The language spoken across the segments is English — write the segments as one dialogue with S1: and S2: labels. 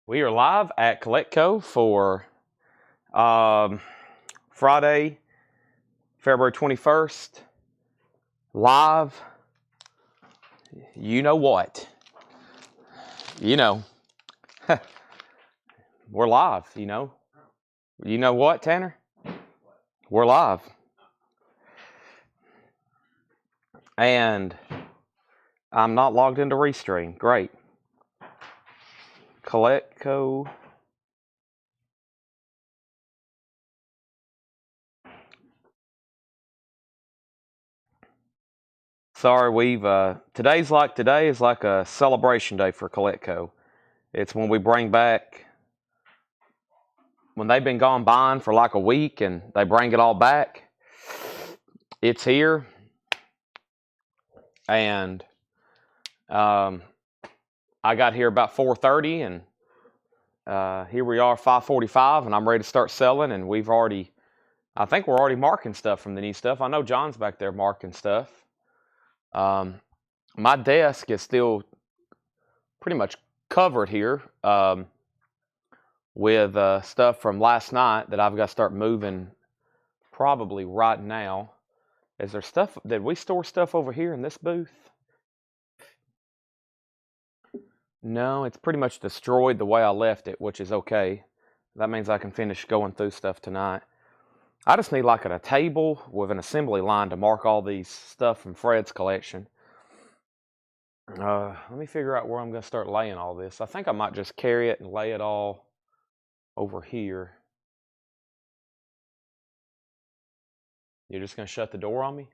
S1: We are live at Collectco for Friday, February 21st. Live. You know what? You know. We're live, you know. You know what, Tanner? We're live. And I'm not logged into Restream. Great. Collectco. Sorry, today is like a celebration day for Collectco. It's when we bring back, when they've been gone buying for like a week and they bring it all back. It's here. And I got here about 4:30 and here we are 5:45 and I'm ready to start selling, and I think we're already marking stuff from the new stuff. I know John's back there marking stuff. My desk is still pretty much covered here with stuff from last night that I've got to start moving probably right now. Is there stuff, did we store stuff over here in this booth? No, it's pretty much destroyed the way I left it, which is okay. That means I can finish going through stuff tonight. I just need like a table with an assembly line to mark all these stuff from Fred's collection. Let me figure out where I'm going to start laying all this. I think I might just carry it and lay it all over here. You're just going to shut the door on me?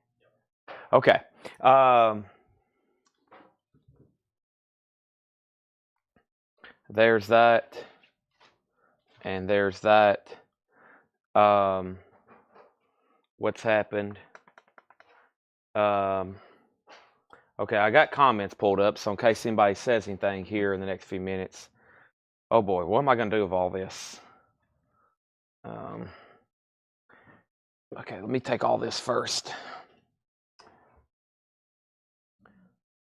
S1: Okay. There's that. And there's that. What's happened? Okay, I got comments pulled up, so in case anybody says anything here in the next few minutes. Oh boy, what am I going to do with all this? Okay, let me take all this first.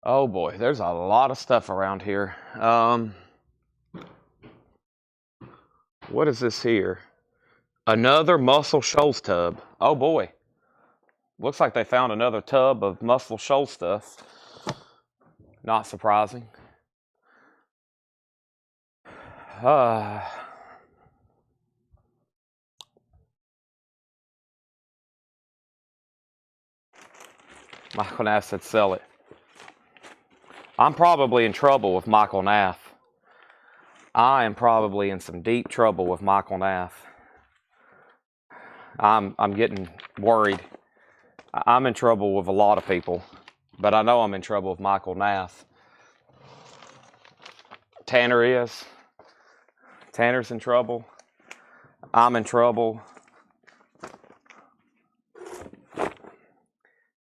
S1: Oh boy, there's a lot of stuff around here. What is this here? Another Muscle Shoals tub. Oh boy. Looks like they found another tub of Muscle Shoals stuff. Not surprising. Michael Nath said sell it. I'm probably in trouble with Michael Nath. I am probably in some deep trouble with Michael Nath. I'm getting worried. I'm in trouble with a lot of people, but I know I'm in trouble with Michael Nath. Tanner is. Tanner's in trouble. I'm in trouble.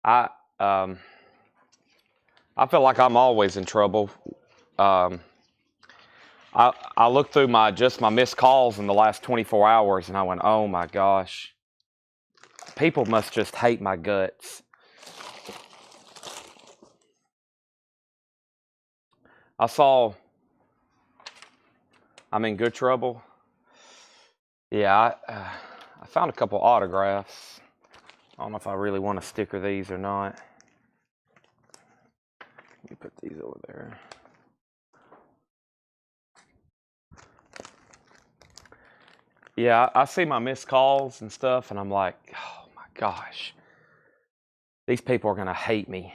S1: I feel like I'm always in trouble. I looked through my missed calls in the last 24 hours and I went, oh my gosh. People must just hate my guts. I'm in good trouble. Yeah, I found a couple autographs. I don't know if I really want to sticker these or not. Let me put these over there. Yeah, I see my missed calls and stuff, and I'm like, oh my gosh. These people are going to hate me.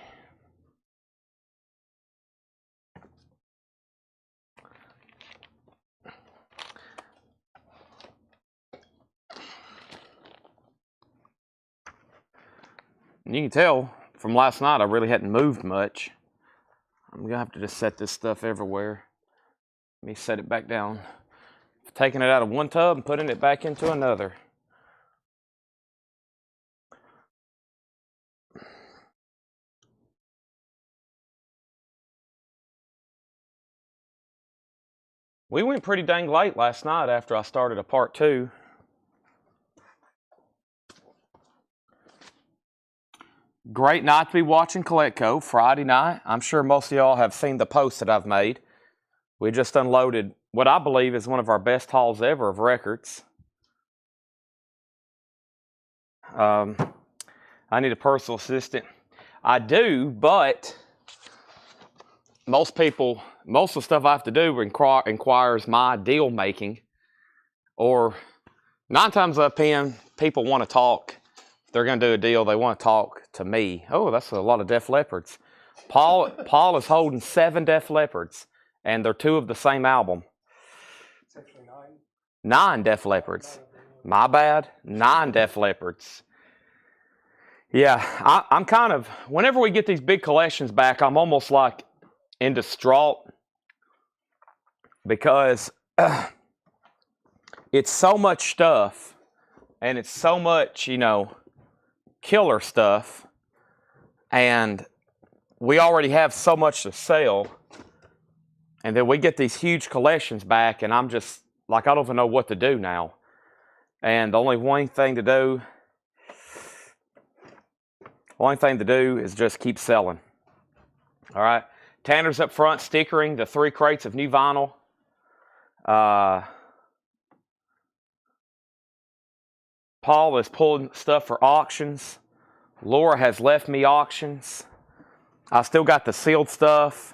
S1: And you can tell from last night I really hadn't moved much. I'm going to have to just set this stuff everywhere. Let me set it back down. Taking it out of one tub and putting it back into another. We went pretty dang late last night after I started a part 2. Great night to be watching Collectco Friday night. I'm sure most of y'all have seen the posts that I've made. We just unloaded what I believe is one of our best hauls ever of records. I need a personal assistant. I do, but most of the stuff I have to do requires my deal making. Or 9 times out of 10, people want to talk. If they're going to do a deal, they want to talk to me. Oh, that's a lot of Def Leopards. Paul is holding 7 Def Leopards, and they're 2 of the same album.
S2: It's actually 9.
S1: 9 Def Leopards. My bad. 9 Def Leopards. Yeah, I'm kind of, whenever we get these big collections back, I'm almost like in distraught because it's so much stuff and it's so much, killer stuff, and we already have so much to sell, and then we get these huge collections back, and I'm just like, I don't even know what to do now. And the only thing to do is just keep selling. All right. Tanner's up front stickering the 3 crates of new vinyl. Paul is pulling stuff for auctions. Laura has left me auctions. I still got the sealed stuff.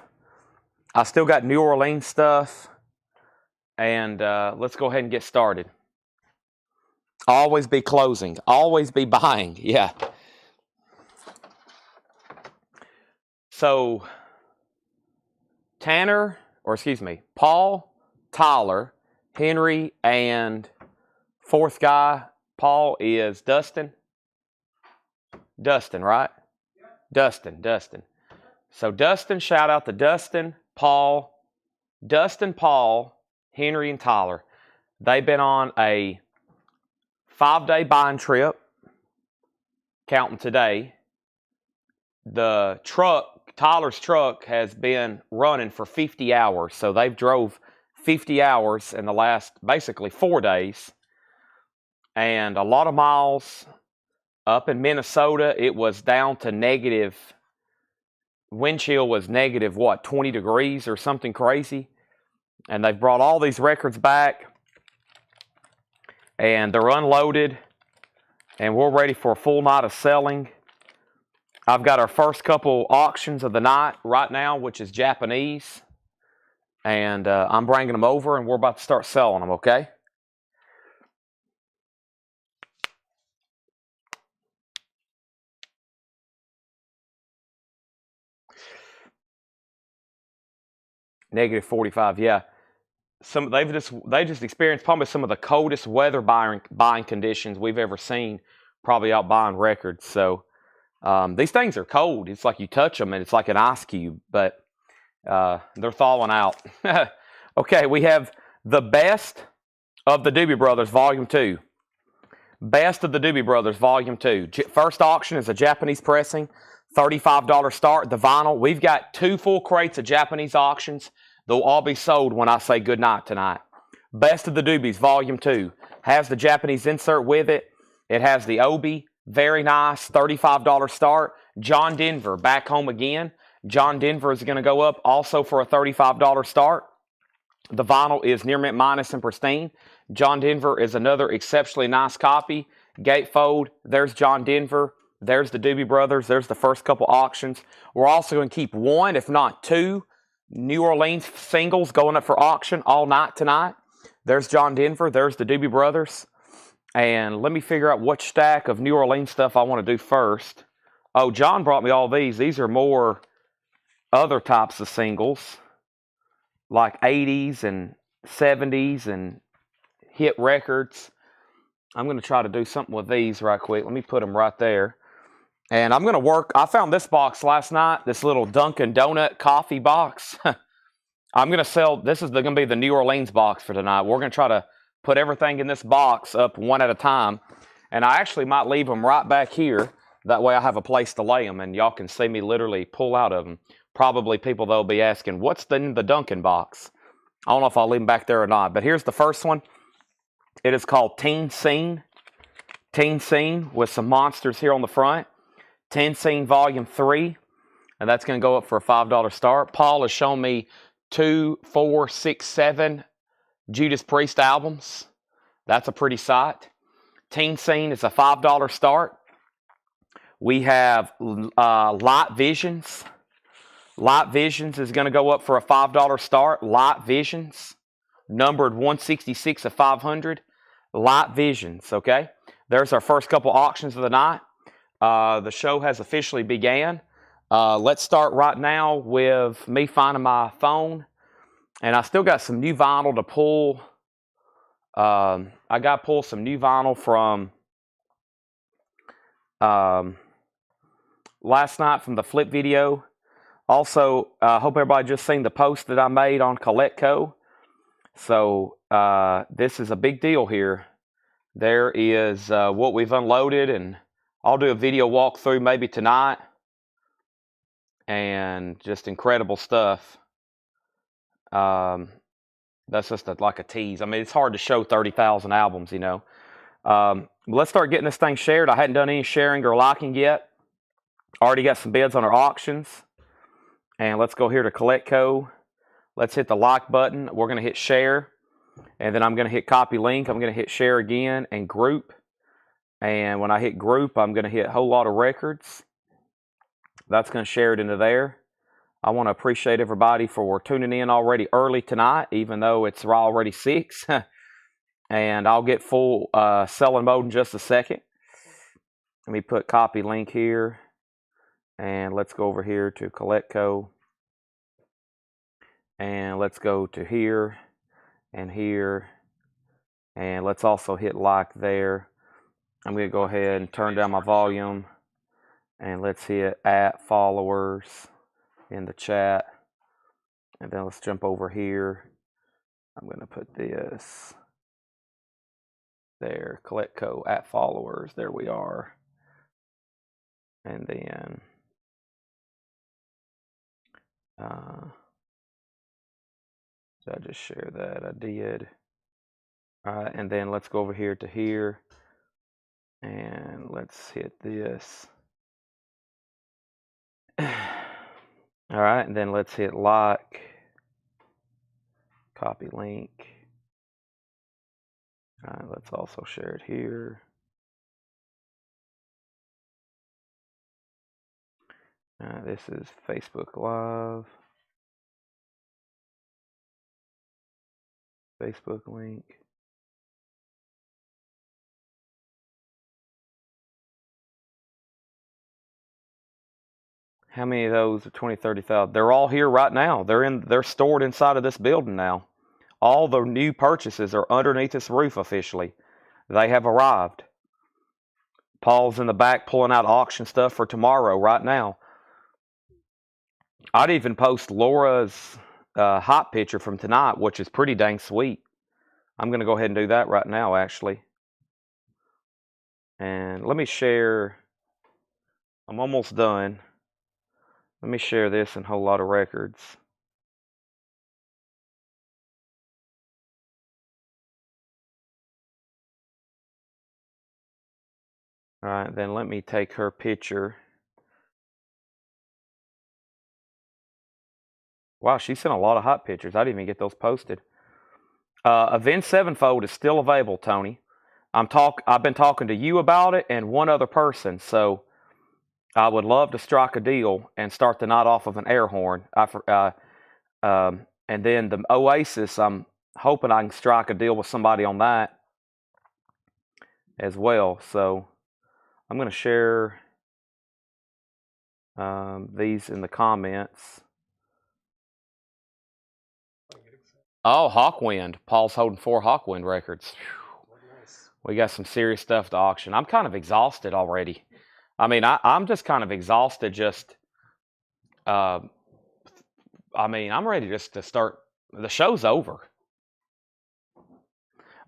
S1: I still got New Orleans stuff. And let's go ahead and get started. Always be closing. Always be buying. Yeah. So, Paul, Tyler, Henry, and 4th guy, Paul, is Dustin. Dustin, right? Yeah. Dustin. So Dustin, shout out to Dustin, Paul, Henry, and Tyler. They've been on a 5-day buying trip, counting today. The Tyler's truck has been running for 50 hours. So they've drove 50 hours in the last basically 4 days. And a lot of miles. Up in Minnesota, it was down to negative. Wind chill was negative, 20 degrees or something crazy. And they've brought all these records back. And they're unloaded. And we're ready for a full night of selling. I've got our first couple auctions of the night right now, which is Japanese. And I'm bringing them over, and we're about to start selling them, okay? Negative 45, yeah. They just experienced probably some of the coldest weather buying conditions we've ever seen, probably out buying records. So these things are cold. It's like you touch them and it's like an ice cube, but they're thawing out. Okay, we have the Best of the Doobie Brothers Volume 2. Best of the Doobie Brothers Volume 2. First auction is a Japanese pressing, $35 start. The vinyl, we've got 2 full crates of Japanese auctions. They'll all be sold when I say goodnight tonight. Best of the Doobies Volume 2. Has the Japanese insert with it. It has the Obi. Very nice. $35 start. John Denver back home again. John Denver is going to go up also for a $35 start. The vinyl is near mint minus and pristine. John Denver is another exceptionally nice copy. Gatefold. There's John Denver. There's the Doobie Brothers. There's the first couple auctions. We're also going to keep 1, if not 2, New Orleans singles going up for auction all night tonight. There's John Denver. There's the Doobie Brothers. And let me figure out which stack of New Orleans stuff I want to do first. Oh, John brought me all these. These are more other types of singles, like 80s and 70s and hit records. I'm going to try to do something with these right quick. Let me put them right there. And I'm going to work. I found this box last night, this little Dunkin' Donut coffee box. I'm going to sell, this is going to be the New Orleans box for tonight. We're going to try to put everything in this box up one at a time. And I actually might leave them right back here. That way I have a place to lay them and y'all can see me literally pull out of them. Probably people, they'll be asking, what's in the Dunkin' box? I don't know if I'll leave them back there or not. But here's the first one. It is called Teen Scene. Teen Scene with some monsters here on the front. Teen Scene Volume 3, and that's going to go up for a $5 start. Paul has shown me 2, 4, 6, 7 Judas Priest albums. That's a pretty sight. Teen Scene is a $5 start. We have Light Visions. Light Visions is going to go up for a $5 start. Light Visions, numbered 166 of 500. Light Visions, okay? There's our first couple auctions of the night. The show has officially began. Let's start right now with me finding my phone. And I still got some new vinyl to pull. I got to pull some new vinyl from last night from the flip video. Also, I hope everybody just seen the post that I made on Collecco. So this is a big deal here. There is what we've unloaded, and I'll do a video walkthrough maybe tonight. And just incredible stuff. That's just like a tease. I mean, it's hard to show 30,000 albums, you know. Let's start getting this thing shared. I hadn't done any sharing or liking yet. Already got some bids on our auctions. And let's go here to Collecco. Let's hit the like button. We're going to hit share. And then I'm going to hit copy link. I'm going to hit share again and group. And when I hit group, I'm going to hit whole lot of records. That's going to share it into there. I want to appreciate everybody for tuning in already early tonight, even though it's already 6. And I'll get full selling mode in just a second. Let me put copy link here. And let's go over here to Collecco. And let's go to here and here. And let's also hit like there. I'm going to go ahead and turn down my volume. And let's hit @followers in the chat. And then let's jump over here. I'm going to put this there. Collecco @followers. There we are. And then did I just share that? I did. All right, and then let's go over here to here. And let's hit this. All right, and then let's hit like, copy link. All right, let's also share it here. This is Facebook Live. Facebook link. How many of those are 20, 30,000? They're all here right now. They're stored inside of this building now. All the new purchases are underneath this roof officially. They have arrived. Paul's in the back pulling out auction stuff for tomorrow right now. I'd even post Laura's hot picture from tonight, which is pretty dang sweet. I'm going to go ahead and do that right now, actually. And let me share. I'm almost done. Let me share this in whole lot of records. All right, then let me take her picture. Wow, she sent a lot of hot pictures. I didn't even get those posted. Avenged Sevenfold is still available, Tony. I've been talking to you about it and one other person, so I would love to strike a deal and start the night off with an air horn. And then the Oasis, I'm hoping I can strike a deal with somebody on that as well. So I'm going to share these in the comments. Oh, Hawkwind. Paul's holding 4 Hawkwind records. Nice. We got some serious stuff to auction. I'm kind of exhausted already. I mean, I'm just kind of exhausted just... I mean, I'm ready just to start. The show's over.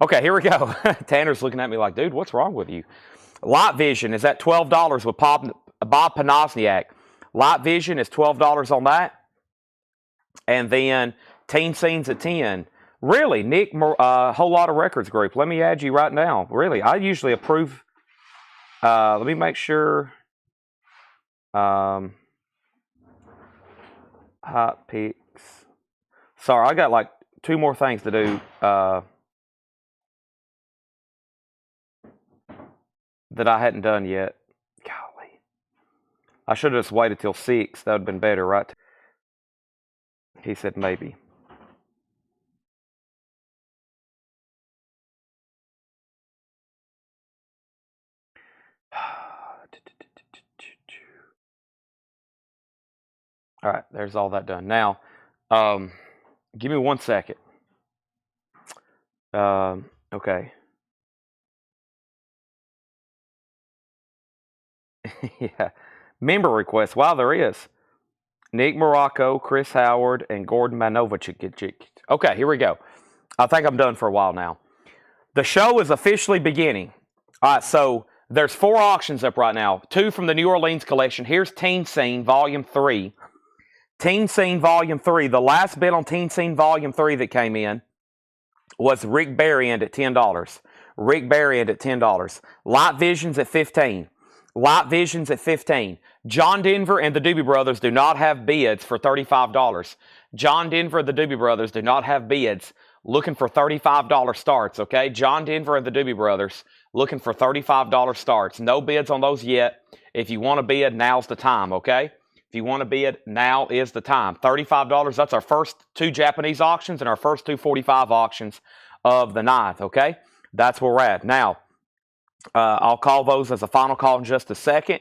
S1: Okay, here we go. Tanner's looking at me like, dude, what's wrong with you? Light Vision is at $12 with Bob Panozniak. Light Vision is $12 on that. And then Teen Scenes at 10. Really, Nick, Whole Lot of Records Group. Let me add you right now. Really, I usually approve. Let me make sure. Hot picks. Sorry, I got like two more things to do that I hadn't done yet. Golly. I should have just waited till 6. That would have been better, right? He said maybe. All right, there's all that done. Now, give me 1 second. Okay. Yeah. Member requests. Wow, there is. Nick Morocco, Chris Howard, and Gordon Manovich. Okay, here we go. I think I'm done for a while now. The show is officially beginning. All right, so there's 4 auctions up right now. 2 from the New Orleans collection. Here's Teen Scene Volume 3. Teen Scene Volume 3. The last bid on Teen Scene Volume 3 that came in was Rick Berrien at $10. Rick Berrien at $10. Light Visions at $15. Light Visions at $15. John Denver and the Doobie Brothers do not have bids for $35. John Denver and the Doobie Brothers do not have bids. Looking for $35 starts, okay? John Denver and the Doobie Brothers looking for $35 starts. No bids on those yet. If you want to bid, now's the time, okay? If you want to bid, now is the time. $35, that's our first 2 Japanese auctions and our first 2 45 auctions of the night, okay? That's where we're at. Now, I'll call those as a final call in just a second.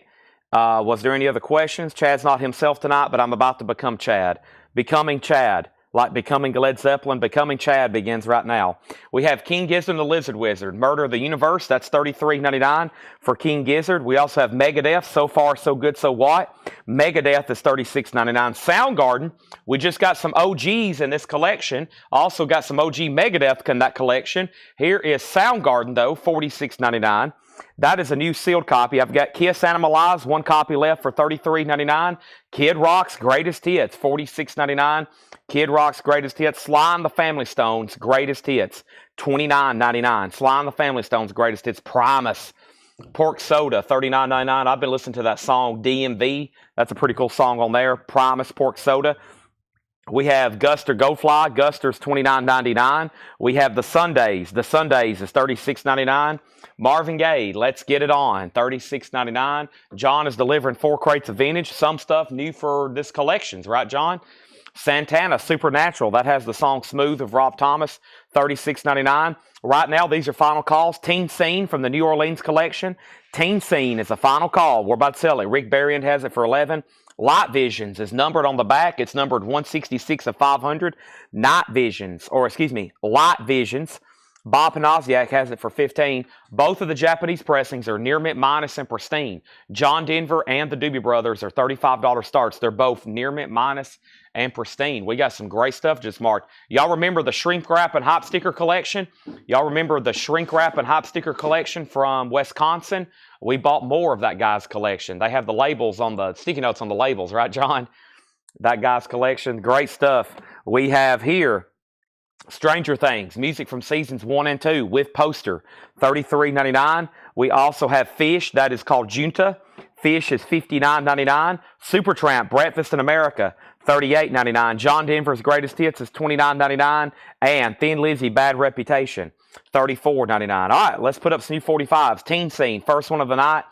S1: Was there any other questions? Chad's not himself tonight, but I'm about to become Chad. Becoming Chad. Like becoming Led Zeppelin, becoming Chad begins right now. We have King Gizzard and the Lizard Wizard. Murder of the Universe, that's $33.99 for King Gizzard. We also have Megadeth, So Far, So Good, So What. Megadeth is $36.99. Soundgarden, we just got some OGs in this collection. Also got some OG Megadeth in that collection. Here is Soundgarden, though, $46.99. That is a new sealed copy. I've got Kiss Animalize, 1 copy left for $33.99. Kid Rock's Greatest Hits, $46.99. Kid Rock's Greatest Hits. Sly and the Family Stones, Greatest Hits, $29.99. Sly and the Family Stones, Greatest Hits. Primus, Pork Soda, $39.99. I've been listening to that song, DMV. That's a pretty cool song on there. Primus, Pork Soda. We have Guster Go Fly. Guster's $29.99. We have The Sundays. The Sundays is $36.99. Marvin Gaye, Let's Get It On, $36.99. John is delivering 4 crates of vintage. Some stuff new for this collections, right, John? Santana, Supernatural. That has the song Smooth of Rob Thomas, $36.99. Right now, these are final calls. Teen Scene from the New Orleans collection. Teen Scene is a final call. We're about to sell it. Rick Berrien has it for $11. Light Visions is numbered on the back. It's numbered 166 of 500. Light Visions, Bob Panasiak has it for $15. Both of the Japanese pressings are near mint minus and pristine. John Denver and the Doobie Brothers are $35 starts. They're both near mint minus and pristine. We got some great stuff just marked. Y'all remember the shrink wrap and hop sticker collection? Y'all remember the shrink wrap and hop sticker collection from Wisconsin? We bought more of that guy's collection. They have the labels on the sticky notes on the labels, right, John? That guy's collection, great stuff. We have here Stranger Things, music from seasons 1 and 2 with poster, $33.99. We also have Fish, that is called Junta. Fish is $59.99. Supertramp, Breakfast in America, $38.99. John Denver's Greatest Hits is $29.99. And Thin Lizzy, Bad Reputation, $34.99. All right, let's put up some new 45s. Teen Scene, first one of the night,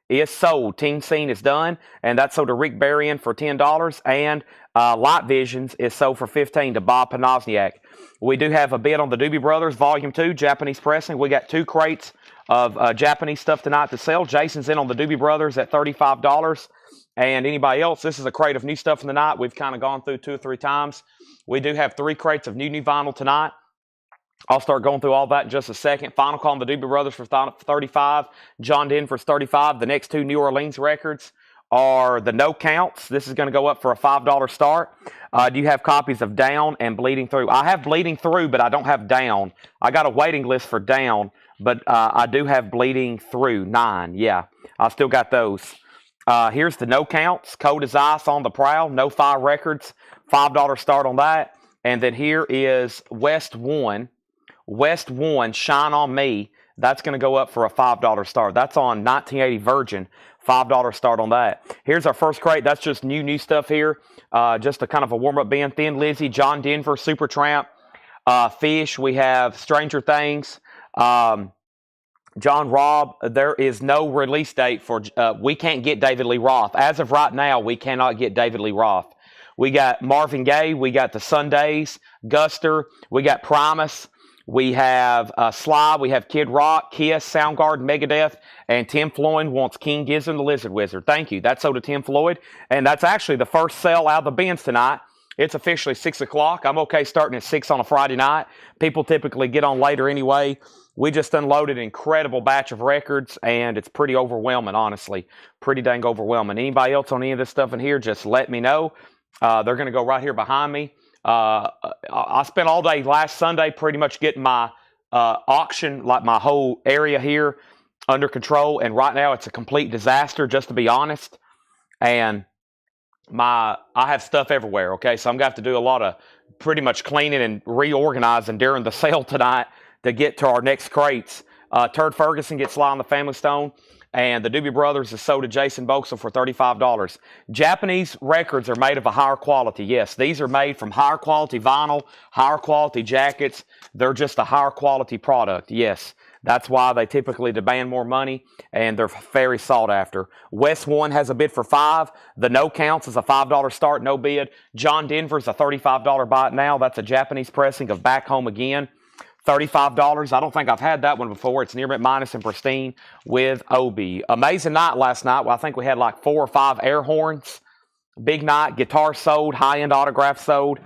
S1: is sold. Teen Scene is done, and that's sold to Rick Berrien for $10. And Light Visions is sold for $15 to Bob Panasiak. We do have a bid on the Doobie Brothers, Volume 2, Japanese pressing. We got 2 crates of Japanese stuff tonight to sell. Jason's in on the Doobie Brothers at $35. And anybody else, this is a crate of new stuff in the night. We've kind of gone through 2 or 3 times. We do have 3 crates of new vinyl tonight. I'll start going through all that in just a second. Final call on the Doobie Brothers for $35. John Denver's $35. The next 2 New Orleans records are the No Counts. This is going to go up for a $5 start. Do you have copies of Down and Bleeding Through? I have Bleeding Through, but I don't have Down. I got a waiting list for Down, but I do have Bleeding Through 9. Yeah, I still got those. Here's the No Counts. Cold as Ice, On the Prowl. No 5 records. $5 start on that. And then here is West 1. West 1, Shine on Me. That's going to go up for a $5 start. That's on 1980 Virgin. $5 start on that. Here's our first crate. That's just new stuff here. Just a kind of a warm-up band. Thin Lizzy, John Denver, Supertramp. Fish, we have Stranger Things. John Robb, there is no release date for, we can't get David Lee Roth. As of right now, we cannot get David Lee Roth. We got Marvin Gaye, we got the Sundays, Guster, we got Primus, we have Sly, we have Kid Rock, Kiss, Soundgarden, Megadeth, and Tim Floyd wants King Gizzard and the Lizard Wizard. Thank you. That's sold to Tim Floyd, and that's actually the first sale out of the bins tonight. It's officially 6 o'clock. I'm okay starting at 6 on a Friday night. People typically get on later anyway. We just unloaded an incredible batch of records, and it's pretty overwhelming, honestly. Pretty dang overwhelming. Anybody else on any of this stuff in here, just let me know. They're going to go right here behind me. I spent all day last Sunday pretty much getting my auction, like my whole area here, under control. And right now it's a complete disaster, just to be honest. And I have stuff everywhere, okay? So I'm going to have to do a lot of pretty much cleaning and reorganizing during the sale tonight to get to our next crates. Turd Ferguson gets Sly on the Family Stone, and the Doobie Brothers is sold to Jason Boxel for $35. Japanese records are made of a higher quality. Yes, these are made from higher quality vinyl, higher quality jackets. They're just a higher quality product. Yes, that's why they typically demand more money, and they're very sought after. West One has a bid for $5. The No Counts is a $5 start, no bid. John Denver's a $35 buy it now. That's a Japanese pressing of Back Home Again. $35. I don't think I've had that one before. It's near mint minus and pristine with Obi. Amazing night last night. Well, I think we had like 4 or 5 air horns. Big night. Guitar sold. High-end autographs sold.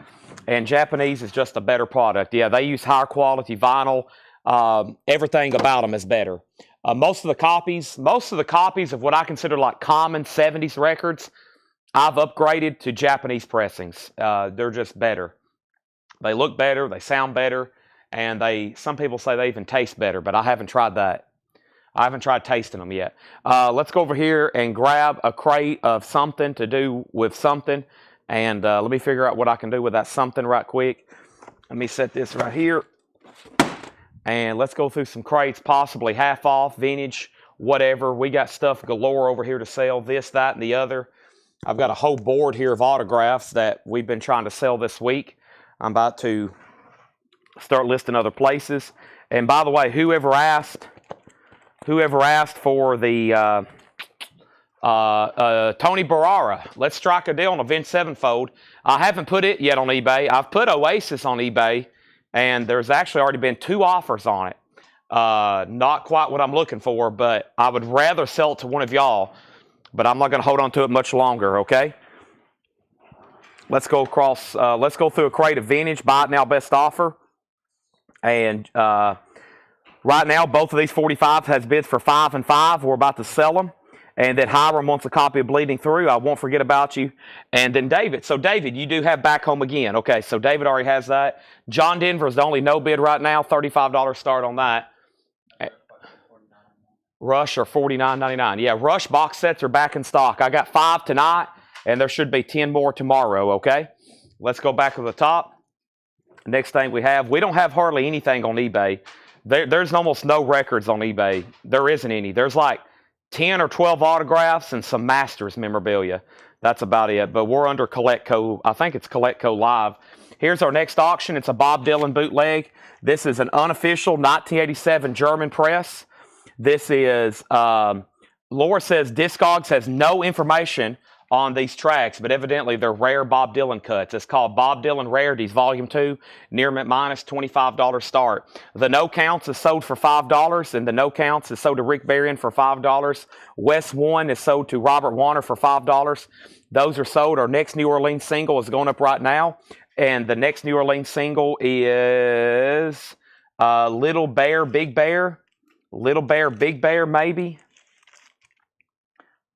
S1: And Japanese is just a better product. Yeah, they use higher quality vinyl. Everything about them is better. Most of the copies of what I consider like common 70s records, I've upgraded to Japanese pressings. They're just better. They look better. They sound better. And some people say they even taste better, but I haven't tried that. I haven't tried tasting them yet. Let's go over here and grab a crate of something to do with something. And let me figure out what I can do with that something right quick. Let me set this right here. And let's go through some crates, possibly half off, vintage, whatever. We got stuff galore over here to sell, this, that, and the other. I've got a whole board here of autographs that we've been trying to sell this week. I'm about to start listing other places. And by the way, whoever asked for the Tony Barara, let's strike a deal on a Vince Sevenfold. I haven't put it yet on eBay. I've put Oasis on eBay, and there's actually already been 2 offers on it. Not quite what I'm looking for, but I would rather sell it to one of y'all, but I'm not going to hold on to it much longer, okay? Let's go through a crate of vintage, buy it now, best offer. And right now, both of these 45s has bids for $5 and $5. We're about to sell them. And then Hiram wants a copy of Bleeding Through. I won't forget about you. And then David. So David, you do have Back Home Again. Okay, so David already has that. John Denver is the only no bid right now. $35 start on that. Rush are $49.99. Yeah, Rush box sets are back in stock. I got 5 tonight, and there should be 10 more tomorrow, okay? Let's go back to the top. Next thing we don't have hardly anything on eBay. There's almost no records on eBay. There isn't any. There's like 10 or 12 autographs and some Masters memorabilia. That's about it. But we're under Collectco. I think it's Collectco Live. Here's our next auction. It's a Bob Dylan bootleg. This is an unofficial 1987 German press. This is, Laura says Discogs has no information on these tracks, but evidently they're rare Bob Dylan cuts. It's called Bob Dylan Rarities Volume 2, near mint minus, $25 start. The No Counts is sold for $5, and the No Counts is sold to Rick Barron for $5. West One is sold to Robert Warner for $5. Those are sold. Our next New Orleans single is going up right now, and the next New Orleans single is Little Bear, Big Bear. Little Bear, Big Bear, maybe.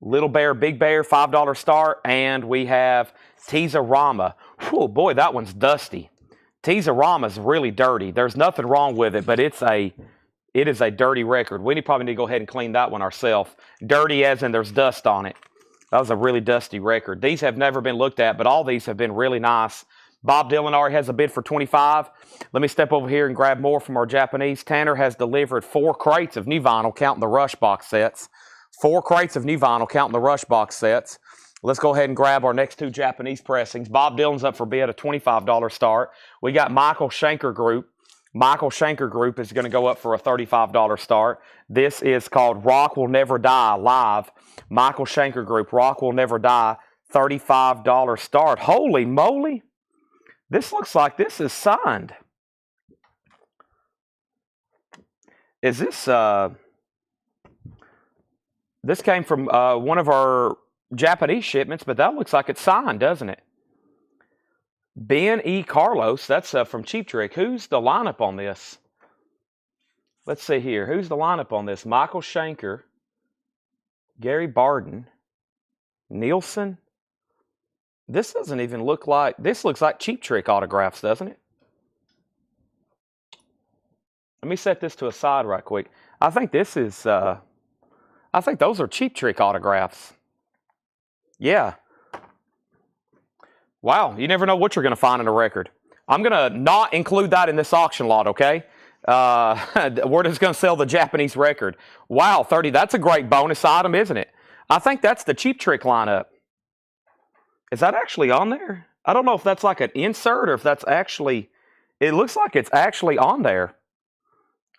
S1: Little Bear, Big Bear, $5 start. And we have Teaser-Rama. Whew, boy, that one's dusty. Teaser-Rama's really dirty. There's nothing wrong with it, but it is a dirty record. We probably need to go ahead and clean that one ourselves. Dirty as in there's dust on it. That was a really dusty record. These have never been looked at, but all these have been really nice. Bob Dylan already has a bid for $25. Let me step over here and grab more from our Japanese. Tanner has delivered 4 crates of new vinyl, counting the Rush box sets. 4 crates of new vinyl, counting the Rush box sets. Let's go ahead and grab our next two Japanese pressings. Bob Dylan's up for bid, a $25 start. We got Michael Schenker Group. Michael Schenker Group is going to go up for a $35 start. This is called Rock Will Never Die Live. Michael Schenker Group, Rock Will Never Die, $35 start. Holy moly. This looks like this is signed. Is this, this came from one of our Japanese shipments, but that looks like it's signed, doesn't it? Ben E. Carlos, that's from Cheap Trick. Who's the lineup on this? Let's see here. Who's the lineup on this? Michael Schenker, Gary Barden, Nielsen. This doesn't even look like, this looks like Cheap Trick autographs, doesn't it? Let me set this to a side right quick. I think this is, I think those are Cheap Trick autographs. Yeah. Wow, you never know what you're going to find in a record. I'm going to not include that in this auction lot, okay? We're just going to sell the Japanese record. Wow, 30, that's a great bonus item, isn't it? I think that's the Cheap Trick lineup. Is that actually on there? I don't know if that's like an insert or if that's actually, it looks like it's actually on there.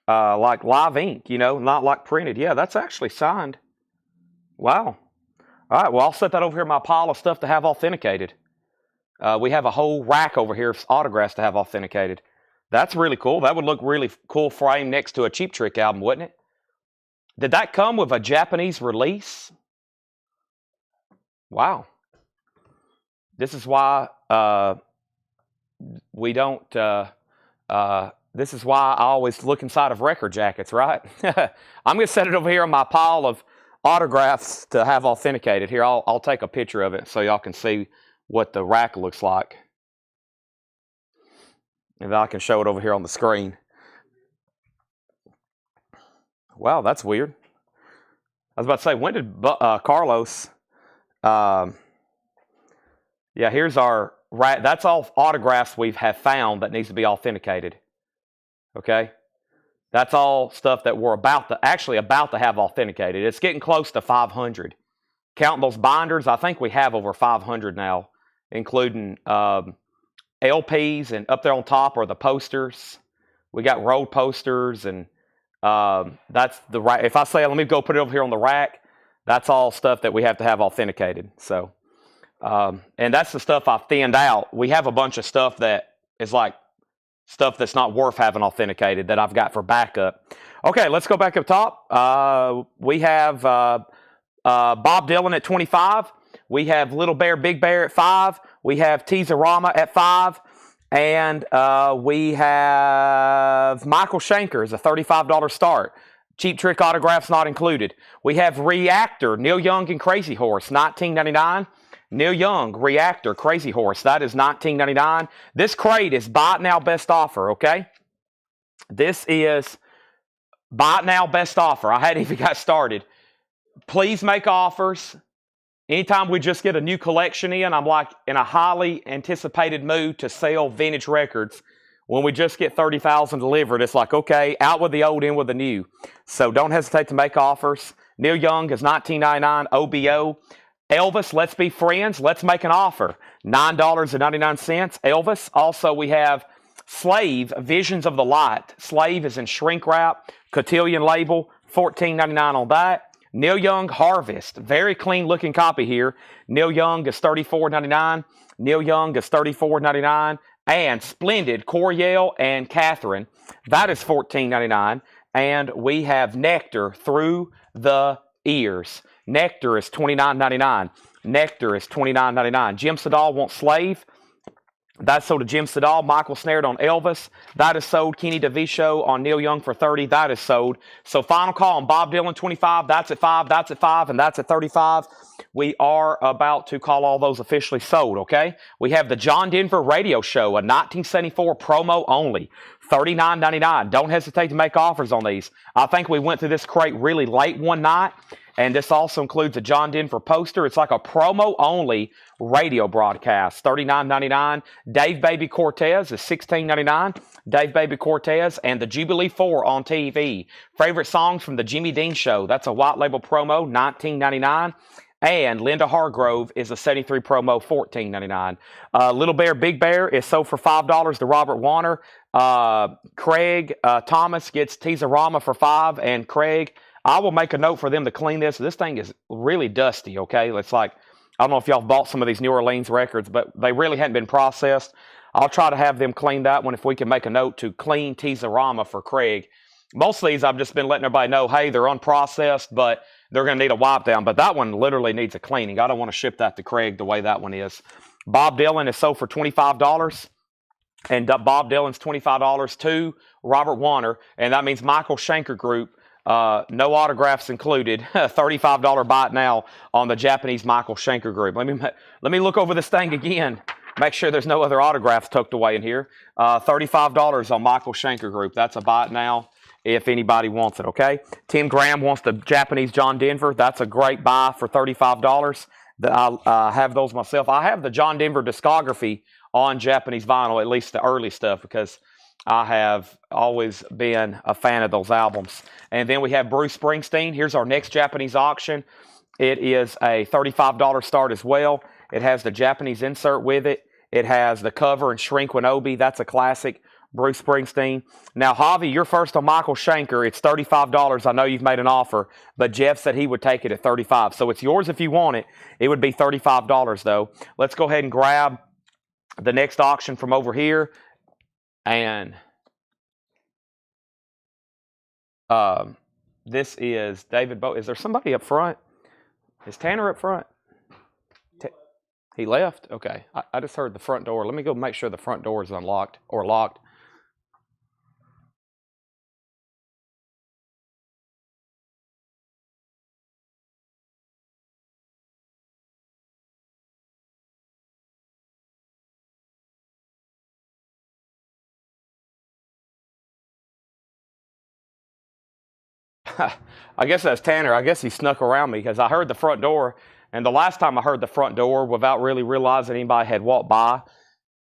S1: Like live ink, you know, not like printed. Yeah, that's actually signed. Wow. All right, well, I'll set that over here in my pile of stuff to have authenticated. We have a whole rack over here of autographs to have authenticated. That's really cool. That would look really cool framed next to a Cheap Trick album, wouldn't it? Did that come with a Japanese release? Wow. This is why we don't... this is why I always look inside of record jackets, right? I'm going to set it over here on my pile of autographs to have authenticated. Here, I'll take a picture of it so y'all can see what the rack looks like. And then I can show it over here on the screen. Wow, that's weird. I was about to say, when did Carlos... yeah, here's our rack. That's all autographs we have found that needs to be authenticated. Okay? That's all stuff that we're actually about to have authenticated. It's getting close to 500. Counting those binders, I think we have over 500 now, including LPs, and up there on top are the posters. We got road posters, and that's the rack. If I say, let me go put it over here on the rack, that's all stuff that we have to have authenticated. So, and that's the stuff I've thinned out. We have a bunch of stuff that is like stuff that's not worth having authenticated that I've got for backup. Okay, let's go back up top. We have Bob Dylan at 25. We have Little Bear, Big Bear at 5. We have Teaserama at 5. And we have Michael Schenker as a $35 start. Cheap Trick autographs not included. We have Reactor, Neil Young and Crazy Horse, $19.99. Neil Young, Reactor, Crazy Horse, that is $19.99. This crate is buy it now, best offer, okay? This is buy it now, best offer. I hadn't even got started. Please make offers. Anytime we just get a new collection in, I'm like in a highly anticipated mood to sell vintage records. When we just get 30,000 delivered, it's like, okay, out with the old, in with the new. So don't hesitate to make offers. Neil Young is $19.99 OBO. Elvis, Let's Be Friends. Let's make an offer. $9.99. Elvis. Also, we have Slave, Visions of the Light. Slave is in shrink wrap. Cotillion label. $14.99 on that. Neil Young, Harvest. Very clean looking copy here. Neil Young is $34.99. Neil Young is $34.99. And Splendid, Coriel and Catherine. That is $14.99. And we have Nectar, Through the Ears. Nectar is $29.99. Nectar is $29.99. Jim Sedal wants Slave. That's sold to Jim Sedal. Michael Snared on Elvis. That is sold. Kenny DeVito on Neil Young for $30. That is sold. So final call on Bob Dylan, $25. That's at $5. That's at $5. And that's at $35. We are about to call all those officially sold, okay? We have the John Denver Radio Show, a 1974 promo only. $39.99. Don't hesitate to make offers on these. I think we went through this crate really late one night. And this also includes a John Denver poster. It's like a promo-only radio broadcast, $39.99. Dave Baby Cortez is $16.99. Dave Baby Cortez and the Jubilee 4 on TV. Favorite songs from the Jimmy Dean Show. That's a white label promo, $19.99. And Linda Hargrove is a 73 promo, $14.99. Little Bear, Big Bear is sold for $5 to Robert Warner. Craig Thomas gets Teaserama for $5. And Craig, I will make a note for them to clean this. This thing is really dusty, okay? It's like, I don't know if y'all bought some of these New Orleans records, but they really hadn't been processed. I'll try to have them clean that one if we can make a note to clean Teaserama for Craig. Most of these I've just been letting everybody know, hey, they're unprocessed, but they're going to need a wipe down. But that one literally needs a cleaning. I don't want to ship that to Craig the way that one is. Bob Dylan is sold for $25. And Bob Dylan's $25 to Robert Warner. And that means Michael Schenker Group, no autographs included. $35 buy it now on the Japanese Michael Schenker Group. Let me look over this thing again. Make sure there's no other autographs tucked away in here. $35 on Michael Schenker Group. That's a buy it now if anybody wants it, okay? Tim Graham wants the Japanese John Denver. That's a great buy for $35. I have those myself. I have the John Denver discography on Japanese vinyl, at least the early stuff, because I have always been a fan of those albums. And then we have Bruce Springsteen. Here's our next Japanese auction. It is a $35 start as well. It has the Japanese insert with it. It has the cover and Shrink Wanobi. That's a classic. Bruce Springsteen. Now, Javi, you're first on Michael Schenker. It's $35. I know you've made an offer, but Jeff said he would take it at $35. So it's yours if you want it. It would be $35, though. Let's go ahead and grab the next auction from over here. And this is David Bowie. Is there somebody up front? Is Tanner up front? He left? Okay. I just heard the front door. Let me go make sure the front door is unlocked or locked. I guess that's Tanner. I guess he snuck around me because I heard the front door. And the last time I heard the front door, without really realizing anybody had walked by,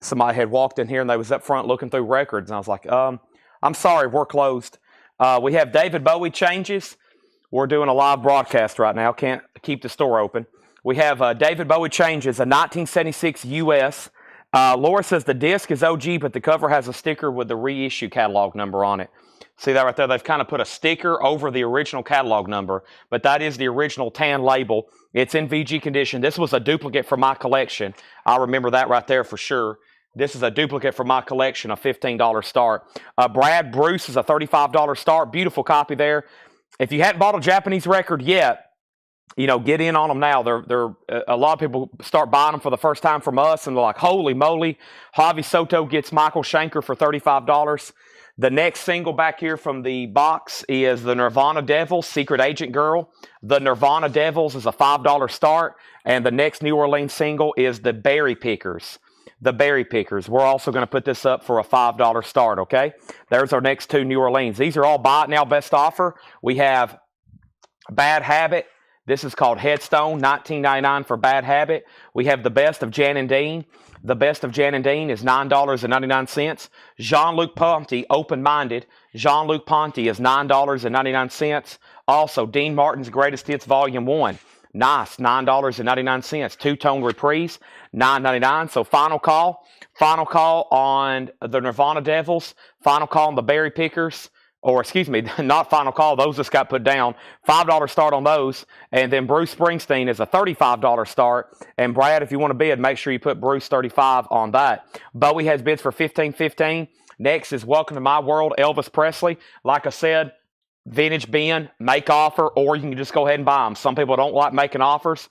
S1: somebody had walked in here and they was up front looking through records. And I was like, I'm sorry, we're closed. We have David Bowie changes. We're doing a live broadcast right now. Can't keep the store open. We have David Bowie changes, a 1976 US. Laura says the disc is OG, but the cover has a sticker with the reissue catalog number on it. See that right there? They've kind of put a sticker over the original catalog number, but that is the original tan label. It's in VG condition. This was a duplicate for my collection. I remember that right there for sure. This is a duplicate for my collection, a $15 start. Brad Bruce is a $35 start. Beautiful copy there. If you hadn't bought a Japanese record yet, you know, get in on them now. They're a lot of people start buying them for the first time from us, and they're like, holy moly. Javi Soto gets Michael Schenker for $35. The next single back here from the box is the Nirvana Devils, Secret Agent Girl. The Nirvana Devils is a $5 start. And the next New Orleans single is the Berry Pickers. The Berry Pickers. We're also going to put this up for a $5 start, okay? There's our next two New Orleans. These are all buy it now best offer. We have Bad Habit. This is called Headstone, $19.99 for Bad Habit. We have the Best of Jan and Dean. The Best of Jan and Dean is $9.99. Jean-Luc Ponty, Open Minded. Jean-Luc Ponty is $9.99. Also, Dean Martin's Greatest Hits Volume 1. Nice, $9.99. Two-tone reprise, $9.99. So final call. Final call on the Nirvana Devils. Final call on the Berry Pickers. Or, excuse me, not final call. Those just got put down. $5 start on those. And then Bruce Springsteen is a $35 start. And Brad, if you want to bid, make sure you put Bruce 35 on that. Bowie has bids for $15.15. Next is Welcome to My World, Elvis Presley. Like I said, vintage bin, make offer, or you can just go ahead and buy them. Some people don't like making offers.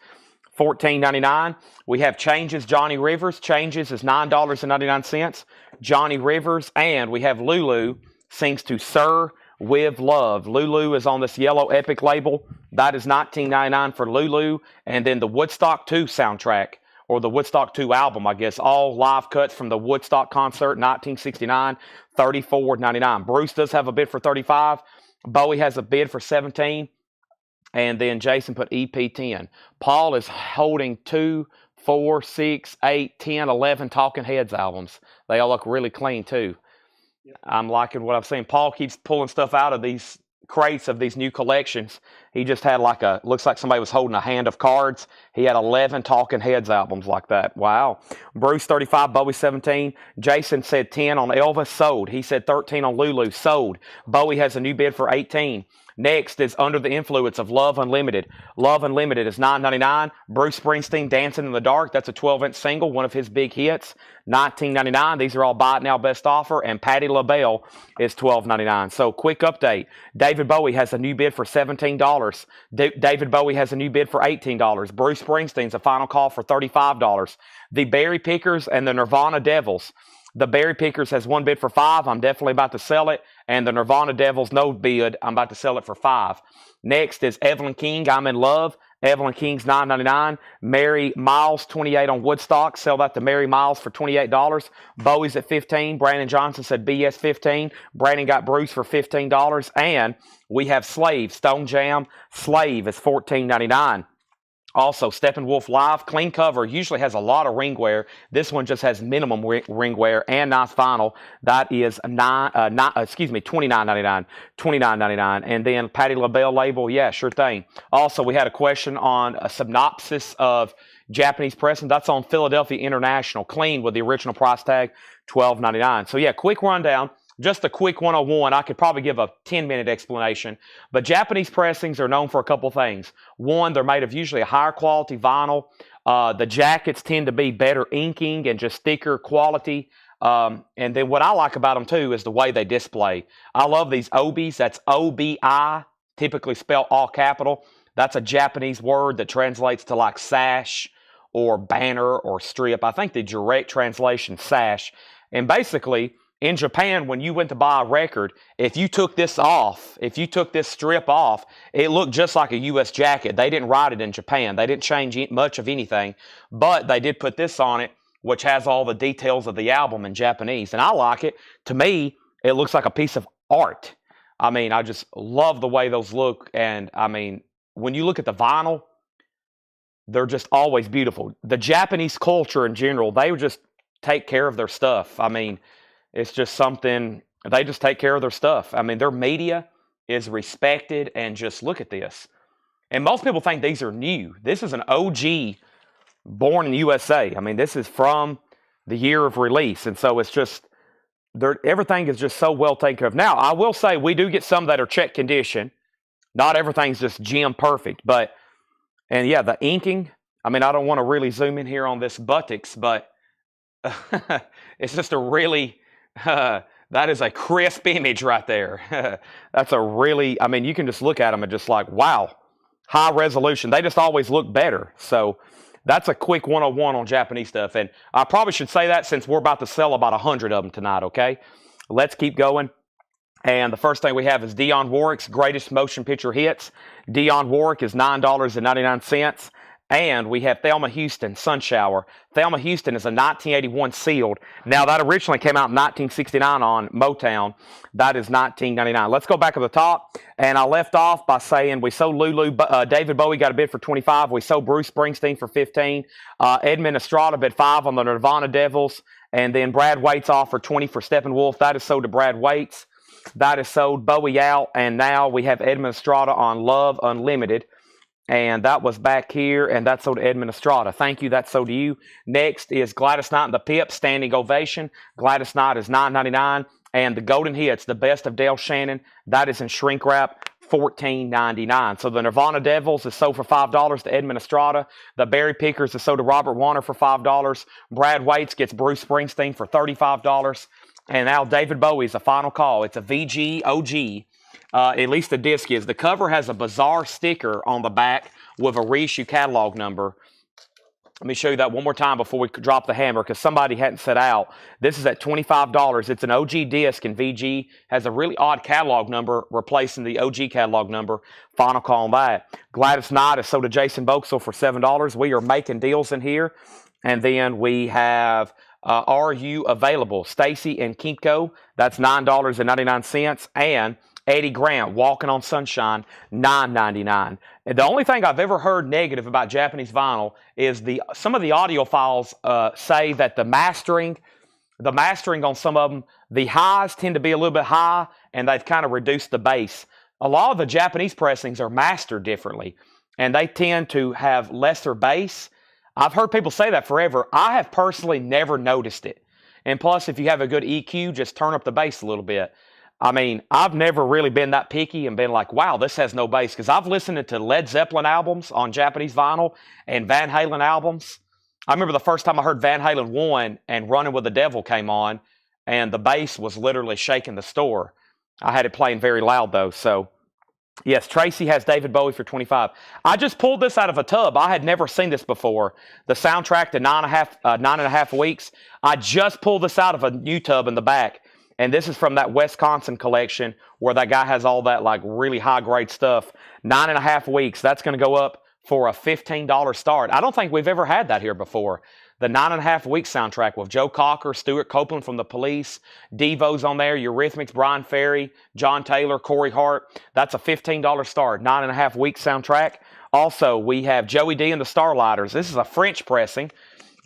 S1: $14.99. We have Changes, Johnny Rivers. Changes is $9.99. Johnny Rivers. And we have Lulu. Sings to Sir with Love. Lulu is on this yellow Epic label. That is $19.99 for Lulu. And then the Woodstock 2 soundtrack, or the Woodstock 2 album, I guess. All live cuts from the Woodstock concert, 1969, $34.99. Bruce does have a bid for $35. Bowie has a bid for $17. And then Jason put EP10. Paul is holding 2, 4, 6, 8, 10, 11 Talking Heads albums. They all look really clean, too. I'm liking what I've seen. Paul keeps pulling stuff out of these crates of these new collections. He just had like looks like somebody was holding a hand of cards. He had 11 Talking Heads albums like that. Wow. Bruce 35, Bowie 17. Jason said 10 on Elvis, sold. He said 13 on Lulu, sold. Bowie has a new bid for 18. Next is Under the Influence of Love Unlimited. Love Unlimited is $9.99. Bruce Springsteen, Dancing in the Dark. That's a 12-inch single, one of his big hits. $19.99. These are all buy it now best offer. And Patti LaBelle is $12.99. So quick update. David Bowie has a new bid for $17. David Bowie has a new bid for $18. Bruce Springsteen's a final call for $35. The Berry Pickers and the Nirvana Devils. The Berry Pickers has one bid for $5. I'm definitely about to sell it. And the Nirvana Devils, no bid. I'm about to sell it for $5. Next is Evelyn King, I'm in Love. Evelyn King's $9.99. Mary Miles, 28 on Woodstock. Sell that to Mary Miles for $28. Bowie's at $15. Brandon Johnson said BS $15. Brandon got Bruce for $15. And we have Slave, Stone Jam. Slave is $14.99. Also, Steppenwolf Live, clean cover, usually has a lot of ring wear. This one just has minimum ring wear and nice vinyl. That is $29.99. $29.99. And then Patti LaBelle label, yeah, sure thing. Also, we had a question on a synopsis of Japanese pressing. That's on Philadelphia International, clean with the original price tag, $12.99. So yeah, quick rundown. Just a quick 101. I could probably give a 10-minute explanation. But Japanese pressings are known for a couple things. One, they're made of usually a higher quality vinyl. The jackets tend to be better inking and just thicker quality. And then what I like about them too is the way they display. I love these obis. That's O-B-I, typically spelled all capital. That's a Japanese word that translates to like sash or banner or strip. I think the direct translation sash. And basically, in Japan, when you went to buy a record, if you took this off, if you took this strip off, it looked just like a U.S. jacket. They didn't write it in Japan. They didn't change much of anything, but they did put this on it, which has all the details of the album in Japanese. And I like it. To me, it looks like a piece of art. I mean, I just love the way those look. And I mean, when you look at the vinyl, they're just always beautiful. The Japanese culture in general, they just take care of their stuff. I mean, it's just something, they just take care of their stuff. I mean, their media is respected, and just look at this. And most people think these are new. This is an OG born in the USA. I mean, this is from the year of release. And so it's just, everything is just so well taken care of. Now, I will say we do get some that are check condition. Not everything's just gem perfect. But, and yeah, the inking, I mean, I don't want to really zoom in here on this buttocks, but it's just a really... that is a crisp image right there. That's a really, I mean, you can just look at them and just like, wow, high resolution. They just always look better. So that's a quick 101 on Japanese stuff. And I probably should say that since we're about to sell about 100 of them tonight, okay? Let's keep going. And the first thing we have is Dionne Warwick's Greatest Motion Picture Hits. Dionne Warwick is $9.99. And we have Thelma Houston, Sun Shower. Thelma Houston is a 1981 sealed. Now, that originally came out in 1969 on Motown. That is $19.99. Let's go back to the top. And I left off by saying we sold Lulu. David Bowie got a bid for $25. We sold Bruce Springsteen for $15. Edmund Estrada bid $5 on the Nirvana Devils. And then Brad Waits offered $20 for Steppenwolf. That is sold to Brad Waits. That is sold Bowie out. And now we have Edmund Estrada on Love Unlimited. And that was back here, and that's sold to Edmund Estrada. Thank you, that's sold to you. Next is Gladys Knight and the Pips, Standing Ovation. Gladys Knight is $9.99. And the Golden Hits, the best of Dale Shannon, that is in shrink wrap, $14.99. So the Nirvana Devils is sold for $5 to Edmund Estrada. The Berry Pickers is sold to Robert Warner for $5. Brad Waits gets Bruce Springsteen for $35. And now David Bowie's a final call. It's a VG OG. At least the disc is. The cover has a bizarre sticker on the back with a reissue catalog number. Let me show you that one more time before we drop the hammer, because somebody hadn't set out. This is at $25. It's an OG disc, and VG has a really odd catalog number replacing the OG catalog number. Final call on that. Gladys Knight is sold to Jason Boxell for $7. We are making deals in here. And then we have Are You Available? Stacy and Kimco. That's $9.99. And Eddie Grant, Walking on Sunshine, $9.99. And the only thing I've ever heard negative about Japanese vinyl is some of the audiophiles say that the mastering on some of them, the highs tend to be a little bit high, and they've kind of reduced the bass. a lot of the Japanese pressings are mastered differently, and they tend to have lesser bass. I've heard people say that forever. I have personally never noticed it. And plus, if you have a good EQ, just turn up the bass a little bit. I mean, I've never really been that picky and been like, wow, this has no bass. Because I've listened to Led Zeppelin albums on Japanese vinyl and Van Halen albums. I remember the first time I heard Van Halen 1 and Running with the Devil came on, and the bass was literally shaking the store. I had it playing very loud, though. So, yes, Tracy has David Bowie for 25. I just pulled this out of a tub. I had never seen this before. The soundtrack to 9.5 Weeks. I just pulled this out of a new tub in the back. And this is from that Wisconsin collection where that guy has all that like really high grade stuff. 9.5 Weeks. That's going to go up for a $15 start. I don't think we've ever had that here before. The 9.5 Weeks soundtrack with Joe Cocker, Stuart Copeland from The Police, Devo's on there, Eurythmics, Brian Ferry, John Taylor, Corey Hart. That's a $15 start. 9.5 Weeks soundtrack. Also, we have Joey D and the Starlighters. This is a French pressing.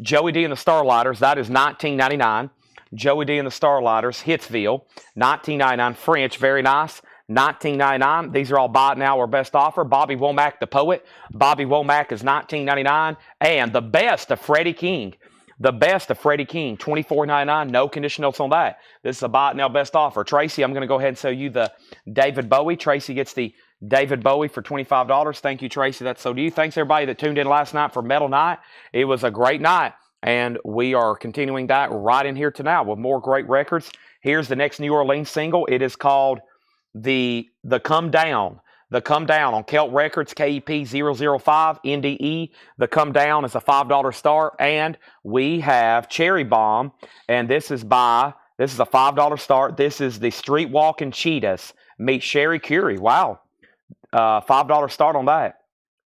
S1: Joey D and the Starlighters. That is $19.99. Joey D and the Starlighters, Hitsville, $19.99. French, very nice. $19.99. These are all buy it now or best offer. Bobby Womack, the poet. Bobby Womack is $19.99. And the best of Freddie King. The best of Freddie King, $24.99. No condition notes on that. This is a buy it now best offer. Tracy, I'm going to go ahead and sell you the David Bowie. Tracy gets the David Bowie for $25. Thank you, Tracy. That's so to you. Thanks, everybody that tuned in last night for Metal Night. It was a great night. And we are continuing that right in here tonight with more great records. Here's the next New Orleans single. It is called The Come Down. The Come Down on Celt Records, KEP 005, NDE. The Come Down is a $5 start. And we have Cherry Bomb. And this is a $5 start. This is the Street Walking Cheetahs meet Sherry Curie. Wow. $5 start on that.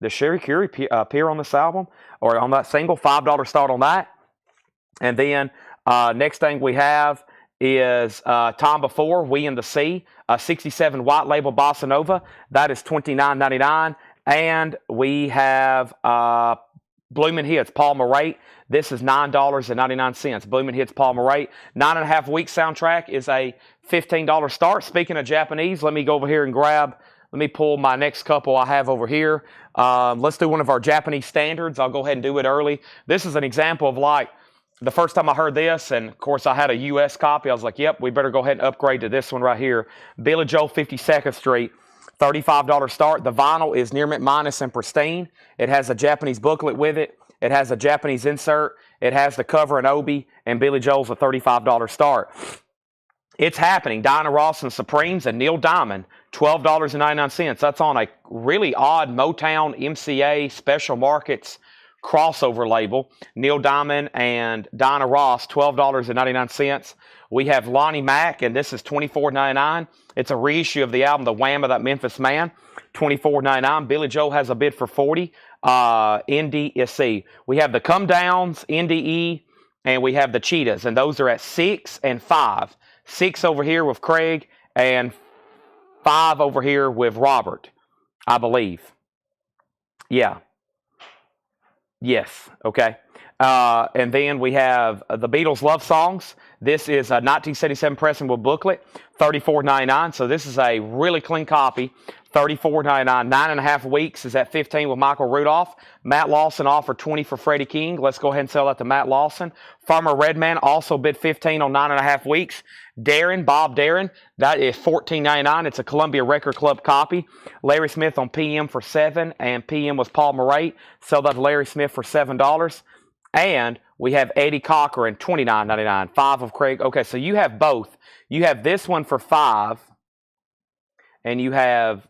S1: Does Sherry Curie appear on this album or on that single? $5 start on that. And then next thing we have is Time Before, We in the Sea, 67 white label Bossa Nova. That is $29.99. And we have Bloomin' Hits, Paul Morate. This is $9.99. Bloomin' Hits, Paul Morate. 9.5 Weeks soundtrack is a $15 start. Speaking of Japanese, let me go over here and let me pull my next couple I have over here. Let's do one of our Japanese standards. I'll go ahead and do it early. This is an example of like the first time I heard this, and of course I had a US copy. I was like, yep, we better go ahead and upgrade to this one right here. Billy Joel, 52nd Street, $35 start. The vinyl is near mint minus and pristine. It has a Japanese booklet with it. It has a Japanese insert. It has the cover and obi, and Billy Joel's a $35 start. It's happening. Diana Ross and Supremes and Neil Diamond, $12.99. That's on a really odd Motown MCA Special Markets crossover label. Neil Diamond and Diana Ross, $12.99. We have Lonnie Mack, and this is $24.99. It's a reissue of the album, The Wham of That Memphis Man, $24.99. Billy Joel has a bid for $40. NDSC. We have the Come Downs, NDE, and we have the Cheetahs, and those are at 6 and 5. 6 over here with Craig, and 5 over here with Robert, I believe. Yeah. Yes. Okay. And then we have the Beatles Love Songs. This is a 1977 pressing with booklet, $34.99. So this is a really clean copy, $34.99. 9.5 Weeks is at $15 with Michael Rudolph. Matt Lawson offered $20 for Freddie King. Let's go ahead and sell that to Matt Lawson. Farmer Redman also bid $15 on 9.5 Weeks. Bob Darren, that is $14.99. It's a Columbia Record Club copy. Larry Smith on PM for $7, and PM was Paul Morate. Sell that to Larry Smith for $7. And we have Eddie Cochran, $29.99. 5 of Craig. Okay, so you have both. You have this one for $5, and you have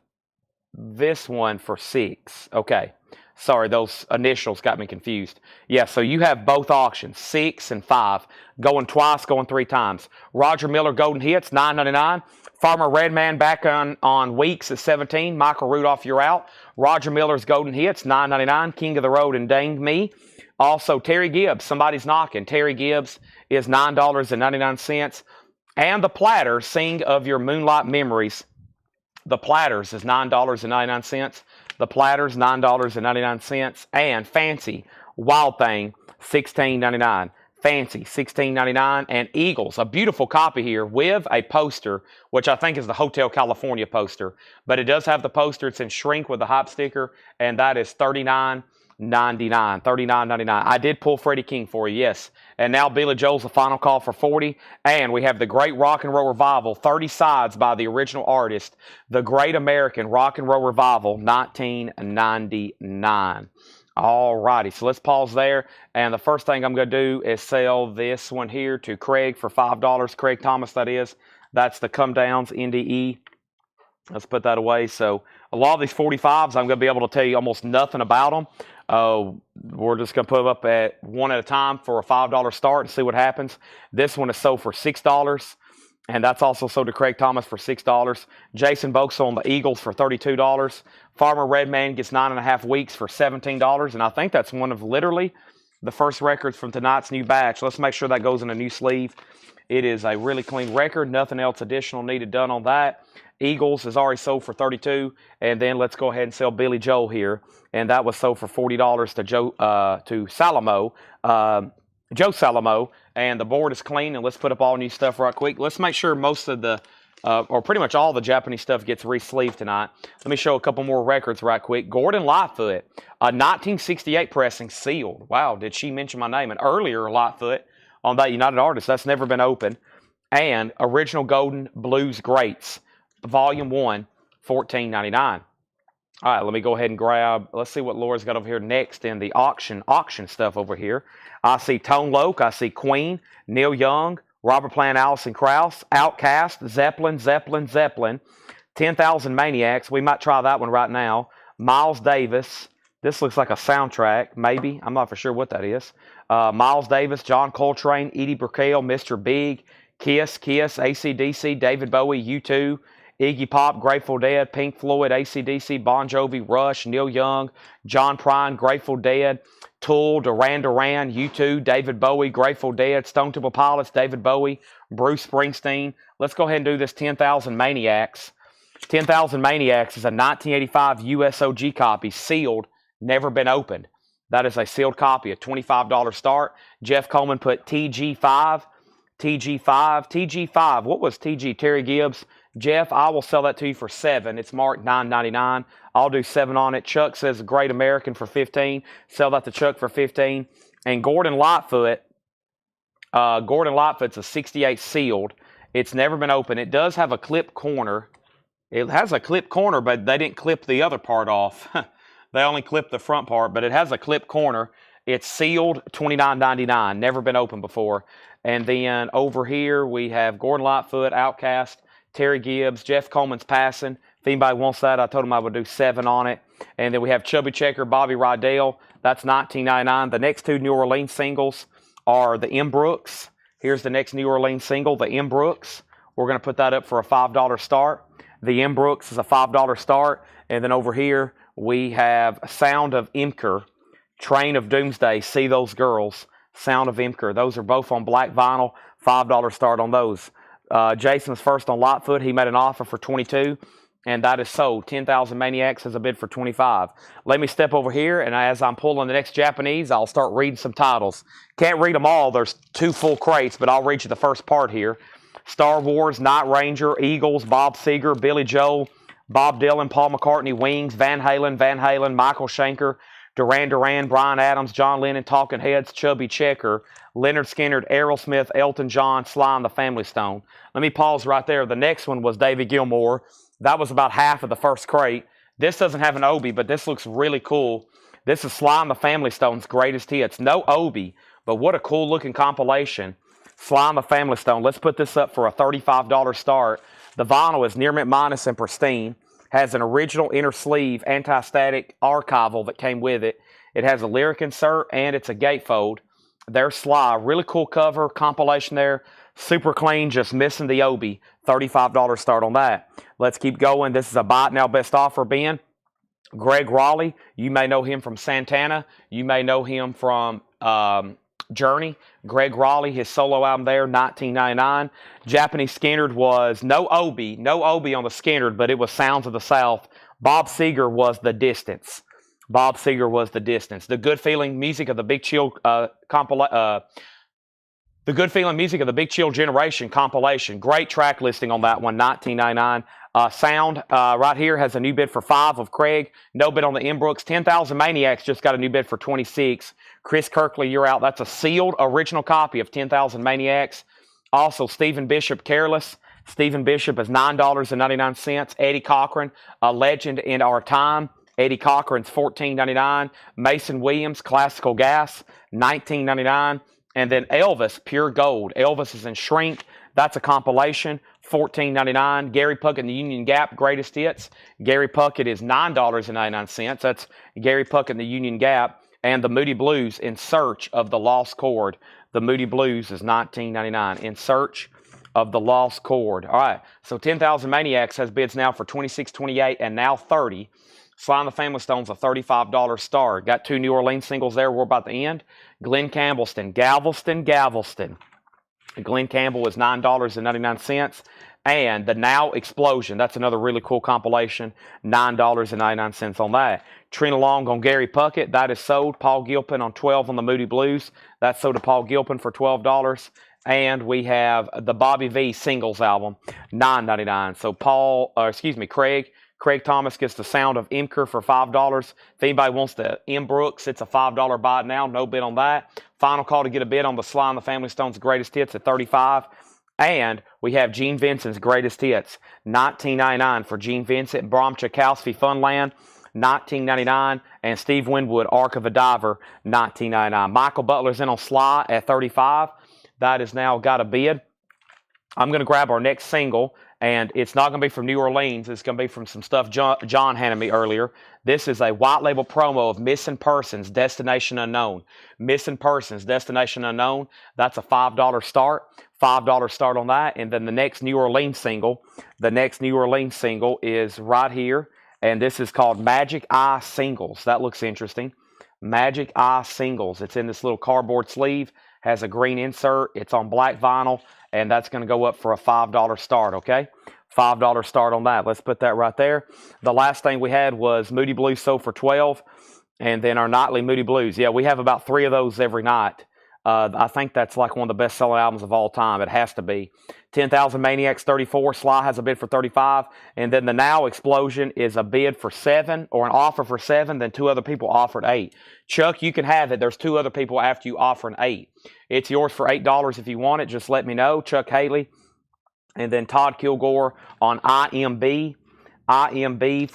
S1: this one for $6. Okay. Sorry, those initials got me confused. Yeah, so you have both auctions, 6 and 5. Going twice, going 3 times. Roger Miller Golden Hits, $9.99. Farmer Redman back on Weeks at $17. Michael Rudolph, You're Out. Roger Miller's Golden Hits, $9.99. King of the Road and Dang Me. Also, Terry Gibbs, Somebody's Knocking. Terry Gibbs is $9.99. And the Platters, Sing of Your Moonlight Memories. The Platters is $9.99. The Platters, $9.99. And Fancy, Wild Thing, $16.99. Fancy, $16.99. And Eagles, a beautiful copy here with a poster, which I think is the Hotel California poster. But it does have the poster. It's in shrink with the hype sticker, and that is $39.99. $39.99. I did pull Freddie King for you, yes. And now Billy Joel's the final call for 40. And we have the Great Rock and Roll Revival, 30 sides by the original artist. The Great American Rock and Roll Revival, 1999. All righty, so let's pause there. And the first thing I'm going to do is sell this one here to Craig for $5. Craig Thomas, that is. That's the Come Downs NDE. Let's put that away. So a lot of these 45s, I'm going to be able to tell you almost nothing about them. We're just going to put them up at one at a time for a $5 start and see what happens. This one is sold for $6. And that's also sold to Craig Thomas for $6. Jason Boxell on the Eagles for $32. Farmer Redman gets 9.5 weeks for $17. And I think that's one of literally the first records from tonight's new batch. Let's make sure that goes in a new sleeve. It is a really clean record. Nothing else additional needed done on that. Eagles is already sold for $32. And then let's go ahead and sell Billy Joel here. And that was sold for $40 to Joe Salamo. Joe Salamo, and the board is clean, and let's put up all new stuff right quick. Let's make sure most of the, or pretty much all the Japanese stuff gets re-sleeved tonight. Let me show a couple more records right quick. Gordon Lightfoot, a 1968 pressing, sealed. Wow, did she mention my name? An earlier Lightfoot on that United Artists. That's never been opened. And Original Golden Blues Greats, Volume 1, $14.99. All right, let me go ahead and grab, let's see what Laura's got over here next in the auction stuff over here. I see Tone Loc, I see Queen, Neil Young, Robert Plant, Alison Krauss, Outkast, Zeppelin, 10,000 Maniacs. We might try that one right now. Miles Davis. This looks like a soundtrack, maybe. I'm not for sure what that is. Miles Davis, John Coltrane, Edie Brickell, Mr. Big, Kiss, AC/DC, David Bowie, U2, Iggy Pop, Grateful Dead, Pink Floyd, AC/DC, Bon Jovi, Rush, Neil Young, John Prine, Grateful Dead, Tool, Duran Duran, U2, David Bowie, Grateful Dead, Stone Temple Pilots, David Bowie, Bruce Springsteen. Let's go ahead and do this 10,000 Maniacs. 10,000 Maniacs is a 1985 USOG copy, sealed, never been opened. That is a sealed copy, a $25 start. Jeff Coleman put TG5. What was TG? Terry Gibbs. Jeff, I will sell that to you for $7. It's marked $9.99. I'll do $7 on it. Chuck says Great American for $15. Sell that to Chuck for $15. And Gordon Lightfoot's a 68 sealed. It's never been opened. It does have a clip corner. It has a clip corner, but they didn't clip the other part off. They only clipped the front part, but it has a clip corner. It's sealed, $29.99. Never been opened before. And then over here we have Gordon Lightfoot, Outkast, Terry Gibbs, Jeff Coleman's Passing. If anybody wants that, I told him I would do $7 on it. And then we have Chubby Checker, Bobby Rydell. That's $19.99. The next two New Orleans singles are the M. Brooks. Here's the next New Orleans single, the M. Brooks. We're going to put that up for a $5 start. The M. Brooks is a $5 start. And then over here we have Sound of Imker, Train of Doomsday, See Those Girls, Sound of Imker. Those are both on black vinyl, $5 start on those. Jason's first on Lightfoot. He made an offer for $22, and that is sold. 10,000 Maniacs has a bid for $25. Let me step over here, and as I'm pulling the next Japanese, I'll start reading some titles. Can't read them all. There's 2 full crates, but I'll read you the first part here. Star Wars, Night Ranger, Eagles, Bob Seger, Billy Joel, Bob Dylan, Paul McCartney, Wings, Van Halen, Michael Schenker, Duran Duran, Bryan Adams, John Lennon, Talking Heads, Chubby Checker, Leonard Skinner, Aerosmith, Elton John, Sly and the Family Stone. Let me pause right there. The next one was David Gilmour. That was about half of the first crate. This doesn't have an Obi, but this looks really cool. This is Sly and the Family Stone's greatest hits. No Obi, but what a cool looking compilation. Sly and the Family Stone. Let's put this up for a $35 start. The vinyl is near mint minus and pristine. Has an original inner sleeve anti-static archival that came with it. It has a lyric insert and it's a gatefold. There's Sly. Really cool cover, compilation there. Super clean, just missing the Obi. $35 start on that. Let's keep going. This is a Buy It Now Best Offer bin. Greg Raleigh. You may know him from Santana. You may know him from Journey. Greg Raleigh, his solo album there, $19.99. Japanese Skinnered was no Obi on the Skinnered, but it was Sounds of the South. Bob Seger was The Distance. The Good Feeling music of the Big Chill The Good Feeling Music of the Big Chill Generation compilation. Great track listing on that one, $19.99. Sound right here has a new bid for 5 of Craig. No bid on the M. Brooks. 10,000 Maniacs just got a new bid for 26. Chris Kirkley, you're out. That's a sealed original copy of 10,000 Maniacs. Also, Stephen Bishop, Careless. Stephen Bishop is $9.99. Eddie Cochran, a legend in our time. Eddie Cochran's $14.99. Mason Williams, Classical Gas, $19.99. And then Elvis, Pure Gold. Elvis is in Shrink. That's a compilation, $14.99. Gary Puckett and the Union Gap, Greatest Hits. Gary Puckett is $9.99. That's Gary Puckett and the Union Gap. And the Moody Blues, In Search of the Lost Chord. The Moody Blues is $19.99. In Search of the Lost Chord. All right, so 10,000 Maniacs has bids now for $26, $28, and now $30. Sly and the Family Stone's a $35 star. Got 2 New Orleans singles there. We're about to end. Glenn Campbellston, Galveston. Glenn Campbell is $9.99. And the Now Explosion, that's another really cool compilation, $9.99 on that. Trina Long on Gary Puckett, that is sold. Paul Gilpin on 12 on the Moody Blues. That's sold to Paul Gilpin for $12. And we have the Bobby V singles album, $9.99. So Craig Thomas gets the Sound of Imker for $5. If anybody wants the M. Brooks, it's a $5 buy now. No bid on that. Final call to get a bid on the Sly and the Family Stone's Greatest Hits at $35. And we have Gene Vincent's Greatest Hits, $19.99 for Gene Vincent. Bram Tchaikovsky, Funland, $19.99. And Steve Winwood, Ark of a Diver, $19.99. Michael Butler's in on Sly at $35. That has now got a bid. I'm going to grab our next single, and it's not going to be from New Orleans. It's going to be from some stuff John handed me earlier. This is a white label promo of Missing Persons, Destination Unknown. Missing Persons, Destination Unknown. That's a $5 start. $5 start on that. And then the next New Orleans single is right here, and this is called Magic Eye Singles. That looks interesting. Magic Eye Singles. It's in this little cardboard sleeve, has a green insert. It's on black vinyl, and that's going to go up for a $5 start, okay? $5 start on that. Let's put that right there. The last thing we had was Moody Blues sold for $12, and then our nightly Moody Blues. Yeah, we have about 3 of those every night. I think that's like one of the best-selling albums of all time. It has to be. 10,000 Maniacs, $34. Sly has a bid for $35. And then the Now Explosion is a bid for $7, or an offer for $7. Then 2 other people offered $8. Chuck, you can have it. There's 2 other people after you offer an $8. It's yours for $8 if you want it. Just let me know. Chuck Haley. And then Todd Kilgore on IMB. IMB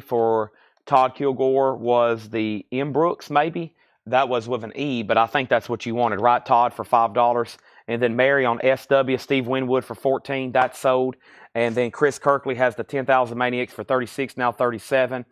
S1: for Todd Kilgore was the M. Brooks, maybe. That was with an E, but I think that's what you wanted, right, Todd, for $5. And then Mary on SW, Steve Winwood for $14. That's sold. And then Chris Kirkley has the 10,000 Maniacs for $36, now $37.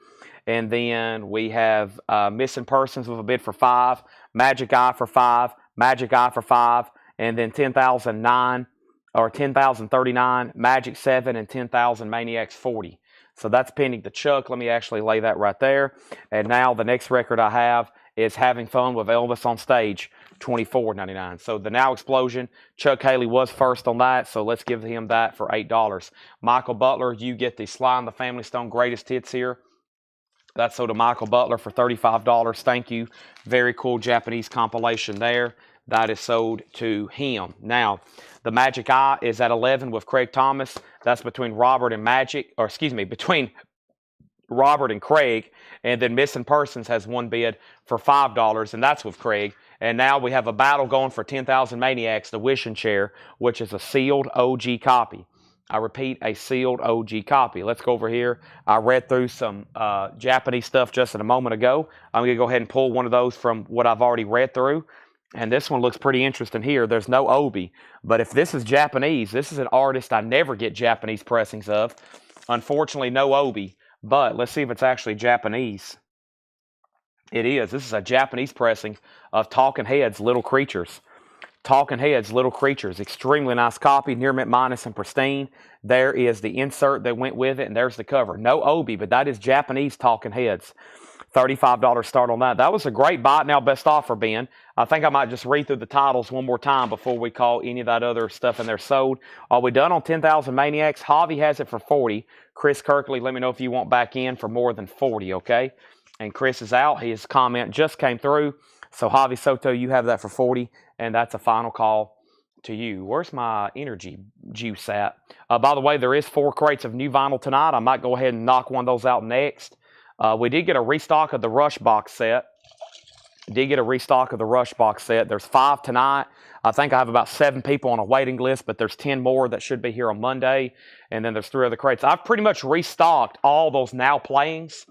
S1: And then we have Missing Persons with a bid for $5. Magic Eye for $5. Magic Eye for $5. And then 10,039, Magic 7, and 10,000 Maniacs 40. So that's pending to Chuck. Let me actually lay that right there. And now the next record I have is Having Fun with Elvis on Stage, $24.99. So the Now Explosion, Chuck Haley was first on that, so let's give him that for $8. Michael Butler, you get the Sly and the Family Stone Greatest Hits here. That's sold to Michael Butler for $35. Thank you. Very cool Japanese compilation there. That is sold to him. Now, the Magic Eye is at 11 with Craig Thomas. That's between Robert and Craig. And then Missing Persons has 1 bid for $5, and that's with Craig. And now we have a battle going for 10,000 Maniacs, the Wishing Chair, which is a sealed OG copy. I repeat, a sealed OG copy. Let's go over here. I read through some Japanese stuff just a moment ago. I'm going to go ahead and pull one of those from what I've already read through. And this one looks pretty interesting here. There's no obi. But if this is Japanese, this is an artist I never get Japanese pressings of. Unfortunately, no obi. But let's see if it's actually Japanese. It is. This is a Japanese pressing of Talking Heads, Little Creatures. Talking Heads, Little Creatures. Extremely nice copy. Near mint minus and pristine. There is the insert that went with it, and there's the cover. No obi, but that is Japanese Talking Heads. $35 start on that. That was a great buy now best offer, Ben. I think I might just read through the titles one more time before we call any of that other stuff in there sold. Are we done on 10,000 Maniacs? Javi has it for 40. Chris Kirkley, let me know if you want back in for more than 40, okay? And Chris is out. His comment just came through. So Javi Soto, you have that for 40, and that's a final call to you. Where's my energy juice at? By the way, there is 4 crates of new vinyl tonight. I might go ahead and knock one of those out next. We did get a restock of the Rush box set. There's 5 tonight. I think I have about 7 people on a waiting list, but there's 10 more that should be here on Monday. And then there's 3 other crates. I've pretty much restocked all those now playings.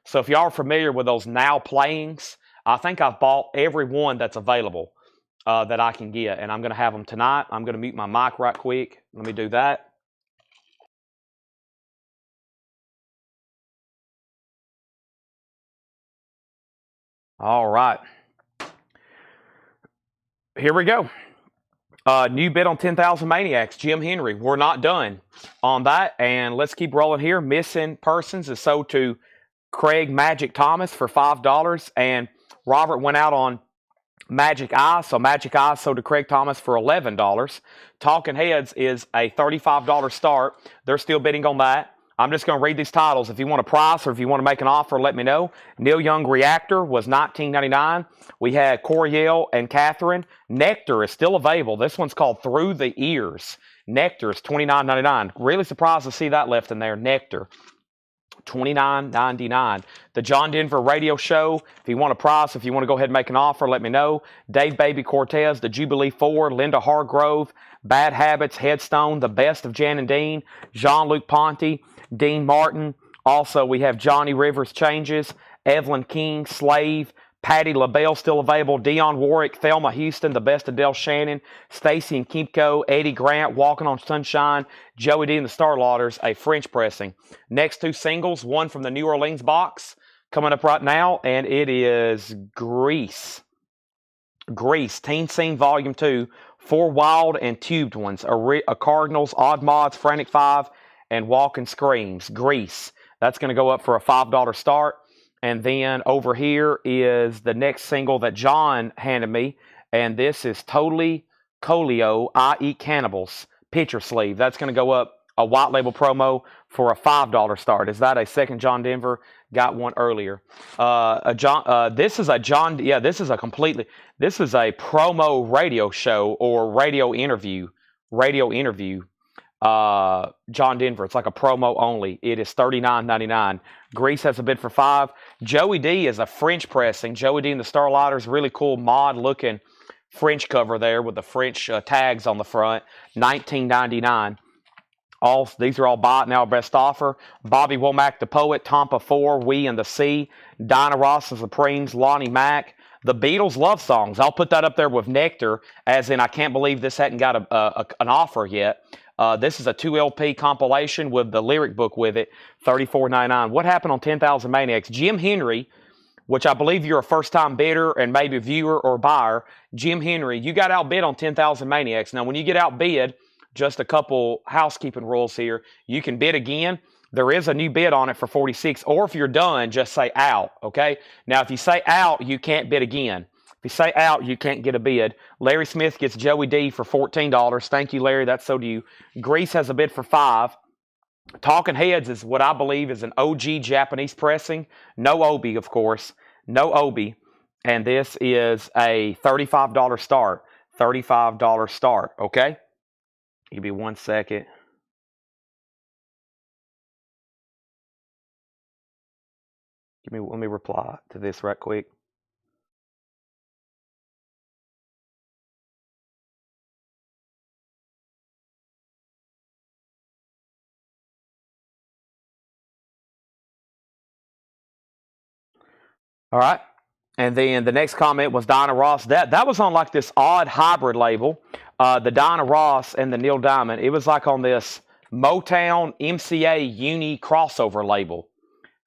S1: So if y'all are familiar with those now playings, I think I've bought every one that's available that I can get. And I'm going to have them tonight. I'm going to mute my mic right quick. Let me do that. All right. Here we go. New bid on 10,000 Maniacs. Jim Henry. We're not done on that. And let's keep rolling here. Missing persons is sold to Craig Magic Thomas for $5. And Robert went out on Magic Eye. So Magic Eye sold to Craig Thomas for $11. Talking Heads is a $35 start. They're still bidding on that. I'm just going to read these titles. If you want a price or if you want to make an offer, let me know. Neil Young Reactor was $19.99. We had Coriel and Catherine. Nectar is still available. This one's called Through the Ears. Nectar is $29.99. Really surprised to see that left in there. Nectar. $29.99. The John Denver Radio Show. If you want a price, if you want to go ahead and make an offer, let me know. Dave Baby Cortez, The Jubilee 4, Linda Hargrove, Bad Habits, Headstone, The Best of Jan and Dean, Jean-Luc Ponty, Dean Martin. Also, we have Johnny Rivers Changes, Evelyn King, Slave, Patty LaBelle still available, Dionne Warwick, Thelma Houston, The Best of Del Shannon, Stacy and Kimco, Eddie Grant, Walking on Sunshine, Joey D and the Starlotters, a French pressing. Next 2 singles, one from the New Orleans box coming up right now, and it is Grease. Grease, Teen Scene Volume 2, 4 wild and tubed ones, a Cardinals, Odd Mods, Frantic 5, and Walking Screams. Grease. That's going to go up for a $5 start. And then over here is the next single that John handed me. And this is Totally Colio, I Eat Cannibals, picture sleeve. That's going to go up a white label promo for a $5 start. Is that a second John Denver? Got one earlier. This is a promo radio show or radio interview. John Denver. It's like a promo only. It is $39.99. Grease has a bid for $5. Joey D is a French pressing. Joey D and the Starlighters, really cool mod looking French cover there with the French tags on the front. $19.99. These are all bought now. Best offer. Bobby Womack, the Poet, Tampa 4, We and the Sea, Dinah Ross and Supremes, Lonnie Mack. The Beatles love songs. I'll put that up there with Nectar, as in I can't believe this hadn't got an offer yet. This is a 2 LP compilation with the lyric book with it, $34.99. What happened on 10,000 Maniacs? Jim Henry, which I believe you're a first-time bidder and maybe viewer or buyer. Jim Henry, you got outbid on 10,000 Maniacs. Now, when you get outbid, just a couple housekeeping rules here. You can bid again. There is a new bid on it for 46, or if you're done, just say out, okay? Now, if you say out, you can't bid again. If you say out, you can't get a bid. Larry Smith gets Joey D for $14. Thank you, Larry. That's so do you. Grease has a bid for $5. Talking Heads is what I believe is an OG Japanese pressing. No Obi, of course. No Obi. And this is a $35 start. $35 start, okay? Give me 1 second. Let me reply to this right quick. All right. And then the next comment was Dinah Ross. That was on like this odd hybrid label. The Dinah Ross and the Neil Diamond. It was like on this Motown MCA Uni crossover label.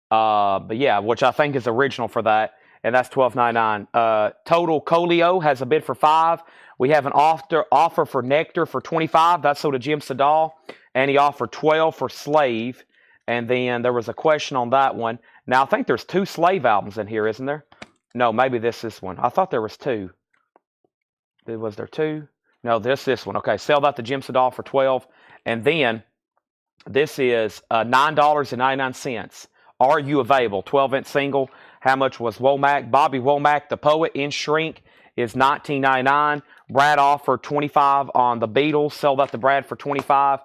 S1: But yeah, which I think is original for that. And that's $12.99. Total Colio has a bid for $5. We have an offer for Nectar for $25. That's sold to Jim Sedal. And he offered $12 for Slave. And then there was a question on that one. Now, I think there's 2 Slave albums in here, isn't there? No, maybe this one. I thought there was 2. Was there 2? No, this one. Okay, sell that to Jim Sedal for $12. And then this is $9.99. Are You Available? 12-inch single. How much was Womack? Bobby Womack, the poet, in shrink is $19.99. Brad offered $25 on the Beatles. Sell that to Brad for $25.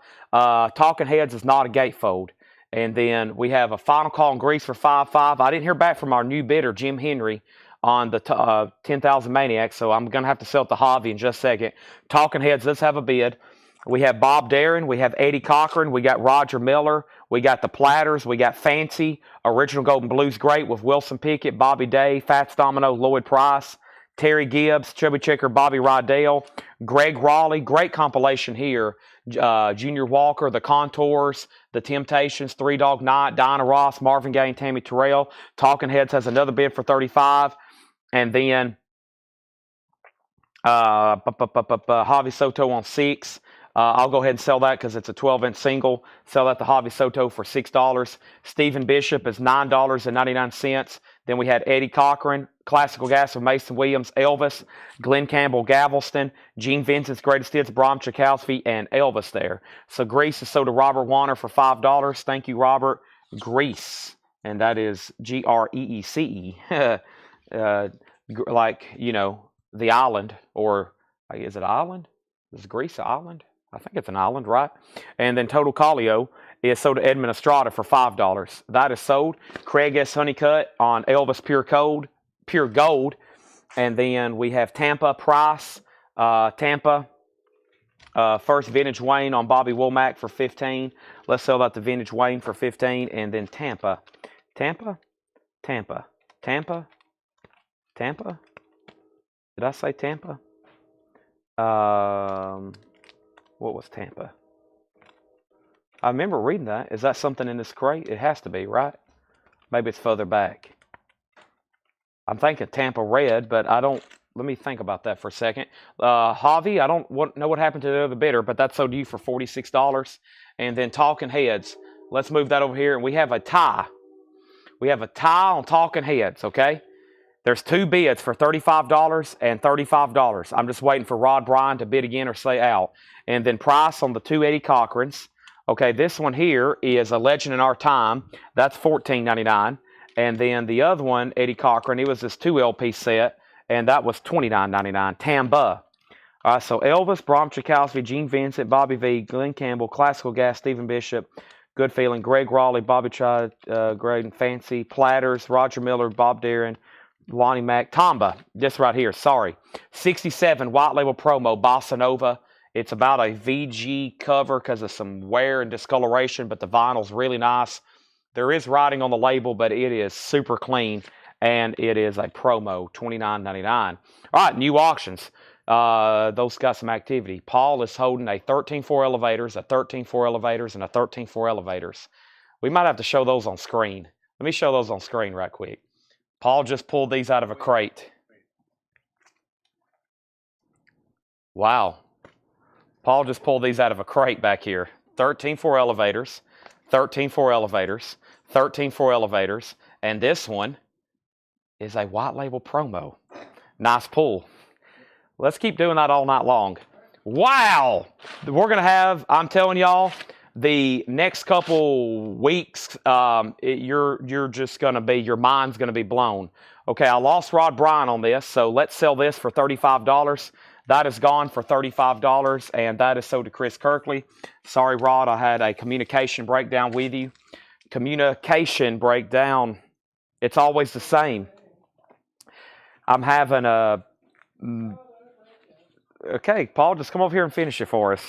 S1: Talking Heads is not a gatefold. And then we have a final call in Greece for $5.5. I didn't hear back from our new bidder, Jim Henry, on the 10,000 Maniacs, so I'm going to have to sell it to Javi in just a second. Talking Heads does have a bid. We have Bob Darren. We have Eddie Cochran. We got Roger Miller. We got the Platters. We got Fancy, Original Golden Blues Great with Wilson Pickett, Bobby Day, Fats Domino, Lloyd Price, Terry Gibbs, Chubby Checker, Bobby Rydell, Greg Raleigh. Great compilation here. Junior Walker, The Contours, The Temptations, Three Dog Night, Diana Ross, Marvin Gaye, and Tammy Terrell. Talking Heads has another bid for $35. And then Javi Soto on 6. I'll go ahead and sell that because it's a 12-inch single. Sell that to Javi Soto for $6. Stephen Bishop is $9.99. Then we had Eddie Cochran, Classical Gas with Mason Williams, Elvis, Glenn Campbell, Galveston, Gene Vincent's Greatest Hits, Bram Chakowski, and Elvis there. So Grease is sold to Robert Warner for $5. Thank you, Robert. Grease, and that is Greece. Like, you know, the island, or is it island? Is Greece an island? I think it's an island, right? And then Total Calio is sold to Edmund Estrada for $5. That is sold. Craig S. Honeycutt on Elvis Pure Gold. And then we have Tampa Price. Tampa. First Vintage Wayne on Bobby Womack for $15. Let's sell that to Vintage Wayne for $15. And then Tampa. Tampa? Did I say Tampa? What was Tampa? I remember reading that. Is that something in this crate? It has to be, right? Maybe it's further back. I'm thinking Tampa Red, but I don't. Let me think about that for a second. Javi, I don't know what happened to the other bidder, but that's sold to you for $46. And then Talking Heads. Let's move that over here. And we have a tie. We have a tie on Talking Heads, okay? There's two bids for $35 and $35. I'm just waiting for Rod Bryan to bid again or say out. And then price on the two Eddie Cochrans. Okay, this one here is a Legend in Our Time. That's $14.99. And then the other one, Eddie Cochran, it was this 2 LP set, and that was $29.99. Tamba. All right, so Elvis, Bram Chakowski, Gene Vincent, Bobby V, Glenn Campbell, Classical Gas, Stephen Bishop, Good Feeling, Greg Raleigh, Bobby Chad, Graydon, Fancy, Platters, Roger Miller, Bob Darren, Lonnie Mack, Tamba, this right here, sorry. 67 White Label Promo, Bossa Nova. It's about a VG cover because of some wear and discoloration, but the vinyl's really nice. There is writing on the label, but it is super clean, and it is a promo, $29.99. All right, new auctions. Those got some activity. Paul is holding a 13.4 elevators, a 13.4 elevators, and a 13.4 elevators. We might have to show those on screen. Let me show those on screen right quick. Paul just pulled these out of a crate. Wow. Paul just pulled these out of a crate back here. 13.4 elevators, 13.4 elevators, 13.4 elevators, and this one is a white label promo. Nice pull. Let's keep doing that all night long. Wow! We're going to have, I'm telling y'all, the next couple weeks, you're just going to be, your mind's going to be blown. Okay, I lost Rod Bryan on this, so let's sell this for $35. That is gone for $35, and that is sold to Chris Kirkley. Sorry, Rod, I had a communication breakdown with you. Communication breakdown, it's always the same. I'm having a... Okay, Paul, just come over here and finish it for us.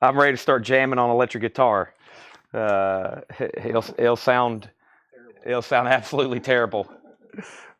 S1: I'm ready to start jamming on electric guitar. It'll sound absolutely terrible.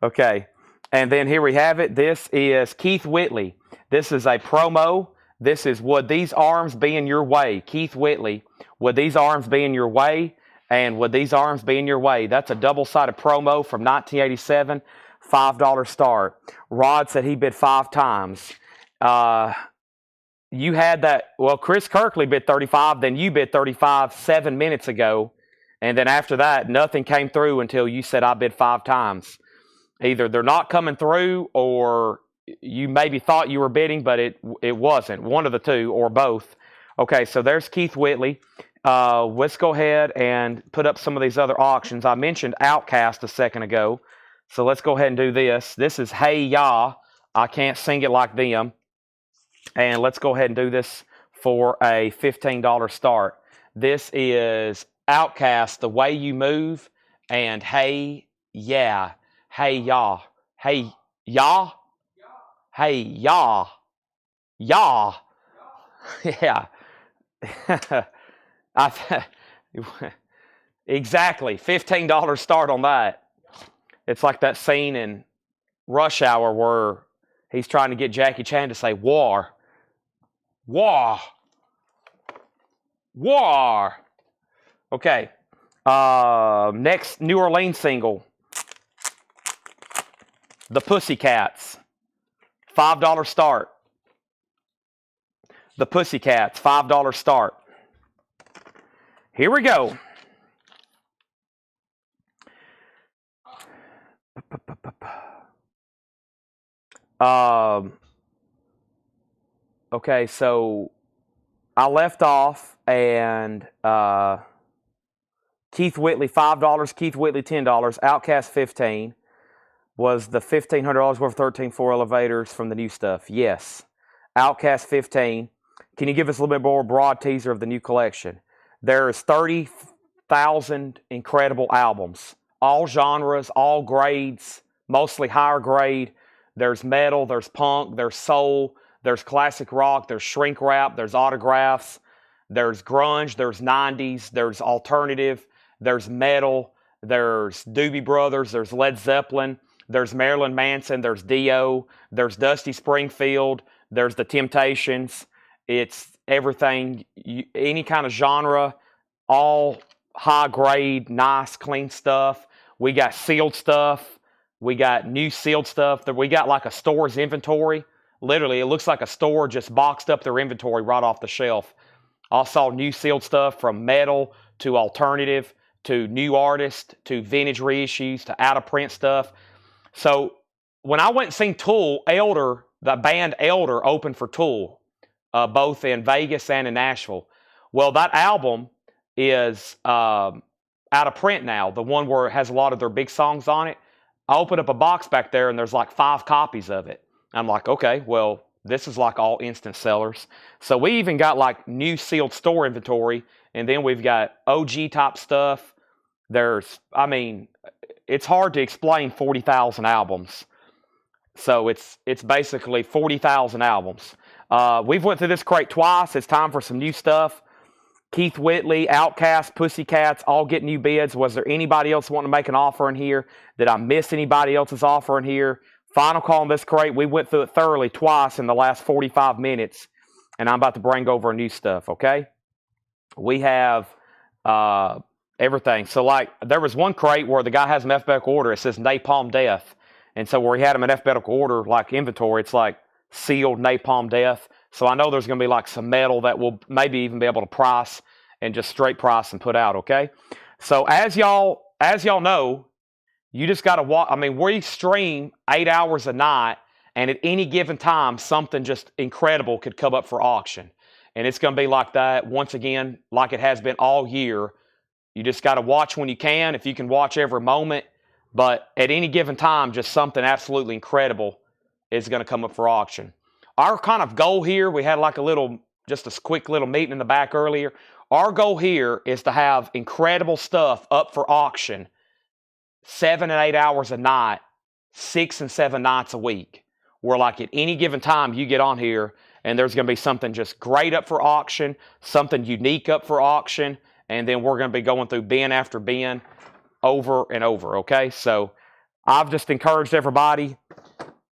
S1: Okay, and then here we have it. This is Keith Whitley. This is a promo. This is Would These Arms Be in Your Way? Keith Whitley. Would These Arms Be in Your Way? And Would These Arms Be in Your Way? That's a double-sided promo from 1987. $5 start. Rod said he bid 5 times. You had that. Well, Chris Kirkley bid 35. Then you bid 35 7 minutes ago. And then after that, nothing came through until you said I bid 5 times. Either they're not coming through, or you maybe thought you were bidding, but it wasn't. One of the two, or both. Okay, so there's Keith Whitley. let's go ahead and put up some of these other auctions. I mentioned Outcast a second ago, so let's go ahead and do this. This is Hey Ya. I can't sing it like them. And let's go ahead and do this for a $15 start. This is Outcast, The Way You Move, and Hey Yeah. Hey Ya. Hey Ya. Hey Ya. Ya. Yeah. Exactly. $15 start on that. It's like that scene in Rush Hour where he's trying to get Jackie Chan to say war. War. War. Okay. Next New Orleans single. The Pussycats. $5 start. The Pussycats. $5 start. Here we go. Okay, so I left off and Keith Whitley $5, Keith Whitley $10, Outcast $15. Was the $1,500 worth 13.4 elevators from the new stuff? Yes. Outcast $15. Can you give us a little bit more broad teaser of the new collection? There's 30,000 incredible albums, all genres, all grades, mostly higher grade. There's metal, there's punk, there's soul, there's classic rock, there's shrink wrap, there's autographs, there's grunge, there's 90s, there's alternative, there's metal, there's Doobie Brothers, there's Led Zeppelin, there's Marilyn Manson, there's Dio, there's Dusty Springfield, there's the Temptations. It's everything, any kind of genre, all high grade, nice, clean stuff. We got sealed stuff. We got new sealed stuff. We got like a store's inventory. Literally, it looks like a store just boxed up their inventory right off the shelf. I saw new sealed stuff from metal to alternative to new artists to vintage reissues to out of print stuff. So when I went and seen Tool, Elder, the band Elder opened for Tool, both in Vegas and in Nashville. Well, that album is out of print now, the one where it has a lot of their big songs on it. I opened up a box back there and there's like 5 copies of it. I'm like, okay, well, this is like all instant sellers. So we even got like new sealed store inventory, and then we've got OG type stuff. It's hard to explain 40,000 albums. So it's basically 40,000 albums. We've went through this crate twice. It's time for some new stuff. Keith Whitley, Outcast, Pussycats, all get new bids. Was there anybody else wanting to make an offer in here? Did I miss anybody else's offer in here? Final call on this crate. We went through it thoroughly twice in the last 45 minutes, and I'm about to bring over new stuff, okay? We have everything. So, like, there was one crate where the guy has an alphabetical order. It says Napalm Death. And so where he had him in alphabetical order, like inventory, it's like sealed Napalm Death. So I know there's going to be like some metal that we'll maybe even be able to price and just straight price and put out, okay? So as y'all know, you just got to watch. I mean, we stream 8 hours a night, and at any given time, something just incredible could come up for auction. And it's going to be like that, once again, like it has been all year. You just got to watch when you can, if you can watch every moment. But at any given time, just something absolutely incredible is going to come up for auction. Our kind of goal here, we had like just a quick little meeting in the back earlier. Our goal here is to have incredible stuff up for auction 7 and 8 hours a night, 6 and 7 nights a week. Where like at any given time you get on here and there's going to be something just great up for auction, something unique up for auction, and then we're going to be going through bin after bin over and over, okay? So I've just encouraged everybody.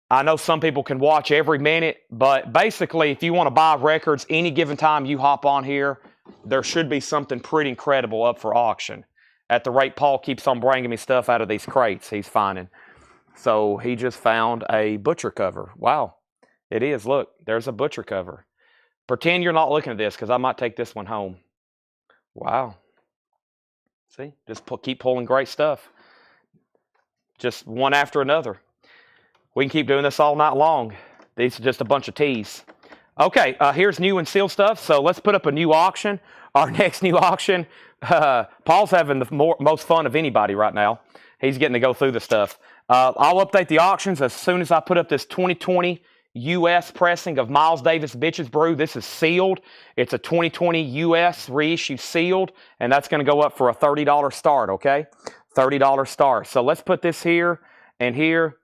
S1: I know some people can watch every minute, but basically if you want to buy records any given time you hop on here, there should be something pretty incredible up for auction. At the rate Paul keeps on bringing me stuff out of these crates he's finding. So he just found a butcher cover. Wow, it is. Look, there's a butcher cover. Pretend you're not looking at this because I might take this one home. Wow. See, just keep pulling great stuff. Just one after another. We can keep doing this all night long. These are just a bunch of teas. Okay, here's new and sealed stuff. So let's put up a new auction. Our next new auction. Paul's having the most fun of anybody right now. He's getting to go through the stuff. I'll update the auctions as soon as I put up this 2020 U.S. pressing of Miles Davis Bitches Brew. This is sealed. It's a 2020 U.S. reissue sealed, and that's going to go up for a $30 start, okay? $30 start. So let's put this here and here.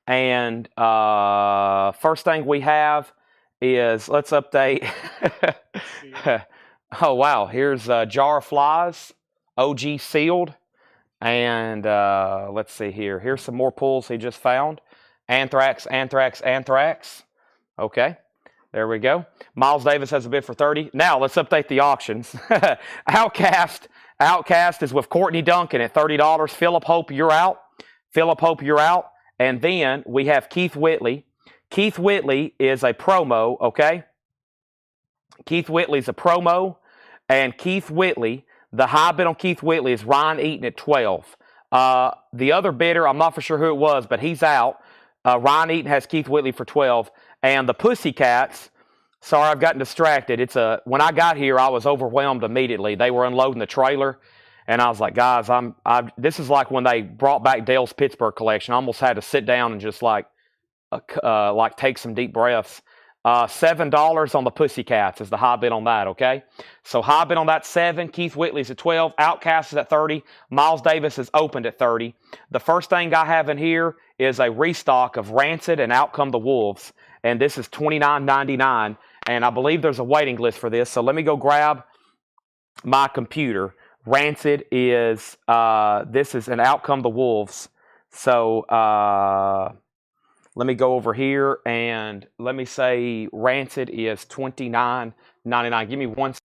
S1: And first thing we have is, let's update. Oh, wow. Here's a Jar of Flies, OG sealed. And let's see here. Here's some more pulls he just found. Anthrax, Anthrax, Anthrax. Okay, there we go. Miles Davis has a bid for 30. Now let's update the auctions. Outcast is with Courtney Duncan at $30. Philip Hope, you're out. Philip Hope, you're out. And then we have Keith Whitley. Keith Whitley is a promo, okay? Keith Whitley's a promo. And Keith Whitley, the high bid on Keith Whitley is Ryan Eaton at 12. The other bidder, I'm not for sure who it was, but he's out. Ryan Eaton has Keith Whitley for 12. And the Pussycats, sorry, I've gotten distracted. When I got here, I was overwhelmed immediately. They were unloading the trailer. And I was like, guys, this is like when they brought back Dale's Pittsburgh collection. I almost had to sit down and just like take some deep breaths. $7 on the Pussycats is the high bid on that, okay? So high bid on that 7. Keith Whitley's at 12. Outcast is at 30. Miles Davis is opened at 30. The first thing I have in here is a restock of Rancid and Out Come the Wolves. And this is $29.99. And I believe there's a waiting list for this. So let me go grab my computer. Rancid is, this is an Out Come the Wolves. So, let me go over here and let me say Rancid is $29.99. Give me one second.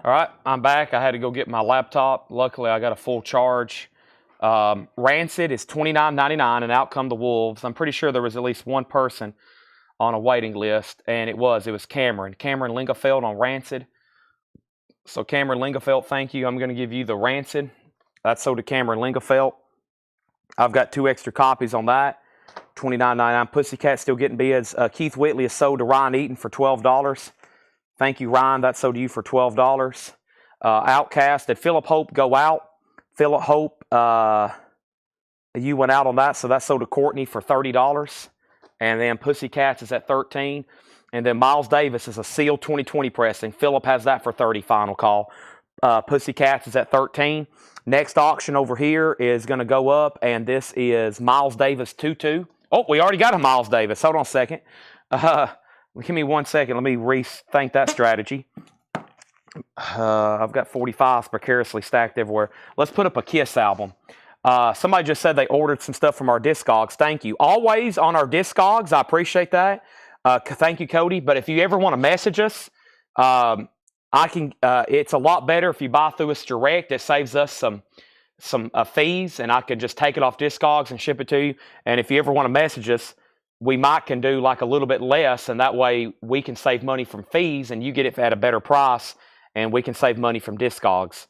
S1: All right, I'm back. I had to go get my laptop. Luckily, I got a full charge. Rancid is $29.99 and Out Come the Wolves. I'm pretty sure there was at least one person on a waiting list, and it was Cameron. Cameron Lingafeld on Rancid. So Cameron Lingafeld, thank you. I'm going to give you the Rancid. That's sold to Cameron Lingafeld. I've got 2 extra copies on that. $29.99. Pussycat still getting bids. Keith Whitley is sold to Ryan Eaton for $12. Thank you, Ryan. That's sold to you for $12. Outcast. Did Philip Hope go out? Philip Hope, you went out on that, so that's sold to Courtney for $30. And then Pussycats is at $13. And then Miles Davis is a sealed 2020 pressing. Philip has that for $30, final call. Pussycats is at $13. Next auction over here is going to go up, and this is Miles Davis 2-2. Oh, we already got a Miles Davis. Hold on a second. Give me 1 second. Let me rethink that strategy. I've got 45s precariously stacked everywhere. Let's put up a Kiss album. Somebody just said they ordered some stuff from our Discogs. Thank you. Always on our Discogs. I appreciate that. Thank you, Cody. But if you ever want to message us, I can. It's a lot better if you buy through us direct. It saves us some fees, and I can just take it off Discogs and ship it to you. And if you ever want to message us, we can do like a little bit less, and that way we can save money from fees, and you get it at a better price, and we can save money from Discogs.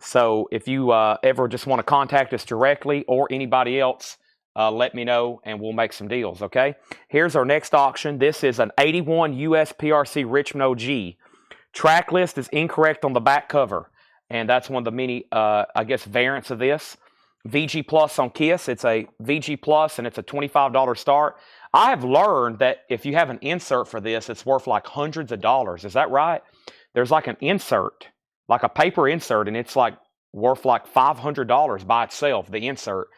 S1: So if you ever just want to contact us directly or anybody else, let me know, and we'll make some deals, okay? Here's our next auction. This is an 81 US PRC Richmond OG. Track list is incorrect on the back cover, and that's one of the many, I guess, variants of this. VG Plus on Kiss. It's a VG Plus, and it's a $25 start. I have learned that if you have an insert for this, it's worth like hundreds of dollars. Is that right? There's like an insert, like a paper insert, and it's like worth like $500 by itself, the insert.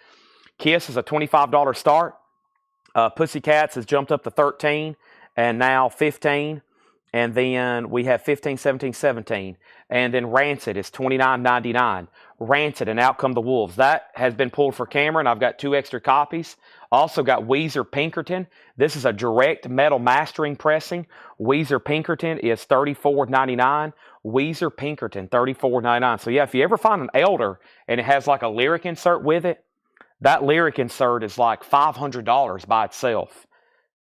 S1: Kiss is a $25 start. Pussycats has jumped up to 13 and now 15. And then we have 15, 17, 17. And then Rancid is $29.99. Rancid and Out Come the Wolves. That has been pulled for Cameron. I've got 2 extra copies. Also got Weezer Pinkerton. This is a direct metal mastering pressing. Weezer Pinkerton is $34.99. Weezer Pinkerton, $34.99. So yeah, if you ever find an Elder and it has like a lyric insert with it, that lyric insert is like $500 by itself.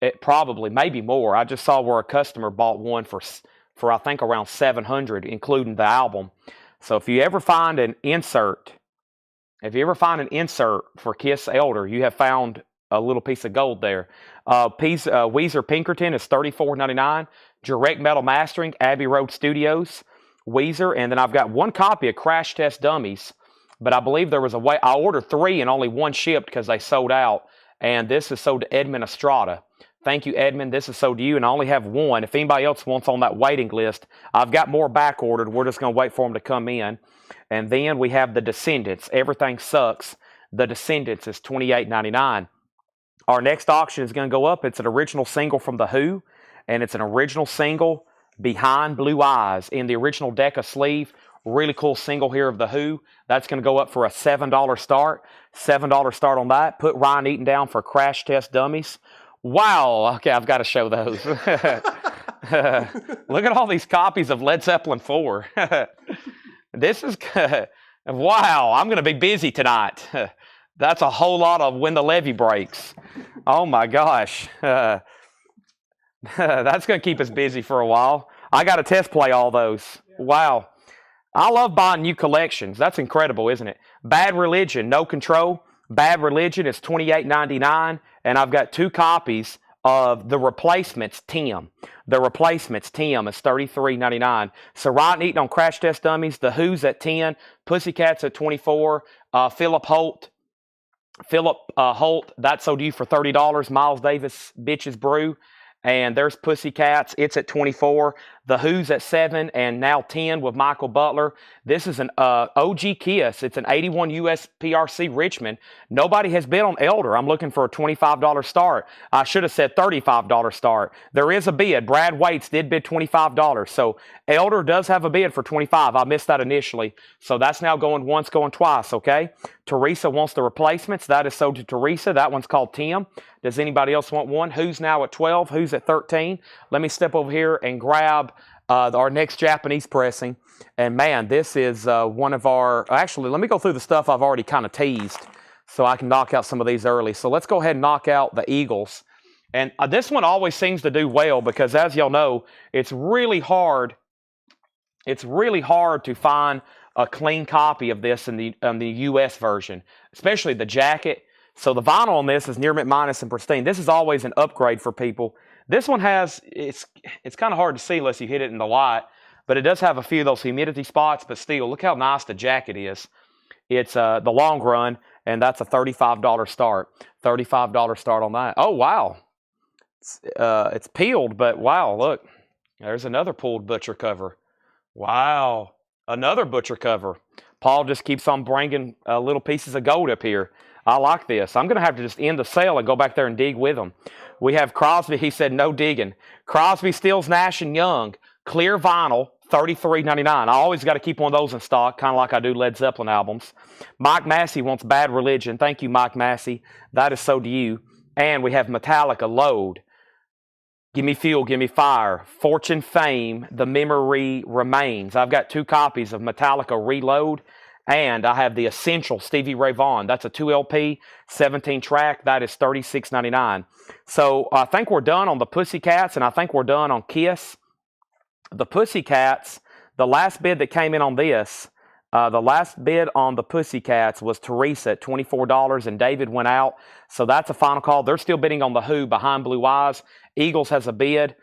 S1: It probably, maybe more. I just saw where a customer bought one for I think around $700, including the album. So if you ever find an insert, for Kiss Elder, you have found a little piece of gold there. Weezer Pinkerton is $34.99. Direct Metal Mastering, Abbey Road Studios, Weezer. And then I've got one copy of Crash Test Dummies, but I believe there was a way. I ordered 3 and only 1 shipped because they sold out. And this is sold to Edmund Estrada. Thank you, Edmund. This is sold to you, and I only have 1. If anybody else wants on that waiting list, I've got more back ordered. We're just going to wait for them to come in. And then we have The Descendants. Everything Sucks. The Descendants is $28.99. Our next auction is going to go up. It's an original single from The Who, and it's an original single, Behind Blue Eyes, in the original Decca sleeve. Really cool single here of The Who. That's going to go up for a $7 start. $7 start on that. Put Ryan Eaton down for Crash Test Dummies. Wow. Okay, I've got to show those. Look at all these copies of Led Zeppelin 4. This is, wow, I'm going to be busy tonight. That's a whole lot of When the Levee Breaks. Oh my gosh. That's going to keep us busy for a while. I got to test play all those. Wow. I love buying new collections. That's incredible, isn't it? Bad Religion, No Control. Bad Religion is $28.99, and I've got 2 copies of The Replacements, Tim. The Replacements, Tim, is $33.99. So Ryan Eaton on Crash Test Dummies, The Who's at 10, Pussycats at 24, Philip Holt, that's sold to you for $30. Miles Davis, Bitches Brew. And there's Pussycats. It's at 24. The Who's at 7 and now 10 with Michael Butler. This is an OG Kiss. It's an 81 US PRC Richmond. Nobody has bid on Elder. I'm looking for a $25 start. I should have said $35 start. There is a bid. Brad Waits did bid $25. So Elder does have a bid for $25. I missed that initially. So that's now going once, going twice, okay? Teresa wants the Replacements. That is sold to Teresa. That one's called Tim. Does anybody else want one? Who's now at 12? Who's at 13? Let me step over here and grab our next Japanese pressing. And man, this is one of our, actually, let me go through the stuff I've already kind of teased so I can knock out some of these early. So let's go ahead and knock out the Eagles. And this one always seems to do well because, as y'all know, it's really hard to find a clean copy of this in the US version, especially the jacket. So the vinyl on this is near mint minus and pristine. This is always an upgrade for people. This one has, it's kind of hard to see unless you hit it in the light, but it does have a few of those humidity spots, but still, look how nice the jacket is. It's the long run, and that's a $35 start. $35 start on that. Oh, wow. It's peeled, but wow, look. There's another pulled butcher cover. Wow. Another butcher cover. Paul just keeps on bringing little pieces of gold up here. I like this. I'm going to have to just end the sale and go back there and dig with them. We have Crosby. He said no digging. Crosby, Stills, Nash, and Young. Clear vinyl, $33.99. I always got to keep one of those in stock, kind of like I do Led Zeppelin albums. Mike Massey wants Bad Religion. Thank you, Mike Massey. That is so to you. And we have Metallica, Load. Give Me Fuel, Give Me Fire. Fortune, Fame, The Memory Remains. I've got 2 copies of Metallica Reload. And I have the Essential Stevie Ray Vaughan. That's a 2 LP, 17 track. That is $36.99. So I think we're done on the Pussycats, and I think we're done on Kiss. The Pussycats, the last bid that came in on this, the last bid on the Pussycats was Teresa at $24, and David went out. So that's a final call. They're still bidding on the Who, Behind Blue Eyes. Eagles has a bid.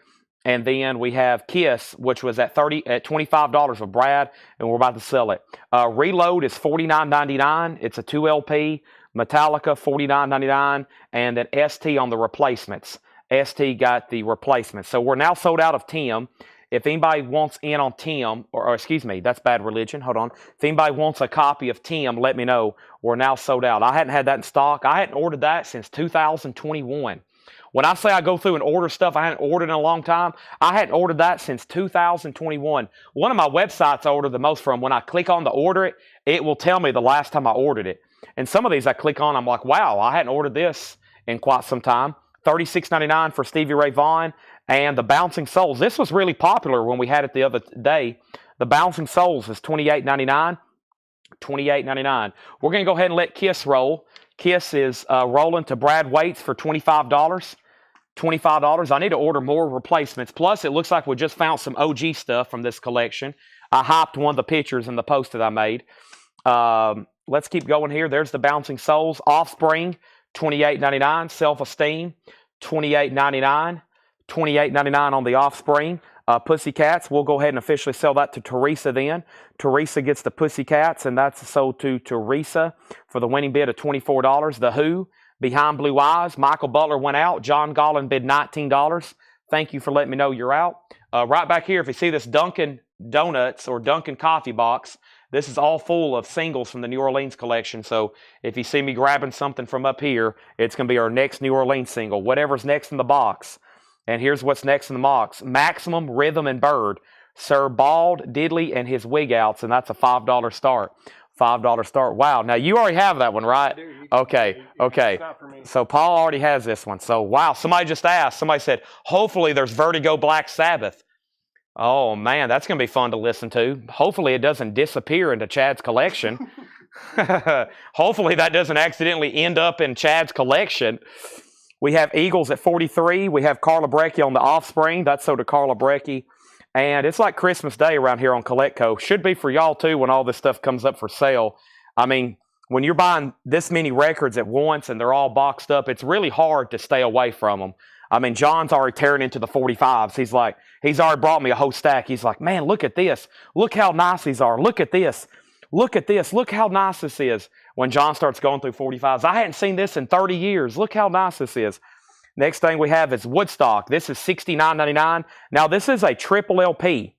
S1: And then we have Kiss, which was at $25 with Brad, and we're about to sell it. Reload is $49.99. It's a 2 LP. Metallica, $49.99. And then ST on the Replacements. ST got the Replacements. So we're now sold out of Tim. If anybody wants in on Tim, or excuse me, that's Bad Religion. Hold on. If anybody wants a copy of Tim, let me know. We're now sold out. I hadn't had that in stock. I hadn't ordered that since 2021. When I say I go through and order stuff I hadn't ordered in a long time, I hadn't ordered that since 2021. One of my websites I order the most from, when I click on to order it, it will tell me the last time I ordered it. And some of these I click on, I'm like, wow, I hadn't ordered this in quite some time. $36.99 for Stevie Ray Vaughan and the Bouncing Souls. This was really popular when we had it the other day. The Bouncing Souls is $28.99. $28.99. We're going to go ahead and let Kiss roll. Kiss is rolling to Brad Waits for $25. $25. I need to order more replacements. Plus, it looks like we just found some OG stuff from this collection. I hyped one of the pictures in the post that I made. Let's keep going here. There's the Bouncing Souls. Offspring, $28.99. Self-Esteem, $28.99. $28.99 on the Offspring. Pussycats, we'll go ahead and officially sell that to Teresa then. Teresa gets the Pussycats, and that's sold to Teresa for the winning bid of $24. The Who, Behind Blue Eyes. Michael Butler went out. John Gollin bid $19. Thank you for letting me know you're out. Right back here, if you see this Dunkin' Donuts or Dunkin' Coffee box, this is all full of singles from the New Orleans collection. So if you see me grabbing something from up here, it's going to be our next New Orleans single. Whatever's next in the box. And here's what's next in the box. Maximum Rhythm and Bird. Sir Bald Diddley and his Wig Outs, and that's a $5 start. $5 start. Wow. Now, you already have that one, right?
S2: I do.
S1: Okay.
S2: It's not for me.
S1: So Paul already has this one. So, wow. Somebody just asked. Somebody said, hopefully there's Vertigo Black Sabbath. Oh, man. That's going to be fun to listen to. Hopefully it doesn't disappear into Chad's collection. Hopefully that doesn't accidentally end up in Chad's collection. We have Eagles at 43. We have Carla Breckie on the Offspring. That's sold to Carla Breckie. And it's like Christmas Day around here on Collectco. Should be for y'all, too, when all this stuff comes up for sale. I mean, when you're buying this many records at once and they're all boxed up, it's really hard to stay away from them. I mean, John's already tearing into the 45s. He's already brought me a whole stack. He's like, man, look at this. Look how nice these are. Look at this. Look at this. Look how nice this is. When John starts going through 45s, I hadn't seen this in 30 years. Look how nice this is. Next thing we have is Woodstock. This is $69.99. Now, this is a triple LP.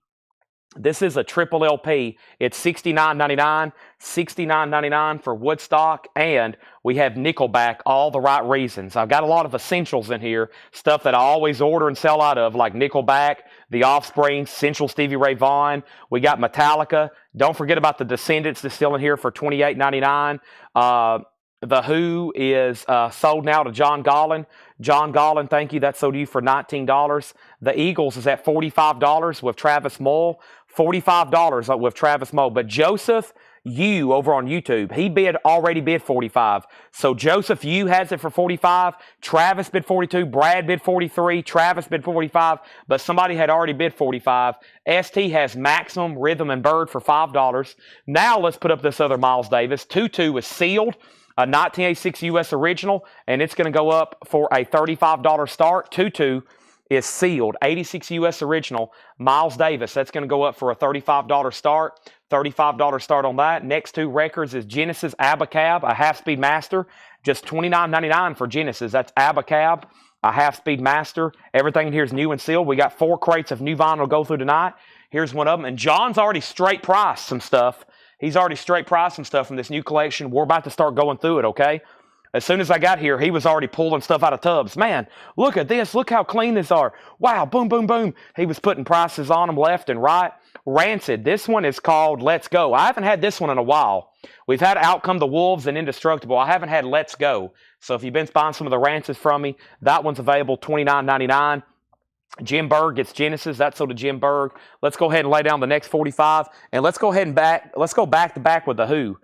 S1: This is a triple LP. It's $69.99. $69.99 for Woodstock. And we have Nickelback, All the Right Reasons. I've got a lot of essentials in here. Stuff that I always order and sell out of, like Nickelback, The Offspring, Central Stevie Ray Vaughan. We got Metallica. Don't forget about the Descendants that's still in here for $28.99. The Who is sold now to John Gollin. John Gollin, thank you. That's sold to you for $19. The Eagles is at $45 with Travis Mull. $45 with Travis Mull. But Joseph Yu over on YouTube, he already bid $45. So Joseph Yu has it for $45. Travis bid $42. Brad bid $43. Travis bid $45. But somebody had already bid $45. ST has Maximum Rhythm and Bird for $5. Now let's put up this other Miles Davis. Tutu is sealed. A 1986 U.S. original, and it's going to go up for a $35 start. Tutu is sealed. 86 U.S. original. Miles Davis, that's going to go up for a $35 start. $35 start on that. Next two records is Genesis Abacab, a half-speed master. Just $29.99 for Genesis. That's Abacab, a half-speed master. Everything in here is new and sealed. We got 4 crates of new vinyl to go through tonight. Here's one of them. And John's already straight priced some stuff. He's already straight priced some stuff from this new collection. We're about to start going through it, okay? As soon as I got here, he was already pulling stuff out of tubs. Man, look at this. Look how clean these are. Wow, boom, boom, boom. He was putting prices on them left and right. Rancid. This one is called Let's Go. I haven't had this one in a while. We've had Out Come the Wolves and Indestructible. I haven't had Let's Go. So if you've been buying some of the Rancids from me, that one's available $29.99. Jim Berg gets Genesis. That's sold to Jim Berg. Let's go ahead and lay down the next 45. And let's go ahead and let's go back to back with the Who.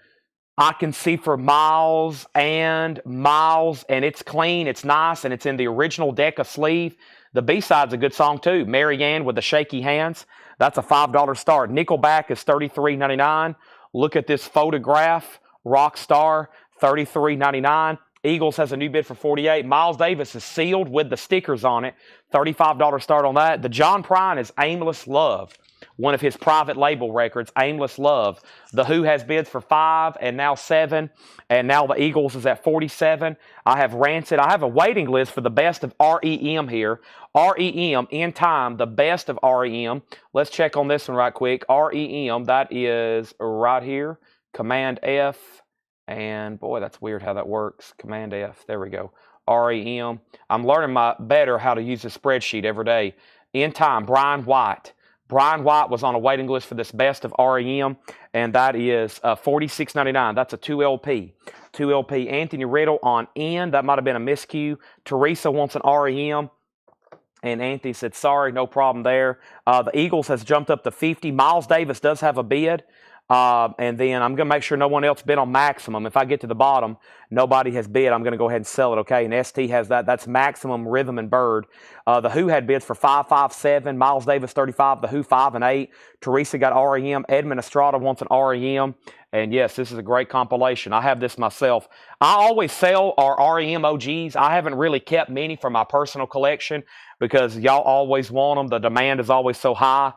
S1: I Can See for Miles, and it's clean, it's nice, and it's in the original Decca sleeve. The B-side's a good song too. Mary Ann with the Shaky Hands. That's a $5 start. Nickelback is $33.99. Look at this Photograph. Rockstar, $33.99. Eagles has a new bid for $48. Miles Davis is sealed with the stickers on it. $35 start on that. The John Prine is Aimless Love, one of his private label records, Aimless Love. The Who has bids for $5 and now $7. And now the Eagles is at $47. I have Rancid. I have a waiting list for the best of REM here. REM, in time, the best of REM. Let's check on this one right quick. REM, that is right here. Command F. And boy, that's weird how that works. Command F. There we go. REM. I'm learning better how to use the spreadsheet every day. In time, Brian White. Brian White was on a waiting list for this best of REM, and that is $46.99. That's a 2LP. 2LP. Anthony Riddle on N. That might have been a miscue. Teresa wants an REM. And Anthony said, sorry, no problem there. The Eagles has jumped up to 50. Miles Davis does have a bid. And then I'm going to make sure no one else bid on maximum. If I get to the bottom, nobody has bid, I'm going to go ahead and sell it, okay? And ST has that. That's maximum, rhythm, and bird. The Who had bids for 557. Miles Davis, 35. The Who, 5 and 8. Teresa got REM. Edmund Estrada wants an REM. And yes, this is a great compilation. I have this myself. I always sell our REM OGs. I haven't really kept many for my personal collection because y'all always want them. The demand is always so high.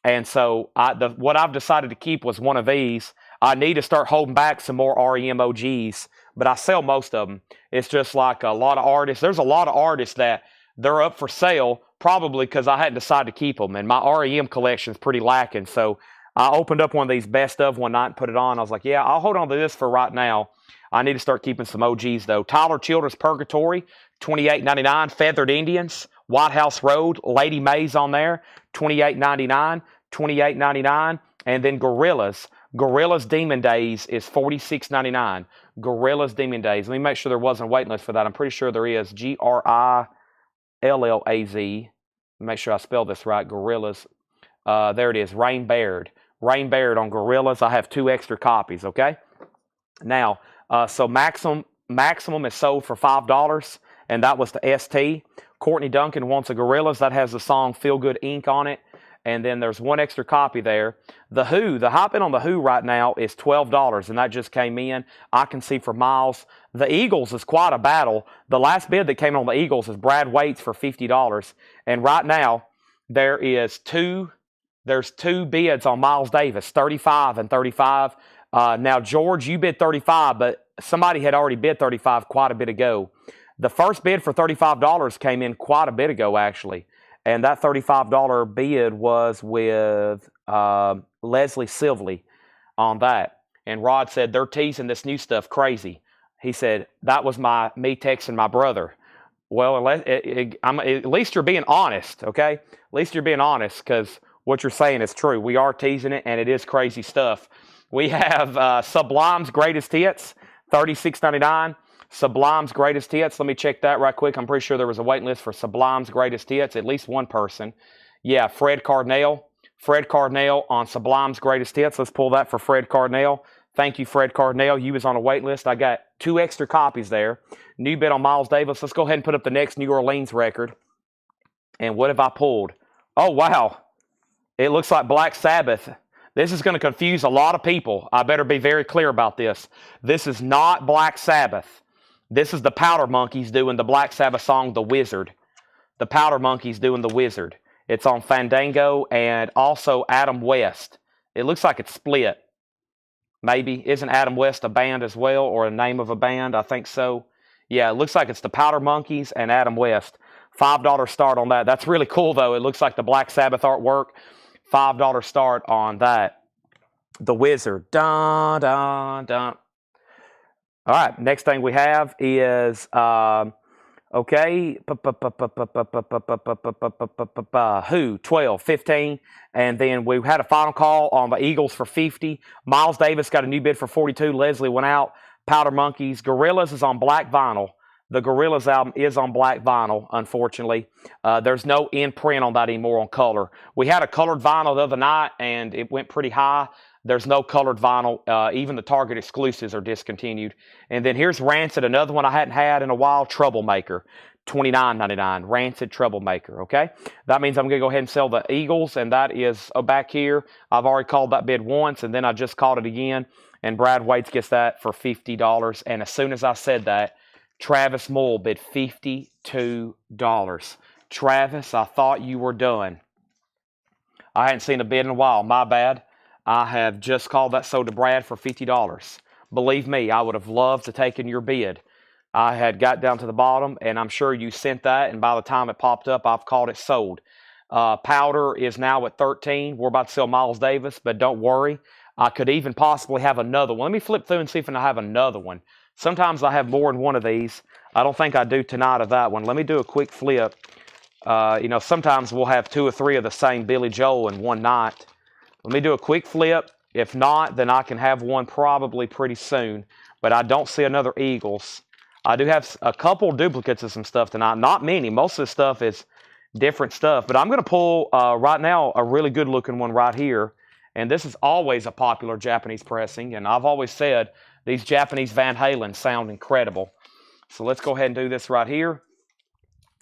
S1: And so what I've decided to keep was one of these. I need to start holding back some more REM OGs, but I sell most of them. It's just like a lot of artists. There's a lot of artists that they're up for sale probably because I hadn't decided to keep them. And my REM collection is pretty lacking. So I opened up one of these best of one night and put it on. I was like, yeah, I'll hold on to this for right now. I need to start keeping some OGs, though. Tyler Childers Purgatory, $28.99. Feathered Indians, White House Road, Lady Mays on there, $28.99, $28.99. And then Gorillas. Gorillas Demon Days is $46.99. Gorillas Demon Days. Let me make sure there wasn't a wait list for that. I'm pretty sure there is. Grillaz. Make sure I spell this right. Gorillas. There it is. Rain Baird. Rain Baird on Gorillas. I have 2 extra copies, okay? Now, so maximum is sold for $5, and that was the ST. Courtney Duncan wants a Gorillas. That has the song Feel Good Inc. on it. And then there's 1 extra copy there. The Who, the hot bid on the Who right now is $12, and that just came in. I can see for Miles. The Eagles is quite a battle. The last bid that came on the Eagles is Brad Waits for $50. And right now, there's two bids on Miles Davis, 35 and 35. Now, George, you bid 35, but somebody had already bid 35 quite a bit ago. The first bid for $35 came in quite a bit ago, actually. And that $35 bid was with Leslie Sivley on that. And Rod said, they're teasing this new stuff crazy. He said, that was me texting my brother. Well, at least you're being honest, okay? At least you're being honest because what you're saying is true. We are teasing it, and it is crazy stuff. We have Sublime's Greatest Hits, $36.99. Sublime's Greatest Hits. Let me check that right quick. I'm pretty sure there was a waiting list for Sublime's Greatest Hits. At least one person. Yeah, Fred Cardinale. Fred Cardinale on Sublime's Greatest Hits. Let's pull that for Fred Cardinale. Thank you, Fred Cardinale. You was on a wait list. I got 2 extra copies there. New bid on Miles Davis. Let's go ahead and put up the next New Orleans record. And what have I pulled? Oh, wow. It looks like Black Sabbath. This is going to confuse a lot of people. I better be very clear about this. This is not Black Sabbath. This is the Powder Monkeys doing the Black Sabbath song, The Wizard. The Powder Monkeys doing The Wizard. It's on Fandango and also Adam West. It looks like it's split. Maybe. Isn't Adam West a band as well, or a name of a band? I think so. Yeah, it looks like it's the Powder Monkeys and Adam West. $5 start on that. That's really cool, though. It looks like the Black Sabbath artwork. $5 start on that. The Wizard. Dun, dun, dun. All right, next thing we have is, okay, Who, 12, 15, and then we had a final call on the Eagles for 50. Miles Davis got a new bid for 42. Leslie went out. Powder Monkeys. Gorillas is on black vinyl. The Gorillas album is on black vinyl, unfortunately. There's no in print on that anymore on color. We had a colored vinyl the other night, and it went pretty high. There's no colored vinyl. Even the Target exclusives are discontinued. And then here's Rancid, another one I hadn't had in a while, Troublemaker, $29.99. Rancid Troublemaker, okay? That means I'm going to go ahead and sell the Eagles, and that is back here. I've already called that bid once, and then I just called it again. And Brad Waits gets that for $50. And as soon as I said that, Travis Mull bid $52. Travis, I thought you were done. I hadn't seen a bid in a while. My bad. I have just called that sold to Brad for $50. Believe me, I would have loved to take in your bid. I had got down to the bottom, and I'm sure you sent that, and by the time it popped up, I've called it sold. Powder is now at 13. We're about to sell Miles Davis, but don't worry. I could even possibly have another one. Let me flip through and see if I have another one. Sometimes I have more than one of these. I don't think I do tonight of that one. Let me do a quick flip. Sometimes we'll have 2 or 3 of the same Billy Joel in one night. Let me do a quick flip. If not, then I can have one probably pretty soon. But I don't see another Eagles. I do have a couple duplicates of some stuff tonight. Not many. Most of the stuff is different stuff. But I'm going to pull right now a really good looking one right here. And this is always a popular Japanese pressing. And I've always said these Japanese Van Halen sound incredible. So let's go ahead and do this right here.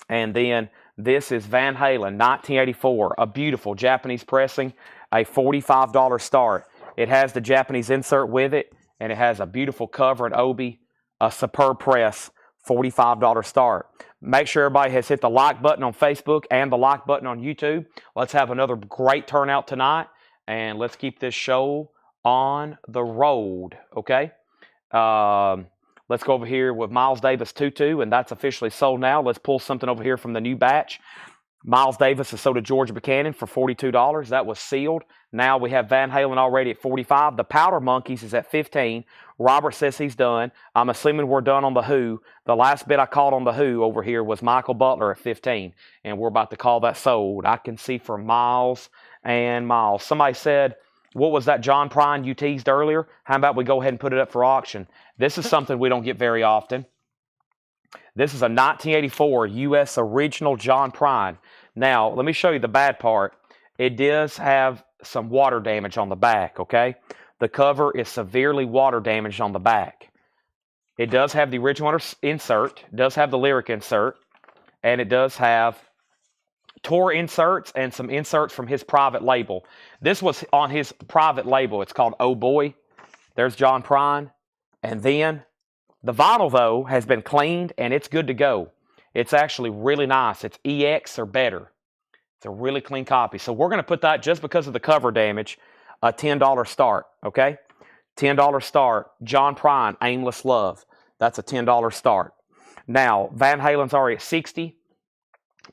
S1: And then this is Van Halen 1984, a beautiful Japanese pressing, a $45 start. It has the Japanese insert with it, and it has a beautiful cover and obi, a superb press, $45 start. Make sure everybody has hit the like button on Facebook and the like button on YouTube. Let's have another great turnout tonight, and let's keep this show on the road, okay? Let's go over here with Miles Davis 2-2, and that's officially sold now. Let's pull something over here from the new batch. Miles Davis is sold to Georgia Buchanan for $42. That was sealed. Now we have Van Halen already at $45. The Powder Monkeys is at $15. Robert says he's done. I'm assuming we're done on the Who. The last bit I called on the Who over here was Michael Butler at $15, and we're about to call that sold. I can see for Miles and Miles. Somebody said, what was that John Prine you teased earlier? How about we go ahead and put it up for auction? This is something we don't get very often. This is a 1984 U.S. original John Prine. Now, let me show you the bad part. It does have some water damage on the back, okay? The cover is severely water damaged on the back. It does have the original insert, does have the lyric insert, and it does have tour inserts and some inserts from his private label. This was on his private label. It's called Oh Boy. There's John Prine. And then the vinyl, though, has been cleaned and it's good to go. It's actually really nice. It's EX or better. It's a really clean copy. So we're going to put that, just because of the cover damage, a $10 start, okay? $10 start. John Prine, Aimless Love. That's a $10 start. Now, Van Halen's already at $60.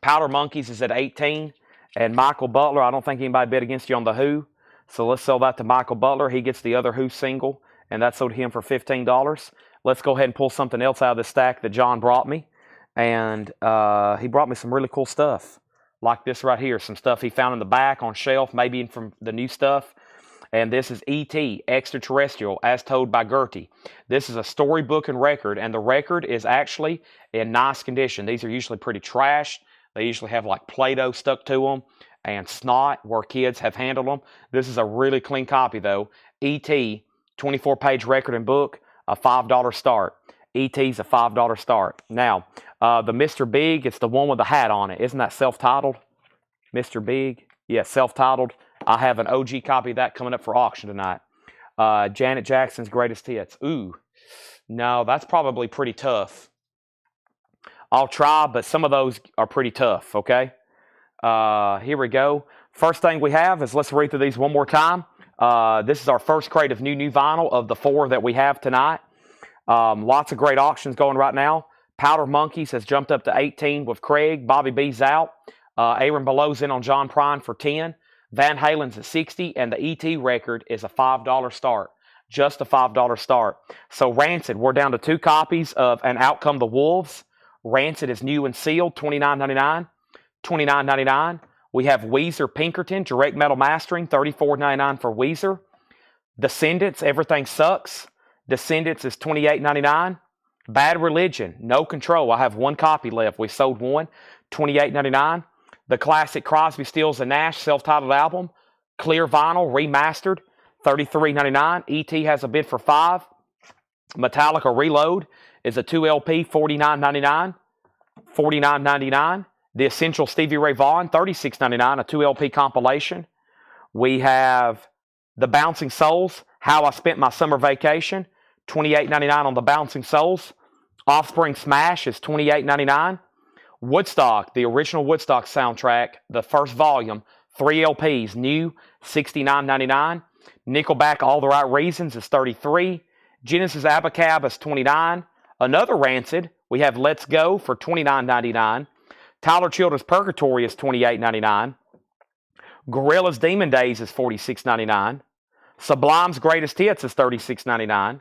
S1: Powder Monkeys is at $18. And Michael Butler, I don't think anybody bid against you on the Who. So let's sell that to Michael Butler. He gets the other Who single, and that sold him for $15. Let's go ahead and pull something else out of the stack that John brought me. And he brought me some really cool stuff, like this right here. Some stuff he found in the back on shelf, maybe from the new stuff. And this is E.T., Extraterrestrial, as told by Gertie. This is a storybook and record, and the record is actually in nice condition. These are usually pretty trashed. They usually have like Play-Doh stuck to them and snot where kids have handled them. This is a really clean copy, though. E.T., 24-page record and book, a $5 start. E.T.'s a $5 start. Now, the Mr. Big, it's the one with the hat on it. Isn't that self-titled? Mr. Big? Yeah, self-titled. I have an OG copy of that coming up for auction tonight. Janet Jackson's Greatest Hits. Ooh, no, that's probably pretty tough. I'll try, but some of those are pretty tough, okay? Here we go. First thing we have is, let's read through these one more time. This is our first crate of new vinyl of the 4 that we have tonight. Lots of great auctions going right now. Powder Monkeys has jumped up to 18 with Craig. Bobby B's out. Aaron Below's in on John Prine for 10. Van Halen's at 60, and the E.T. record is a $5 start. Just a $5 start. So Rancid, we're down to 2 copies of And Out Come the Wolves. Rancid is new and sealed, $29.99. $29.99. We have Weezer Pinkerton, direct metal mastering, $34.99 for Weezer. Descendants, Everything Sucks. Descendants is $28.99. Bad Religion, No Control. I have 1 copy left. We sold 1, $28.99. The classic Crosby, Stills, and Nash self-titled album, clear vinyl, remastered, $33.99. E.T. has a bid for 5. Metallica Reload is a 2 LP, $49.99. $49.99. The Essential Stevie Ray Vaughan, $36.99, a 2 LP compilation. We have The Bouncing Souls, How I Spent My Summer Vacation, $28.99 on The Bouncing Souls. Offspring Smash is $28.99. Woodstock, the original Woodstock soundtrack, the first volume, 3 LPs, new, $69.99. Nickelback, All the Right Reasons is $33. Genesis Abacab is $29. Another Rancid, we have Let's Go for $29.99. Tyler Childers' Purgatory is $28.99. Gorillaz Demon Days is $46.99. Sublime's Greatest Hits is $36.99.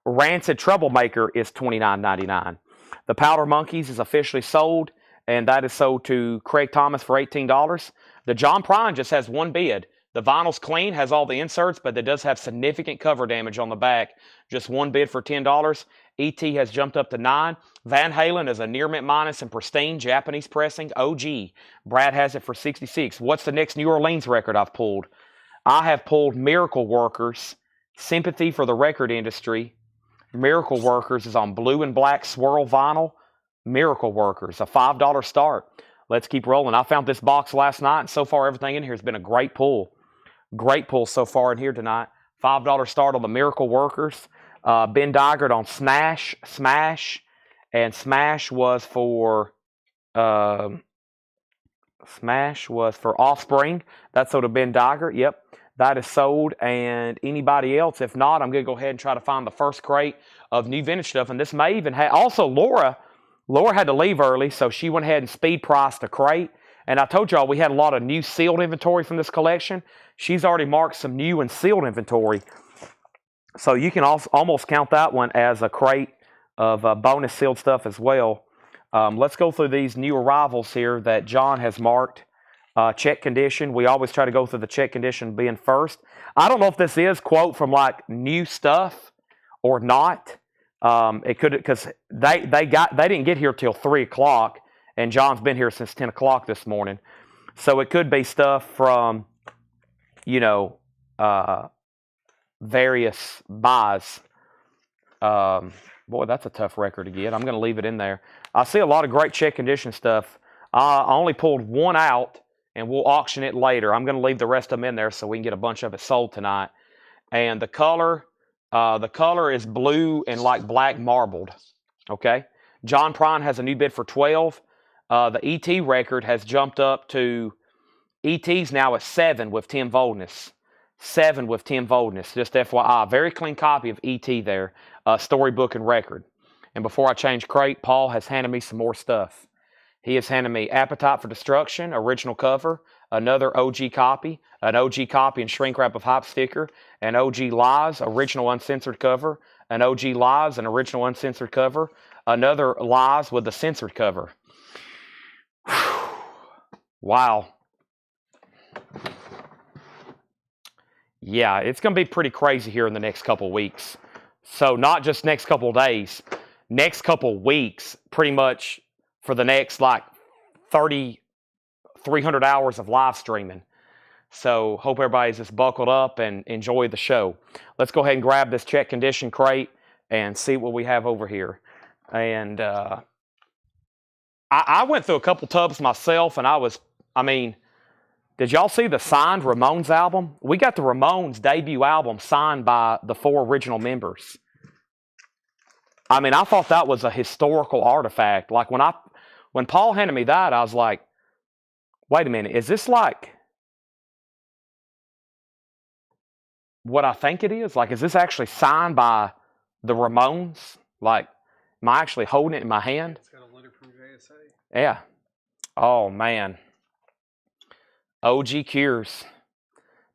S1: Rancid Troublemaker is $29.99. The Powder Monkeys is officially sold, and that is sold to Craig Thomas for $18. The John Prine just has 1 bid, The vinyl's clean, has all the inserts, but it does have significant cover damage on the back. Just one bid for $10. ET has jumped up to 9. Van Halen is a near mint minus and pristine Japanese pressing OG. Brad has it for 66. What's the next New Orleans record I've pulled? I have pulled Miracle Workers, Sympathy for the Record Industry. Miracle Workers is on blue and black swirl vinyl. Miracle Workers, a $5 start. Let's keep rolling. I found this box last night, and so far everything in here has been a great pull. Great pull so far in here tonight. $5 start on the Miracle Workers. Ben Digert on Smash, and Smash was for Offspring. That's sold to Ben Digert. Yep, that is sold. And anybody else? If not, I'm gonna go ahead and try to find the first crate of new vintage stuff. And this may even have also Laura. Laura had to leave early, so she went ahead and speed priced a crate. And I told y'all we had a lot of new sealed inventory from this collection. She's already marked some new and sealed inventory. So you can almost count that one as a crate of bonus sealed stuff as well. Let's go through these new arrivals here that John has marked. Check condition. We always try to go through the check condition being first. I don't know if this is, quote, from like new stuff or not. It could, because they didn't get here till 3 o'clock. And John's been here since 10 o'clock this morning. So it could be stuff from, various buys. Boy, that's a tough record to get. I'm going to leave it in there. I see a lot of great check condition stuff. I only pulled one out, and we'll auction it later. I'm going to leave the rest of them in there so we can get a bunch of it sold tonight. And the color is blue and like black marbled. Okay? John Prine has a new bid for 12. The ET record has jumped up to, ET's now at 7 with 10 Voldness. 7 with 10 Voldness. Just FYI. Very clean copy of ET there. Storybook and record. And before I change crate, Paul has handed me some more stuff. He has handed me Appetite for Destruction, original cover, another OG copy, an OG copy and shrink wrap of Hype sticker, an OG Lies, original uncensored cover, an OG Lies, an original uncensored cover, another Lies with the censored cover. Wow. Yeah, it's going to be pretty crazy here in the next couple weeks. So not just next couple days, next couple weeks, pretty much for the next like 300 hours of live streaming. So hope everybody's just buckled up and enjoy the show. Let's go ahead and grab this check condition crate and see what we have over here. And I went through a couple tubs myself, and did y'all see the signed Ramones album? We got the Ramones debut album signed by the 4 original members. I thought that was a historical artifact. Like when Paul handed me that, I was like, wait a minute, is this like what I think it is? Like, is this actually signed by the Ramones? Like, am I actually holding it in my hand?
S2: It's got a letter from JSA.
S1: Yeah. Oh, man. OG Cures.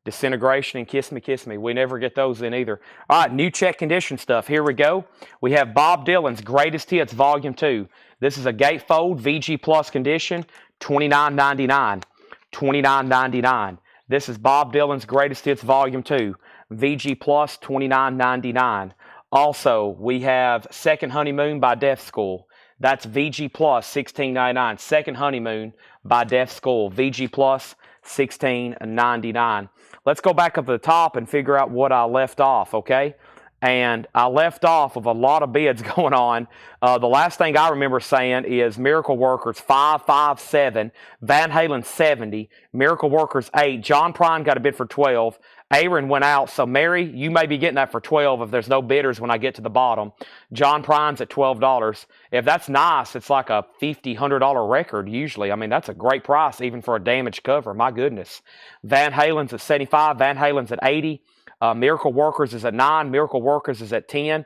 S1: Disintegration and Kiss Me. We never get those in either. All right, new check condition stuff. Here we go. We have Bob Dylan's Greatest Hits Volume 2. This is a gatefold VG Plus condition, $29.99. $29.99. This is Bob Dylan's Greatest Hits Volume 2. VG Plus, $29.99. Also, we have Second Honeymoon by Death School. That's VG Plus, $16.99. Second Honeymoon by Death School. VG Plus, $16.99. Let's go back up to the top and figure out what I left off, okay? And I left off with a lot of bids going on. The last thing I remember saying is Miracle Workers 557, Van Halen 70, Miracle Workers 8. John Prine got a bid for 12. Aaron went out, so Mary, you may be getting that for 12 if there's no bidders when I get to the bottom. John Prine's at $12. If that's nice, it's like a $50, $100 record usually. That's a great price even for a damaged cover. My goodness. Van Halen's at 75, Van Halen's at 80. Miracle Workers is at 9, Miracle Workers is at 10,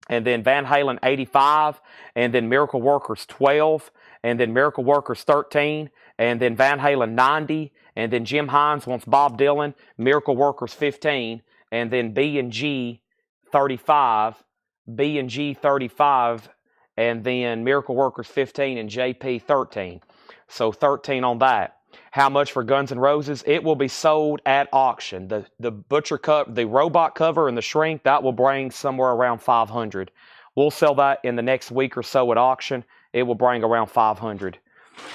S1: and then Van Halen 85, and then Miracle Workers 12, and then Miracle Workers 13, and then Van Halen 90, and then Jim Hines wants Bob Dylan, Miracle Workers 15, and then B&G 35, B&G 35, and then Miracle Workers 15 and JP 13. So 13 on that. How much for Guns N' Roses? It will be sold at auction. The butcher cut, the robot cover and the shrink, that will bring somewhere around 500. We'll sell that in the next week or so at auction. It will bring around 500.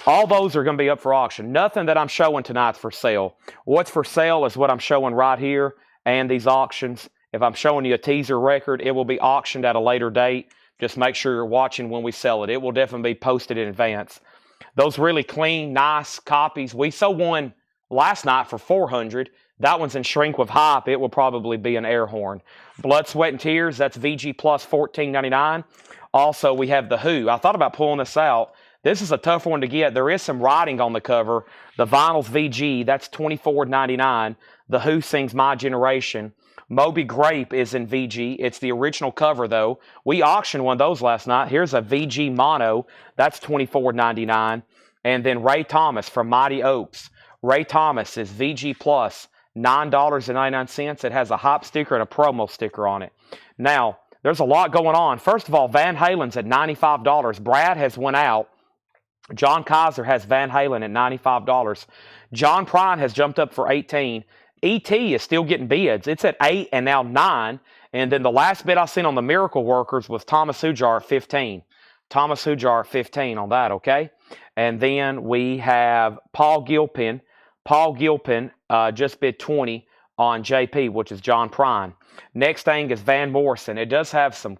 S1: All those are going to be up for auction. Nothing that I'm showing tonight's for sale. What's for sale is what I'm showing right here and these auctions. If I'm showing you a teaser record, it will be auctioned at a later date. Just make sure you're watching when we sell it. It will definitely be posted in advance. Those really clean, nice copies. We sold one last night for 400. That one's in shrink with hype. It will probably be an air horn. Blood, Sweat, and Tears. That's VG plus $14.99. Also, we have The Who. I thought about pulling this out. This is a tough one to get. There is some writing on the cover. The vinyl's VG. That's $24.99. The Who sings My Generation. Moby Grape is in VG. It's the original cover, though. We auctioned one of those last night. Here's a VG mono. That's $24.99. And then Ray Thomas from Mighty Oaks. Ray Thomas is VG plus $9.99. It has a hype sticker and a promo sticker on it. Now, there's a lot going on. First of all, Van Halen's at $95. Brad has went out. John Kaiser has Van Halen at $95. John Prine has jumped up for $18. E.T. is still getting bids. It's at $8 and now $9. And then the last bid I seen on the Miracle Workers was Thomas Hujar at $15. Thomas Hujar at $15 on that, okay? And then we have Paul Gilpin. Paul Gilpin just bid $20 on JP, which is John Prine. Next thing is Van Morrison. It does have some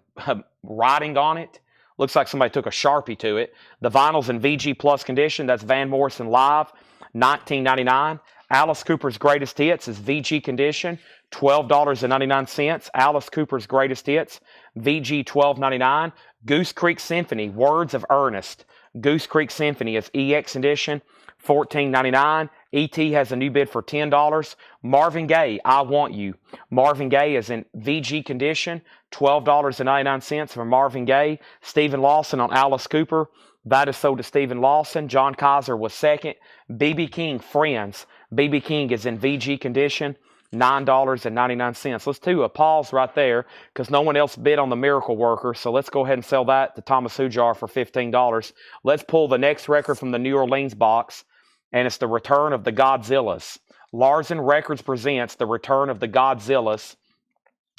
S1: writing on it. Looks like somebody took a Sharpie to it. The vinyl's in VG plus condition. That's Van Morrison Live, $19.99. Alice Cooper's Greatest Hits is VG condition, $12.99. Alice Cooper's Greatest Hits, VG $12.99. Goose Creek Symphony, Words of Ernest. Goose Creek Symphony is EX edition, $14.99. E.T. has a new bid for $10. Marvin Gaye, I Want You. Marvin Gaye is in VG condition, $12.99 for Marvin Gaye. Stephen Lawson on Alice Cooper. That is sold to Stephen Lawson. John Kaiser was second. B.B. King, Friends. B.B. King is in VG condition, $9.99. Let's do a pause right there because no one else bid on the Miracle Worker. So let's go ahead and sell that to Thomas Hujar for $15. Let's pull the next record from the New Orleans box, and it's the Return of the Godzillas. Larson Records presents the Return of the Godzillas.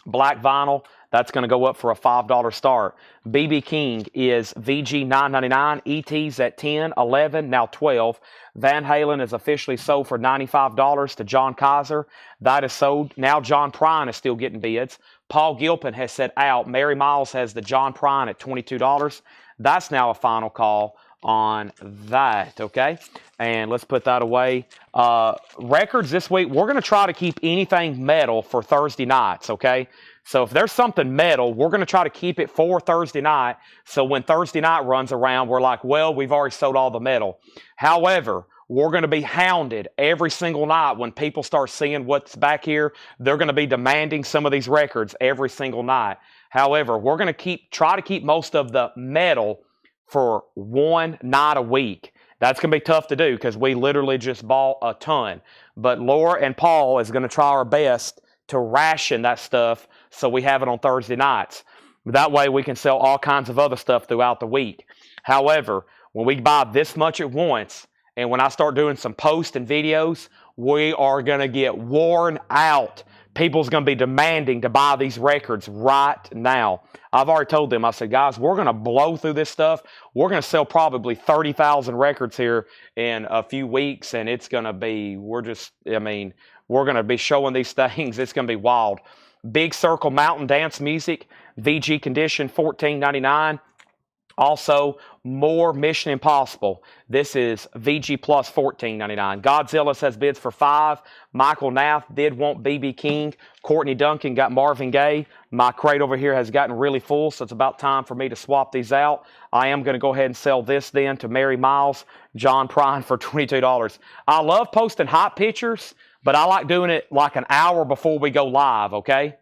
S1: Black vinyl, that's going to go up for a $5 start. B.B. King is VG $9.99. E.T.'s at $10, $11, now $12. Van Halen is officially sold for $95 to John Kaiser. That is sold. Now John Prine is still getting bids. Paul Gilpin has said out. Mary Miles has the John Prine at $22. That's now a final call on that, okay? And let's put that away. Records this week, we're going to try to keep anything metal for Thursday nights, okay? So if there's something metal, we're going to try to keep it for Thursday night. So when Thursday night runs around, we're like, well, we've already sold all the metal. However, we're going to be hounded every single night when people start seeing what's back here. They're going to be demanding some of these records every single night. However, we're going to try to keep most of the metal for one night a week. That's going to be tough to do because we literally just bought a ton. But Laura and Paul is going to try our best to ration that stuff so we have it on Thursday nights. That way we can sell all kinds of other stuff throughout the week. However, when we buy this much at once, and when I start doing some posts and videos, we are going to get worn out. People's going to be demanding to buy these records right now. I've already told them, I said, guys, we're going to blow through this stuff. We're going to sell probably 30,000 records here in a few weeks, and it's going to be, we're going to be showing these things. It's going to be wild. Big Circle Mountain Dance Music, VG condition, $14.99. Also, more Mission Impossible. This is VG plus $14.99. Godzilla has bids for $5. Michael Nath did want B.B. King. Courtney Duncan got Marvin Gaye. My crate over here has gotten really full, so it's about time for me to swap these out. I am going to go ahead and sell this then to Mary Miles, John Prine for $22. I love posting hot pictures, but I like doing it like an hour before we go live, okay?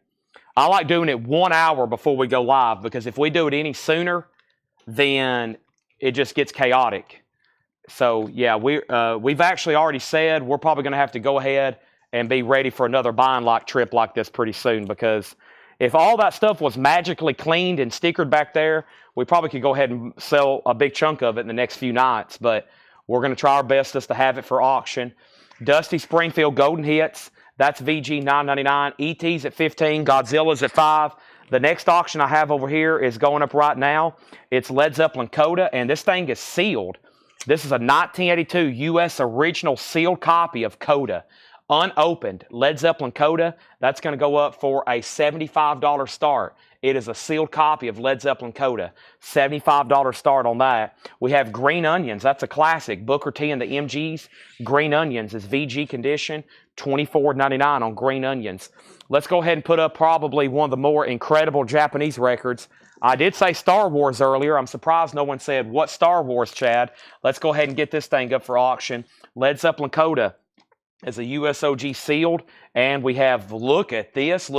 S1: I like doing it 1 hour before we go live because if we do it any sooner, then it just gets chaotic. So, yeah, we've actually already said we're probably going to have to go ahead and be ready for another buying like trip like this pretty soon because if all that stuff was magically cleaned and stickered back there, we probably could go ahead and sell a big chunk of it in the next few nights. But We're going to try our best just to have it for auction. Dusty Springfield Golden Hits. That's VG $9.99. ET's at $15. Godzilla's at $5. The next auction I have over here is going up right now. It's Led Zeppelin Coda, and this thing is sealed. This is a 1982 U.S. original sealed copy of Coda. Unopened. Led Zeppelin Coda. That's going to go up for a $75 start. It is a sealed copy of Led Zeppelin Coda. $75 start on that. We have Green Onions. That's a classic. Booker T and the MGs. Green Onions is VG condition. $24.99 on Green Onions. Let's go ahead and put up probably one of the more incredible Japanese records. I did say Star Wars earlier. I'm surprised no one said, what Star Wars, Chad? Let's go ahead and get this thing up for auction. Led Zeppelin Coda is a USOG sealed. And we have, look at this.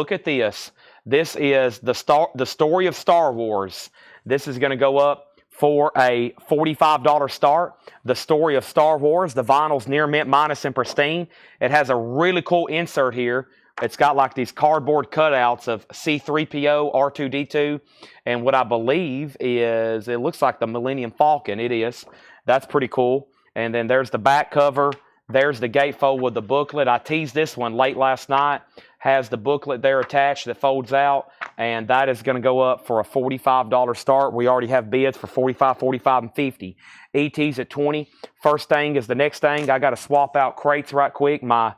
S1: This is the story of Star Wars. This is going to go up for a $45 start. The story of Star Wars. The vinyl's near mint, minus, and pristine. It has a really cool insert here. It's got like these cardboard cutouts of C-3PO, R2-D2, and what I believe is, it looks like the Millennium Falcon. It is. That's pretty cool. And then there's the back cover. There's the gatefold with the booklet. I teased this one late last night. Has the booklet there attached that folds out, and that is going to go up for a $45 start. We already have bids for $45, $45, and $50. ET's at $20. First thing is the next thing. I got to swap out crates right quick. My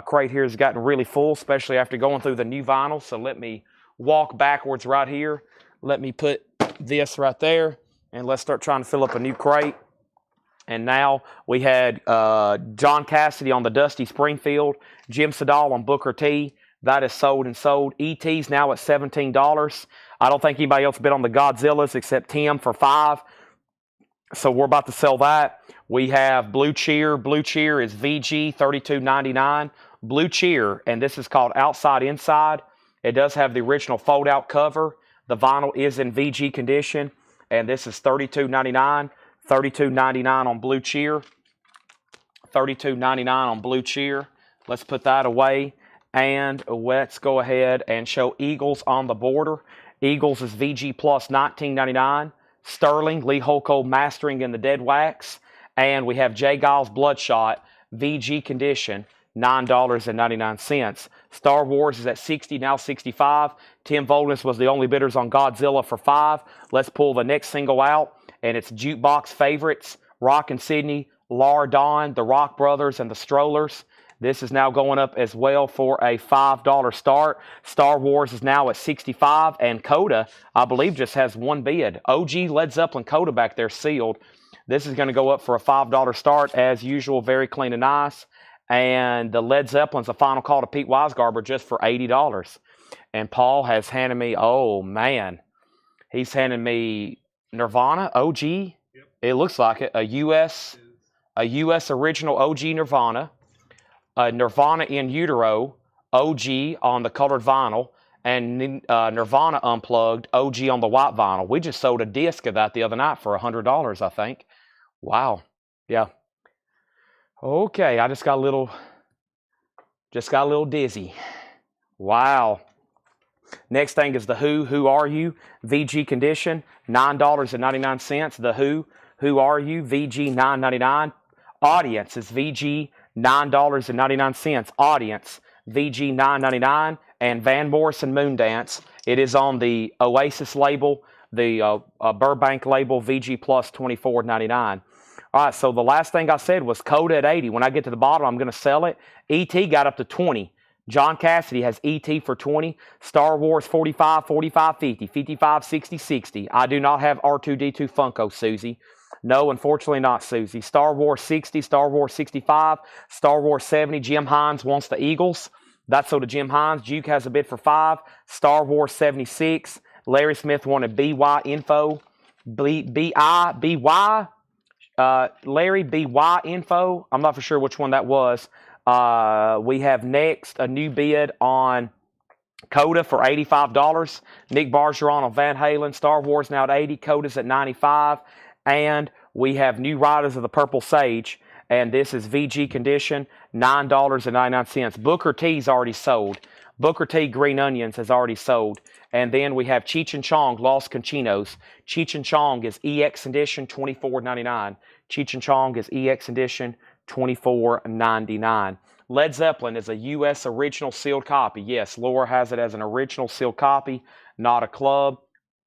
S1: crate here has gotten really full, especially after going through the new vinyl. So let me walk backwards right here. Let me put this right there, and let's start trying to fill up a new crate. And now we had John Cassidy on the Dusty Springfield, Jim Sedal on Booker T. That is sold and sold. ET's now at $17. I don't think anybody else bid on the Godzillas except Tim for $5. So we're about to sell that. We have Blue Cheer. Blue Cheer is VG $32.99. Blue Cheer, and this is called Outside Inside. It does have the original fold-out cover. The vinyl is in VG condition, and this is $32.99. $32.99 on Blue Cheer. $32.99 on Blue Cheer. Let's put that away. And let's go ahead and show Eagles on the border. Eagles is VG plus $19.99. Sterling, Lee Holcomb Mastering in the Dead Wax. And we have J. Giles Bloodshot, VG condition, $9.99. Star Wars is at $60, now $65. Tim Voldness was the only bidders on Godzilla for $5. Let's pull the next single out. And it's Jukebox Favorites, Rock and Sydney, Lar Dawn, the Rock Brothers, and the Strollers. This is now going up as well for a $5 start. Star Wars is now at $65, and Coda, I believe, just has one bid. OG Led Zeppelin Coda back there sealed. This is going to go up for a $5 start, as usual, very clean and nice. And the Led Zeppelin's a final call to Pete Weisgarber just for $80. And Paul has handed me, oh man, he's handed me Nirvana, OG. Yep. It looks like it. A U.S. original OG Nirvana. Nirvana in Utero, OG on the colored vinyl, and Nirvana Unplugged, OG on the white vinyl. We just sold a disc of that the other night for $100, I think. Wow. Yeah. Okay, I just got a little dizzy. Wow. Next thing is The Who Are You? VG condition, $9.99. The Who Are You? VG $9.99. Audience is VG $9.99. Audience, VG $9.99. And Van Morrison Moondance, it is on the Oasis label, the Burbank label, VG plus $24.99. All right, so the last thing I said was Coda at $80. When I get to the bottom, I'm going to sell it. ET got up to $20. John Cassidy has ET for $20. Star Wars $45, $45, $50, $55, $60, $60. I do not have R2-D2 Funko, Susie. No, unfortunately not, Susie. Star Wars $60, Star Wars $65, Star Wars $70. Jim Hines wants the Eagles. That's so to Jim Hines. Duke has a bid for $5. Star Wars $76. Larry Smith wanted BY info. Larry, BY info. I'm not for sure which one that was. We have next a new bid on Coda for $85. Nick Bargeron on Van Halen. Star Wars now at $80. Coda's at $95. And we have New Riders of the Purple Sage. And this is VG condition, $9.99. Booker T's already sold. Booker T Green Onions has already sold. And then we have Cheech and Chong Los Conchinos. Cheech and Chong is EX edition, $24.99. Cheech and Chong is EX edition, $24.99. Led Zeppelin is a U.S. original sealed copy. Yes, Laura has it as an original sealed copy, not a club.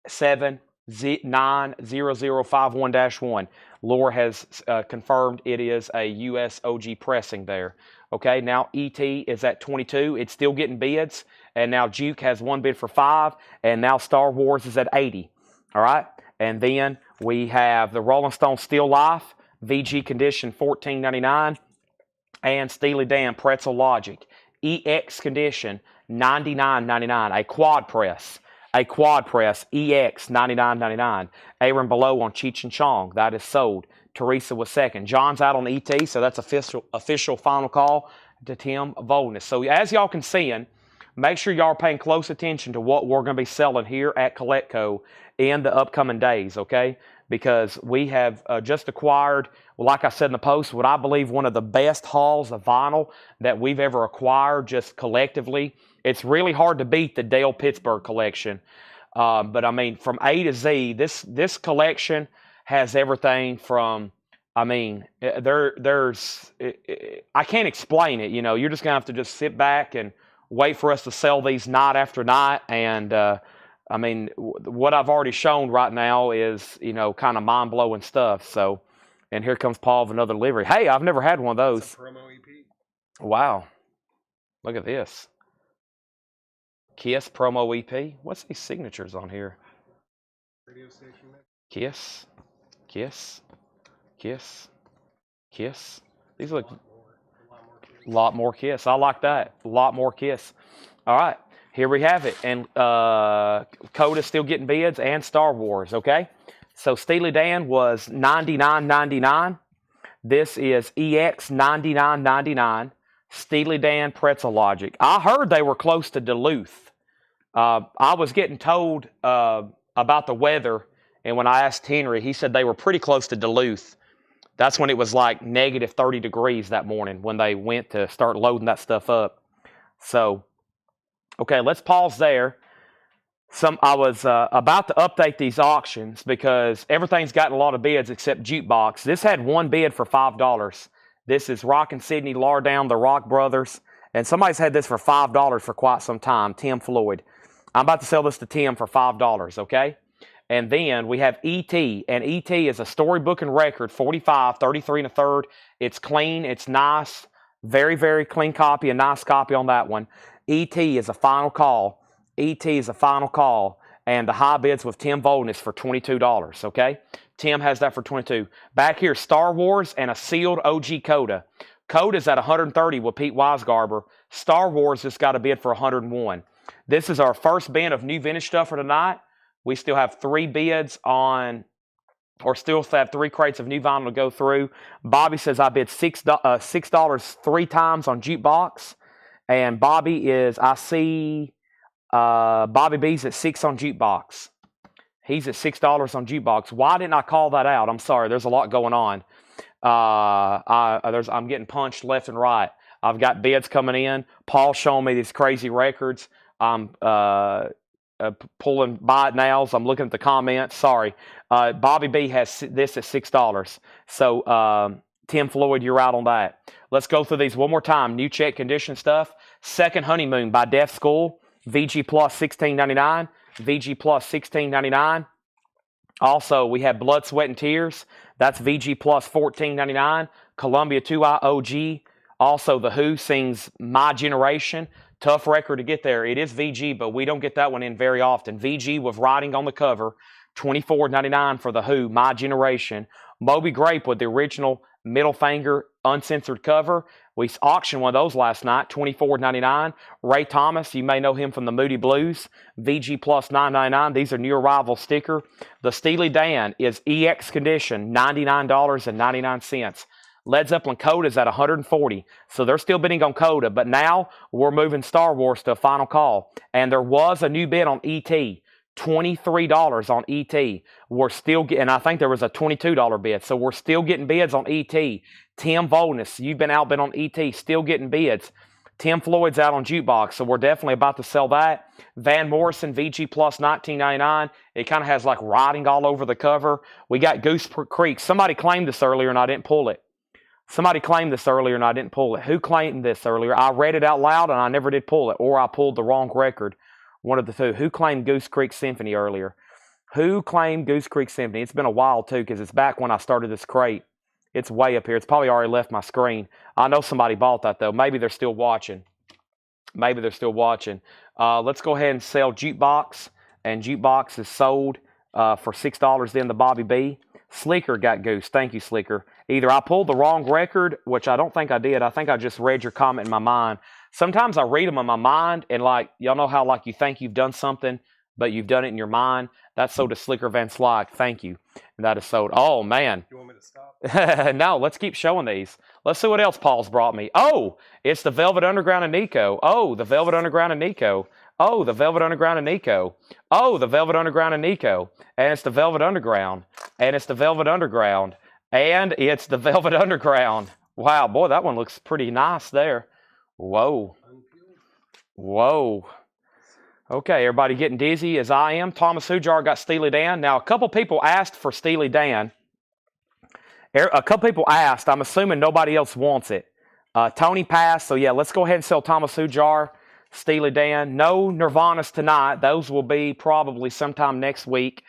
S1: 7900051-1. Laura has confirmed it is a U.S. OG pressing there. Okay, now ET is at 22. It's still getting bids. And now Juke has one bid for 5. And now Star Wars is at 80. All right, and then we have the Rolling Stone Steel Life, VG condition, $14.99. And Steely Dan Pretzel Logic, EX condition, $99.99. A quad press, EX, $99.99. Aaron below on Cheech and Chong, that is sold. Teresa was second. John's out on ET, so that's official final call to Tim Voldness. So as y'all can see, make sure y'all are paying close attention to what we're going to be selling here at Collectco in the upcoming days, okay? Because we have just acquired, well, like I said in the post, what I believe one of the best hauls of vinyl that we've ever acquired just collectively. It's really hard to beat the Dale Pittsburgh collection. But, I mean, from A to Z, this collection has everything from, I mean, I can't explain it. You know, you're just going to have to just sit back and wait for us to sell these night after night. And, I mean, what I've already shown right now is, you know, kind of mind-blowing stuff. So, and here comes Paul with another delivery. Hey, I've never had one of those.
S2: It's a promo EP.
S1: Wow. Look at this. Kiss promo EP. What's these signatures on here?
S2: Radio station.
S1: Kiss. Kiss. Kiss. Kiss. These look a lot more Kiss. I like that. A lot more Kiss. All right. Here we have it. And Coda's still getting bids and Star Wars, okay? So Steely Dan was $99.99. This is EX $99.99. Steely Dan Pretzel Logic. I heard they were close to Duluth. I was getting told about the weather, and when I asked Henry, he said they were pretty close to Duluth. That's when it was like negative 30 degrees that morning when they went to start loading that stuff up. So, okay, let's pause there. I was about to update these auctions because everything's gotten a lot of bids except Jukebox. This had one bid for $5. This is Rock and Sydney Lardown, the Rock Brothers. And somebody's had this for $5 for quite some time, Tim Floyd. I'm about to sell this to Tim for $5, okay? And then we have ET, and ET is a storybook and record, 45, 33 1/3. It's clean, it's nice, very, very clean copy, a nice copy on that one. ET is a final call. ET is a final call, and the high bids with Tim Voldness for $22, okay? Tim has that for $22. Back here, Star Wars and a sealed OG Coda. Coda's at $130 with Pete Weisgarber. Star Wars just got a bid for $101. This is our first bin of new vintage stuff for tonight. We still have 3 bids on, or still have 3 crates of new vinyl to go through. Bobby says I bid $6 3 times on Jukebox. And Bobby is, I see Bobby B's at 6 on Jukebox. He's at $6 on Jukebox. Why didn't I call that out? I'm sorry. There's a lot going on. I'm getting punched left and right. I've got bids coming in. Paul's showing me these crazy records. I'm pulling buy it nows. I'm looking at the comments. Sorry. Bobby B has this at $6. So Tim Floyd, you're out on that. Let's go through these one more time. New check condition stuff. Second Honeymoon by Deaf School. VG Plus $16.99. VG Plus $16.99. Also, we have Blood, Sweat, and Tears. That's VG Plus $14.99. Columbia 2i OG. Also, The Who sings My Generation. Tough record to get there. It is VG, but we don't get that one in very often. VG with writing on the cover. $24.99 for The Who, My Generation. Moby Grape with the original middle finger uncensored cover. We auctioned one of those last night, $24.99. Ray Thomas, you may know him from the Moody Blues, VG Plus $9.99. These are new arrival sticker. The Steely Dan is EX condition, $99.99. Led Zeppelin Coda is at $140, so they're still bidding on Coda, but now we're moving Star Wars to a final call. And there was a new bid on ET, $23 on ET. We're still getting, and I think there was a $22 bid, so we're still getting bids on ET. Tim Voldness, you've been outbid on ET, still getting bids. Tim Floyd's out on jukebox, so we're definitely about to sell that. Van Morrison VG Plus $19.99. It kind of has like writing all over the cover. We got Goose Creek. Somebody claimed this earlier and I didn't pull it. Somebody claimed this earlier and I didn't pull it. Who claimed this earlier? I read it out loud and I never did pull it, or I pulled the wrong record. One of the two. Who claimed Goose Creek Symphony earlier? Who claimed Goose Creek Symphony? It's been a while too, because it's back when I started this crate. It's way up here. It's probably already left my screen. I know somebody bought that though. Maybe they're still watching. Maybe they're still watching. Let's go ahead and sell Jukebox. And Jukebox is sold for $6 then the Bobby B. Slicker got Goose. Thank you, Slicker. Either I pulled the wrong record, which I don't think I did. I think I just read your comment in my mind. Sometimes I read them in my mind, and like, y'all know how like you think you've done something, but you've done it in your mind. That's sold to Slicker Van Slyke. Thank you. And that is sold. Oh, man.
S2: You want me to stop?
S1: No, let's keep showing these. Let's see what else Paul's brought me. Oh, it's the Velvet Underground and Nico. Oh, the Velvet Underground and Nico. Oh, the Velvet Underground and Nico. Oh, the Velvet Underground and Nico. And it's the Velvet Underground. And it's the Velvet Underground. And it's the Velvet Underground. Wow, boy, that one looks pretty nice there. Whoa. Whoa. Okay, everybody getting dizzy as I am. Thomas Hujar got Steely Dan. Now, a couple people asked for Steely Dan. A couple people asked. I'm assuming nobody else wants it. Tony passed. So, yeah, let's go ahead and sell Thomas Hujar, Steely Dan. No Nirvanas tonight. Those will be probably sometime next week.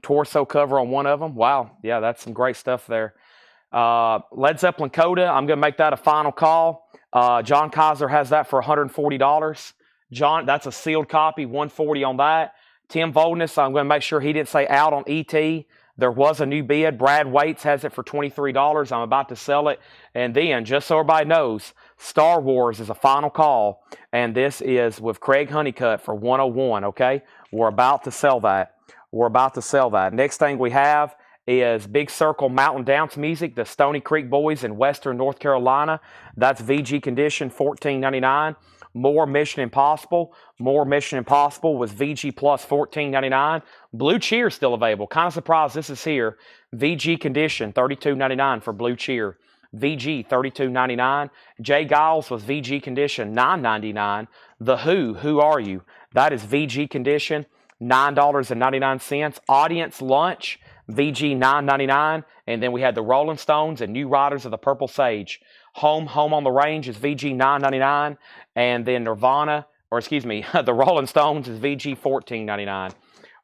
S1: Torso cover on one of them. Wow. Yeah, that's some great stuff there. Led Zeppelin Coda. I'm going to make that a final call. John Kaiser has that for $140. John, that's a sealed copy, $140 on that. Tim Voldness, I'm going to make sure he didn't say out on ET. There was a new bid. Brad Waits has it for $23. I'm about to sell it. And then, just so everybody knows, Star Wars is a final call. And this is with Craig Honeycutt for $101, okay? We're about to sell that. We're about to sell that. Next thing we have is Big Circle Mountain Dance Music, the Stony Creek Boys in Western North Carolina. That's VG condition, $14.99. More Mission Impossible. More Mission Impossible was VG plus $14.99. Blue Cheer still available. Kind of surprised this is here. VG condition, $32.99 for Blue Cheer. VG, $32.99. Jay Giles was VG condition, $9.99. The Who Are You? That is VG condition, $9.99. Audience Lunch, VG, $9.99. And then we had the Rolling Stones and New Riders of the Purple Sage. Home on the Range is VG $9.99, and then Nirvana, or excuse me, the Rolling Stones is VG $14.99.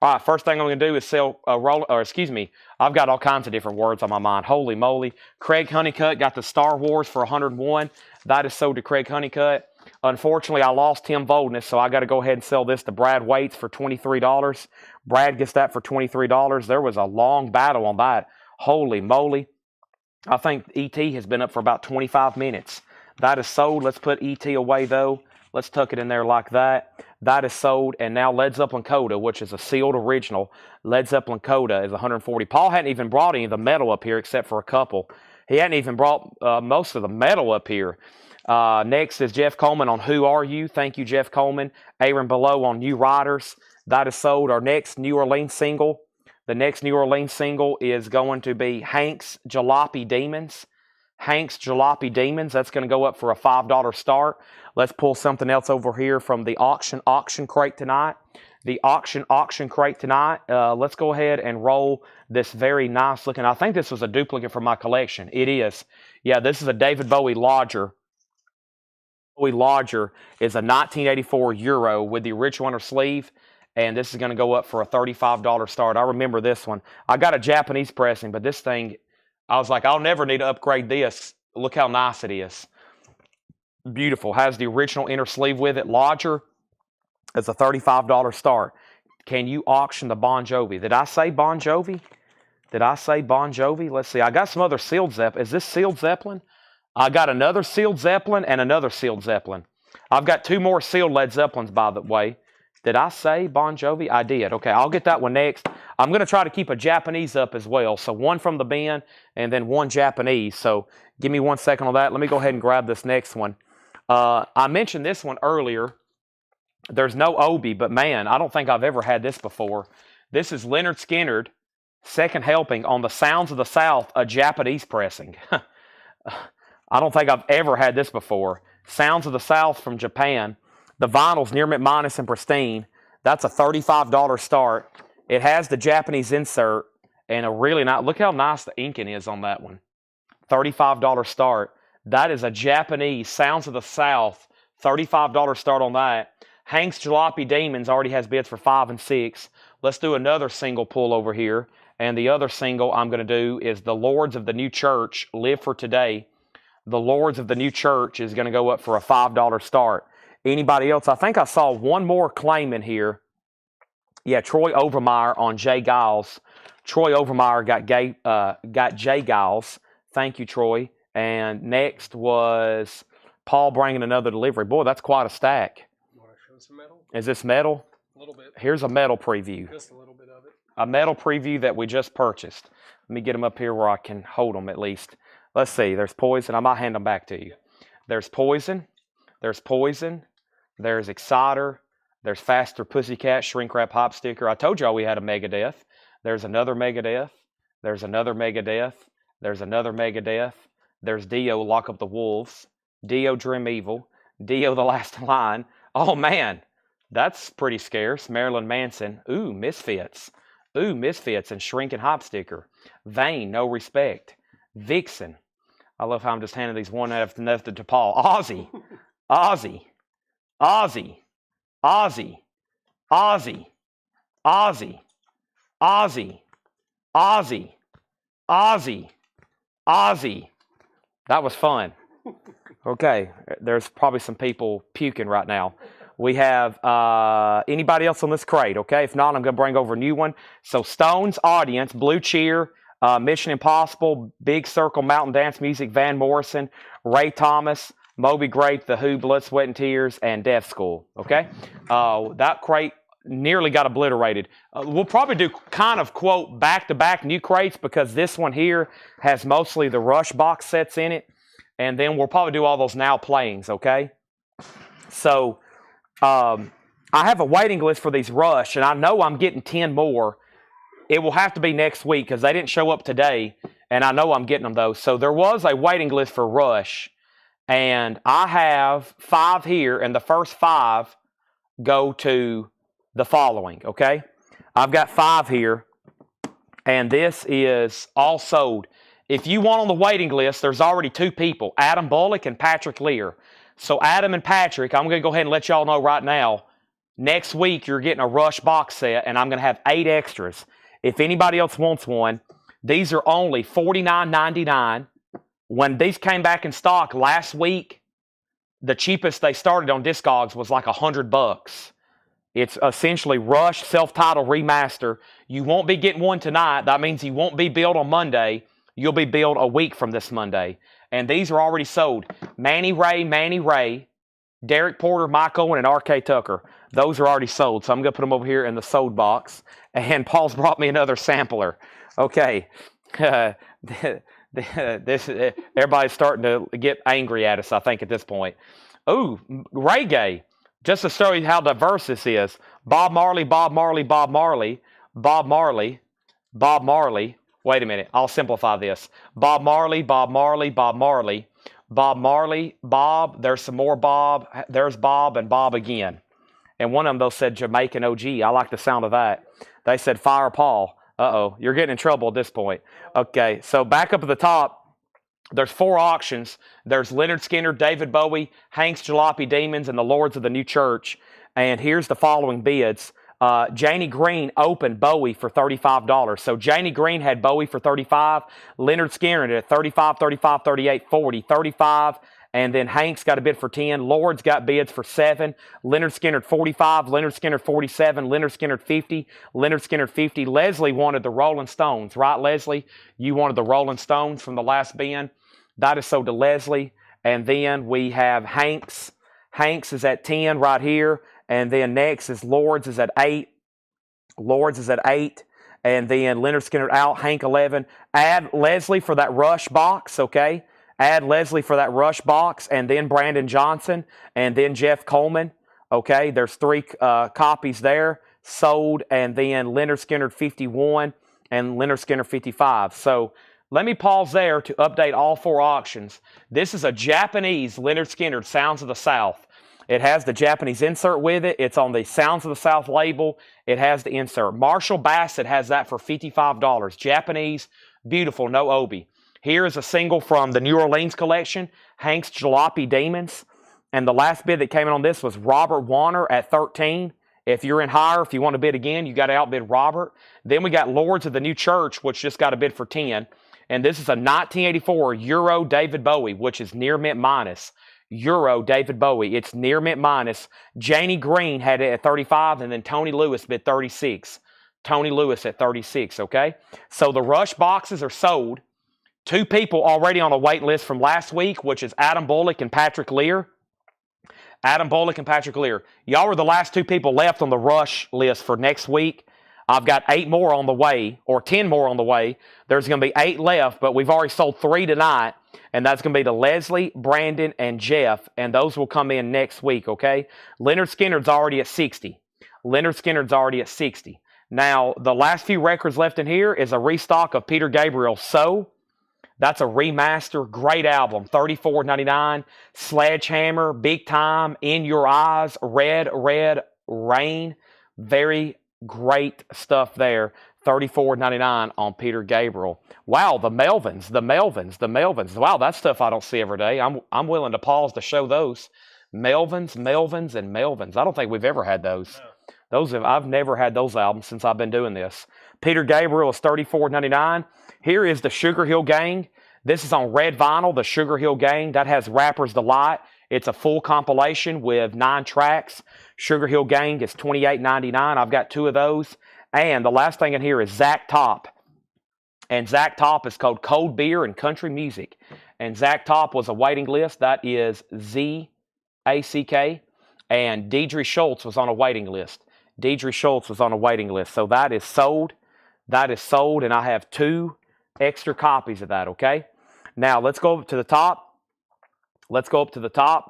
S1: All right, first thing I'm going to do is sell I've got all kinds of different words on my mind. Holy moly. Craig Honeycutt got the Star Wars for $101. That is sold to Craig Honeycutt. Unfortunately, I lost Tim Voldness, so I got to go ahead and sell this to Brad Waits for $23. Brad gets that for $23. There was a long battle on that. Holy moly. I think ET has been up for about 25 minutes. That is sold. Let's put ET away, though. Let's tuck it in there like that. That is sold. And now Led Zeppelin Coda, which is a sealed original. Led Zeppelin Coda is $140. Paul hadn't even brought any of the metal up here except for a couple. He hadn't even brought most of the metal up here. Next is Jeff Coleman on Who Are You? Thank you, Jeff Coleman. Aaron Below on New Riders. That is sold. Our next New Orleans single. The next New Orleans single is going to be Hank's Jalopy Demons. Hank's Jalopy Demons. That's going to go up for a $5 start. Let's pull something else over here from the auction crate tonight. The auction crate tonight. Let's go ahead and roll this very nice looking. I think this was a duplicate from my collection. It is. Yeah, this is a David Bowie Lodger. Bowie Lodger is a 1984 Euro with the original inner sleeve. And this is going to go up for a $35 start. I remember this one. I got a Japanese pressing, but this thing, I was like, I'll never need to upgrade this. Look how nice it is. Beautiful. Has the original inner sleeve with it. Lodger is a $35 start. Can you auction the Bon Jovi? Did I say Bon Jovi? Did I say Bon Jovi? Let's see. I got some other sealed Zeppelin. Is this sealed Zeppelin? I got another sealed Zeppelin and another sealed Zeppelin. I've got two more sealed Led Zeppelins, by the way. Did I say Bon Jovi? I did. Okay, I'll get that one next. I'm going to try to keep a Japanese up as well. So one from the bin and then one Japanese. So give me 1 second on that. Let me go ahead and grab this next one. I mentioned this one earlier. There's no Obi, but man, I don't think I've ever had this before. This is Leonard Skinner, second helping on the Sounds of the South, a Japanese pressing. I don't think I've ever had this before. Sounds of the South from Japan. The vinyl's near mint minus and pristine. That's a $35 start. It has the Japanese insert and a really nice, look how nice the inking is on that one. $35 start. That is a Japanese Sounds of the South, $35 start on that. Hank's Jalopy Demons already has bids for 5 and 6. Let's do another single pull over here. And the other single I'm going to do is The Lords of the New Church, Live for Today. The Lords of the New Church is going to go up for a $5 start. Anybody else? I think I saw one more claim in here. Yeah, Troy Overmeyer on Jay Giles. Troy Overmeyer got Jay Giles. Thank you, Troy. And next was Paul bringing another delivery. Boy, that's quite a stack.
S2: You want to show some metal?
S1: Is this metal?
S2: A little bit.
S1: Here's a metal preview.
S2: Just a little bit of it.
S1: A metal preview that we just purchased. Let me get them up here where I can hold them at least. Let's see. There's Poison. I might hand them back to you. There's Poison. There's Poison. There's Exciter. There's Faster Pussycat, Shrink Wrap Hop Sticker. I told y'all we had a Megadeth. There's another Megadeth. There's another Megadeth. There's another Megadeth. There's Dio, Lock Up the Wolves. Dio, Dream Evil. Dio, The Last Line. Oh, man. That's pretty scarce. Marilyn Manson. Ooh, Misfits. Ooh, Misfits and Shrink and Hop Sticker. Vain, No Respect. Vixen. I love how I'm just handing these one after another to Paul. Ozzy. Ozzy. Ozzy. Ozzy. Ozzy. Ozzy. Ozzy. Ozzy. Ozzy. Ozzy. That was fun. Okay, there's probably some people puking right now. We have anybody else on this crate, okay? If not, I'm going to bring over a new one. So Stones Audience, Blue Cheer, Mission Impossible, Big Circle, Mountain Dance Music, Van Morrison, Ray Thomas, Moby Grape, The Who, Blood, Sweat, and Tears, and Death School, okay? That crate nearly got obliterated. We'll probably do kind of, quote, back-to-back new crates because this one here has mostly the Rush box sets in it. And then we'll probably do all those now playings, okay? So I have a waiting list for these Rush, and I know I'm getting 10 more. It will have to be next week because they didn't show up today, and I know I'm getting them, though. So there was a waiting list for Rush, and I have 5 here, and the first 5 go to the following, okay? I've got 5 here, and this is all sold. If you want on the waiting list, there's already 2 people, Adam Bullock and Patrick Lear. So Adam and Patrick, I'm going to go ahead and let y'all know right now, next week you're getting a Rush box set, and I'm going to have 8 extras. If anybody else wants one, these are only $49.99. When these came back in stock last week, the cheapest they started on Discogs was like $100. It's essentially Rush self-titled remaster. You won't be getting one tonight. That means you won't be billed on Monday. You'll be billed a week from this Monday. And these are already sold. Manny Ray, Derek Porter, Mike Owen, and R.K. Tucker. Those are already sold. So I'm going to put them over here in the sold box. And Paul's brought me another sampler. Okay. Everybody's starting to get angry at us, I think, at this point. Ooh, reggae. Just to show you how diverse this is. Bob Marley. Wait a minute. I'll simplify this. Bob Marley. Bob. There's some more Bob. There's Bob and Bob again. And one of them, though, said Jamaican OG. I like the sound of that. They said Fire Paul. Uh-oh. You're getting in trouble at this point. Okay. So back up at the top. There's 4 auctions. There's Leonard Skinner, David Bowie, Hank's Jalopy Demons, and the Lords of the New Church. And here's the following bids. Janie Green opened Bowie for $35. So Janie Green had Bowie for $35. Leonard Skinner at $35, $35, $38, $40, $35. And then Hank's got a bid for $10. Lords got bids for $7. Leonard Skinner at $45. Leonard Skinner at $47. Leonard Skinner at $50. Leonard Skinner at $50. Leslie wanted the Rolling Stones. Right, Leslie? You wanted the Rolling Stones from the last bin. That is sold to Leslie. And then we have Hank's. Hank's is at 10 right here. And then next is Lords is at 8. Lords is at 8. And then Leonard Skinner out, Hank 11. Add Leslie for that Rush box, okay? Add Leslie for that Rush box. And then Brandon Johnson. And then Jeff Coleman. Okay, there's 3 copies there sold. And then Leonard Skinner 51 and Leonard Skinner 55. So let me pause there to update all 4 auctions. This is a Japanese Leonard Skinner Sounds of the South. It has the Japanese insert with it. It's on the Sounds of the South label. It has the insert. Marshall Bassett has that for $55. Japanese, beautiful, no obi. Here is a single from the New Orleans collection, Hank's Jalopy Demons. And the last bid that came in on this was Robert Warner at 13. If you're in higher, if you want to bid again, you got to outbid Robert. Then we got Lords of the New Church, which just got a bid for 10. And this is a 1984 Euro David Bowie, which is near mint minus. Euro David Bowie. It's near mint minus. Janie Green had it at 35, and then Tony Lewis bid 36. Tony Lewis at 36, okay? So the rush boxes are sold. 2 people already on a wait list from last week, which is Adam Bullock and Patrick Lear. Adam Bullock and Patrick Lear. Y'all were the last 2 people left on the rush list for next week. I've got 8 more on the way, or 10 more on the way. There's going to be 8 left, but we've already sold 3 tonight, and that's going to be the Leslie, Brandon, and Jeff, and those will come in next week, okay? Leonard Skinner's already at 60. Leonard Skinner's already at 60. Now, the last few records left in here is a restock of Peter Gabriel's So. That's a remaster, great album, $34.99. Sledgehammer, Big Time, In Your Eyes, Red, Red Rain. Very great stuff there. $34.99 on Peter Gabriel. Wow, the Melvins. Wow, that's stuff I don't see every day. I'm willing to pause to show those. Melvins. I don't think we've ever had those. No. I've never had those albums since I've been doing this. Peter Gabriel is $34.99. Here is the Sugar Hill Gang. This is on red vinyl, the Sugar Hill Gang. That has Rapper's Delight. It's a full compilation with 9 tracks. Sugar Hill Gang is $28.99. I've got 2 of those. And the last thing in here is Zach Top. And Zach Top is called Cold Beer and Country Music. And Zach Top was a waiting list. That is Z-A-C-K. And Deidre Schultz was on a waiting list. So that is sold. And I have 2 extra copies of that, okay? Now, let's go up to the top.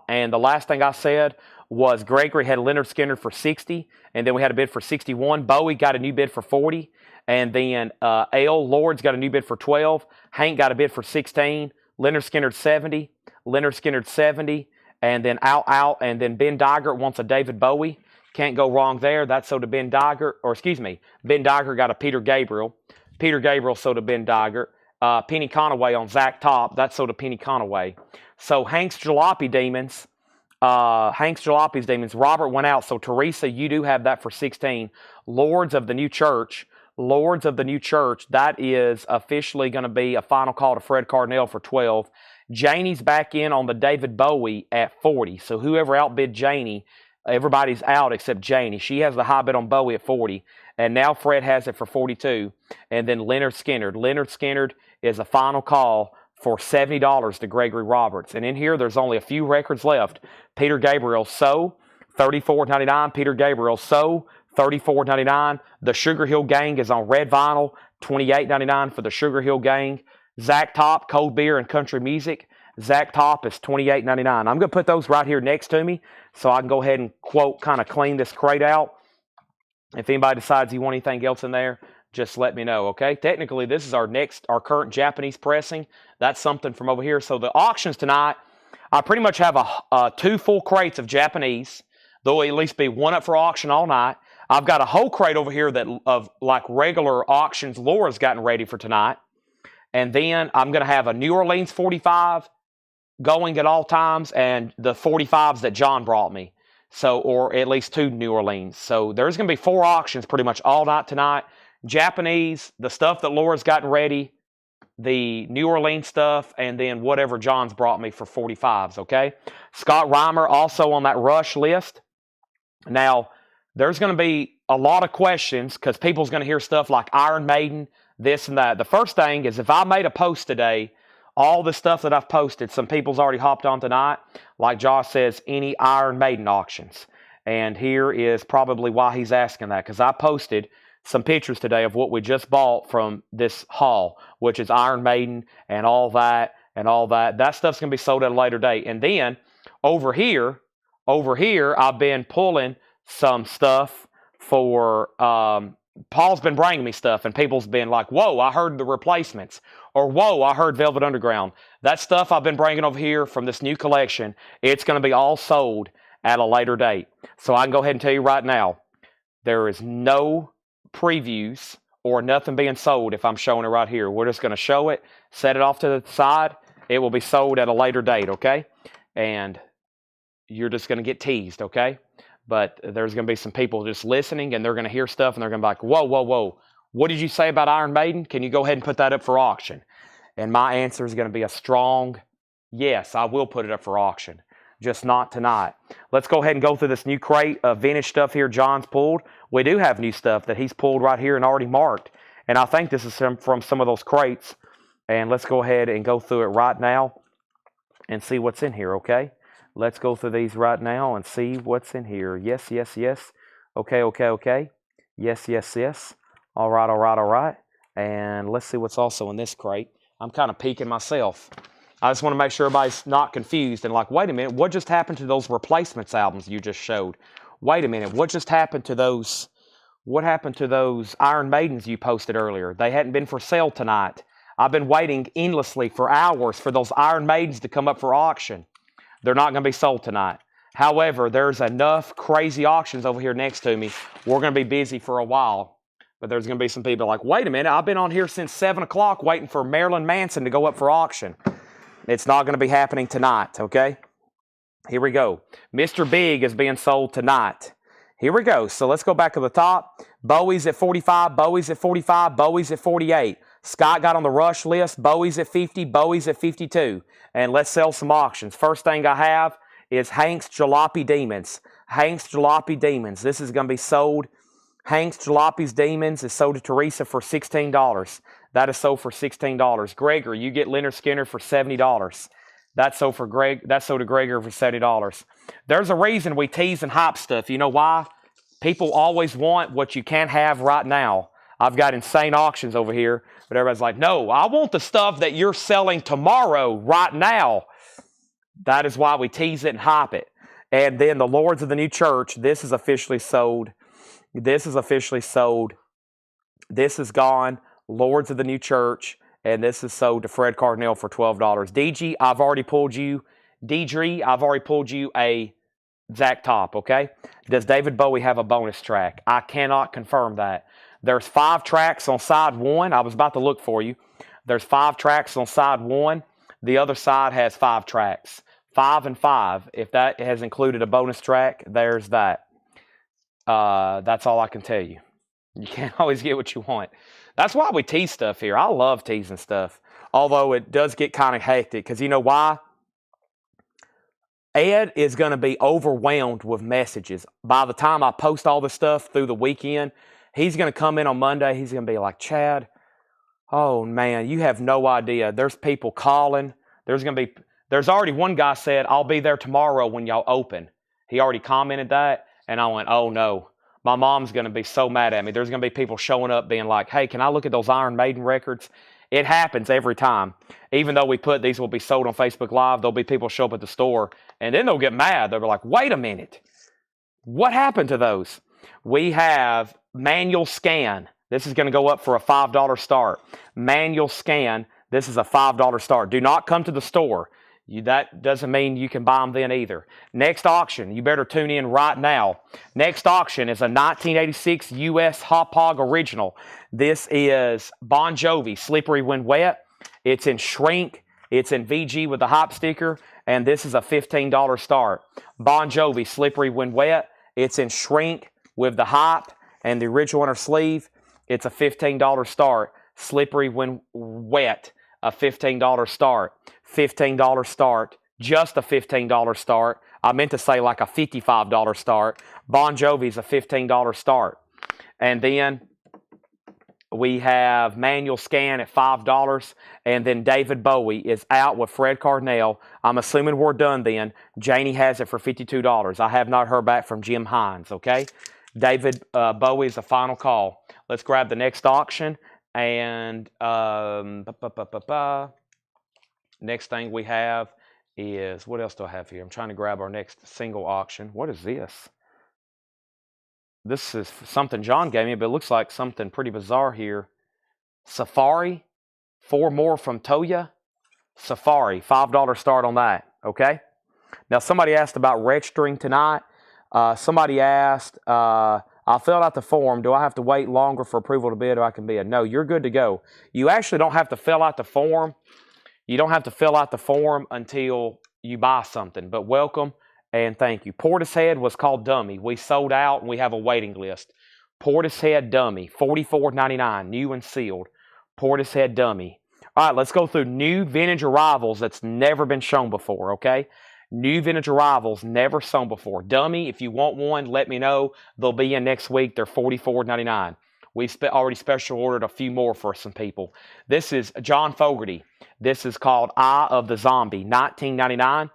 S1: And the last thing I said was Gregory had Leonard Skinner for 60, and then we had a bid for 61. Bowie got a new bid for 40, and then L. Lords got a new bid for 12. Hank got a bid for 16. Leonard Skinner 70. And then out, and then Ben Dygert wants a David Bowie. Can't go wrong there. That's sold to Ben Dygert, Ben Dygert got a Peter Gabriel. Peter Gabriel sold to Ben Dygert. Penny Conaway on Zach Top. That's sold to Penny Conaway. So Hank's Jalopy Demons. Robert went out. So Teresa, you do have that for 16. Lords of the New Church. That is officially going to be a final call to Fred Cardinal for 12. Janie's back in on the David Bowie at 40. So whoever outbid Janie, everybody's out except Janie. She has the high bid on Bowie at 40. And now Fred has it for 42. And then Leonard Skinner. Leonard Skinner is a final call for $70 to Gregory Roberts. And in here, there's only a few records left. Peter Gabriel, So, $34.99. Peter Gabriel, So, $34.99. The Sugar Hill Gang is on red vinyl, $28.99 for the Sugar Hill Gang. Zach Top, Cold Beer and Country Music. Zach Top is $28.99. I'm going to put those right here next to me so I can go ahead and quote, kind of clean this crate out. If anybody decides you want anything else in there, just let me know, okay? Technically, this is our current Japanese pressing. That's something from over here. So the auctions tonight, I pretty much have 2 full crates of Japanese. There'll at least be 1 up for auction all night. I've got a whole crate over here of like regular auctions Laura's gotten ready for tonight. And then I'm going to have a New Orleans 45 going at all times and the 45s that John brought me. So, or at least 2 New Orleans. So there's going to be 4 auctions pretty much all night tonight. Japanese, the stuff that Laura's gotten ready, the New Orleans stuff, and then whatever John's brought me for 45s, okay? Scott Reimer also on that rush list. Now, there's going to be a lot of questions because people's going to hear stuff like Iron Maiden, this and that. The first thing is if I made a post today, all the stuff that I've posted, some people's already hopped on tonight. Like Josh says, any Iron Maiden auctions. And here is probably why he's asking that. Because I posted some pictures today of what we just bought from this haul, which is Iron Maiden and all that and all that. That stuff's going to be sold at a later date. And then over here, I've been pulling some stuff for Paul's been bringing me stuff, and people's been like, whoa, I heard the replacements, or whoa, I heard Velvet Underground. That stuff I've been bringing over here from this new collection, it's going to be all sold at a later date. So I can go ahead and tell you right now, there is no previews or nothing being sold if I'm showing it right here. We're just going to show it, set it off to the side. It will be sold at a later date, okay? And you're just going to get teased, okay? But there's going to be some people just listening, and they're going to hear stuff, and they're going to be like, whoa, whoa, whoa. What did you say about Iron Maiden? Can you go ahead and put that up for auction? And my answer is going to be a strong yes, I will put it up for auction. Just not tonight. Let's go ahead and go through this new crate of vintage stuff here John's pulled. We do have new stuff that he's pulled right here and already marked. And I think this is from some of those crates. And let's go ahead and go through it right now and see what's in here, okay? Let's go through these right now and see what's in here. Yes, yes, yes. Okay, okay, okay. Yes, yes, yes. All right, all right, all right. And let's see what's also in this crate. I'm kind of peeking myself. I just want to make sure everybody's not confused and like, wait a minute, what just happened to those replacements albums you just showed? Wait a minute, what just happened to those? What happened to those Iron Maidens you posted earlier? They hadn't been for sale tonight. I've been waiting endlessly for hours for those Iron Maidens to come up for auction. They're not going to be sold tonight. However, there's enough crazy auctions over here next to me. We're going to be busy for a while. But there's going to be some people like, wait a minute, I've been on here since 7 o'clock waiting for Marilyn Manson to go up for auction. It's not going to be happening tonight, okay? Here we go. Mr. Big is being sold tonight. Here we go. So let's go back to the top. Bowie's at 45, Bowie's at 45, Bowie's at 48. Scott got on the rush list. Bowie's at 50, Bowie's at 52. And let's sell some auctions. First thing I have is Hank's Jalopy Demons. Hank's Jalopy Demons. This is going to be sold. Hank's Jalopy's Demons is sold to Teresa for $16. That is sold for $16. Gregor, you get Leonard Skinner for $70. That's sold for That's sold to Gregor for $70. There's a reason we tease and hype stuff. You know why? People always want what you can't have right now. I've got insane auctions over here, but everybody's like, no, I want the stuff that you're selling tomorrow, right now. That is why we tease it and hype it. And then the Lords of the New Church, this is officially sold. This is officially sold. This is gone. Lords of the New Church. And this is sold to Fred Cardinal for $12. DG, I've already pulled you. Deidre, I've already pulled you a Zach Top, okay? Does David Bowie have a bonus track? I cannot confirm that. There's 5 tracks on side 1. I was about to look for you. There's 5 tracks on side 1. The other side has 5 tracks. 5 and 5. If that has included a bonus track, there's that. That's all I can tell you. You can't always get what you want. That's why we tease stuff here. I love teasing stuff. Although it does get kind of hectic. Because you know why? Ed is going to be overwhelmed with messages. By the time I post all this stuff through the weekend, he's going to come in on Monday. He's going to be like, Chad, oh man, you have no idea. There's people calling. There's already one guy said, I'll be there tomorrow when y'all open. He already commented that. And I went, oh no. My mom's going to be so mad at me. There's going to be people showing up being like, hey, can I look at those Iron Maiden records? It happens every time. Even though we put these will be sold on Facebook Live, there'll be people show up at the store, and then they'll get mad. They'll be like, wait a minute. What happened to those? We have manual scan. This is going to go up for a $5 start. Manual scan. This is a $5 start. Do not come to the store. That doesn't mean you can buy them then either. Next auction, you better tune in right now. Next auction is a 1986 US Hot Pog Original. This is Bon Jovi, Slippery When Wet. It's in shrink. It's in VG with the hop sticker. And this is a $15 start. Bon Jovi, Slippery When Wet. It's in shrink with the hop and the original inner sleeve. It's a $15 start. Slippery When Wet, a $15 start. $15 start, just a $15 start. I meant to say like a $55 start. Bon Jovi's a $15 start. And then we have manual scan at $5. And then David Bowie is out with Fred Cardinal. I'm assuming we're done then. Janie has it for $52. I have not heard back from Jim Hines, okay? David Bowie is a final call. Let's grab the next auction. And next thing we have is, what else do I have here? I'm trying to grab our next single auction. What is this? this is something John gave me, but it looks like something pretty bizarre here. Safari, 4 more from Toya. Safari, $5 start on that, okay? Now, somebody asked about registering tonight. Somebody asked, I filled out the form. Do I have to wait longer for approval to bid or I can bid? No, you're good to go. You actually don't have to fill out the form. You don't have to fill out the form until you buy something, but welcome and thank you. Portishead was called Dummy. We sold out and we have a waiting list. Portishead Dummy, $44.99, new and sealed. Portishead Dummy. All right, let's go through new vintage arrivals that's never been shown before, okay? New vintage arrivals, never shown before. Dummy, if you want one, let me know. They'll be in next week. They're $44.99. We already special ordered a few more for some people. This is John Fogerty. This is called Eye of the Zombie, $19.99.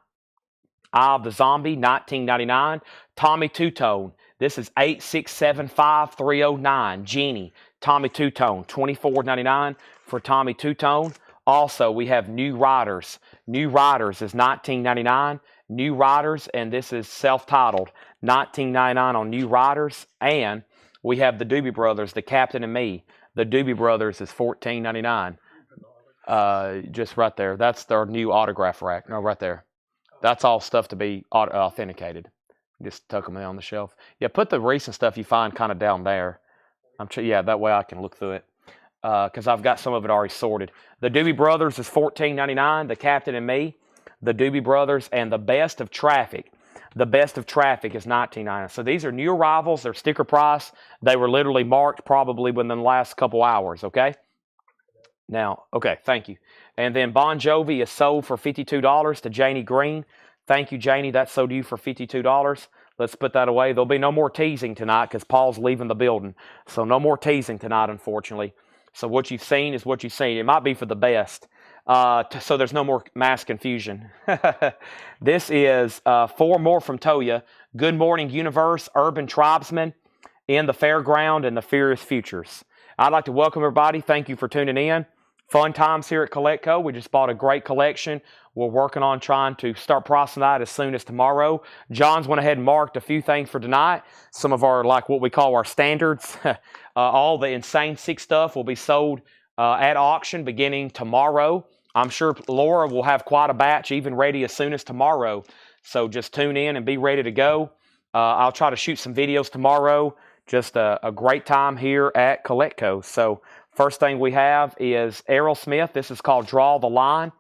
S1: Eye of the Zombie, $19.99. Tommy Two-Tone. This is 8675309. Genie. Tommy Two-Tone, $24.99 for Tommy Two-Tone. Also, we have New Riders. New Riders is $19.99. New Riders, and this is self-titled, $19.99 on New Riders. And we have the Doobie Brothers, the Captain and Me. The Doobie Brothers is $14.99. Just right there. That's their new autograph rack. No, right there. That's all stuff to be authenticated. Just tuck them on the shelf. Yeah, put the recent stuff you find kind of down there. Yeah, that way I can look through it. Because I've got some of it already sorted. The Doobie Brothers is $14.99. The Captain and Me, the Doobie Brothers, and the Best of Traffic. The Best of Traffic is $19.99. So these are new arrivals. They're sticker price. They were literally marked probably within the last couple hours, okay? Now, okay, thank you. And then Bon Jovi is sold for $52 to Janie Green. Thank you, Janie. That's sold to you for $52. Let's put that away. There'll be no more teasing tonight because Paul's leaving the building. So no more teasing tonight, unfortunately. So what you've seen is what you've seen. It might be for the best. So there's no more mass confusion. This is 4 more from Toya. Good Morning Universe, Urban Tribesman, In the Fairground, and the Furious Futures. I'd like to welcome everybody. Thank you for tuning in. Fun times here at Collectco. We just bought a great collection. We're working on trying to start pricing that as soon as tomorrow. John's went ahead and marked a few things for tonight. Some of our, like what we call our standards. All the Insane Six stuff will be sold at auction beginning tomorrow. I'm sure Laura will have quite a batch even ready as soon as tomorrow. So just tune in and be ready to go. I'll try to shoot some videos tomorrow. Just a great time here at Collectco. So first thing we have is Errol Smith. This is called Draw the Line.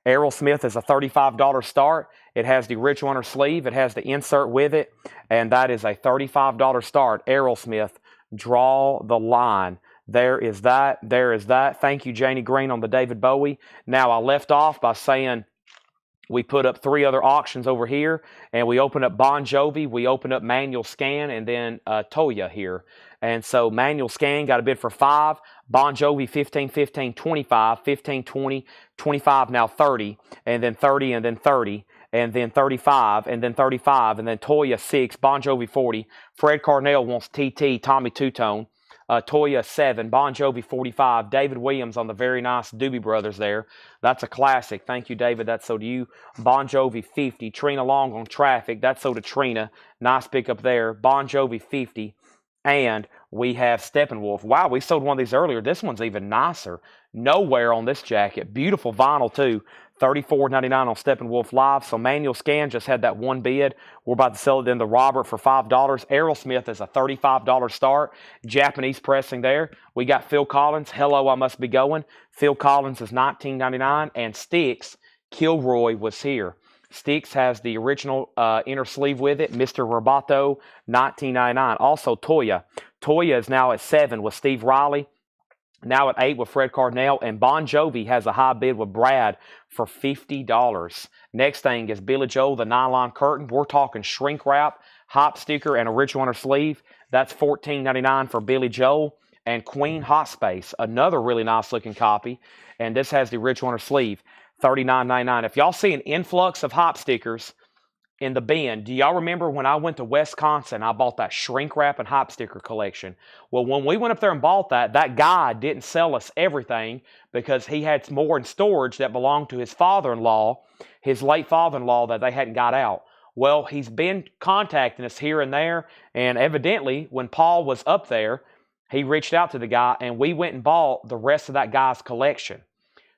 S1: Errol Smith is a $35 start. It has the original inner sleeve. It has the insert with it. And that is a $35 start. Errol Smith, Draw the Line. There is that. There is that. Thank you, Janie Green, on the David Bowie. Now, I left off by saying we put up 3 other auctions over here, and we opened up Bon Jovi, we opened up Manual Scan, and then Toya here. And so Manual Scan got a bid for 5. Bon Jovi 15, 15, 25, 15, 20, 25, now 30, and then 30, and then 30, and then 35, and then 35, and then Toya 6, Bon Jovi 40. Fred Carnell wants TT, Tommy Two-Tone. Toya 7, Bon Jovi 45, David Williams on the very nice Doobie Brothers there. That's a classic. Thank you, David. That's so to you. Bon Jovi 50, Trina Long on Traffic. That's so to Trina. Nice pickup there. Bon Jovi 50. And we have Steppenwolf. Wow, we sold one of these earlier. This one's even nicer. Nowhere on this jacket. Beautiful vinyl, too. $34.99 on Steppenwolf Live. So Manual Scan just had that one bid. We're about to sell it then to Robert for $5. Errol Smith is a $35 start. Japanese pressing there. We got Phil Collins. Hello, I Must Be Going. Phil Collins is $19.99. And Styx, Kilroy was here. Styx has the original inner sleeve with it. Mr. Roboto, $19.99. Also Toya. Toya is now at 7 with Steve Riley. Now at 8 with Fred Carnell. And Bon Jovi has a high bid with Brad for $50. Next thing is Billy Joel, the nylon curtain. We're talking shrink wrap, hop sticker, and original inner sleeve. That's $14.99 for Billy Joel. And Queen Hot Space, another really nice looking copy. And this has the original inner sleeve, $39.99. If y'all see an influx of hop stickers in the bin, do y'all remember when I went to Wisconsin, I bought that shrink wrap and hop sticker collection? Well, when we went up there and bought that, that guy didn't sell us everything because he had more in storage that belonged to his father-in-law, his late father-in-law, that they hadn't got out. Well, he's been contacting us here and there, and evidently, when Paul was up there, he reached out to the guy, and we went and bought the rest of that guy's collection.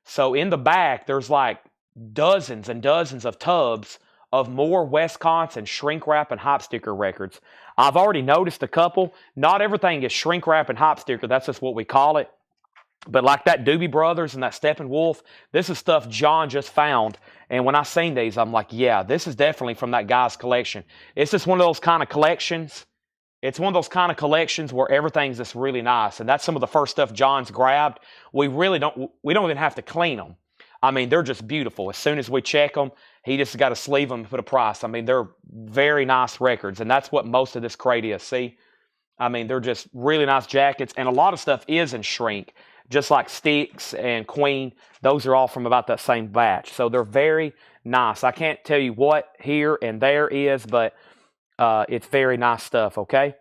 S1: So in the back, there's like dozens and dozens of tubs of more Wisconsin shrink wrap and hop sticker records. I've already noticed a couple. Not everything is shrink wrap and hop sticker. That's just what we call it. But like that Doobie Brothers and that Steppenwolf, this is stuff John just found. And when I seen these, I'm like, yeah, this is definitely from that guy's collection. It's just one of those kind of collections. It's one of those kind of collections where everything's just really nice. And that's some of the first stuff John's grabbed. We don't even have to clean them. I mean, they're just beautiful. As soon as we check them, he just got to sleeve them and put a price. I mean, they're very nice records. And that's what most of this crate is. See? I mean, they're just really nice jackets. And a lot of stuff is in shrink. Just like Sticks and Queen. Those are all from about that same batch. So they're very nice. I can't tell you what here and there is, but it's very nice stuff, okay?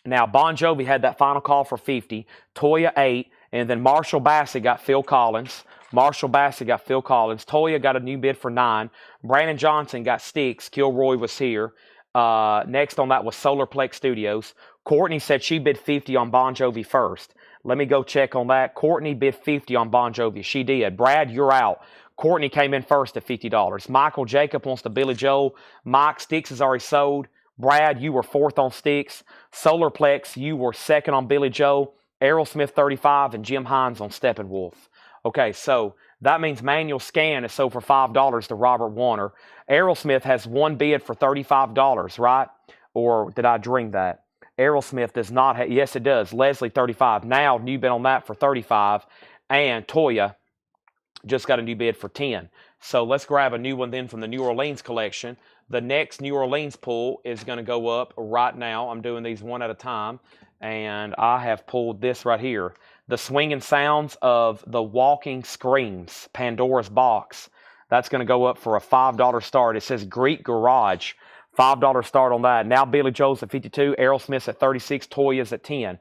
S1: Now, Bon Jovi had that final call for 50, Toya 8, and then Marshall Bassett got Phil Collins. Toya got a new bid for 9. Brandon Johnson got Sticks. Kilroy was here. Next on that was Solarplex Studios. Courtney said she bid 50 on Bon Jovi first. Let me go check on that. Courtney bid 50 on Bon Jovi. She did. Brad, you're out. Courtney came in first at $50. Michael Jacob wants to Billy Joel. Mike, Sticks is already sold. Brad, you were 4th on Sticks. Solarplex, you were 2nd on Billy Joel. Aerosmith 35 and Jim Hines on Steppenwolf. Okay, so that means Manual Scan is sold for $5 to Robert Warner. Aerosmith has one bid for $35, right? Or did I dream that? Aerosmith does not have, yes it does. Leslie 35. Now, new bid on that for 35. And Toya just got a new bid for 10. So let's grab a new one then from the New Orleans collection. The next New Orleans pull is going to go up right now. I'm doing these one at a time. And I have pulled this right here. The Swinging Sounds of the Walking Screams, Pandora's Box. That's going to go up for a $5 start. It says Greek Garage. $5 start on that. Now Billy Joel's at 52, Aerosmith's at 36, Toya's at 10.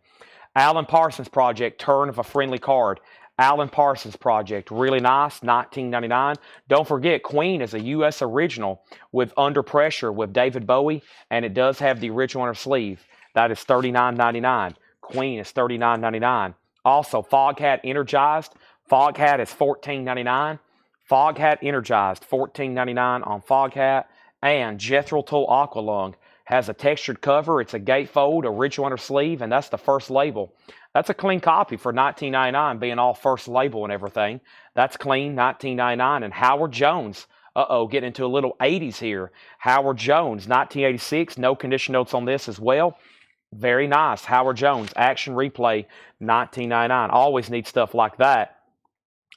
S1: Alan Parsons Project, Turn of a Friendly Card. Alan Parsons Project, really nice, $19.99. Don't forget, Queen is a U.S. original with Under Pressure with David Bowie, and it does have the original on her sleeve. That is $39.99. Queen is $39.99. Also, Foghat Energized. Foghat is $14.99. Foghat Energized, $14.99 on Foghat. And Jethro Tull Aqualung has a textured cover. It's a gatefold, original on her sleeve, and that's the first label. That's a clean copy for $19.99, being all first label and everything. That's clean, $19.99. And Howard Jones, getting into a little 80s here. Howard Jones, 1986, no condition notes on this as well. Very nice. Howard Jones, Action Replay, $19.99. Always need stuff like that.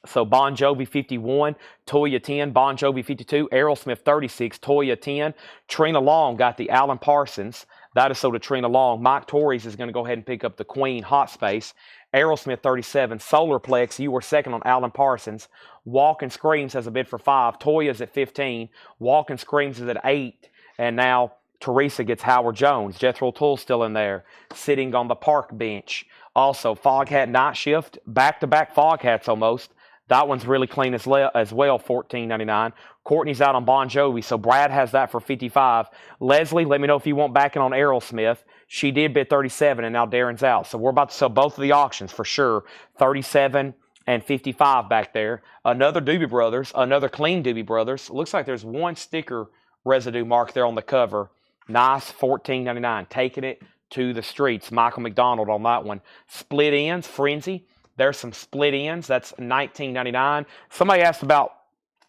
S1: So Bon Jovi 51, Toya 10, Bon Jovi 52, Aerosmith 36, Toya 10. Trina Long got the Alan Parsons. That is so to Trina Long. Mike Torres is going to go ahead and pick up the Queen Hot Space. Aerosmith 37, Solarplex, you were 2nd on Alan Parsons. Walk and Screams has a bid for 5. Toya's at 15. Walk and Screams is at 8. And now Teresa gets Howard Jones. Jethro Tull still in there, sitting on the park bench. Also, Foghat Night Shift, back-to-back Foghats almost. That one's really clean as well, $14.99. Courtney's out on Bon Jovi, so Brad has that for $55. Leslie, let me know if you want backing on Aerosmith. She did bid $37, and now Darren's out. So we're about to sell both of the auctions for sure. $37 and $55 back there. Another Doobie Brothers, another clean Doobie Brothers. Looks like there's one sticker residue mark there on the cover. Nice, $14.99. Taking it to the streets. Michael McDonald on that one. Split ends, Frenzy. There's some split ends. That's $19.99. Somebody asked about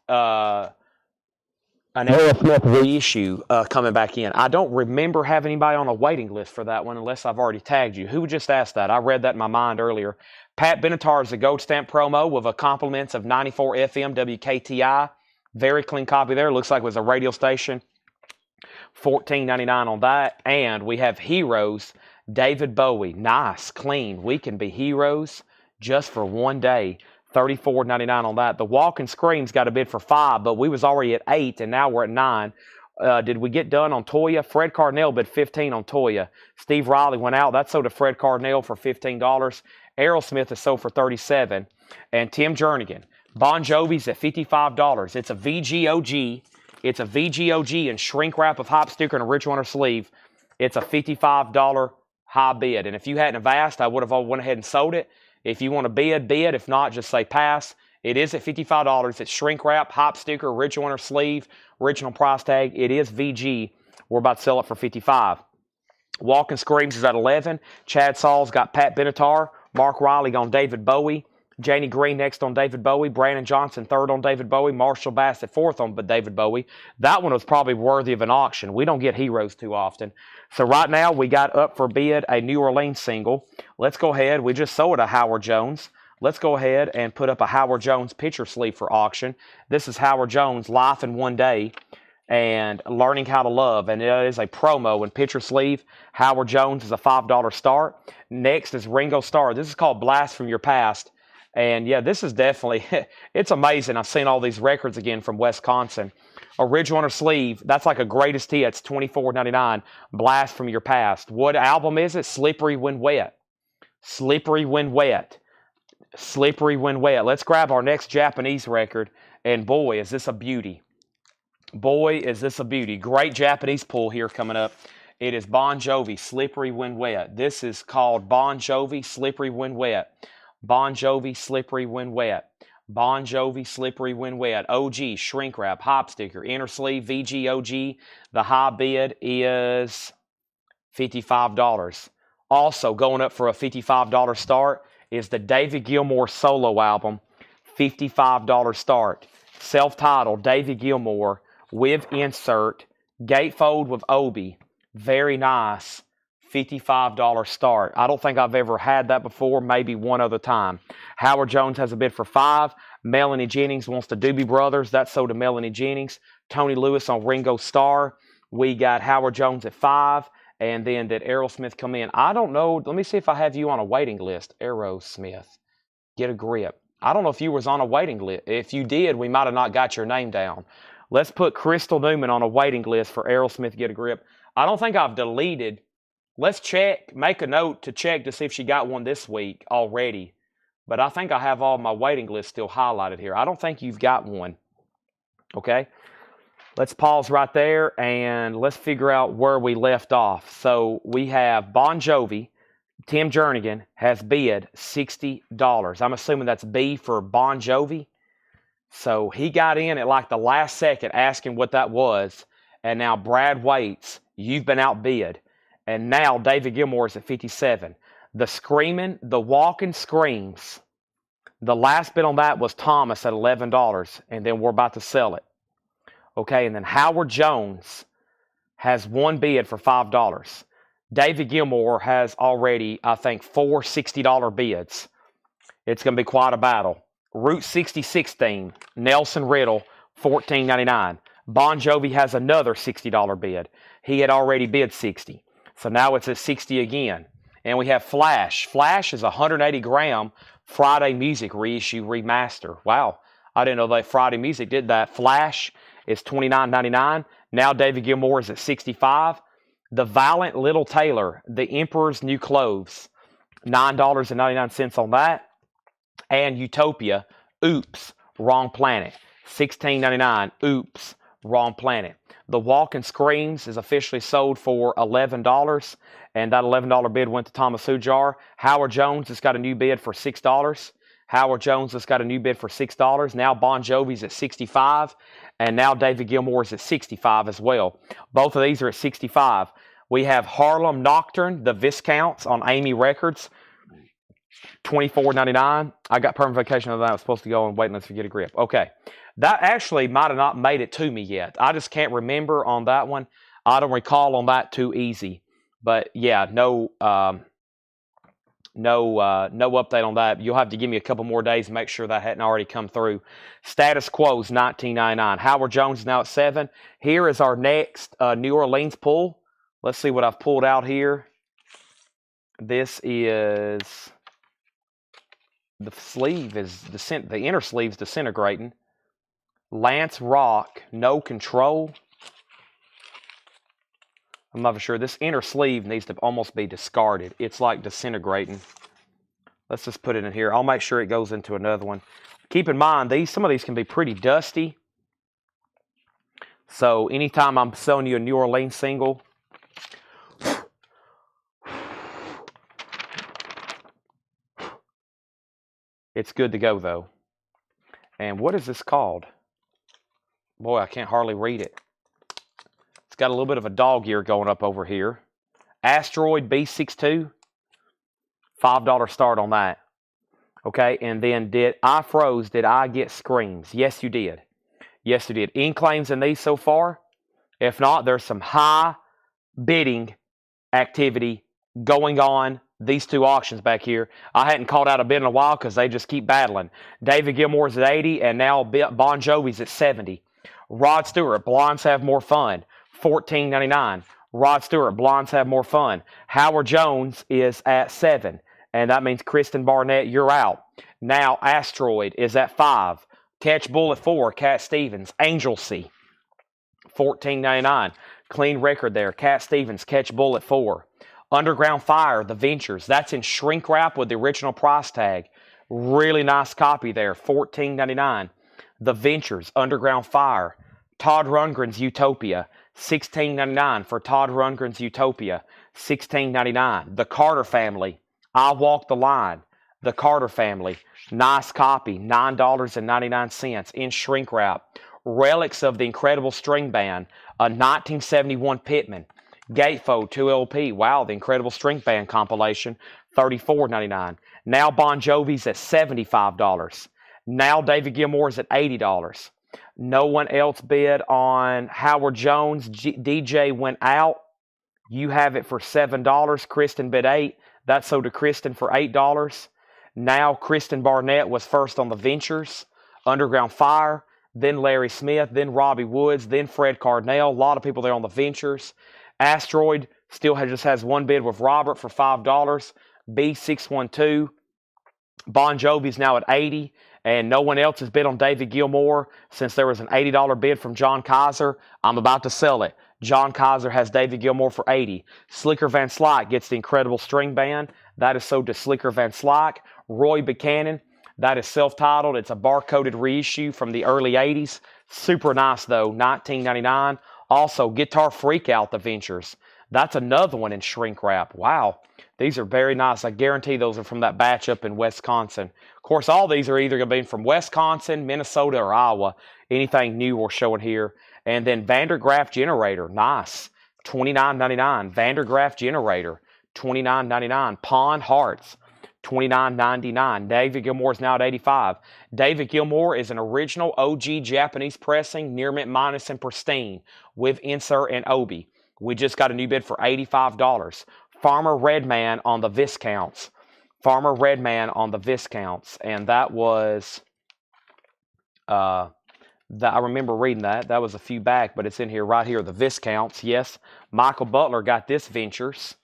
S1: an Aerosmith reissue coming back in. I don't remember having anybody on a waiting list for that one unless I've already tagged you. Who just asked that? I read that in my mind earlier. Pat Benatar's a gold stamp promo with a compliments of 94 FM WKTI. Very clean copy there. Looks like it was a radio station. $14.99 on that. And we have Heroes, David Bowie. Nice, clean. We can be heroes just for one day. $34.99 on that. The Walk and Screams got a bid for 5, but we was already at 8, and now we're at 9. Did we get done on Toya? Fred Cardinale bid 15 on Toya. Steve Riley went out. That sold to Fred Cardinale for $15. Aerosmith is sold for $37. And Tim Jernigan. Bon Jovi's at $55. It's a VGOG. It's a VGOG and shrink wrap of hop sticker and original inner sleeve. It's a $55 high bid. And if you hadn't have asked, I would have went ahead and sold it. If you want to bid, bid. If not, just say pass. It is at $55. It's shrink wrap, hop sticker, original inner sleeve, original price tag. It is VG. We're about to sell it for $55. Walking Screams is at 11. Chad Saul's got Pat Benatar. Mark Riley on David Bowie. Janie Green next on David Bowie. Brandon Johnson third on David Bowie. Marshall Bassett fourth on David Bowie. That one was probably worthy of an auction. We don't get heroes too often. So right now we got up for bid a New Orleans single. Let's go ahead. We just sold a Howard Jones. Let's go ahead and put up a Howard Jones picture sleeve for auction. This is Howard Jones, Life in One Day and Learning How to Love. And it is a promo and picture sleeve. Howard Jones is a $5 start. Next is Ringo Starr. This is called Blast from Your Past. And yeah, this is definitely, it's amazing. I've seen all these records again from Wisconsin. Original inner sleeve, that's like a greatest hits, $24.99. Blast from Your Past. What album is it? Slippery When Wet. Slippery When Wet. Slippery When Wet. Let's grab our next Japanese record. And boy, is this a beauty. Boy, is this a beauty. Great Japanese pull here coming up. It is Bon Jovi, Slippery When Wet. This is called Bon Jovi, Slippery When Wet. Bon Jovi, Slippery When Wet. Bon Jovi, Slippery When Wet. OG, shrink wrap, hop sticker, inner sleeve, VGOG. The high bid is $55. Also going up for a $55 start is the David Gilmour solo album, $55 start. Self-titled, David Gilmour with insert, gatefold with Obi. Very nice. $55 start. I don't think I've ever had that before, maybe one other time. Howard Jones has a bid for $5. Melanie Jennings wants the Doobie Brothers. That's sold to Melanie Jennings. Tony Lewis on Ringo Starr. We got Howard Jones at $5. And then did Aerosmith come in? I don't know. Let me see if I have you on a waiting list. Aerosmith. Get a grip. I don't know if you was on a waiting list. If you did, we might have not got your name down. Let's put Crystal Newman on a waiting list for Aerosmith. Get a grip. I don't think I've deleted. Let's check, make a note to check to see if she got one this week already. But I think I have all my waiting list still highlighted here. I don't think you've got one. Okay? Let's pause right there and let's figure out where we left off. So we have Bon Jovi. Tim Jernigan has bid $60. I'm assuming that's B for Bon Jovi. So he got in at like the last second asking what that was. And now Brad waits. You've been outbid. And now David Gilmour is at $57. The Screaming, the Walking Screams. The last bid on that was Thomas at $11. And then we're about to sell it. Okay, and then Howard Jones has one bid for $5. David Gilmour has already, I think, 4 $60 bids. It's going to be quite a battle. Route 66 theme, Nelson Riddle, $14.99. Bon Jovi has another $60 bid. He had already bid $60. So now it's at $60 again. And we have Flash. Flash is 180 gram Friday Music reissue remaster. Wow, I didn't know that Friday Music did that. Flash is $29.99. Now David Gilmour is at $65. The Valiant Little Tailor, The Emperor's New Clothes, $9.99 on that. And Utopia, Oops, Wrong Planet, $16.99. Oops, Wrong Planet. The Walking Screams is officially sold for $11, and that $11 bid went to Thomas Hujar. Howard Jones has got a new bid for $6. Howard Jones has got a new bid for $6. Now Bon Jovi's at $65, and now David Gilmour is at $65 as well. Both of these are at $65. We have Harlem Nocturne, the Viscounts on Amy Records, $24.99. I got Permanent Vacation on that. I was supposed to go and wait unless you get a grip. Okay. That actually might have not made it to me yet. I just can't remember on that one. I don't recall on that too easy. But yeah, no update on that. You'll have to give me a couple more days to make sure that hadn't already come through. Status Quo's $19.99. Howard Jones is now at $7. Here is our next New Orleans pull. Let's see what I've pulled out here. This is the sleeve is the inner sleeve's disintegrating. Lance Rock, No Control. I'm not sure. This inner sleeve needs to almost be discarded. It's like disintegrating. Let's just put it in here. I'll make sure it goes into another one. Keep in mind, some of these can be pretty dusty. So anytime I'm selling you a New Orleans single, it's good to go though. And what is this called? Boy, I can't hardly read it. It's got a little bit of a dog ear going up over here. Asteroid B62, $5 start on that. Okay, and then did I get screams? Yes, you did. Yes, you did. Any claims in these so far? If not, there's some high bidding activity going on these two auctions back here. I hadn't called out a bid in a while because they just keep battling. David Gilmour's at 80, and now Bon Jovi's at 70. Rod Stewart, Blondes Have More Fun, $14.99. Rod Stewart, Blondes Have More Fun. Howard Jones is at 7, and that means Kristen Barnett, you're out. Now Asteroid is at 5. Catch Bull at 4, Cat Stevens. Angel C, $14.99. Clean record there. Cat Stevens, Catch Bull at 4. Underground Fire, The Ventures. That's in shrink wrap with the original price tag. Really nice copy there. $14.99. The Ventures, Underground Fire. Todd Rundgren's Utopia. $16.99 for Todd Rundgren's Utopia. $16.99. The Carter Family. I Walk the Line. The Carter Family. Nice copy. $9.99 in shrink wrap. Relics of the Incredible String Band. A 1971 Pittman. Gatefold 2LP. Wow, the Incredible String Band compilation. $34.99. Now Bon Jovi's at $75. Now David Gilmour's at $80. No one else bid on Howard Jones. DJ went out. You have it for $7. Kristen bid $8. That sold to Kristen for $8. Now Kristen Barnett was first on the Ventures. Underground Fire. Then Larry Smith. Then Robbie Woods. Then Fred Cardinale. A lot of people there on the Ventures. Asteroid still just has one bid with Robert for $5. B612. Bon Jovi's now at 80, and no one else has bid on David Gilmour since there was an $80 bid from John Kaiser. I'm about to sell it. John Kaiser has David Gilmour for 80. Slicker Van Slyke gets the Incredible String Band. That is sold to Slicker Van Slyke. Roy Buchanan, that is self-titled. It's a barcoded reissue from the early 80s. Super nice, though, $19.99. Also, Guitar Freakout, The Ventures. That's another one in shrink wrap. Wow, these are very nice. I guarantee those are from that batch up in Wisconsin. Of course, all these are either going to be from Wisconsin, Minnesota, or Iowa. Anything new we're showing here. And then Vandergraaf Generator, nice. $29.99. Vandergraaf Generator, $29.99. Pawn Hearts, $29.99. David Gilmour is now at 85. David Gilmour is an original OG Japanese pressing, near mint minus and pristine with insert and obi. We just got a new bid for $85. Farmer Redman on the Viscounts. Farmer Redman on the Viscounts. And that was, I remember reading that. That was a few back, but it's in here right here. The Viscounts, yes. Michael Butler got this Ventures.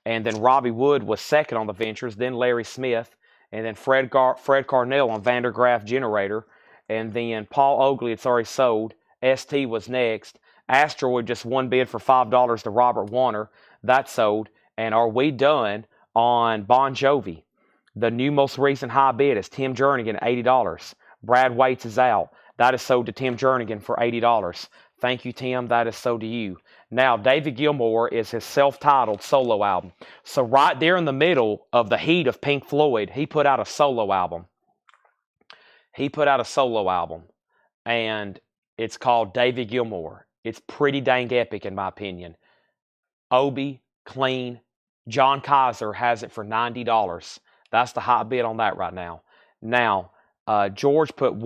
S1: And then Robbie Wood was second on the Ventures. Then Larry Smith. And then Fred Cardinale on Vandergraaf Generator. And then Paul Oakley, it's already sold. ST was next. Asteroid just one bid for $5 to Robert Warner. That sold. And are we done on Bon Jovi? The new most recent high bid is Tim Jernigan at $80. Brad Waits is out. That is sold to Tim Jernigan for $80. Thank you, Tim. That is sold to you. Now, David Gilmour is his self-titled solo album. So right there in the middle of the heat of Pink Floyd, he put out a solo album. And it's called David Gilmour. It's pretty dang epic in my opinion. Obi, clean. John Kaiser has it for $90. That's the hot bid on that right now. Now, George put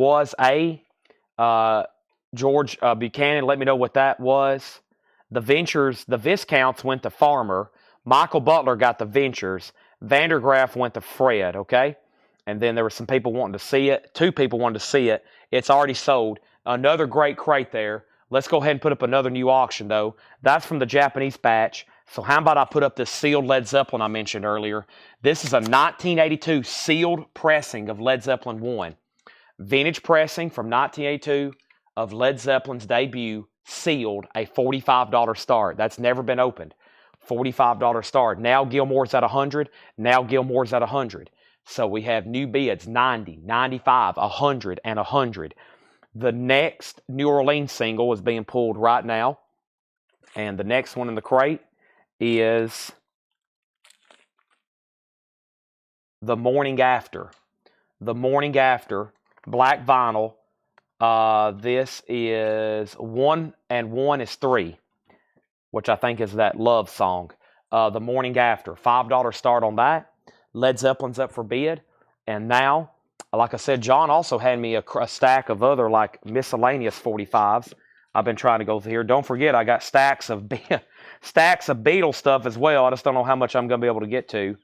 S1: George Buchanan, let me know what that was. The Ventures, the Viscounts went to Farmer. Michael Butler got the Ventures. Vandergraaf went to Fred, okay? And then there were some people wanting to see it. 2 people wanted to see it. It's already sold. Another great crate there. Let's go ahead and put up another new auction, though. That's from the Japanese batch. So how about I put up this sealed Led Zeppelin I mentioned earlier. This is a 1982 sealed pressing of Led Zeppelin 1. Vintage pressing from 1982 of Led Zeppelin's debut, sealed, a $45 start. That's never been opened. $45 start. Now Gilmour's at 100. Now Gilmour's at 100. So we have new bids, 90, 95, 100, and 100. The next New Orleans single is being pulled right now. And the next one in the crate is The Morning After. The Morning After, black vinyl. This is 1 and 1 is 3, which I think is that love song. The Morning After, $5 start on that. Led Zeppelin's up for bid. And now, like I said, John also had me a stack of other like miscellaneous 45s. I've been trying to go through here. Don't forget, I got stacks of Beatles stuff as well. I just don't know how much I'm going to be able to get to.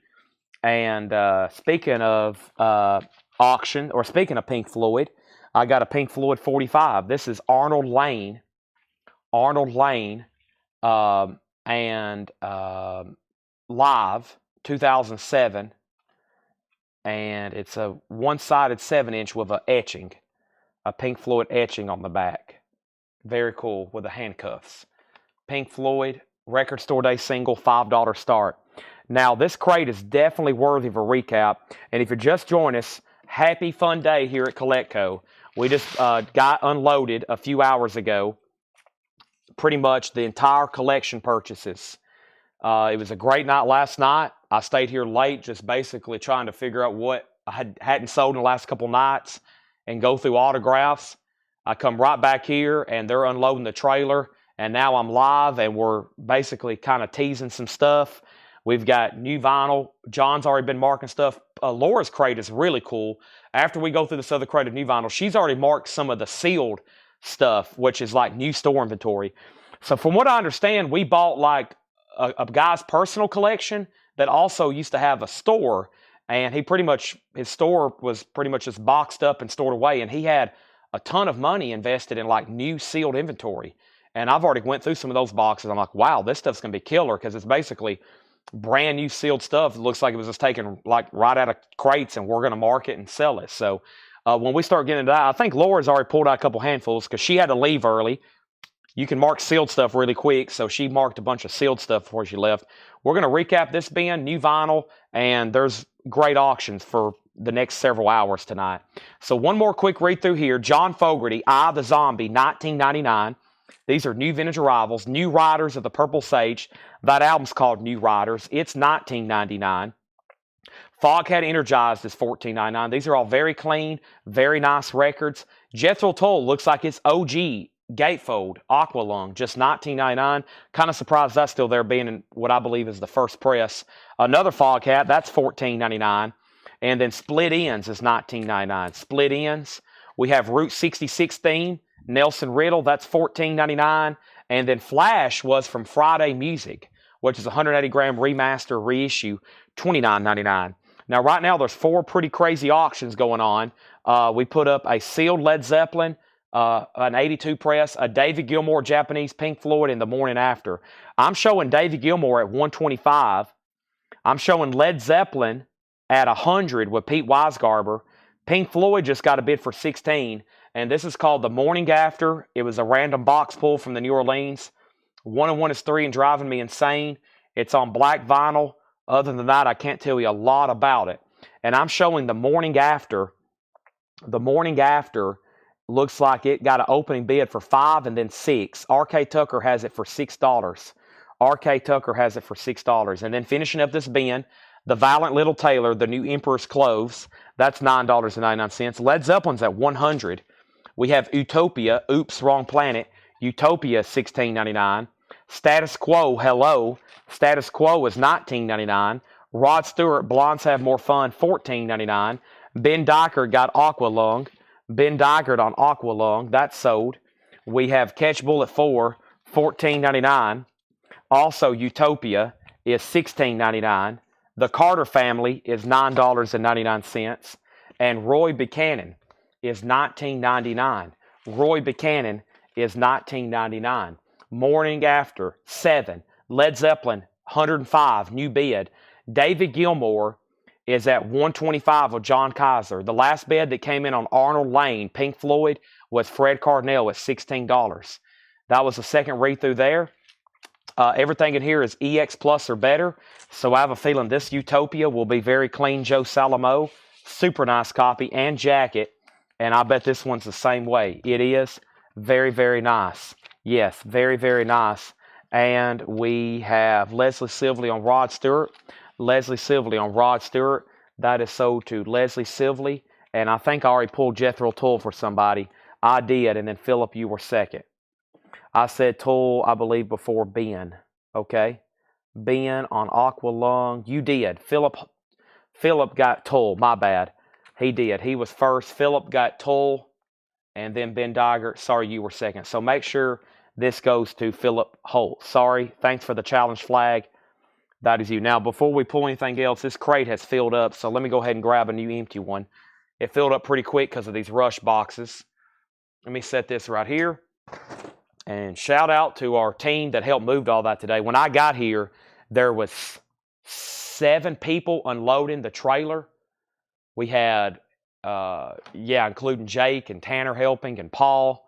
S1: And speaking of auction, or speaking of Pink Floyd, I got a Pink Floyd 45. This is Arnold Lane. And live 2007, and it's a one-sided 7-inch with a Pink Floyd etching on the back. Very cool, with the handcuffs. Pink Floyd record store day single, $5 start. Now this crate is definitely worthy of a recap, and if you're just joining us, happy fun day here at Collecco. We just got unloaded a few hours ago pretty much the entire collection purchases. It was a great night last night. I stayed here late just basically trying to figure out what I hadn't sold in the last couple nights and go through autographs. I come right back here and they're unloading the trailer, and now I'm live and we're basically kind of teasing some stuff. We've got new vinyl. John's already been marking stuff. Laura's crate is really cool. After we go through this other crate of new vinyl, she's already marked some of the sealed stuff, which is like new store inventory. So from what I understand, we bought like a guy's personal collection that also used to have a store, and his store was pretty much just boxed up and stored away, and he had a ton of money invested in like new sealed inventory. And I've already went through some of those boxes. I'm like, wow, this stuff's gonna be killer, because it's basically brand new sealed stuff. It looks like it was just taken like right out of crates, and we're gonna mark it and sell it. So when we start getting into that, I think Laura's already pulled out a couple handfuls because she had to leave early. You can mark sealed stuff really quick, so she marked a bunch of sealed stuff before she left. We're going to recap this bin, new vinyl, and there's great auctions for the next several hours tonight. So one more quick read through here. John Fogerty, I the Zombie, 1999. These are new vintage arrivals, New Riders of the Purple Sage. That album's called New Riders. It's 1999. Foghat Energized is $14.99. These are all very clean, very nice records. Jethro Tull looks like it's OG Gatefold Aqualung, just $19.99. Kind of surprised that's still there, being in what I believe is the first press. Another Foghat, that's $14.99. And then Split Ends is $19.99. Split Ends. We have Route 66 theme, Nelson Riddle, that's $14.99. And then Flash was from Friday Music, which is a 180 gram remaster reissue, $29.99. Now, right now, there's 4 pretty crazy auctions going on. We put up a sealed Led Zeppelin, an 82 press, a David Gilmour Japanese Pink Floyd in The Morning After. I'm showing David Gilmour at $125. I'm showing Led Zeppelin at $100 with Pete Weisgarber. Pink Floyd just got a bid for $16, and this is called The Morning After. It was a random box pull from the New Orleans. 1 and 1 is 3 and driving me insane. It's on black vinyl. Other than that, I can't tell you a lot about it. And I'm showing The Morning After. The Morning After looks like it got an opening bid for $5 and then $6. R.K. Tucker has it for $6. R.K. Tucker has it for $6. And then finishing up this bin, The Valiant Little Tailor, the new Emperor's Clothes, that's $9.99. Led Zeppelin's at $100. We have Utopia, Oops, Wrong Planet. Utopia, $16.99. Status Quo, Hello. Status Quo is $19.99. Rod Stewart, Blondes Have More Fun, $14.99. Ben Dykert got Aqualung. Ben Dykert on Aqualung, that's sold. We have Catch Bullet 4, $14.99. Also, Utopia is $16.99. The Carter Family is $9.99. And Roy Buchanan is $19.99. Roy Buchanan is $19.99. Morning After, 7. Led Zeppelin, 105, new bid. David Gilmour is at $125 with John Kaiser. The last bid that came in on Arnold Lane, Pink Floyd, was Fred Cardinal at $16. That was the second read-through there. Everything in here is EX Plus or better, so I have a feeling this Utopia will be very clean Joe Salamo. Super nice copy and jacket. And I bet this one's the same way. It is very, very nice. Yes, very, very nice. And we have Leslie Sively on Rod Stewart. Leslie Sively on Rod Stewart. That is sold to Leslie Sively. And I think I already pulled Jethro Tull for somebody. I did. And then Philip, you were second. I said Tull, I believe, before Ben. Okay? Ben on Aqua Lung. You did. Philip got Tull. My bad. He did. He was first. Philip got Tull. And then Ben Dygert. Sorry, you were second. So make sure this goes to Philip Holt. Sorry. Thanks for the challenge flag. That is you. Now, before we pull anything else, this crate has filled up. So let me go ahead and grab a new empty one. It filled up pretty quick because of these rush boxes. Let me set this right here. And shout out to our team that helped move all that today. When I got here, there was 7 people unloading the trailer. We had, including Jake and Tanner helping and Paul.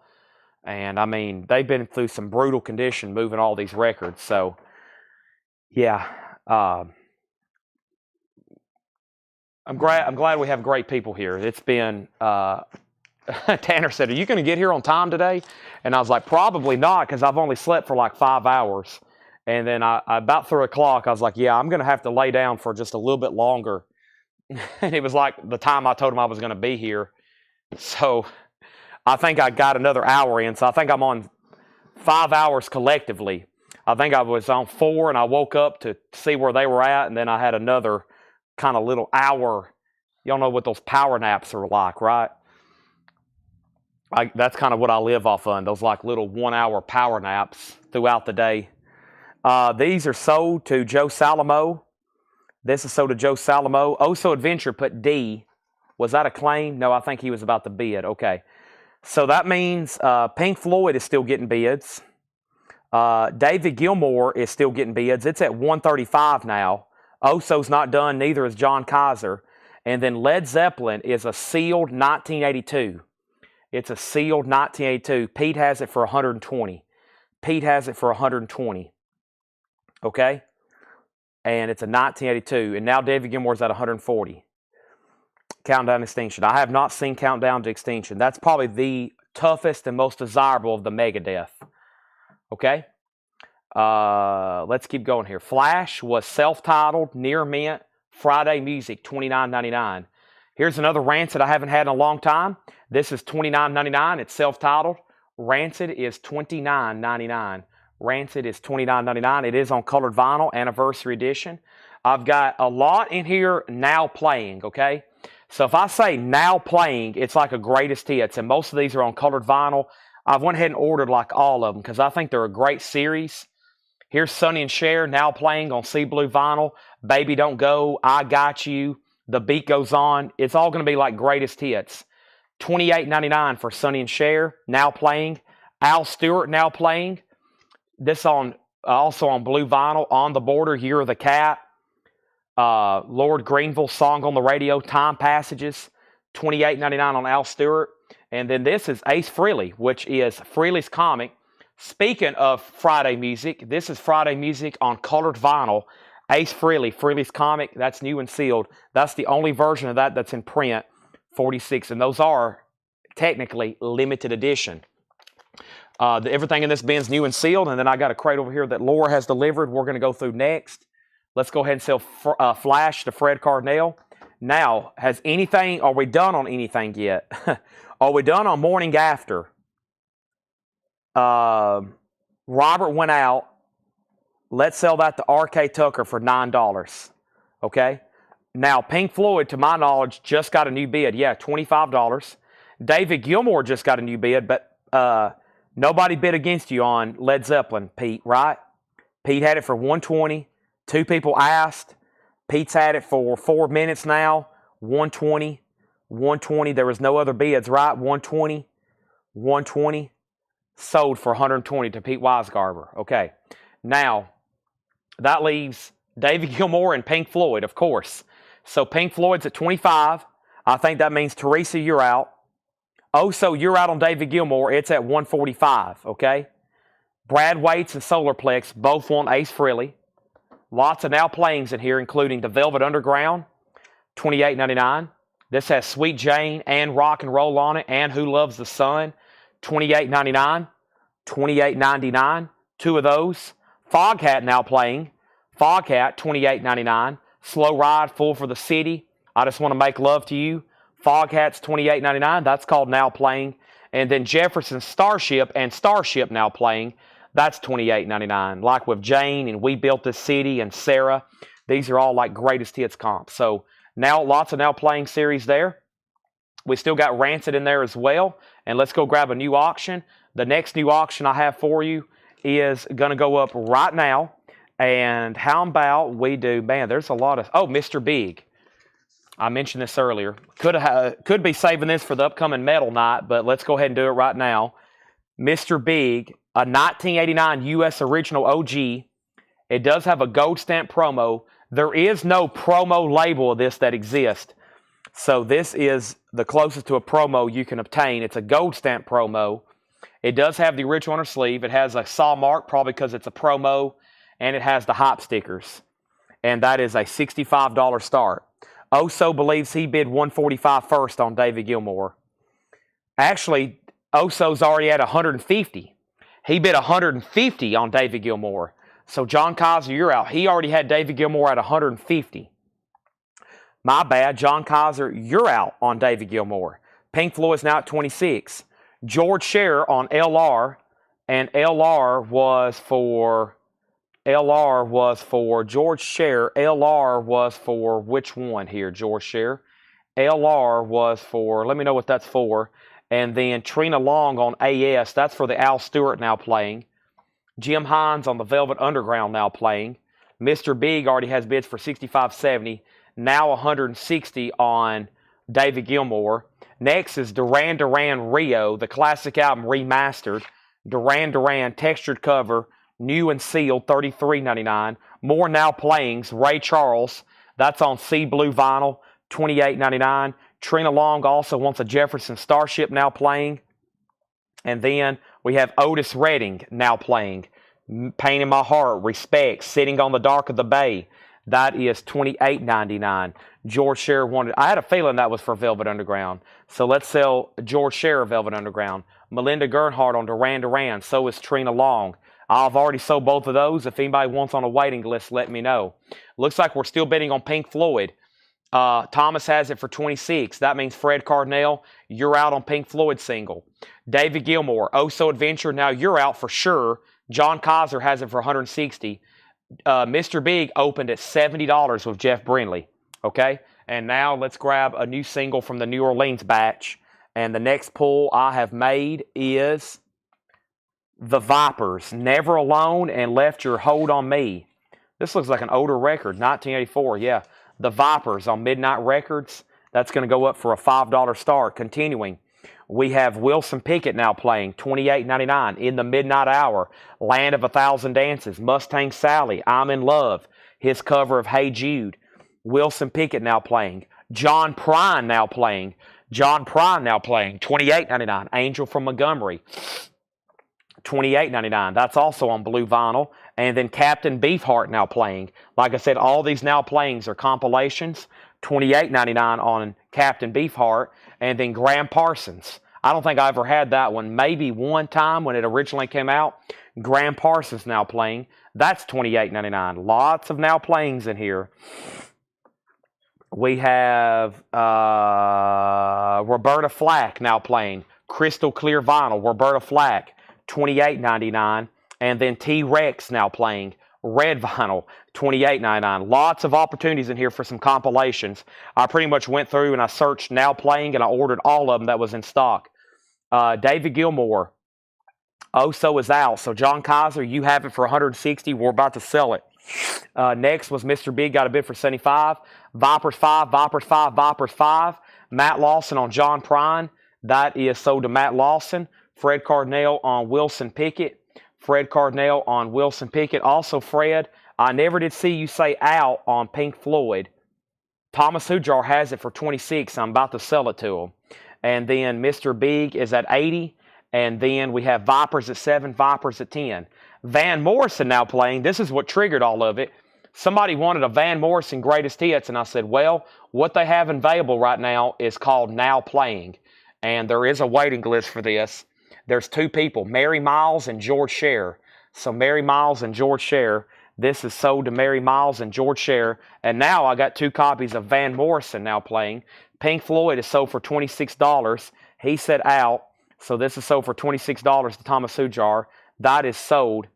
S1: And, I mean, they've been through some brutal condition moving all these records. So, yeah. I'm glad we have great people here. It's been... Tanner said, "Are you going to get here on time today?" And I was like, "Probably not, because I've only slept for like 5 hours." And then about 3 o'clock, I was like, "Yeah, I'm going to have to lay down for just a little bit longer." And it was like the time I told him I was going to be here. So I think I got another hour in. So I think I'm on 5 hours collectively. I think I was on 4, and I woke up to see where they were at. And then I had another kind of little hour. Y'all know what those power naps are like, right? That's kind of what I live off on, those like little 1-hour power naps throughout the day. These are sold to Joe Salamo. This is sold to Joe Salamo. Oso Adventure put D. Was that a claim? No, I think he was about to bid. Okay. So that means Pink Floyd is still getting bids. David Gilmour is still getting bids. It's at 135 now. Oso's not done. Neither is John Kaiser. And then Led Zeppelin is a sealed 1982. It's a sealed 1982. Pete has it for 120. Pete has it for 120. Okay? And it's a 1982. And now David Gilmour's at 140. Countdown to Extinction. I have not seen Countdown to Extinction. That's probably the toughest and most desirable of the Megadeth. Okay? Let's keep going here. Flash was self-titled, near mint, Friday Music, $29.99. Here's another Rancid I haven't had in a long time. This is $29.99. It's self-titled. Rancid is $29.99. Rancid is $29.99. It is on colored vinyl, anniversary edition. I've got a lot in here now playing, okay? So if I say now playing, it's like a greatest hits, and most of these are on colored vinyl. I've went ahead and ordered like all of them because I think they're a great series. Here's Sonny and Cher now playing on Sea Blue vinyl. Baby Don't Go, I Got You. The Beat Goes On. It's all going to be like greatest hits. $28.99 for Sonny and Cher, now playing. Al Stewart, now playing. This on also on blue vinyl. On the Border, Year of the Cat. Lord Greenville, Song on the Radio, Time Passages. $28.99 on Al Stewart. And then this is Ace Frehley, which is Frehley's comic. Speaking of Friday music, this is Friday music on colored vinyl. Ace Frehley, Frehley's comic, that's new and sealed. That's the only version of that that's in print, 46. And those are technically limited edition. Everything in this bin's new and sealed. And then I got a crate over here that Laura has delivered. We're going to go through next. Let's go ahead and sell Flash to Fred Cardinale. Now, are we done on anything yet? Are we done on Morning After? Robert went out. Let's sell that to R.K. Tucker for $9. Okay? Now, Pink Floyd, to my knowledge, just got a new bid. Yeah, $25. David Gilmour just got a new bid, but nobody bid against you on Led Zeppelin, Pete, right? Pete had it for $120. 2 people asked. Pete's had it for 4 minutes now. $120. $120. There was no other bids, right? $120. $120. Sold for $120 to Pete Weisgarber. Okay. Now, that leaves David Gilmour and Pink Floyd, of course. So Pink Floyd's at $25. I think that means Teresa, you're out. Oh, so you're out on David Gilmour. It's at $145. Okay. Brad Waits and Solarplex both want Ace Frehley. Lots of now playings in here, including the Velvet Underground, $28.99. This has Sweet Jane and Rock and Roll on it, and Who Loves the Sun, $28.99, $28.99. Two of those. Foghat now playing. Foghat, $28.99. Slow Ride, Full for the City, I Just Want to Make Love to You. Foghat's $28.99. That's called Now Playing. And then Jefferson Starship and Starship Now Playing. That's $28.99. Like with Jane and We Built This City and Sarah. These are all like greatest hits comps. So now lots of Now Playing series there. We still got Rancid in there as well. And let's go grab a new auction. The next new auction I have for you is going to go up right now. And how about we do, man, there's a lot of, oh, Mr. Big. I mentioned this earlier. Could be saving this for the upcoming metal night, but let's go ahead and do it right now. Mr. Big, a 1989 U.S. original OG. It does have a gold stamp promo. There is no promo label of this that exists. So this is the closest to a promo you can obtain. It's a gold stamp promo. It does have the original on her sleeve. It has a saw mark, probably because it's a promo, and it has the hype stickers. And that is a $65 start. Oso believes he bid $145 first on David Gilmour. Actually, Oso's already at $150. He bid $150 on David Gilmour. So John Kaiser, you're out. He already had David Gilmour at $150. My bad, John Kaiser, you're out on David Gilmour. Pink Floyd's now at $26. George Scherer on LR, and LR was for George Scherer. LR was for which one here, George Scherer? LR was for, let me know what that's for. And then Trina Long on AS, that's for the Al Stewart now playing. Jim Hines on the Velvet Underground now playing. Mr. Big already has bids for $65.70. Now $160 on David Gilmour. Next is Duran Duran Rio, the classic album remastered. Duran Duran textured cover, new and sealed, $33.99. More Now Playings, Ray Charles, that's on Sea Blue vinyl, $28.99. Trina Long also wants a Jefferson Starship now playing. And then we have Otis Redding now playing. Pain in My Heart, Respect, Sitting on the Dock of the Bay. That is $28.99. George Scherer wanted, I had a feeling that was for Velvet Underground. So let's sell George Scherer Velvet Underground. Melinda Gernhardt on Duran Duran. So is Trina Long. I've already sold both of those. If anybody wants on a waiting list, let me know. Looks like we're still bidding on Pink Floyd. Thomas has it for $26. That means Fred Cardinale, you're out on Pink Floyd single. David Gilmour, Oh So Adventure, now you're out for sure. John Kaiser has it for $160. Mr. Big opened at $70 with Jeff Brindley. Okay? And now let's grab a new single from the New Orleans batch. And the next pull I have made is The Vipers, Never Alone and Left Your Hold on Me. This looks like an older record, 1984, yeah. The Vipers on Midnight Records. That's going to go up for a $5 start. Continuing, we have Wilson Pickett now playing, $28.99. In the Midnight Hour, Land of a Thousand Dances, Mustang Sally, I'm in Love, his cover of Hey Jude. Wilson Pickett now playing. John Prine now playing. $28.99. Angel from Montgomery, $28.99. That's also on blue vinyl. And then Captain Beefheart now playing. Like I said, all these now playings are compilations. $28.99 on Captain Beefheart. And then Graham Parsons. I don't think I ever had that one. Maybe one time when it originally came out. Graham Parsons now playing. That's $28.99. Lots of now playings in here. We have Roberta Flack now playing. Crystal Clear Vinyl, Roberta Flack, $28.99. And then T-Rex now playing. Red Vinyl, $28.99. Lots of opportunities in here for some compilations. I pretty much went through and I searched now playing and I ordered all of them that was in stock. David Gilmour, Oh So Is Out. So John Kaiser, you have it for $160. We're about to sell it. Next was Mr. Big, got a bid for $75. Vipers 5, Vipers 5, Vipers 5. Matt Lawson on John Prine. That is sold to Matt Lawson. Fred Cardinale on Wilson Pickett. Fred Cardinale on Wilson Pickett. Also, Fred, I never did see you say out on Pink Floyd. Thomas Hujar has it for $26. I'm about to sell it to him. And then Mr. Big is at $80. And then we have Vipers at $7, Vipers at $10. Van Morrison now playing. This is what triggered all of it. Somebody wanted a Van Morrison Greatest Hits, and I said, well, what they have available right now is called Now Playing, and there is a waiting list for this. There's 2 people, Mary Miles and George Scher. So Mary Miles and George Scher. This is sold to Mary Miles and George Scher. And now I got 2 copies of Van Morrison Now Playing. Pink Floyd is sold for $26. He said out. So this is sold for $26 to Thomas Hujar. That is sold.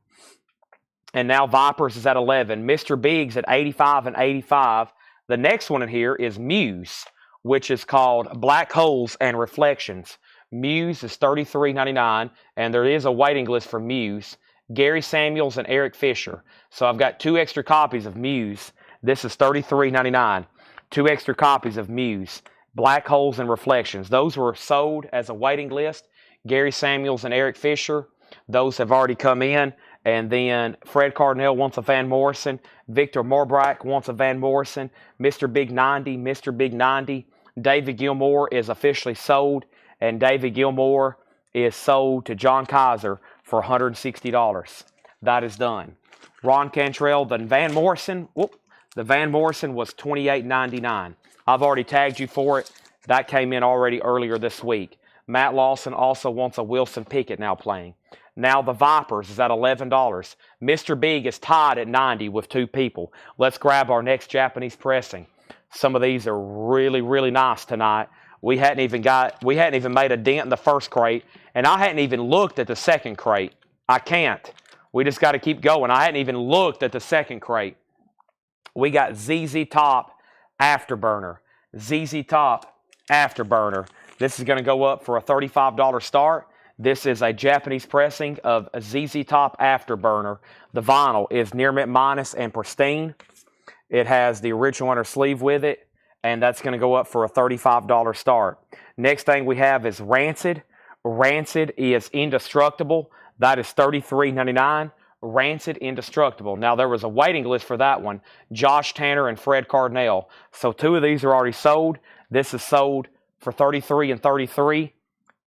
S1: And now Vipers is at 11. Mr. Biggs at 85 and 85. The next one in here is Muse, which is called Black Holes and Reflections. Muse is $33.99, and there is a waiting list for Muse. Gary Samuels and Eric Fisher. So I've got 2 extra copies of Muse. This is $33.99. 2 extra copies of Muse. Black Holes and Reflections. Those were sold as a waiting list. Gary Samuels and Eric Fisher. Those have already come in. And then Fred Cardinal wants a Van Morrison. Victor Morbrack wants a Van Morrison. Mr. Big 90. Mr. Big 90. David Gilmour is officially sold. And David Gilmour is sold to John Kaiser for $160. That is done. Ron Cantrell, the Van Morrison. The Van Morrison was $28.99. I've already tagged you for it. That came in already earlier this week. Matt Lawson also wants a Wilson Pickett Now Playing. Now the Vipers is at $11. Mr. Big is tied at 90 with 2 people. Let's grab our next Japanese pressing. Some of these are really, really nice tonight. We hadn't even made a dent in the first crate, and I hadn't even looked at the second crate. I can't. We just got to keep going. I hadn't even looked at the second crate. We got ZZ Top Afterburner. ZZ Top Afterburner. This is going to go up for a $35 start. This is a Japanese pressing of a ZZ Top Afterburner. The vinyl is near mint minus and pristine. It has the original inner sleeve with it, and that's going to go up for a $35 start. Next thing we have is Rancid. Rancid is Indestructible. That is $33.99. Rancid Indestructible. Now, there was a waiting list for that one. Josh Tanner and Fred Cardinal. So 2 of these are already sold. This is sold for $33 and $33.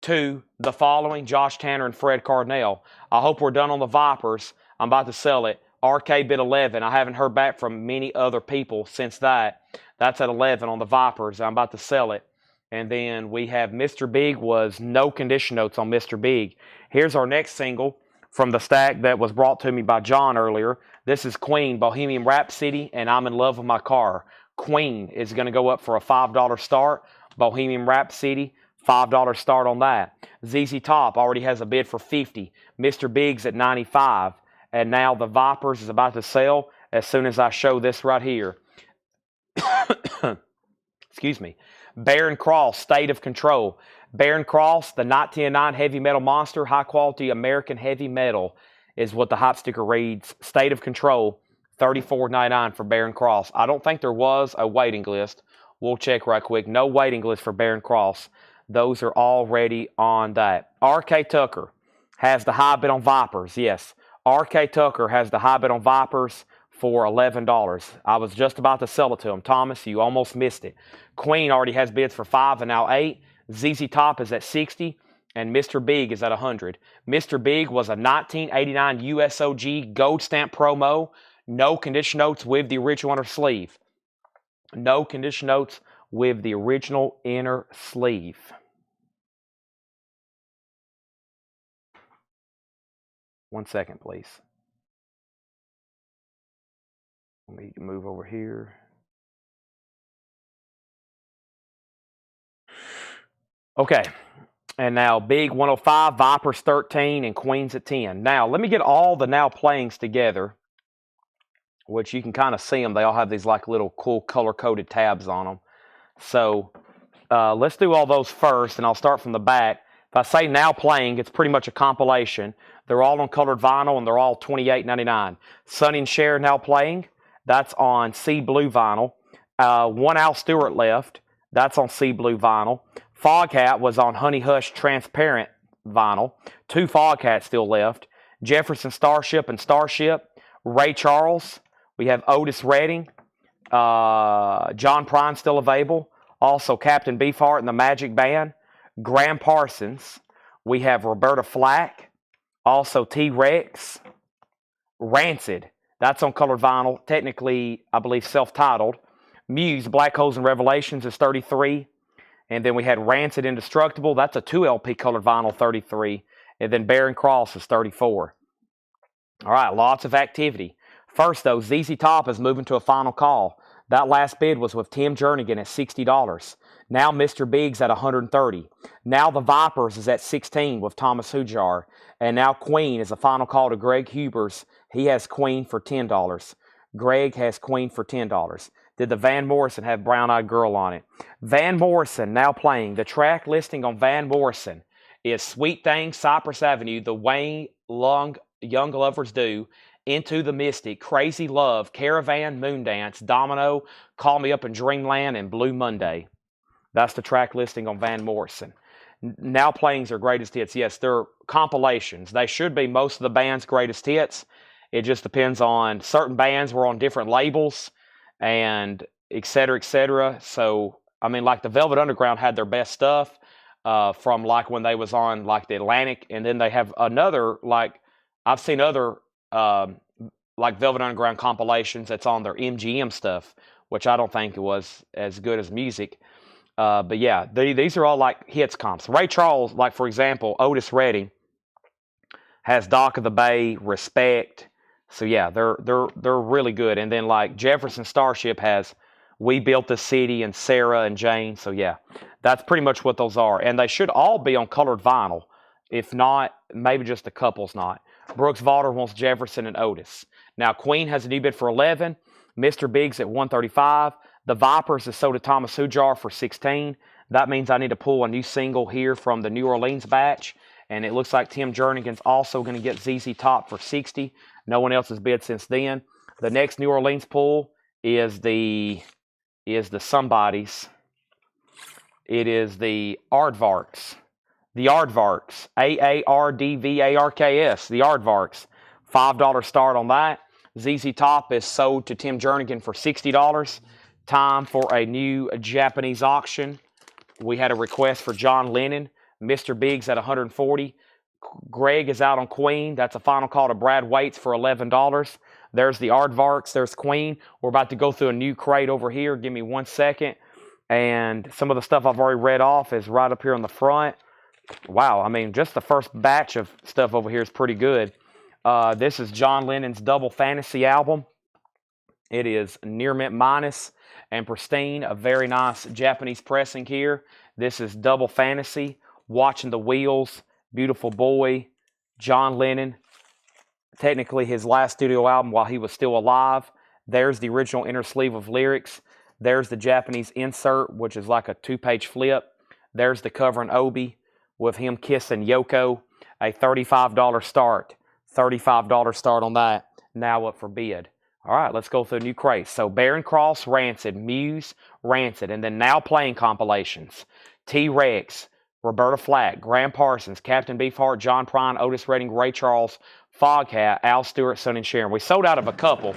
S1: To the following, Josh Tanner and Fred Cardinal. I hope we're done on the Vipers. I'm about to sell it. RK bid 11. I haven't heard back from many other people since that. That's at 11 on the Vipers. I'm about to sell it. And then we have Mr. Big was no condition notes on Mr. Big. Here's our next single from the stack that was brought to me by John earlier. This is Queen, Bohemian Rhapsody, and I'm in Love with My Car. Queen is going to go up for a $5 start. Bohemian Rhapsody, $5 start on that. ZZ Top already has a bid for $50. Mr. Big's at $95. And now the Vipers is about to sell as soon as I show this right here. Excuse me. Baron Cross, State of Control. Baron Cross, the 1909 heavy metal monster, high quality American heavy metal is what the hot sticker reads. State of Control, $34.99 for Baron Cross. I don't think there was a waiting list. We'll check right quick. No waiting list for Baron Cross. Those are already on that. RK Tucker has the high bid on Vipers. Yes, RK Tucker has the high bid on Vipers for $11. I was just about to sell it to him. Thomas, you almost missed it. Queen already has bids for $5 and now $8. ZZ Top is at $60. And Mr. Big is at $100. Mr. Big was a 1989 USOG Gold Stamp promo. No condition notes with the original inner sleeve. No condition notes with the original inner sleeve. One second, please. Let me move over here. Okay. And now Big 105, Vipers 13, and Queens at 10. Now, let me get all the now playings together, which you can kind of see them. They all have these like little cool color-coded tabs on them. So let's do all those first, and I'll start from the back. If I say now playing, it's pretty much a compilation. They're all on colored vinyl, and they're all $28.99. Sonny and Cher now playing. That's on Sea Blue vinyl. One Al Stewart left. That's on Sea Blue vinyl. Foghat was on Honey Hush Transparent vinyl. 2 Foghats still left. Jefferson Starship and Starship. Ray Charles. We have Otis Redding. John Prine still available. Also Captain Beefheart and the Magic Band. Graham Parsons. We have Roberta Flack. Also T-Rex. Rancid. That's on colored vinyl. Technically, I believe self-titled. Muse, Black Holes and Revelations is 33. And then we had Rancid Indestructible. That's a 2 LP colored vinyl, 33. And then Barren Cross is 34. All right, lots of activity. First, though, ZZ Top is moving to a final call. That last bid was with Tim Jernigan at $60. Now Mr. Biggs at $130. Now the Vipers is at $16 with Thomas Hujar. And now Queen is a final call to Greg Hubers. He has Queen for $10. Greg has Queen for $10. Did the Van Morrison have Brown Eyed Girl on it? Van Morrison now playing. The track listing on Van Morrison is Sweet Thing, Cypress Avenue, The Wayne Long Young Lovers Do, Into the Mystic, Crazy Love, Caravan, Moondance, Domino, Call Me Up in Dreamland, and Blue Monday. That's the track listing on Van Morrison. Now playing's their greatest hits. Yes, they're compilations. They should be most of the band's greatest hits. It just depends on certain bands were on different labels and et cetera, et cetera. So, I mean, like the Velvet Underground had their best stuff from like when they was on like the Atlantic. And then they have another, like, I've seen other like Velvet Underground compilations that's on their MGM stuff, which I don't think it was as good as music. But yeah, these are all like hits comps. Ray Charles, like for example, Otis Redding has Dock of the Bay, Respect. So yeah, they're really good. And then like Jefferson Starship has We Built the City and Sarah and Jane. So yeah, that's pretty much what those are. And they should all be on colored vinyl. If not, maybe just a couple's not. Brooks Valder wants Jefferson and Otis. Now Queen has a new bid for 11. Mr. Biggs at 135. The Vipers is sold to Thomas Hujar for 16. That means I need to pull a new single here from the New Orleans batch. And it looks like Tim Jernigan's also going to get ZZ Top for 60. No one else has bid since then. The next New Orleans pull is the Somebodies. It is the Aardvarks. The Aardvarks. Aardvarks. The Aardvarks. $5 start on that. ZZ Top is sold to Tim Jernigan for $60. Time for a new Japanese auction. We had a request for John Lennon. Mr. Biggs at $140. Greg is out on Queen. That's a final call to Brad Waits for $11. There's the Aardvarks. There's Queen. We're about to go through a new crate over here. Give me 1 second. And some of the stuff I've already read off is right up here on the front. Wow, I mean, just the first batch of stuff over here is pretty good. This is John Lennon's Double Fantasy album. It is near mint minus and pristine. A very nice Japanese pressing here. This is Double Fantasy. Watching the Wheels. Beautiful Boy. John Lennon. Technically his last studio album while he was still alive. There's the original inner sleeve of lyrics. There's the Japanese insert, which is like a 2-page flip. There's the cover and Obi with him kissing Yoko. A $35 start. $35 start on that. Now up for bid. All right, let's go through new crates. So Barren Cross, Rancid, Muse, Rancid, and then now playing compilations. T-Rex, Roberta Flack, Graham Parsons, Captain Beefheart, John Prine, Otis Redding, Ray Charles, Foghat, Al Stewart, Sonny and Sharon. We sold out of a couple.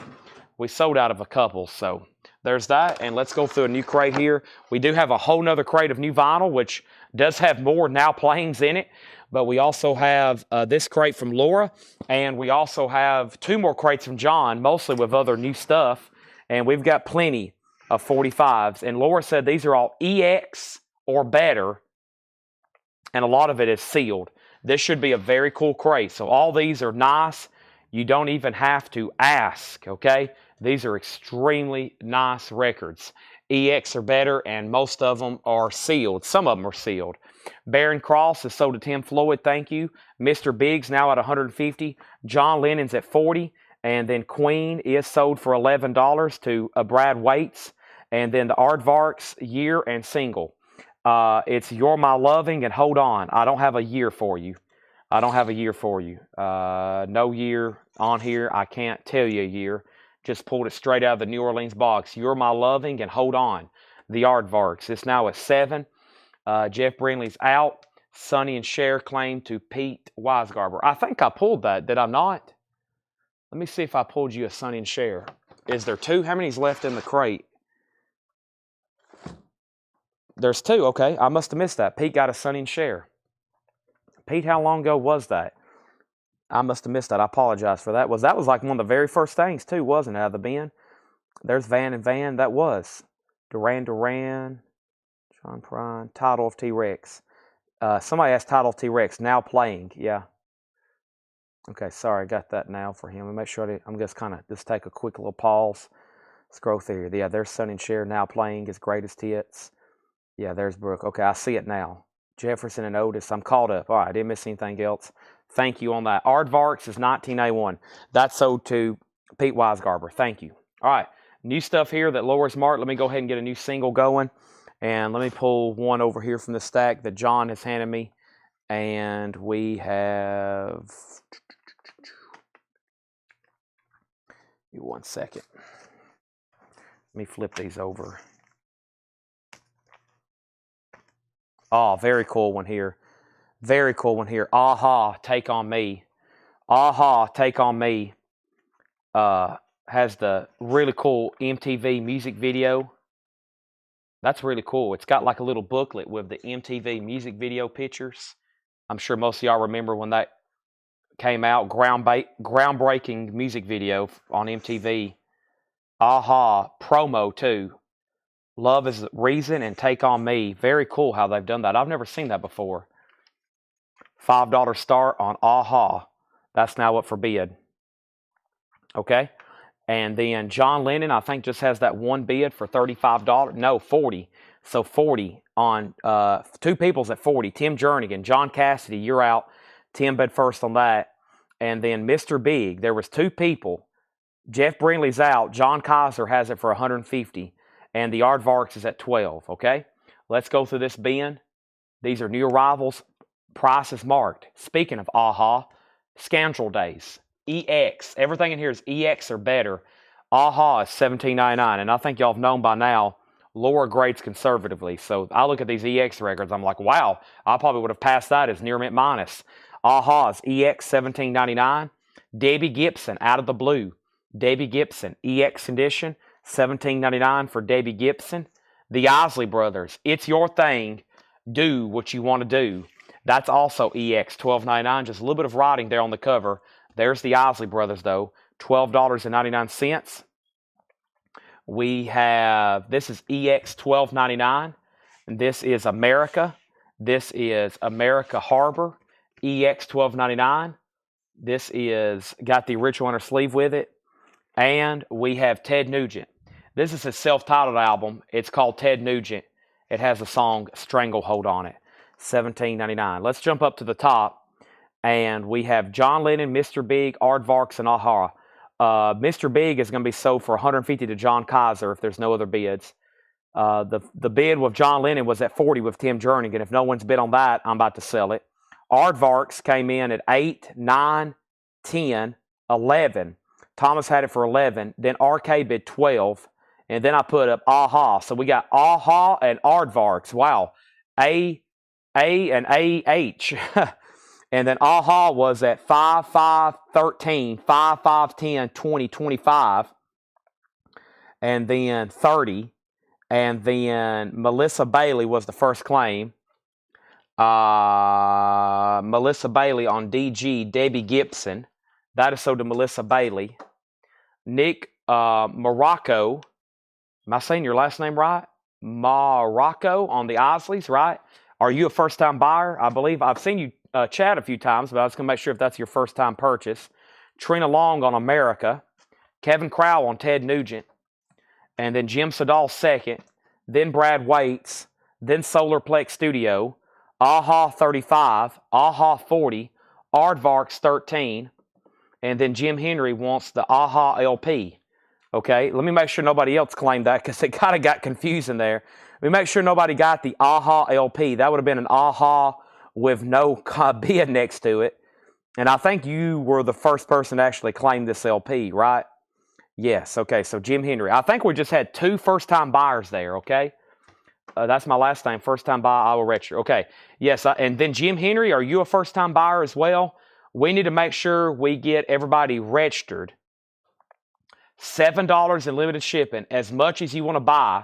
S1: So there's that. And let's go through a new crate here. We do have a whole nother crate of new vinyl, which does have more now playings in it. But we also have this crate from Laura. And we also have 2 more crates from John, mostly with other new stuff. And we've got plenty of 45s. And Laura said these are all EX or better. And a lot of it is sealed. This should be a very cool crate. So all these are nice. You don't even have to ask, okay? These are extremely nice records. EX are better, and most of them are sealed. Some of them are sealed. Barren Cross is sold to Tim Floyd, thank you. Mr. Biggs now at $150. John Lennon's at $40. And then Queen is sold for $11 to Brad Waits. And then the Aardvarks, year and single. It's You're My Loving and Hold On. I don't have a year for you. No year on here. I can't tell you a year. Just pulled it straight out of the New Orleans box. You're My Loving and Hold On. The Aardvarks. It's now at 7. Jeff Brindley's out. Sonny and Cher claim to Pete Weisgarber. I think I pulled that. Did I not? Let me see if I pulled you a Sonny and Cher. Is there 2? How many's left in the crate? There's 2. Okay, I must have missed that. Pete got a Sonny and Cher. Pete, how long ago was that? I must have missed that. I apologize for that. That was like one of the very first things too, wasn't it? Out of the bin. There's Van and Van. That was Duran Duran, John Prine, Title of T-Rex. Somebody asked Title of T-Rex. Now playing. Yeah. Okay, sorry, I got that now for him. Let me make sure I'm just kind of just take a quick little pause. Scroll through. Yeah, there's Sonny and Cher now playing his greatest hits. Yeah, there's Brooke. Okay, I see it now. Jefferson and Otis. I'm caught up. All right, I didn't miss anything else. Thank you on that. Aardvarks is 1981. That's sold to Pete Weisgarber. Thank you. All right, new stuff here that Laura's marked. Let me go ahead and get a new single going. And let me pull one over here from the stack that John has handed me. And we have... Give me 1 second. Let me flip these over. Oh, very cool one here. Very cool one here. Aha, Take On Me. Aha, Take On Me has the really cool MTV music video. That's really cool. It's got like a little booklet with the MTV music video pictures. I'm sure most of y'all remember when that came out. Groundbreaking music video on MTV. Aha, promo too. Love Is the Reason and Take On Me. Very cool how they've done that. I've never seen that before. $5 start on Aha. That's now up for bid. Okay. And then John Lennon, I think, just has that one bid for $35. No, 40. So 40 on two people's at 40. Tim Jernigan, John Cassidy, you're out. Tim bid first on that. And then Mr. Big, there was two people. Jeff Brindley's out. John Kaiser has it for 150. And the Aardvarks is at 12. Okay. Let's go through this bin. These are new arrivals. Price is marked. Speaking of Aha, Scoundrel Days. EX. Everything in here is EX or better. Aha is $17.99. And I think y'all have known by now, Laura grades conservatively. So I look at these EX records. I'm like, wow, I probably would have passed that as near mint minus. Aha is EX $17.99. Debbie Gibson, Out of the Blue. Debbie Gibson, EX edition. $17.99 for Debbie Gibson. The Isley Brothers, It's Your Thing. Do What You Want to Do. That's also EX $12.99. Just a little bit of writing there on the cover. There's the Isley Brothers, though. $12.99. We have, this is EX $12.99. And this is America. This is America Harbor. EX $12.99. This is got the original inner sleeve with it. And we have Ted Nugent. This is his self-titled album. It's called Ted Nugent. It has the song Stranglehold on it. $17.99. Let's jump up to the top. And we have John Lennon, Mr. Big, Aardvarks, and Aha. Mr. Big is going to be sold for $150 to John Kaiser if there's no other bids. The bid with John Lennon was at $40 with Tim Jernigan. If no one's bid on that, I'm about to sell it. Aardvarks came in at 8, 9, 10, 11. Thomas had it for 11. Then RK bid 12. And then I put up Aha. So we got Aha and Aardvarks. Wow. A and AH. And then Aha was at 5, 5, 13, 5, 5, 10, 20, 25. And then 30. And then Melissa Bailey was the first claim. Melissa Bailey on DG, Debbie Gibson. That is sold to Melissa Bailey. Nick Morocco. Am I saying your last name right? Morocco on the Isleys, right? Are you a first-time buyer? I believe I've seen you chat a few times, but I was going to make sure if that's your first-time purchase. Trina Long on America. Kevin Crowell on Ted Nugent. And then Jim Sedal second. Then Brad Waits. Then Solarplex Studio. Aha 35. Aha 40. Aardvarks 13. And then Jim Henry wants the Aha LP. Okay, let me make sure nobody else claimed that because it kind of got confusing there. Let me make sure nobody got the Aha LP. That would have been an Aha with no bid next to it. And I think you were the first person to actually claim this LP, right? Yes, okay, so Jim Henry. I think we just had two first-time buyers there, okay? That's my last name, first-time buyer, I will register. Okay, yes, and then Jim Henry, are you a first-time buyer as well? We need to make sure we get everybody registered. $7 in limited shipping, as much as you want to buy.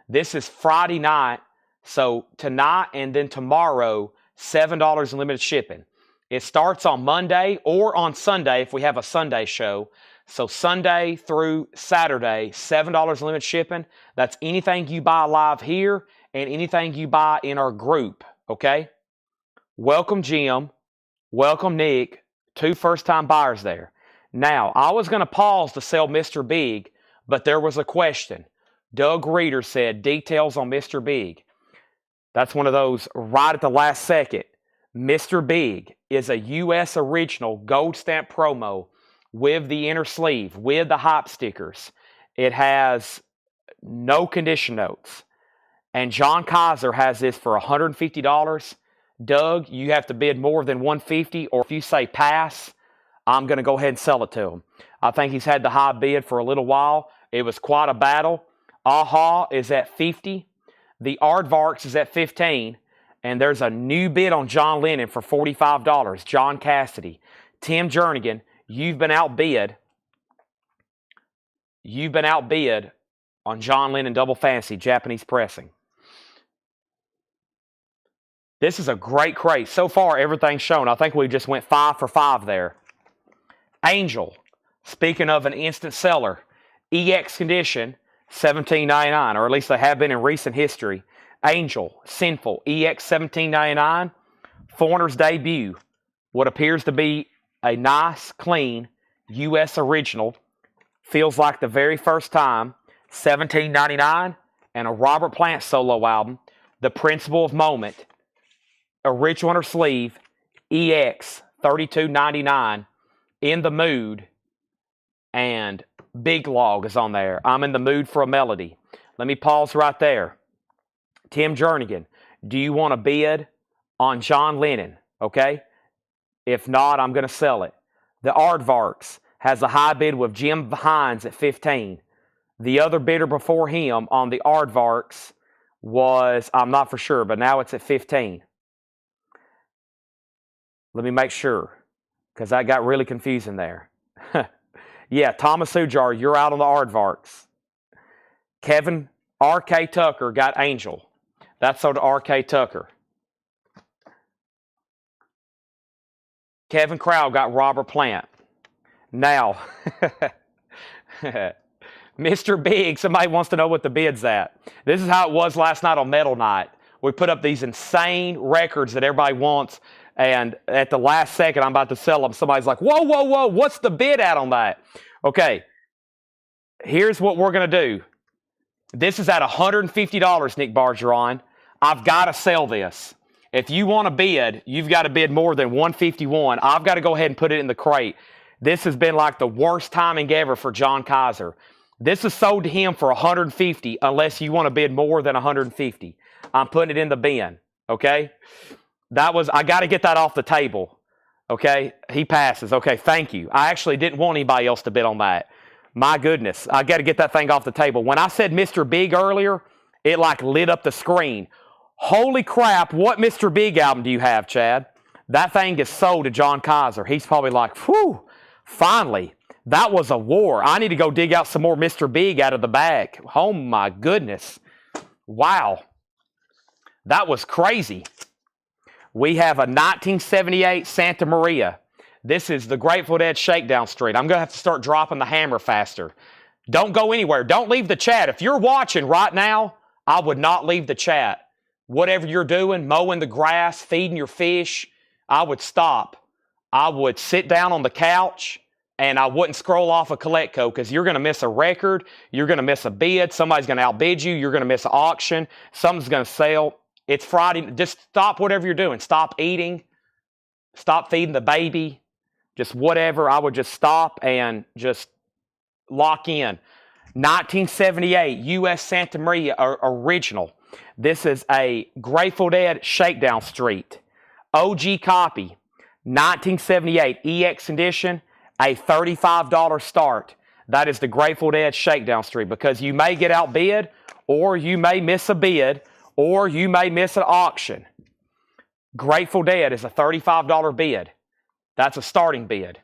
S1: This is Friday night, so tonight and then tomorrow, $7 in limited shipping. It starts on Monday or on Sunday if we have a Sunday show. So Sunday through Saturday, $7 limit shipping. That's anything you buy live here and anything you buy in our group, okay? Welcome, Jim. Welcome, Nick. 2 first-time buyers there. Now, I was going to pause to sell Mr. Big, but there was a question. Doug Reeder said, details on Mr. Big. That's one of those right at the last second. Mr. Big is a U.S. original gold stamp promo with the inner sleeve, with the hype stickers. It has no condition notes. And John Kaiser has this for $150. Doug, you have to bid more than $150, or if you say pass, I'm going to go ahead and sell it to him. I think he's had the high bid for a little while. It was quite a battle. Aha is at $50. The Aardvarks is at $15. And there's a new bid on John Lennon for $45. John Cassidy. Tim Jernigan, you've been outbid. You've been outbid on John Lennon Double Fantasy Japanese pressing. This is a great crate. So far, everything's shown. I think we just went 5 for 5 there. Angel, speaking of an instant seller, EX condition, $17.99, or at least they have been in recent history. Angel, Sinful, EX $17.99. Foreigner's debut, what appears to be a nice, clean U.S. original. Feels like the very first time, $17.99. And a Robert Plant solo album, The Principle of Moment. Original inner sleeve, EX $32.99. In the Mood, and Big Log is on there. I'm in the mood for a melody. Let me pause right there. Tim Jernigan, do you want to bid on John Lennon? Okay? If not, I'm going to sell it. The Aardvarks has a high bid with Jim Hines at $15. The other bidder before him on the Aardvarks was, I'm not for sure, but now it's at $15. Let me make sure, because that got really confusing there. Yeah, Thomas Ujar, you're out on the Aardvarks. Kevin R.K. Tucker got Angel. That's sold to R.K. Tucker. Kevin Crowd got Robert Plant. Now, Mr. Big, somebody wants to know what the bid's at. This is how it was last night on Metal Night. We put up these insane records that everybody wants, and at the last second, I'm about to sell them. Somebody's like, whoa, whoa, whoa, what's the bid at on that? Okay, here's what we're going to do. This is at $150, Nick Bargeron. I've got to sell this. If you want to bid, you've got to bid more than $151. I've got to go ahead and put it in the crate. This has been like the worst timing ever for John Kaiser. This is sold to him for $150 unless you want to bid more than $150. I'm putting it in the bin, okay? I got to get that off the table, okay? He passes. Okay, thank you. I actually didn't want anybody else to bid on that. My goodness, I got to get that thing off the table. When I said Mr. Big earlier, it like lit up the screen. Holy crap, what Mr. Big album do you have, Chad? That thing is sold to John Kaiser. He's probably like, whew, finally. That was a war. I need to go dig out some more Mr. Big out of the bag. Oh my goodness. Wow. That was crazy. We have a 1978 Santa Maria. This is the Grateful Dead Shakedown Street. I'm going to have to start dropping the hammer faster. Don't go anywhere. Don't leave the chat. If you're watching right now, I would not leave the chat. Whatever you're doing, mowing the grass, feeding your fish, I would stop. I would sit down on the couch, and I wouldn't scroll off a Collecco, because you're going to miss a record, you're going to miss a bid, somebody's going to outbid you, you're going to miss an auction, something's going to sell. It's Friday. Just stop whatever you're doing. Stop eating. Stop feeding the baby. Just whatever. I would just stop and just lock in. 1978 U.S. Santa Maria original. This is a Grateful Dead Shakedown Street. OG copy. 1978 EX edition. A $35 start. That is the Grateful Dead Shakedown Street, because you may get outbid, or you may miss a bid, or you may miss an auction. Grateful Dead is a $35 bid. That's a starting bid.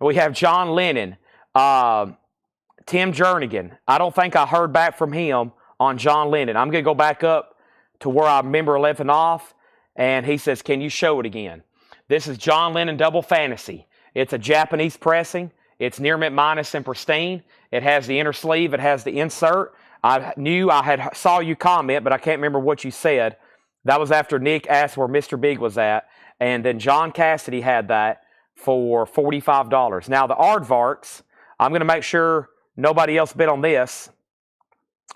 S1: We have John Lennon, Tim Jernigan. I don't think I heard back from him on John Lennon. I'm going to go back up to where I remember leaving off. And he says, can you show it again? This is John Lennon Double Fantasy. It's a Japanese pressing. It's near mint minus and pristine. It has the inner sleeve. It has the insert. I saw you comment, but I can't remember what you said. That was after Nick asked where Mr. Big was at. And then John Cassidy had that for $45. Now, the Aardvarks, I'm going to make sure nobody else bid on this.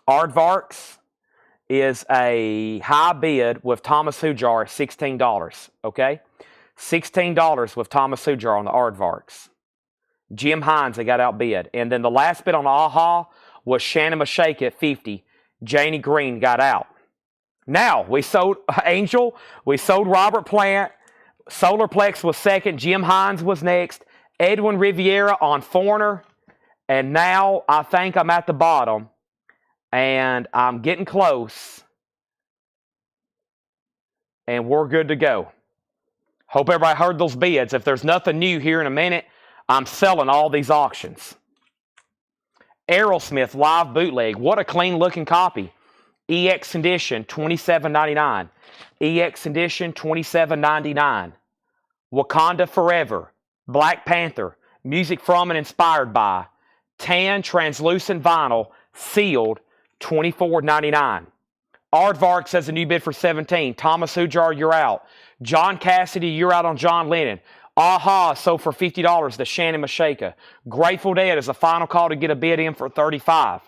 S1: Aardvarks is a high bid with Thomas Hujar at $16, okay? $16 with Thomas Hujar on the Aardvarks. Jim Hines, they got outbid. And then the last bid on the AHA was Shannon Mashake at $50. Janie Green got out. Now, we sold Angel. We sold Robert Plant. Solarplex was second. Jim Hines was next. Edwin Riviera on Foreigner. And now I think I'm at the bottom. And I'm getting close. And we're good to go. Hope everybody heard those bids. If there's nothing new here in a minute, I'm selling all these auctions. Aerosmith Live Bootleg. What a clean looking copy. EX Edition, $27.99. EX Edition, $27.99. Wakanda Forever. Black Panther. Music from and inspired by. Tan translucent vinyl. Sealed. $24.99. Aardvarks has a new bid for $17. Thomas Hujar, you're out. John Cassidy, you're out on John Lennon. AHA sold for $50 to Shannon Mashaka. Grateful Dead is a final call to get a bid in for $35.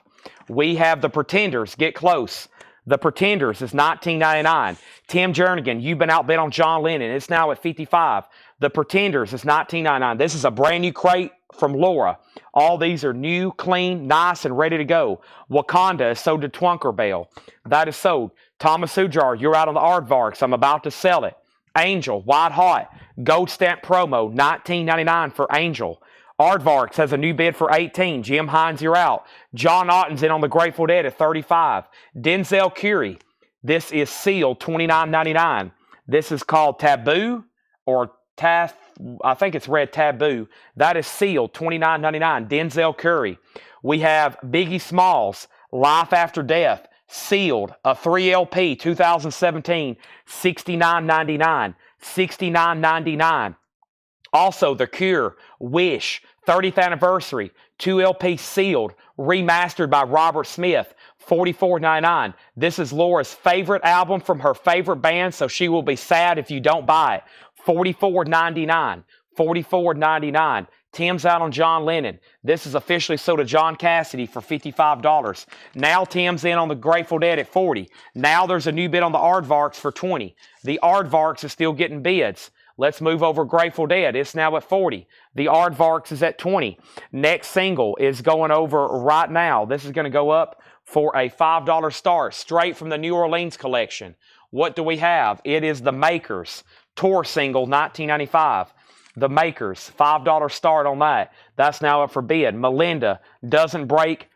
S1: We have the Pretenders. Get close. The Pretenders is $19.99. Tim Jernigan, you've been outbid on John Lennon. It's now at $55. The Pretenders is $19.99. This is a brand new crate from Laura. All these are new, clean, nice, and ready to go. Wakanda is sold to Twunkerbell. That is sold. Thomas Hujar, you're out on the Aardvarks. I'm about to sell it. Angel, White Hot, Gold Stamp Promo, $19.99 for Angel. Aardvarks has a new bid for $18. Jim Hines, you're out. John Otten's in on the Grateful Dead at $35. Denzel Curry, this is sealed, $29.99. This is called Taboo or I think it's read Taboo. That is sealed, $29.99. Denzel Curry. We have Biggie Smalls, Life After Death, sealed, a 3LP, 2017, $69.99. $69.99. Also, The Cure, Wish, 30th Anniversary, 2LP sealed, remastered by Robert Smith, $44.99. This is Laura's favorite album from her favorite band, so she will be sad if you don't buy it. $44.99. $44.99. Tim's out on John Lennon. This is officially sold to John Cassidy for $55. Now Tim's in on the Grateful Dead at $40. Now there's a new bid on the Aardvarks for $20. The Aardvarks is still getting bids. Let's move over Grateful Dead. It's now at $40. The Aardvarks is at $20. Next single is going over right now. This is going to go up for a $5 start, straight from the New Orleans collection. What do we have? It is the Makers Tour single, $19.95. The Makers, $5 start on that. That's now up for bid. Melinda, Doesn't Break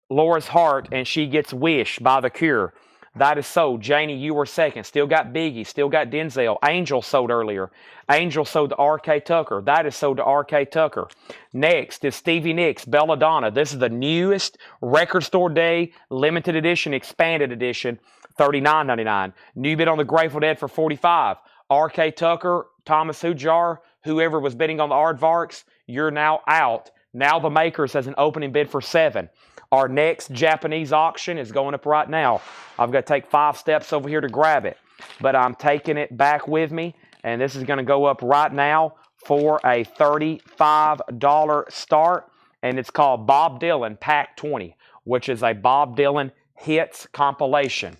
S1: Laura's Heart, and She Gets Wish by The Cure. That is sold. Janie, you were second. Still got Biggie. Still got Denzel. Angel sold earlier. Angel sold to R.K. Tucker. That is sold to R.K. Tucker. Next is Stevie Nicks, Belladonna. This is the newest Record Store Day, limited edition, expanded edition, $39.99. New bid on the Grateful Dead for $45. R.K. Tucker, Thomas Hujar, whoever was bidding on the Aardvarks, you're now out. Now the Makers has an opening bid for $7. Our next Japanese auction is going up right now. I've got to take 5 steps over here to grab it, but I'm taking it back with me, and this is going to go up right now for a $35 start, and it's called Bob Dylan Pack 20, which is a Bob Dylan hits compilation.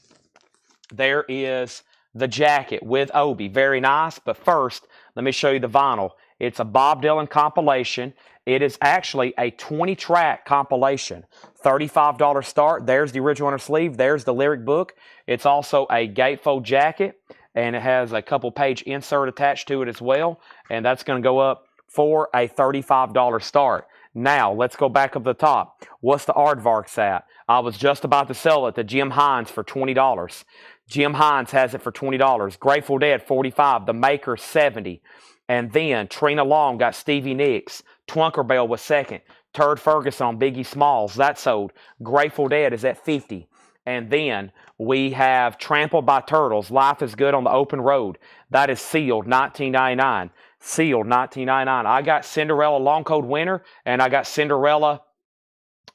S1: There is the jacket with Obi. Very nice, but first, let me show you the vinyl. It's a Bob Dylan compilation. It is actually a 20-track compilation. $35 start. There's the original inner sleeve. There's the lyric book. It's also a gatefold jacket, and it has a couple-page insert attached to it as well, and that's going to go up for a $35 start. Now, let's go back up the top. What's the Aardvarks at? I was just about to sell it to Jim Hines for $20. Jim Hines has it for $20. Grateful Dead, $45. The Makers, $70. And then Trina Long got Stevie Nicks. Twunkerbell was second. Turd Ferguson on Biggie Smalls. That sold. Grateful Dead is at $50. And then we have Trampled by Turtles, Life is Good on the Open Road. That is sealed, $19.99. Sealed, $19.99. I got Cinderella Long Cold Winter, and I got Cinderella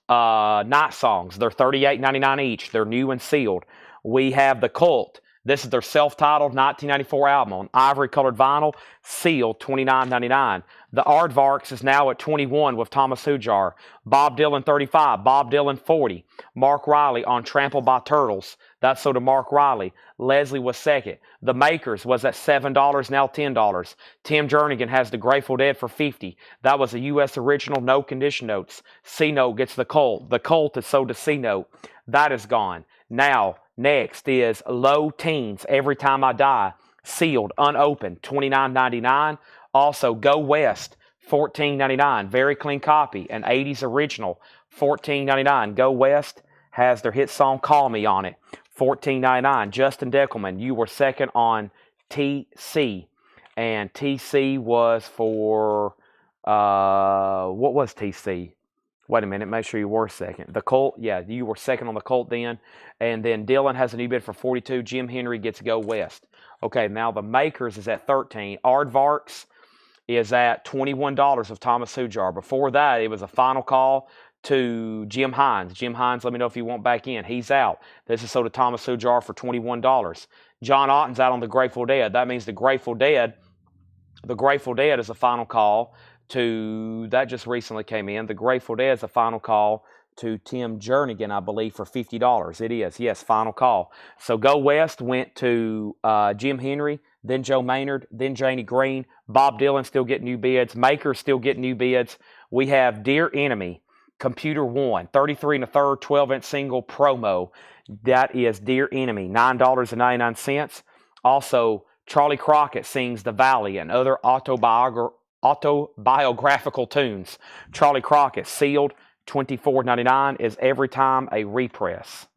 S1: Night Songs. They're $38.99 each. They're new and sealed. We have The Cult. This is their self-titled 1994 album on ivory-colored vinyl, sealed, $29.99. The Aardvarks is now at 21 with Thomas Hujar. Bob Dylan 35, Bob Dylan 40. Mark Riley on Trampled by Turtles. That's so to Mark Riley. Leslie was second. The Makers was at $7, now $10. Tim Jernigan has The Grateful Dead for $50. That was a U.S. original, no condition notes. C-Note gets The Cult. The Cult is sold to C-Note. That is gone. Now, next is Low Teens, Every Time I Die, sealed, unopened, $29.99. Also, Go West, $14.99, very clean copy, an 80s original, $14.99. Go West has their hit song Call Me on it, $14.99. Justin Deckelman, you were second on TC, and TC was for, what was TC? Wait a minute, make sure you were second. The Colt, yeah, you were second on the Colt then. And then Dylan has a new bid for 42. Jim Henry gets Go West. Okay, now the Makers is at 13. Aardvarks is at $21 of Thomas Hujar. Before that, it was a final call to Jim Hines. Jim Hines, let me know if you want back in. He's out. This is sold to Thomas Hujar for $21. John Otten's out on the Grateful Dead. That means the Grateful Dead is a final call to, that just recently came in. The Grateful Dead is a final call to Tim Jernigan, I believe, for $50. It is, yes, final call. So Go West went to Jim Henry, then Joe Maynard, then Janie Green. Bob Dylan still getting new bids. Makers still getting new bids. We have Dear Enemy, Computer One, 33 1/3, 12-inch single promo. That is Dear Enemy, $9.99. Also, Charlie Crockett sings The Valley and other autobiographical tunes. Charlie Crockett, sealed, $24.99. Is Every Time a Repress.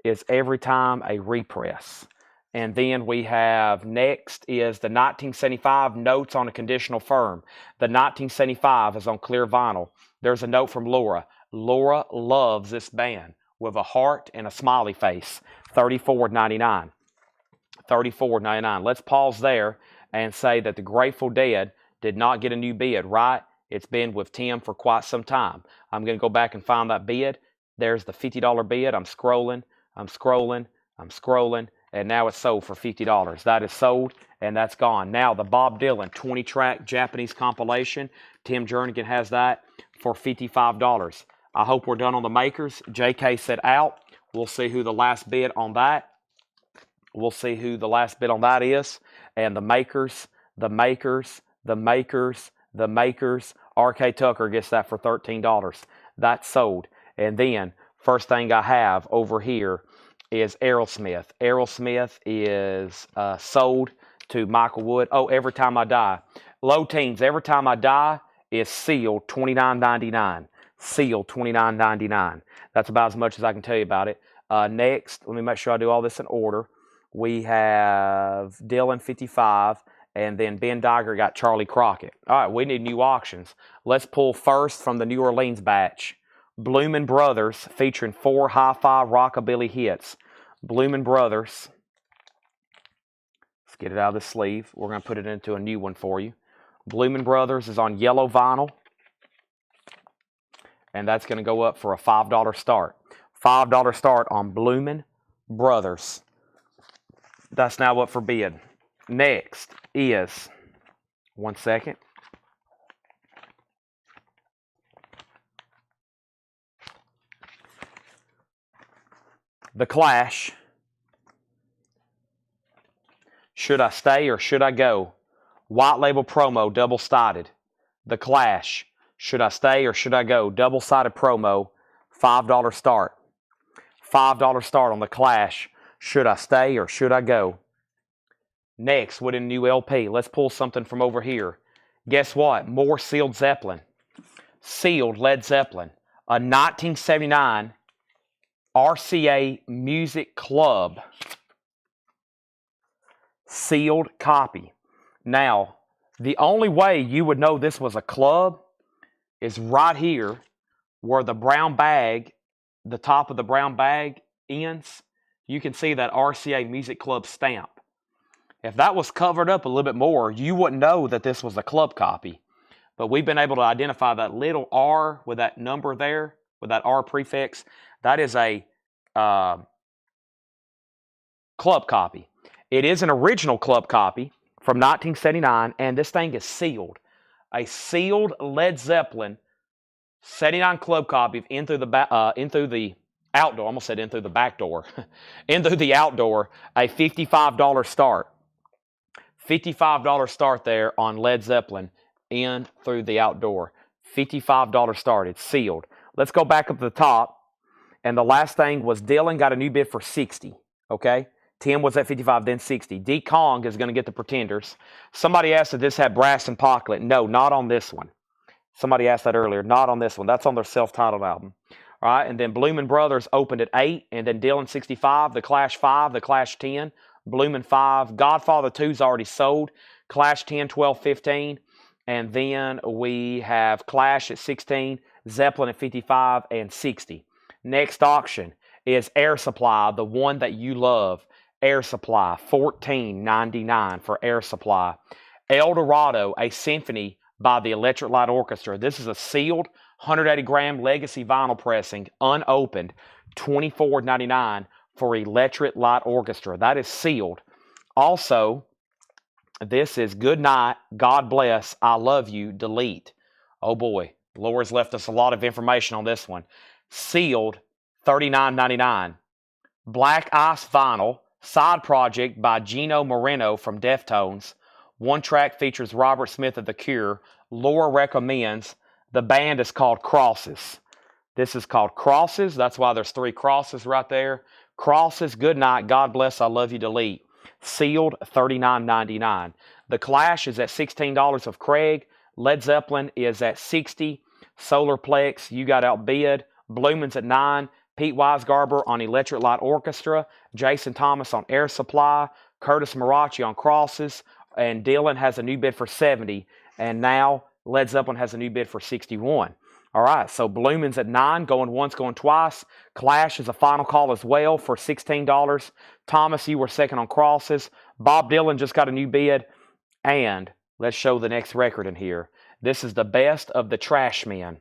S1: Is Every Time a Repress. And then we have next is the 1975 Notes on a Conditional Firm. The 1975 is on clear vinyl. There's a note from Laura. Laura loves this band with a heart and a smiley face. $34.99. $34.99. Let's pause there and say that the Grateful Dead did not get a new bid, right? It's been with Tim for quite some time. I'm going to go back and find that bid. There's the $50 bid. I'm scrolling, and now it's sold for $50. That is sold, and that's gone. Now, the Bob Dylan 20-track Japanese compilation. Tim Jernigan has that for $55. I hope we're done on the Makers. JK said out. We'll see who the last bid on that. We'll see who the last bid on that is. And the Makers, RK Tucker gets that for $13. That's sold. And then, first thing I have over here is Aerosmith. Aerosmith is sold to Michael Wood. Oh, Every Time I Die. Low Teens, Every Time I Die is sealed, $29.99. Sealed, $29.99. That's about as much as I can tell you about it. Next, let me make sure I do all this in order. We have Dylan 55, and then Ben Diger got Charlie Crockett. All right, we need new auctions. Let's pull first from the New Orleans batch. Bloomin' Brothers, featuring 4 hi-fi rockabilly hits. Bloomin' Brothers. Let's get it out of the sleeve. We're going to put it into a new one for you. Bloomin' Brothers is on yellow vinyl, and that's going to go up for a $5 start. $5 start on Bloomin' Brothers. That's now up for bid. Next is, one second. The Clash. Should I Stay or Should I Go? White label promo, double-sided. The Clash. Should I Stay or Should I Go? Double-sided promo, $5 start. $5 start on The Clash. Should I Stay or Should I Go? Next, with a new LP, let's pull something from over here. Guess what? More sealed Zeppelin. Sealed Led Zeppelin. A 1979 RCA Music Club sealed copy. Now, the only way you would know this was a club is right here where the brown bag, the top of the brown bag ends, you can see that RCA Music Club stamp. If that was covered up a little bit more, you wouldn't know that this was a club copy. But we've been able to identify that little R with that number there, with that R prefix. That is a club copy. It is an original club copy from 1979, and this thing is sealed. A sealed Led Zeppelin 79 club copy of In Through the Outdoor. I almost said in through the back door. In Through the Outdoor, a $55 start. $55 start there on Led Zeppelin, In Through the Outdoor. $55 start. It's sealed. Let's go back up to the top. And the last thing was Dylan got a new bid for 60. Okay? Tim was at 55, then 60. D. Kong is going to get the Pretenders. Somebody asked if this had brass and pocket. No, not on this one. Somebody asked that earlier. Not on this one. That's on their self-titled album. All right, and then Bloomin' Brothers opened at 8, and then Dylan 65, The Clash 5, The Clash 10, Bloomin' 5, Godfather 2's already sold, Clash 10, 12, 15, and then we have Clash at 16, Zeppelin at 55, and 60. Next auction is Air Supply, the one that you love. Air Supply, $14.99 for Air Supply. El Dorado, a symphony by the Electric Light Orchestra. This is a sealed 180-gram legacy vinyl pressing, unopened, $24.99 for Electric Light Orchestra. That is sealed. Also, this is Good Night, God Bless, I Love You, Delete. Oh boy, Laura's left us a lot of information on this one. Sealed, $39.99. Black Ice Vinyl, side project by Gino Moreno from Deftones. One track features Robert Smith of The Cure. Laura recommends. The band is called Crosses. This is called Crosses. That's why there's 3 crosses right there. Crosses, Good Night, God Bless, I Love You, Delete. Sealed, $39.99. The Clash is at $16 of Craig. Led Zeppelin is at $60. Solarplex, you got outbid. Bloomin's at $9. Pete Weisgarber on Electric Light Orchestra. Jason Thomas on Air Supply. Curtis Marachi on Crosses. And Dylan has a new bid for $70. And now Led Zeppelin has a new bid for $61. All right, so Bloomin's at $9, going once, going twice. Clash is a final call as well for $16. Thomas, you were second on Crosses. Bob Dylan just got a new bid. And let's show the next record in here. This is the Best of the Trash Men.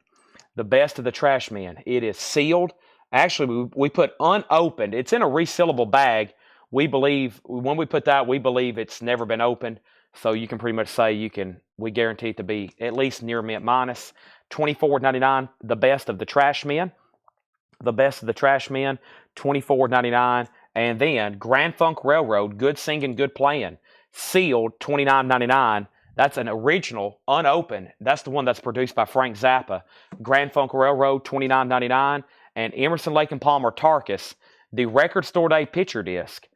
S1: The Best of the Trash Men. It is sealed. Actually, we put unopened. It's in a resealable bag. We believe, when we put that, we believe it's never been opened. So you can pretty much say we guarantee it to be at least near mint minus. $24.99, The Best of the Trash Men. The Best of the Trash Men, $24.99. And then Grand Funk Railroad, Good Singing, Good Playing. Sealed, $29.99. That's an original, unopened. That's the one that's produced by Frank Zappa. Grand Funk Railroad, $29.99. And Emerson, Lake and Palmer Tarkus, the Record Store Day picture disc.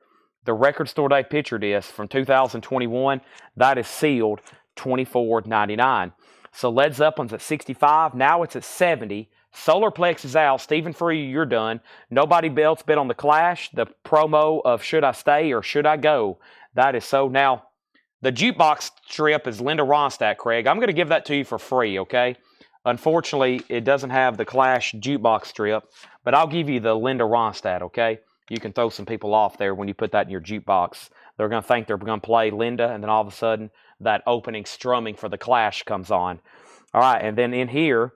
S1: The Record Store Day picture disc from 2021, that is sealed, $24.99. So Led Zeppelin's at 65. Now it's at 70. Solarplex is out. Stephen Free, you're done. Nobody else bid on the Clash. The promo of Should I Stay or Should I Go? That is so. Now, the jukebox strip is Linda Ronstadt, Craig. I'm going to give that to you for free, okay? Unfortunately, it doesn't have the Clash jukebox strip, but I'll give you the Linda Ronstadt, okay? You can throw some people off there when you put that in your jukebox. They're going to think they're going to play Linda, and then all of a sudden, that opening strumming for the Clash comes on. All right, and then in here,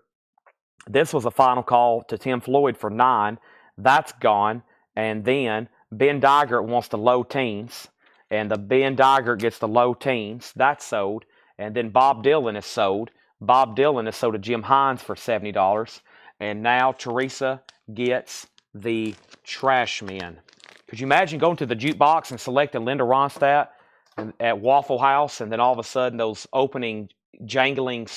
S1: this was a final call to Tim Floyd for 9. That's gone. And then Ben Digert wants the low teens. And the Ben Digert gets the low teens. That's sold. And then Bob Dylan is sold. Bob Dylan is sold to Jim Hines for $70. And now Teresa gets the Trash Men. Could you imagine going to the jukebox and selecting Linda Ronstadt at Waffle House, and then all of a sudden those opening jangling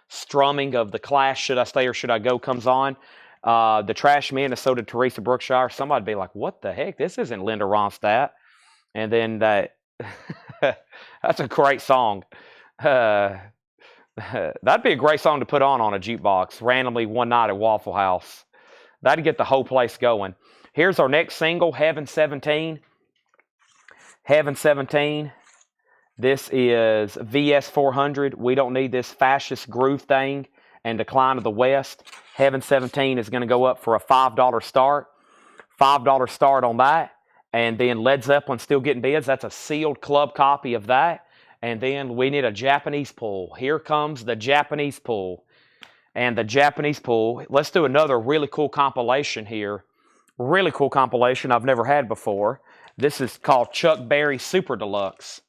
S1: strumming of the Clash, Should I Stay or Should I Go, comes on? The Trash Men is sold to Teresa Brookshire. Somebody'd be like, what the heck? This isn't Linda Ronstadt. And then that's a great song. That'd be a great song to put on a jukebox randomly one night at Waffle House. That'd get the whole place going. Here's our next single, Heaven 17. Heaven 17. This is VS 400. We don't need this fascist groove thing and Decline of the West. Heaven 17 is going to go up for a $5 start. $5 start on that. And then Led Zeppelin still getting bids. That's a sealed club copy of that. And then we need a Japanese pull. Here comes the Japanese pull. And the Japanese pull, let's do another really cool compilation here. Really cool compilation I've never had before. This is called Chuck Berry Super Deluxe.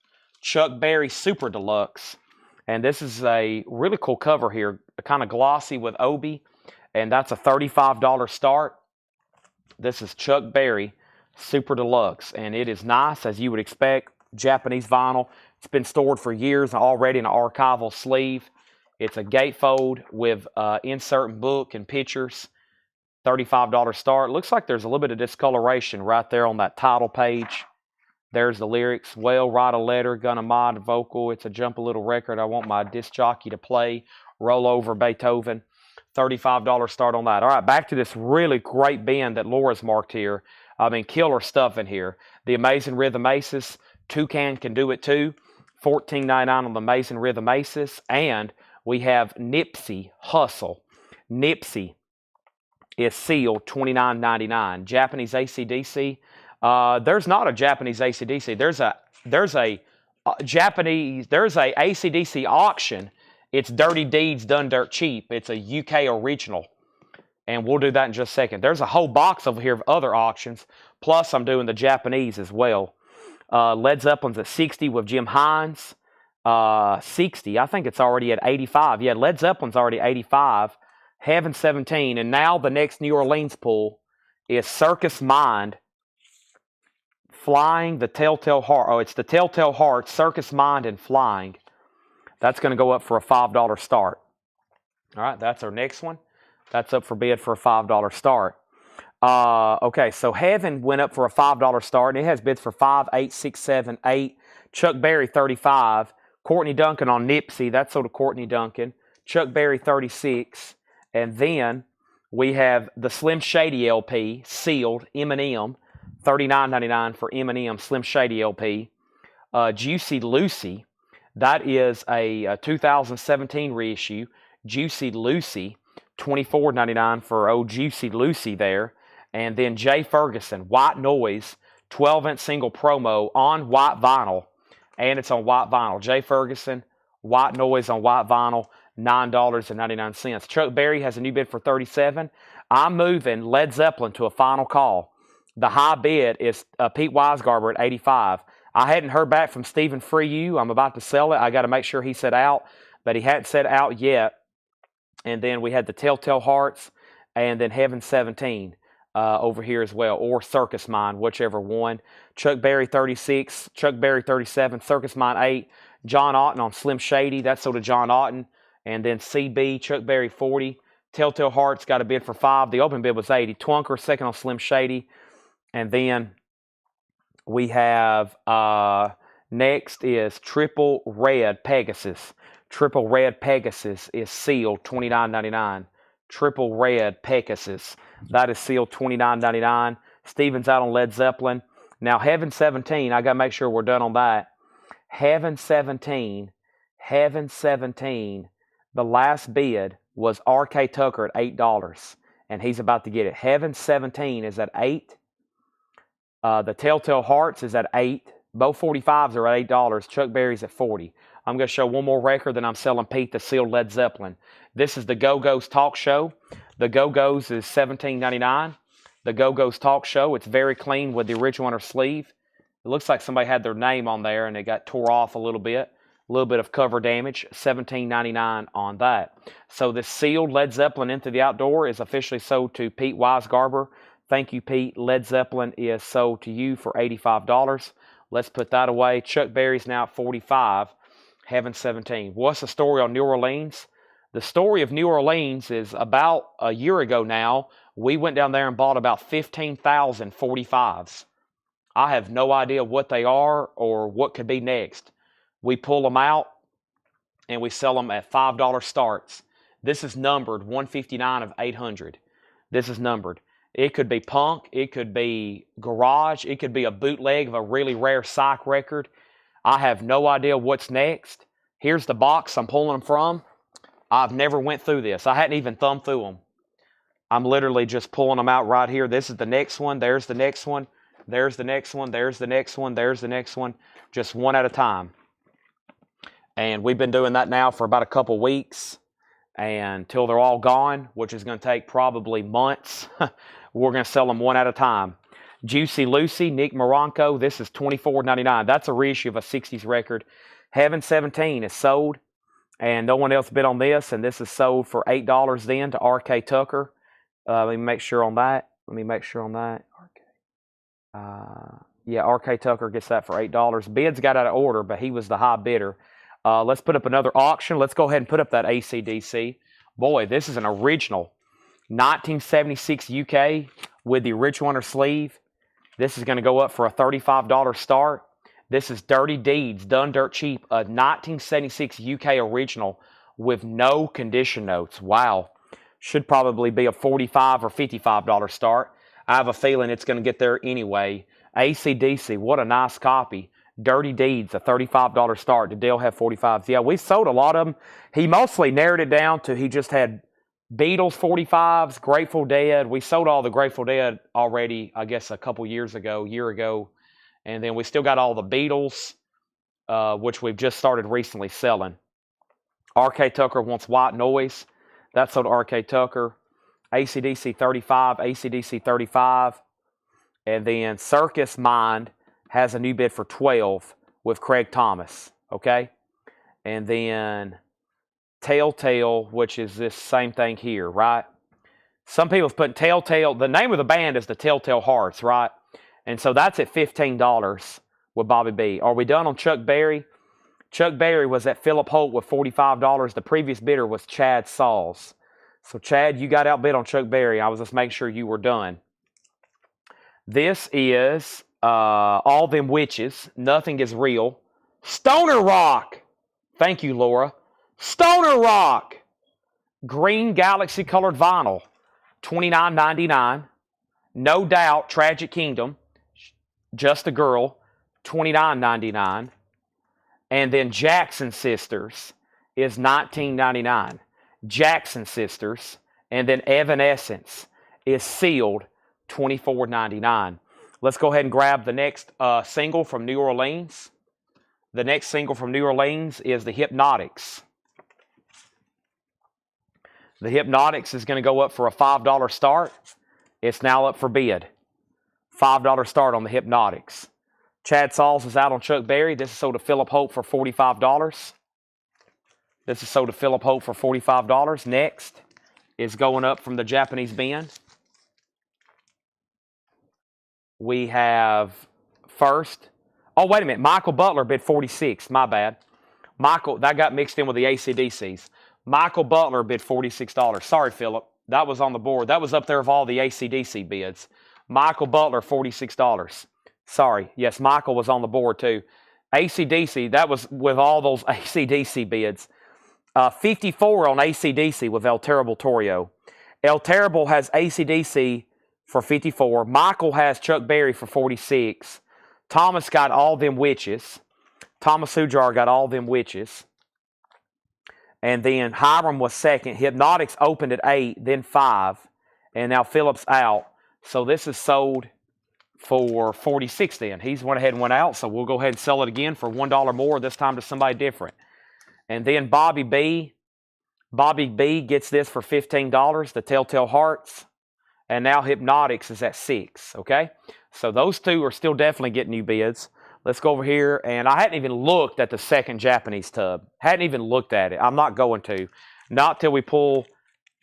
S1: Chuck Berry Super Deluxe. And this is a really cool cover here, kind of glossy with Obi. And that's a $35 start. This is Chuck Berry Super Deluxe. And it is nice, as you would expect, Japanese vinyl. It's been stored for years already in an archival sleeve. It's a gatefold with insert book and pictures. $35 start. Looks like there's a little bit of discoloration right there on that title page. There's the lyrics. Well, write a letter, gonna mod vocal. It's a jump a little record. I want my disc jockey to play. Roll over Beethoven. $35 start on that. All right, back to this really great bend that Laura's marked here. I mean, killer stuff in here. The Amazing Rhythm Aces. Toucan can do it too. $14.99 on the Amazing Rhythm Aces. And we have Nipsey Hussle. Nipsey is sealed $29.99. Japanese AC/DC. There's not a Japanese AC/DC. There's a AC/DC auction. It's Dirty Deeds Done Dirt Cheap. It's a UK original. And we'll do that in just a second. There's a whole box over here of other auctions. Plus, I'm doing the Japanese as well. Led Zeppelin's at 60 with Jim Hines. 60. I think it's already at 85. Yeah, Led Zeppelin's already 85. Heaven 17. And now the next New Orleans pull is Circus Mind. Flying the Telltale Heart. Oh, it's the Telltale Heart, Circus Mind, and Flying. That's going to go up for a $5 start. All right, that's our next one. That's up for bid for a $5 start. Okay, so Heaven went up for a $5 start, and it has bids for 5, 8, 6, 7, 8. Chuck Berry, 35. Courtney Duncan on Nipsey. That's sold to Courtney Duncan. Chuck Berry, 36. And then we have the Slim Shady LP, sealed, Eminem. $39.99 for Eminem Slim Shady LP. Juicy Lucy. That is a 2017 reissue. Juicy Lucy. $24.99 for old Juicy Lucy there. And then Jay Ferguson, White Noise, 12-inch single promo on white vinyl. And it's on white vinyl. Jay Ferguson, White Noise on white vinyl, $9.99. Chuck Berry has a new bid for $37. I'm moving Led Zeppelin to a final call. The high bid is Pete Weisgarber at $85. I hadn't heard back from Stephen Freyu. I'm about to sell it. I got to make sure he said out, but he hadn't said out yet. And then we had the Telltale Hearts, and then Heaven 17 over here as well, or Circus Mind, whichever one. Chuck Berry 36, Chuck Berry 37, Circus Mind 8, John Otten on Slim Shady. That's sold to John Otten. And then CB, Chuck Berry 40. Telltale Hearts got a bid for 5. The open bid was 80. Twunker second on Slim Shady. And then we have next is Triple Red Pegasus. Triple Red Pegasus is sealed $29.99. Triple Red Pegasus. That is sealed $29.99. Steven's out on Led Zeppelin. Now Heaven 17, I got to make sure we're done on that. Heaven 17, the last bid was R.K. Tucker at $8. And he's about to get it. Heaven 17 is at 8. The Telltale Hearts is at 8. Both 45s are at $8. Chuck Berry's at 40. I'm going to show one more record, then I'm selling Pete the sealed Led Zeppelin. This is the Go-Go's Talk Show. The Go-Go's is $17.99. The Go-Go's Talk Show. It's very clean with the original on her sleeve. It looks like somebody had their name on there and it got tore off a little bit. A little bit of cover damage. $17.99 on that. So this sealed Led Zeppelin Into the Outdoor is officially sold to Pete Weisgarber. Thank you, Pete. Led Zeppelin is sold to you for $85. Let's put that away. Chuck Berry's now at $45. Heaven 17. What's the story on New Orleans? The story of New Orleans is about a year ago now. We went down there and bought about 15,000 45s. I have no idea what they are or what could be next. We pull them out and we sell them at $5 starts. This is numbered 159 of 800. This is numbered. It could be punk, it could be garage, it could be a bootleg of a really rare psych record. I have no idea what's next. Here's the box I'm pulling them from. I've never went through this. I hadn't even thumbed through them. I'm literally just pulling them out right here. This is the next one. There's the next one. There's the next one. There's the next one. There's the next one. Just one at a time. And we've been doing that now for about a couple weeks, and until they're all gone, which is going to take probably months. We're going to sell them one at a time. Juicy Lucy, Nick Moronco. This is $24.99. That's a reissue of a 60s record. Heaven 17 is sold, and no one else bid on this, and this is sold for $8 then to R.K. Tucker. Let me make sure on that. Yeah, R.K. Tucker gets that for $8. Bids got out of order, but he was the high bidder. Let's put up another auction. Let's go ahead and put up that AC/DC. Boy, this is an original 1976 UK with the rich winter sleeve. This is going to go up for a $35 start. This is Dirty Deeds, done dirt cheap, a 1976 UK original with no condition notes. Wow. Should probably be a $45 or $55 start. I have a feeling it's going to get there anyway. AC/DC, what a nice copy. Dirty Deeds, a $35 start. Did Dale have 45s? Yeah, we sold a lot of them. He mostly narrowed it down to he just had Beatles 45s, Grateful Dead. We sold all the Grateful Dead already, I guess, a year ago. And then we still got all the Beatles, which we've just started recently selling. R.K. Tucker wants White Noise. That's sold to R.K. Tucker. AC/DC 35, AC/DC 35. And then Circus Mind has a new bid for 12 with Craig Thomas, okay? And then Telltale, which is this same thing here, right? Some people have put Telltale, the name of the band is the Telltale Hearts, right? And so that's at $15 with Bobby B. Are we done on Chuck Berry? Chuck Berry was at Philip Holt with $45. The previous bidder was Chad Sauls. So Chad, you got outbid on Chuck Berry. I was just making sure you were done. This is All Them Witches. Nothing is Real. Stoner Rock. Thank you, Laura. Stoner Rock. Green Galaxy colored vinyl. $29.99. No Doubt. Tragic Kingdom. Just a Girl. $29.99. And then Jackson Sisters is $19.99. Jackson Sisters. And then Evanescence is sealed. $24.99. Let's go ahead and grab the next single from New Orleans. The next single from New Orleans is the Hypnotics. The Hypnotics is going to go up for a $5 start. It's now up for bid. $5 start on the Hypnotics. Chad Sauls is out on Chuck Berry. This is sold to Philip Hope for $45. This is sold to Philip Hope for $45. Next is going up from the Japanese band. We have first. Oh, wait a minute. Michael Butler bid 46. My bad. Michael, that got mixed in with the AC/DCs. Michael Butler bid $46. Sorry, Philip. That was on the board. That was up there of all the AC/DC bids. Michael Butler, $46. Sorry. Yes, Michael was on the board too. AC/DC, that was with all those AC/DC bids. 54 on AC/DC with El Terrible Torrio. El Terrible has AC/DC for 54. Michael has Chuck Berry for 46. Thomas got All Them Witches. Thomas Hujar got All Them Witches. And then Hiram was second. Hypnotics opened at 8, then 5. And now Phillips out. So this is sold for 46 then. He's went ahead and went out. So we'll go ahead and sell it again for $1 more, this time to somebody different. And then Bobby B. Bobby B gets this for $15, the Telltale Hearts. And now Hypnotics is at 6, okay? So those two are still definitely getting new bids. Let's go over here. And I hadn't even looked at the second Japanese tub. Hadn't even looked at it. I'm not going to. Not till we pull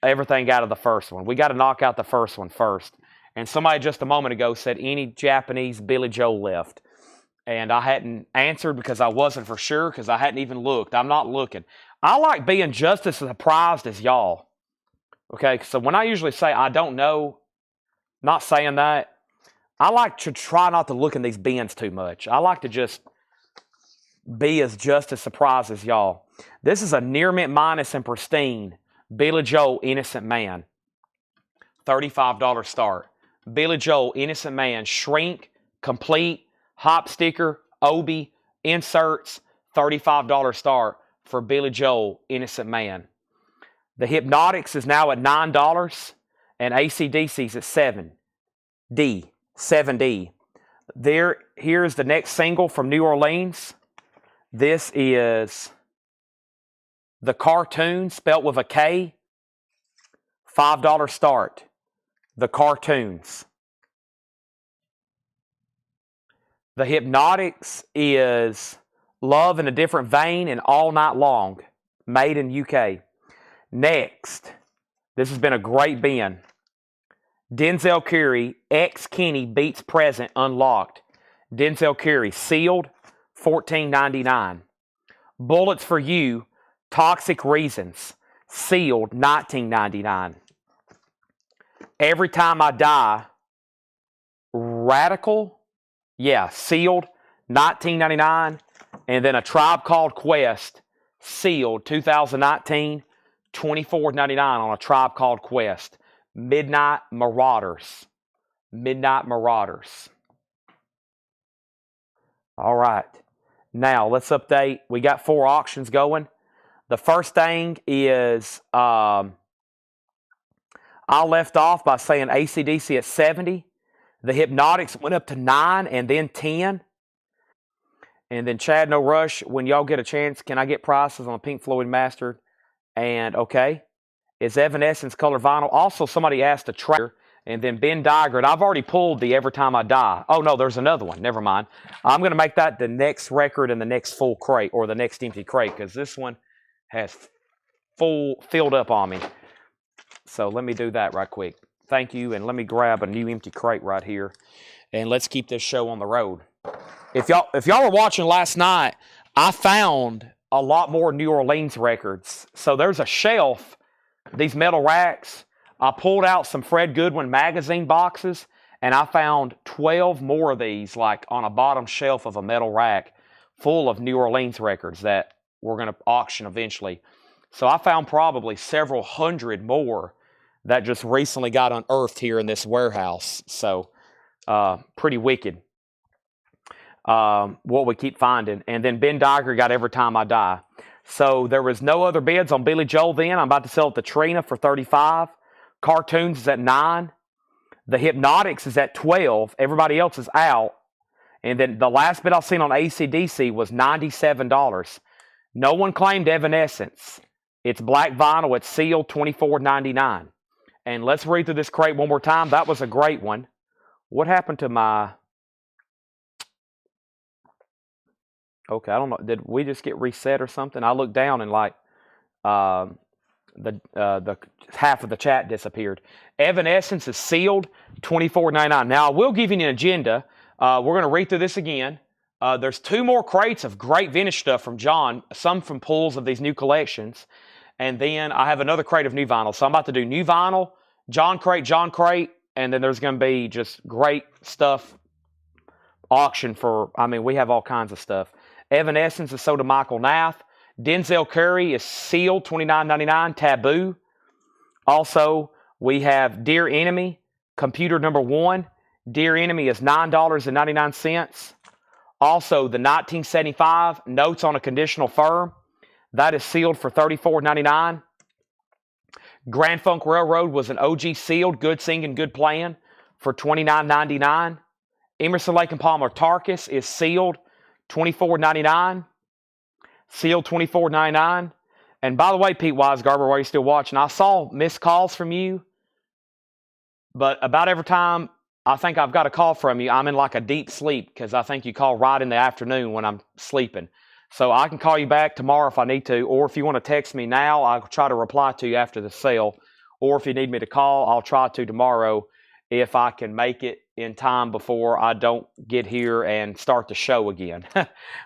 S1: everything out of the first one. We got to knock out the first one first. And somebody just a moment ago said any Japanese Billy Joel left. And I hadn't answered because I wasn't for sure because I hadn't even looked. I'm not looking. I like being just as surprised as y'all. Okay, so when I usually say I don't know, not saying that, I like to try not to look in these bins too much. I like to just be just as surprised as y'all. This is a near mint minus and pristine Billy Joel Innocent Man. $35 start. Billy Joel Innocent Man, shrink, complete, hop sticker, Obi, inserts, $35 start for Billy Joel Innocent Man. The Hypnotics is now at $9. and AC/DC's at 7D. 7D. Here's the next single from New Orleans. This is the Cartoons, spelt with a K. $5 start. The Cartoons. The Hypnotics is Love in a Different Vein and All Night Long, made in UK. Next, this has been a great bin. Denzel Curry, Ex-Kenny Beats Present Unlocked. Denzel Curry, sealed, $14.99. Bullets for You, Toxic Reasons, sealed, $19.99. Every Time I Die, Radical, sealed, $19.99. And then A Tribe Called Quest, sealed, 2019, $24.99 on A Tribe Called Quest. Midnight Marauders. Midnight Marauders. All right. Now, let's update. We got 4 auctions going. The first thing is I left off by saying AC/DC at 70. The Hypnotics went up to 9 and then 10. And then Chad No Rush, when y'all get a chance, can I get prices on a Pink Floyd Mastered? And okay. Is Evanescence color vinyl? Also, somebody asked a tracker. And then Ben Digert, I've already pulled the Every Time I Die. Oh, no, there's another one. Never mind. I'm going to make that the next record in the next full crate or the next empty crate because this one has filled up on me. So let me do that right quick. Thank you. And let me grab a new empty crate right here. And let's keep this show on the road. If y'all were watching last night, I found a lot more New Orleans records. So there's a shelf, these metal racks. I pulled out some Fred Goodwin magazine boxes, and I found 12 more of these, like on a bottom shelf of a metal rack full of New Orleans records that we're going to auction eventually. So I found probably several hundred more that just recently got unearthed here in this warehouse. So pretty wicked what we keep finding. And then Ben Digert got Every Time I Die. So there was no other bids on Billy Joel then. I'm about to sell it to Trina for $35. Cartoons is at 9. The Hypnotics is at 12. Everybody else is out. And then the last bid I've seen on AC/DC was $97. No one claimed Evanescence. It's black vinyl. It's sealed, $24.99. And let's read through this crate one more time. That was a great one. What happened to my... Okay, I don't know. Did we just get reset or something? I looked down and like the half of the chat disappeared. Evanescence is sealed, $24.99. Now, I will give you an agenda. We're going to read through this again. There's 2 more crates of great vintage stuff from John, some from pulls of these new collections. And then I have another crate of new vinyl. So I'm about to do new vinyl, John crate, and then there's going to be just great stuff auction for, we have all kinds of stuff. Evanescence is sold to Michael Nath. Denzel Curry is sealed, $29.99, Taboo. Also, we have Dear Enemy, computer number 1. Dear Enemy is $9.99. Also, the 1975 Notes on a Conditional Firm. That is sealed for $34.99. Grand Funk Railroad was an OG sealed, good singing, good playing for $29.99. Emerson, Lake and Palmer Tarkus is sealed, $24.99. Sealed, $24.99. And by the way, Pete Wisegarber, while you're still watching, I saw missed calls from you. But about every time I think I've got a call from you, I'm in like a deep sleep because I think you call right in the afternoon when I'm sleeping. So I can call you back tomorrow if I need to, or if you want to text me now, I'll try to reply to you after the sale. Or if you need me to call, I'll try to tomorrow if I can make it in time before I don't get here and start the show again.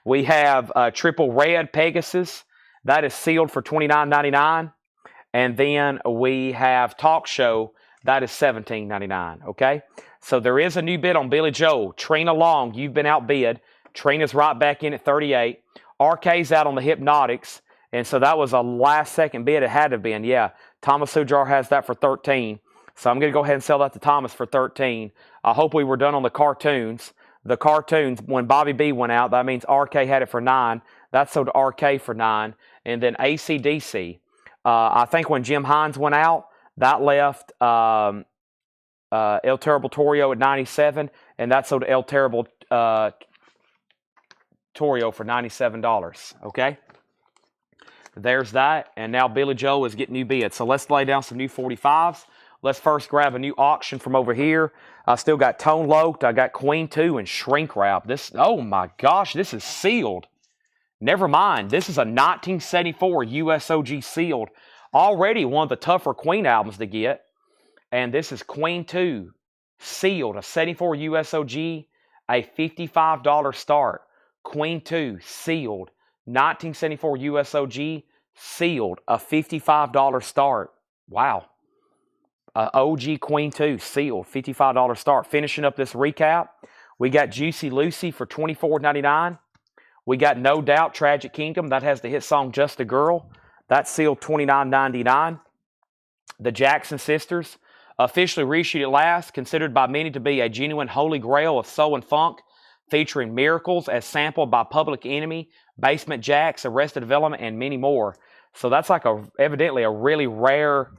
S1: We have Triple Red Pegasus. That is sealed for $29.99. And then we have Talk Show. That is $17.99. Okay? So there is a new bid on Billy Joel. Trina Long, you've been outbid. Trina's right back in at 38. RK's out on the Hypnotics. And so that was a last second bid. It had to have been. Yeah. Thomas Sujar has that for 13. So I'm going to go ahead and sell that to Thomas for 13. I hope we were done on the cartoons. The cartoons, when Bobby B went out, that means RK had it for 9. That sold to RK for 9. And then AC/DC. I think when Jim Hines went out, That left El Terrible Torio at 97, and that sold El Terrible Torio for $97. Okay, there's that. And now Billy Joel is getting new bids. So let's lay down some new 45s. Let's first grab a new auction from over here. I still got Tone Loked. I got Queen 2 and Shrink Wrap. This, oh my gosh, this is sealed. Never mind. This is a 1974 USOG sealed. Already one of the tougher Queen albums to get. And this is Queen 2 sealed. A 74 USOG, a $55 start. Queen 2 sealed. 1974 USOG sealed. A $55 start. Wow. OG Queen 2 sealed. $55 start. Finishing up this recap, we got Juicy Lucy for $24.99. We got No Doubt Tragic Kingdom. That has the hit song Just a Girl. That's sealed $29.99. The Jackson Sisters, officially reissued at last, considered by many to be a genuine holy grail of soul and funk, featuring Miracles as sampled by Public Enemy, Basement Jaxx, Arrested Development, and many more. So that's like evidently a really rare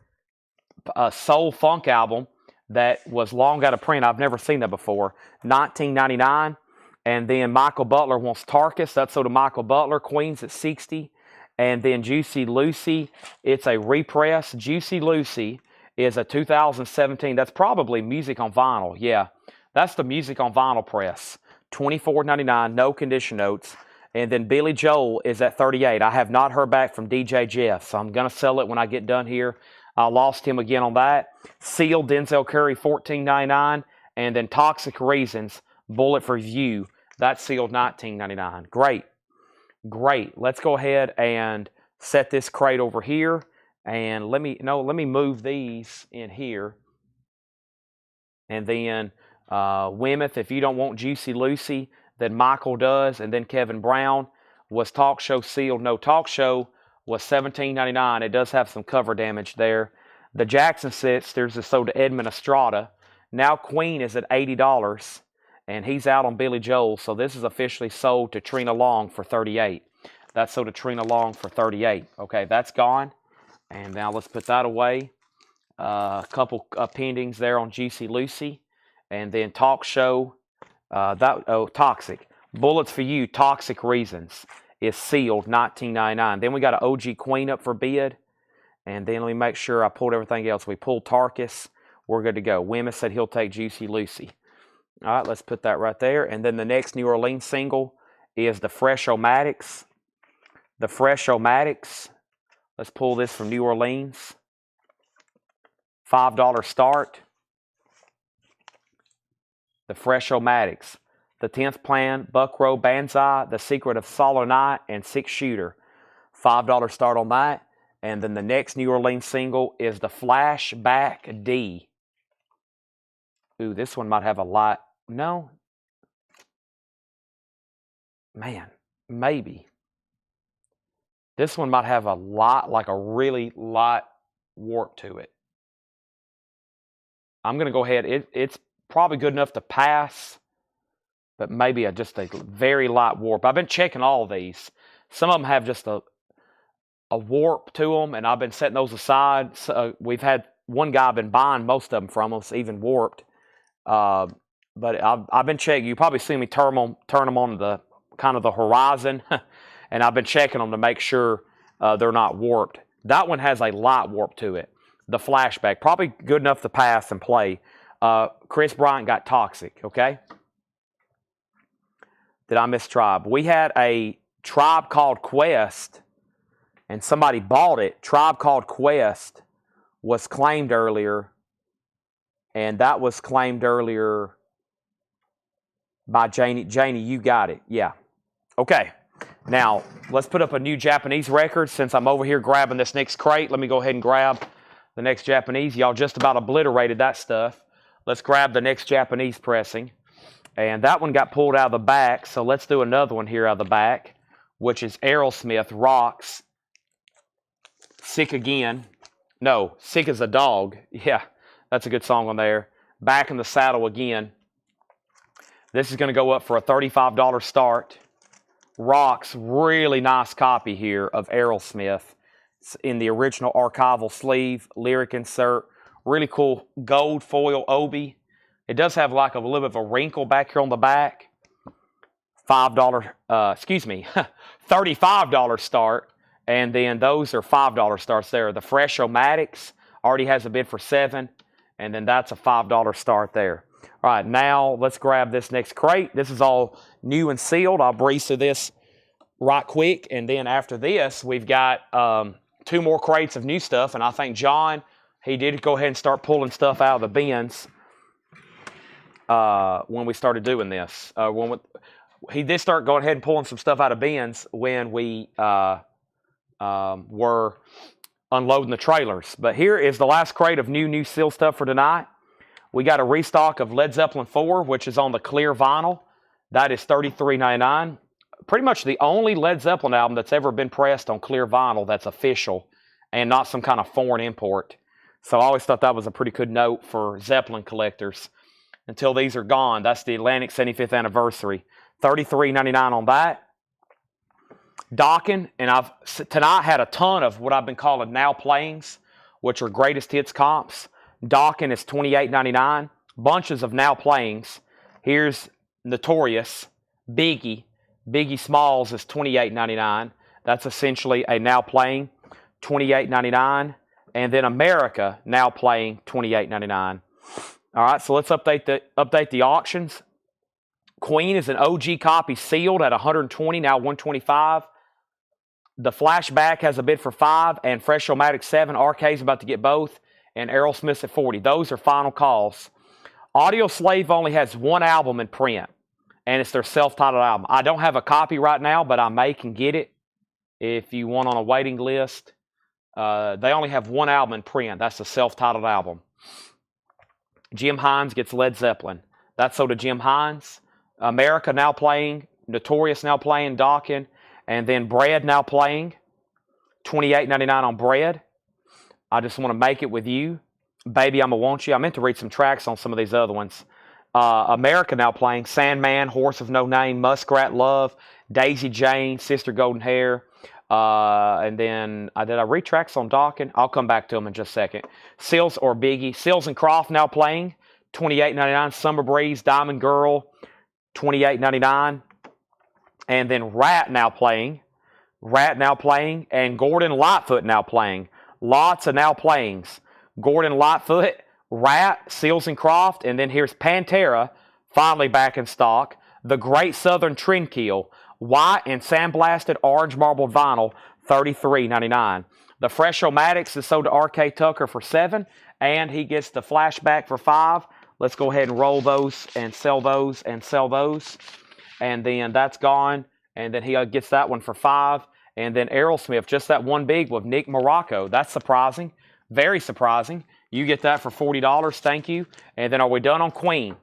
S1: soul funk album that was long out of print. I've never seen that before. $19.99. And then Michael Butler wants Tarkus. That's sold to Michael Butler. Queens at $60. And then Juicy Lucy, it's a repress. Juicy Lucy is a 2017. That's probably Music on Vinyl. Yeah, that's the Music on Vinyl press. $24.99, no condition notes. And then Billy Joel is at $38. I have not heard back from DJ Jeff, so I'm going to sell it when I get done here. I lost him again on that. Sealed Denzel Curry, $14.99. And then Toxic Reasons, Bullet for View. That's sealed $19.99. Great. Great. Let's go ahead and set this crate over here. And let me move these in here. And then Wemeth, if you don't want Juicy Lucy, then Michael does. And then Kevin Brown was Talk Show sealed. No, Talk Show was $17.99. It does have some cover damage there. The Jackson Sisters is sold to Edmund Estrada. Now Queen is at $80. And he's out on Billy Joel. So this is officially sold to Trina Long for $38. That's sold to Trina Long for $38. Okay, that's gone. And now let's put that away. A couple pendings there on Juicy Lucy. And then Talk Show. Toxic. Bullets for You, Toxic Reasons is sealed, $19.99. Then we got an OG Queen up for bid. And then let me make sure I pulled everything else. We pulled Tarkus. We're good to go. Wemeth said he'll take Juicy Lucy. All right, let's put that right there. And then the next New Orleans single is the Fresh-O-Matics. The Fresh-O-Matics. Let's pull this from New Orleans. $5 start. The Fresh-O-Matics. The 10th Plan, Buckrow Banzai, The Secret of Solar Night, and Six Shooter. $5 start on that. And then the next New Orleans single is the Flashback D. Ooh, this one might have a lot. No. Man, maybe. This one might have a lot, like a really light warp to it. I'm going to go ahead. It's probably good enough to pass, but maybe just a very light warp. I've been checking all of these. Some of them have just a warp to them, and I've been setting those aside. So we've had one guy been buying most of them from us, even warped. But I've been checking. You probably see me turn them on the kind of the horizon, and I've been checking them to make sure they're not warped. That one has a light warp to it. The Flashback, probably good enough to pass and play. Chris Bryant got Toxic, okay? Did I miss Tribe? We had a Tribe Called Quest, and somebody bought it. Tribe Called Quest was claimed earlier, and that was claimed earlier by Janie. Janie, you got it. Yeah. Okay. Now, let's put up a new Japanese record. Since I'm over here grabbing this next crate, let me go ahead and grab the next Japanese. Y'all just about obliterated that stuff. Let's grab the next Japanese pressing. And that one got pulled out of the back, so let's do another one here out of the back, which is Aerosmith, Rocks, Sick Again. No, Sick as a Dog. Yeah, that's a good song on there. Back in the Saddle Again. This is going to go up for a $35 start. Rocks, really nice copy here of Aerosmith. It's in the original archival sleeve, lyric insert. Really cool gold foil obi. It does have like a little bit of a wrinkle back here on the back. $35 start. And then those are $5 starts there. The Fresh-O-Matics already has a bid for $7. And then that's a $5 start there. All right, now let's grab this next crate. This is all new and sealed. I'll breeze through this right quick. And then after this, we've got 2 more crates of new stuff. And I think John, he did go ahead and start pulling stuff out of the bins when we started doing this. He did start going ahead and pulling some stuff out of bins when we were unloading the trailers. But here is the last crate of new seal stuff for tonight. We got a restock of Led Zeppelin 4, which is on the clear vinyl. That is $33.99. Pretty much the only Led Zeppelin album that's ever been pressed on clear vinyl that's official and not some kind of foreign import. So I always thought that was a pretty good note for Zeppelin collectors. Until these are gone, that's the Atlantic 75th anniversary. $33.99 on that. Docking, and I've tonight had a ton of what I've been calling now playings, which are greatest hits comps. Docking is $28.99. Bunches of now playings. Here's Notorious, Biggie Smalls is $28.99. That's essentially a now playing, $28.99. And then America now playing, $28.99. All right, so let's update the auctions. Queen is an OG copy sealed at $120, now $125. The Flashback has a bid for $5, and Fresh-O-Matic 7. RK's about to get both, and Aerosmith's at $40. Those are final calls. Audio Slave only has 1 album in print, and it's their self-titled album. I don't have a copy right now, but I may can get it if you want on a waiting list. They only have 1 album in print. That's the self-titled album. Jim Hines gets Led Zeppelin. That's sold to Jim Hines. America now playing. Notorious now playing. Docking. And then Bread now playing. $28.99 on Bread. I just want to make it with you. Baby, I'ma Want You. I meant to read some tracks on some of these other ones. America now playing. Sandman, Horse of No Name, Muskrat Love, Daisy Jane, Sister Golden Hair. And then did I read tracks on Docking? I'll come back to them in just a second. Seals or Biggie. Seals and Croft now playing. $28.99. Summer Breeze, Diamond Girl, $28.99. And then Rat now playing. And Gordon Lightfoot now playing. Lots of now playings. Gordon Lightfoot, Rat, Seals and Croft, and then here's Pantera, finally back in stock. The Great Southern Trendkill, white and sandblasted orange marble vinyl, $33.99. The Fresh-O-Matics is sold to R.K. Tucker for $7, and he gets the Flashback for $5. Let's go ahead and roll those and sell those and sell those. And then that's gone, and then he gets that one for $5. And then Aerosmith, just that one big with Nick Morocco. That's surprising. Very surprising. You get that for $40. Thank you. And then are we done on Queen?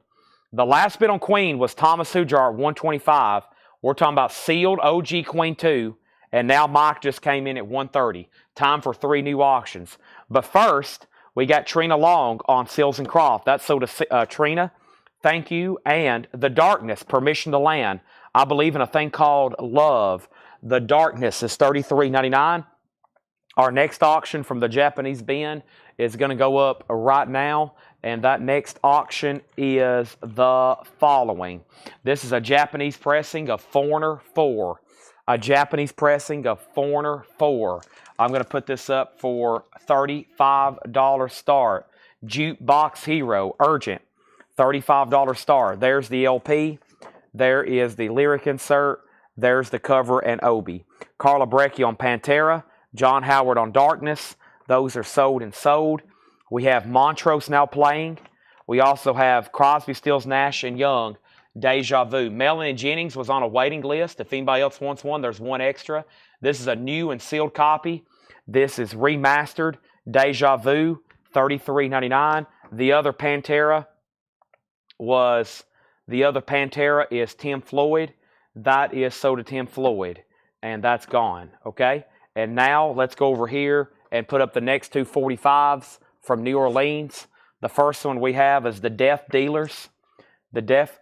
S1: The last bid on Queen was Thomas Hujar at $125. We're talking about sealed OG Queen 2. And now Mike just came in at $130. Time for 3 new auctions. But first, we got Trina Long on Seals and Croft. That's sold to Trina. Thank you. And The Darkness, Permission to Land. I believe in a thing called Love. The Darkness is $33.99. Our next auction from the Japanese bin is going to go up right now. And that next auction is the following. This is a Japanese pressing of Foreigner 4. A Japanese pressing of Foreigner 4. I'm going to put this up for $35 start. Jukebox Hero, Urgent, $35 start. There's the LP. There is the lyric insert. There's the cover and Obi. Carla Brecchi on Pantera. John Howard on Darkness. Those are sold and sold. We have Montrose now playing. We also have Crosby, Stills, Nash, and Young, Deja Vu. Melanie Jennings was on a waiting list. If anybody else wants one, there's one extra. This is a new and sealed copy. This is remastered. Deja Vu, $33.99. The other Pantera is Tim Floyd. That is sold to Tim Floyd, and that's gone, okay? And now let's go over here and put up the next 2 45s from New Orleans. The first one we have is the Deaf Dealers. The Deaf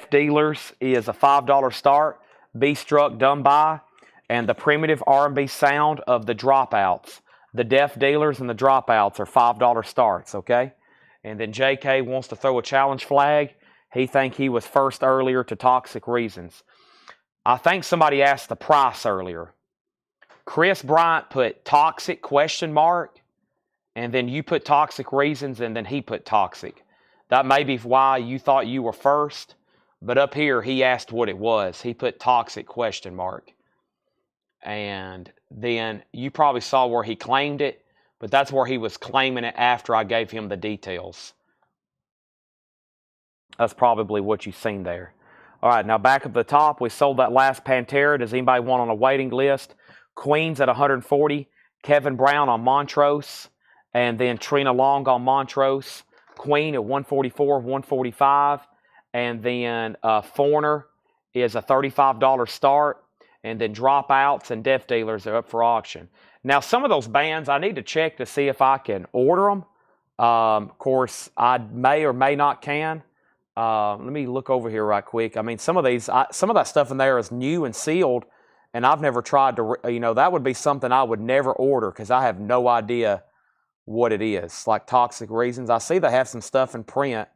S1: Dealers is a $5 start. Be Struck, Done By. and the primitive R&B sound of the dropouts. The deaf dealers and the dropouts are $5 starts, okay? And then JK wants to throw a challenge flag. He think he was first earlier to Toxic Reasons. I think somebody asked the price earlier. Chris Bryant put Toxic ? And then you put Toxic Reasons, and then he put Toxic. That may be why you thought you were first, but up here he asked what it was. He put Toxic ? And then you probably saw where he claimed it, but that's where he was claiming it after I gave him the details. That's probably what you've seen there. All right, now back at the top, we sold that last Pantera. Does anybody want on a waiting list? Queens at 140, Kevin Brown on Montrose, and then Trina Long on Montrose. Queen at 144, 145, and then Foreigner is a $35 start. And then dropouts and deaf dealers are up for auction. Now, some of those bands, I need to check to see if I can order them. Of course, I may or may not can. Let me look over here right quick. I mean, some of that stuff in there is new and sealed, and I've never tried to, that would be something I would never order because I have no idea what it is. Like Toxic Reasons. I see they have some stuff in print.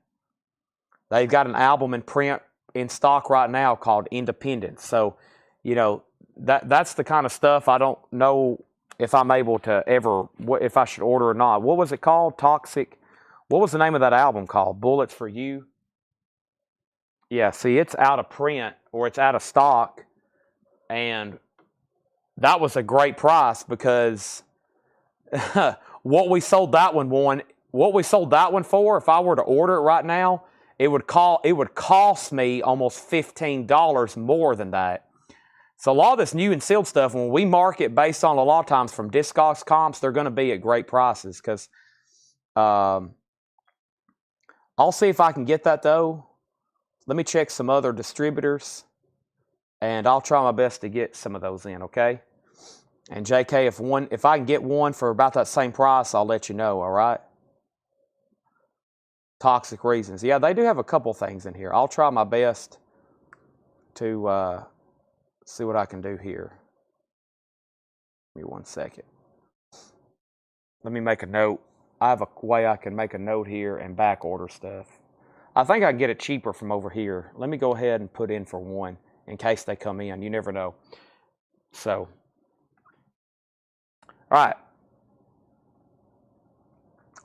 S1: They've got an album in print in stock right now called Independence. So, that's the kind of stuff I don't know if I'm able to ever, if I should order or not. What was it called? Toxic. What was the name of that album called? Bullets for You? Yeah, see, it's out of print or it's out of stock. And that was a great price because what we sold that one for, if I were to order it right now, it would cost me almost $15 more than that. So a lot of this new and sealed stuff, when we market based on a lot of times from Discogs comps, they're going to be at great prices because I'll see if I can get that though. Let me check some other distributors and I'll try my best to get some of those in, okay? And JK, if I can get one for about that same price, I'll let you know, all right? Toxic Reasons. Yeah, they do have a couple things in here. I'll try my best to see what I can do here. Give me 1 second. Let me make a note. I have a way I can make a note here and back order stuff. I think I can get it cheaper from over here. Let me go ahead and put in for one in case they come in. You never know. So, all right.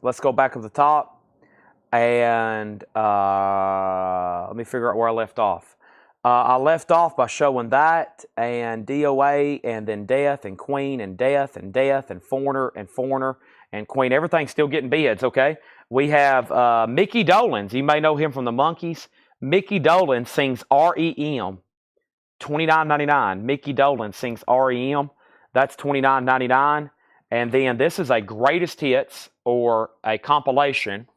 S1: Let's go back to the top. And let me figure out where I left off. I left off by showing that and DOA and then Death and Queen and Death and Death and Foreigner and Queen. Everything's still getting bids, okay? We have Mickey Dolenz. You may know him from the Monkees. Mickey Dolenz sings REM, $29.99. Mickey Dolenz sings REM. That's $29.99. And then this is a greatest hits or a compilation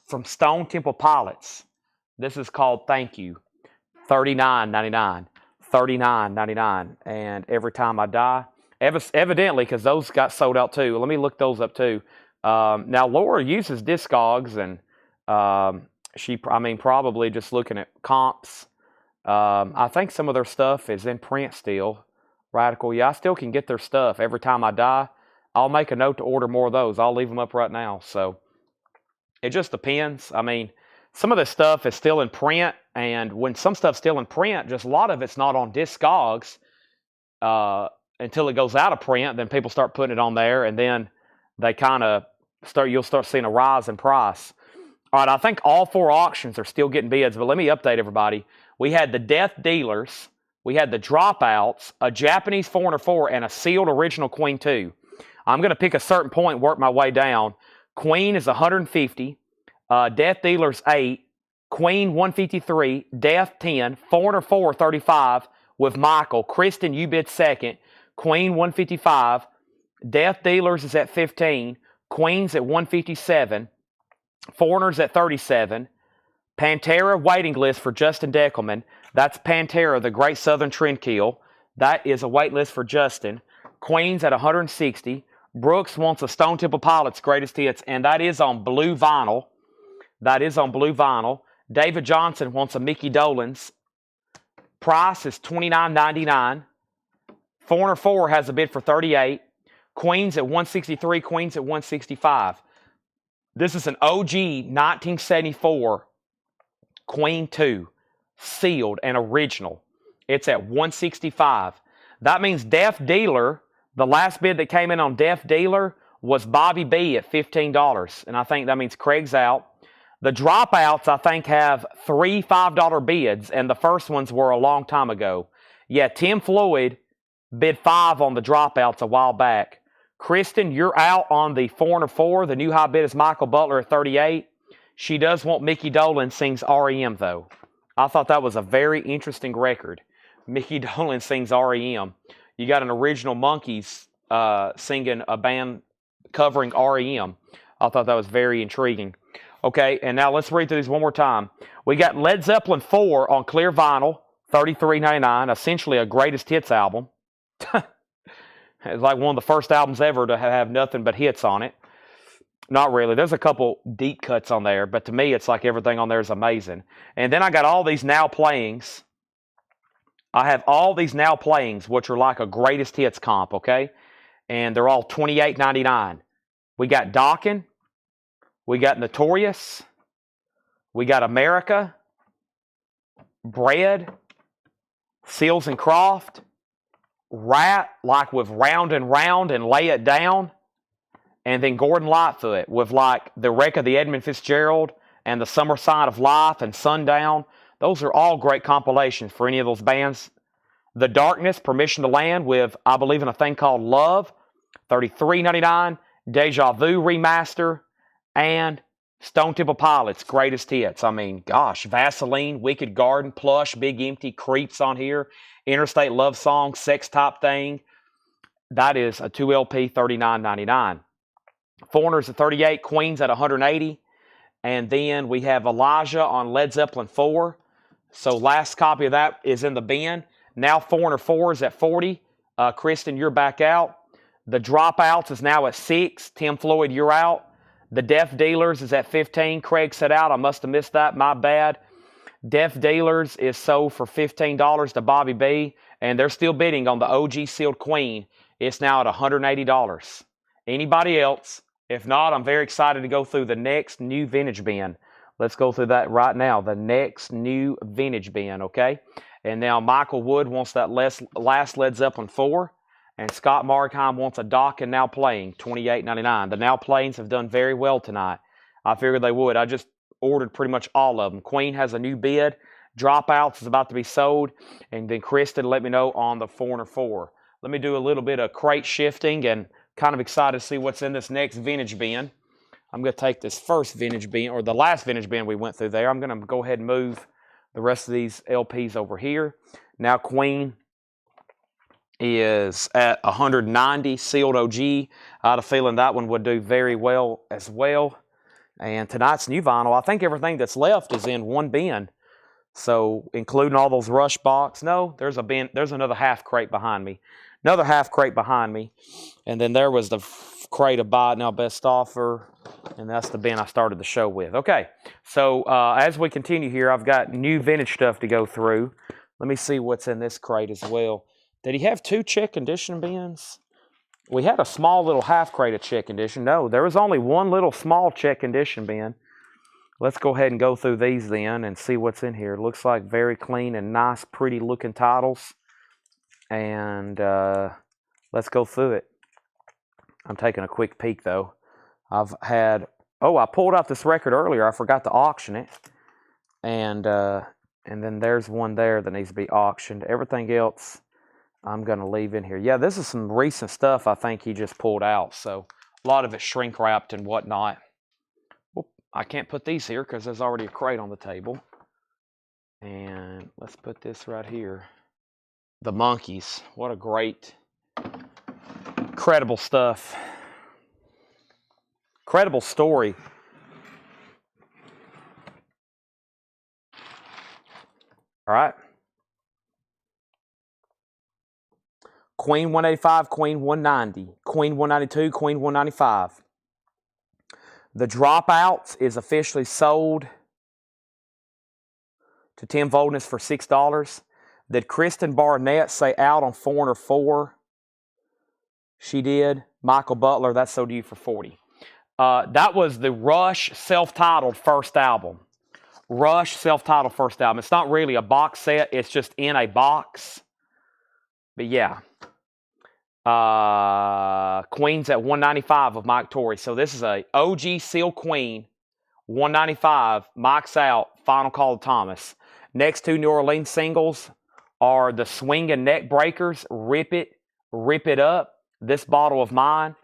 S1: from Stone Temple Pilots. This is called Thank You. $39.99. $39.99. And Every Time I Die. Evidently, because those got sold out too. Let me look those up too. Now, Laura uses Discogs, and probably just looking at comps. I think some of their stuff is in print still. Radical, yeah, I still can get their stuff. Every Time I Die. I'll make a note to order more of those. I'll leave them up right now. So it just depends. I mean, some of this stuff is still in print, and when some stuff's still in print, just a lot of it's not on Discogs until it goes out of print. Then people start putting it on there, and then they kind of you'll start seeing a rise in price. All right, I think all 4 auctions are still getting bids, but let me update everybody. We had the Death Dealers, we had the Dropouts, a Japanese Foreigner 4, and a sealed original Queen 2. I'm going to pick a certain point and work my way down. Queen is 150, Death Dealers 8, Queen 153, Death 10, Foreigner 4 35 with Michael. Kristen, you bid second. Queen 155, Death Dealers is at 15, Queen's at 157, Foreigners at 37, Pantera waiting list for Justin Deckelman. That's Pantera, the Great Southern Trendkill. That is a wait list for Justin. Queen's at 160. Brooks wants a Stone Temple Pilots greatest hits, and that is on blue vinyl. That is on blue vinyl. David Johnson wants a Mickey Dolenz. Price is $29.99. Foreigner 4 has a bid for 38. Queens at 163, Queens at 165. This is an OG 1974 Queen 2, sealed and original. It's at 165. That means Def Dealer, the last bid that came in on Def Dealer was Bobby B at $15. And I think that means Craig's out. The dropouts, I think, have 3 $5 bids, and the first ones were a long time ago. Yeah, Tim Floyd bid 5 on the dropouts a while back. Kristen, you're out on the Foreigner 4. The new high bid is Michael Butler at 38. She does want Mickey Dolenz sings REM, though. I thought that was a very interesting record. Mickey Dolenz sings REM. You got an original Monkees singing a band covering REM. I thought that was very intriguing. Okay, and now let's read through these one more time. We got Led Zeppelin 4 on clear vinyl, $33.99, essentially a greatest hits album. It's like one of the first albums ever to have nothing but hits on it. Not really. There's a couple deep cuts on there, but to me, it's like everything on there is amazing. And then I got all these now playings. I have all these now playings, which are like a greatest hits comp, okay? And they're all $28.99. We got Dokken. We got Notorious. We got America. Bread. Seals and Croft. Rat, like with Round and Round and Lay It Down. And then Gordon Lightfoot with like The Wreck of the Edmund Fitzgerald and The Summer Side of Life and Sundown. Those are all great compilations for any of those bands. The Darkness, Permission to Land with I Believe in a Thing Called Love, $33.99. Deja Vu Remaster, and Stone Temple Pilots, greatest hits. I mean, gosh, Vaseline, Wicked Garden, Plush, Big Empty, Creeps on here, Interstate Love Song, Sex Top Thing. That is a 2LP, $39.99. Foreigners at 38, Queens at 180. And then we have Elijah on Led Zeppelin 4. So last copy of that is in the bin. Now Foreigner 4 is at 40. Kristen, you're back out. The Dropouts is now at 6. Tim Floyd, you're out. The Def Dealers is at 15. Craig said out. I must have missed that. My bad. Def Dealers is sold for $15 to Bobby B. And they're still bidding on the OG Sealed Queen. It's now at $180. Anybody else? If not, I'm very excited to go through the next new vintage bin. Let's go through that right now. The next new vintage bin, okay? And now Michael Wood wants that last Led Zeppelin 4. And Scott Markheim wants a Dokken Now Playing, $28.99. The Now Playings have done very well tonight. I figured they would. I just ordered pretty much all of them. Queen has a new bid. Dropouts is about to be sold. And then Kristen let me know on the Foreigner 4. Let me do a little bit of crate shifting and kind of excited to see what's in this next vintage bin. I'm going to take this first vintage bin, or the last vintage bin we went through there. I'm going to go ahead and move the rest of these LPs over here. Now Queen is at 190, sealed OG. I had a feeling that one would do very well as well. And tonight's new vinyl, I think everything that's left is in one bin. So including all those Rush box. No, there's a bin. There's another half crate behind me. Another half crate behind me. And then there was the crate of Buy It Now Best Offer. And that's the bin I started the show with. Okay, so as we continue here, I've got new vintage stuff to go through. Let me see what's in this crate as well. Did he have 2 check condition bins? We had a small little half crate of check condition. No, there was only one little small check condition bin. Let's go ahead and go through these then and see what's in here. It looks like very clean and nice, pretty looking titles. And let's go through it. I'm taking a quick peek though. I pulled out this record earlier. I forgot to auction it. And then there's one there that needs to be auctioned. Everything else I'm going to leave in here. Yeah, this is some recent stuff I think he just pulled out. So a lot of it shrink wrapped and whatnot. Well, I can't put these here because there's already a crate on the table. And let's put this right here. The Monkees. What a great, incredible stuff. Incredible story. All right. Queen 185, Queen 190, Queen 192, Queen 195. The Dropouts is officially sold to Tim Voldness for $6. Did Kristen Barnett say out on Foreigner 4? She did. Michael Butler, that sold to you for 40. That was the Rush self-titled first album. Rush self-titled first album. It's not really a box set. It's just in a box. But yeah. Queen's at 195 of Mike Torrey. So this is a OG Seal Queen. 195. Mike's out. Final call to Thomas. Next two New Orleans singles are the Swingin' Neck Breakers. Rip It Up. This bottle of mine,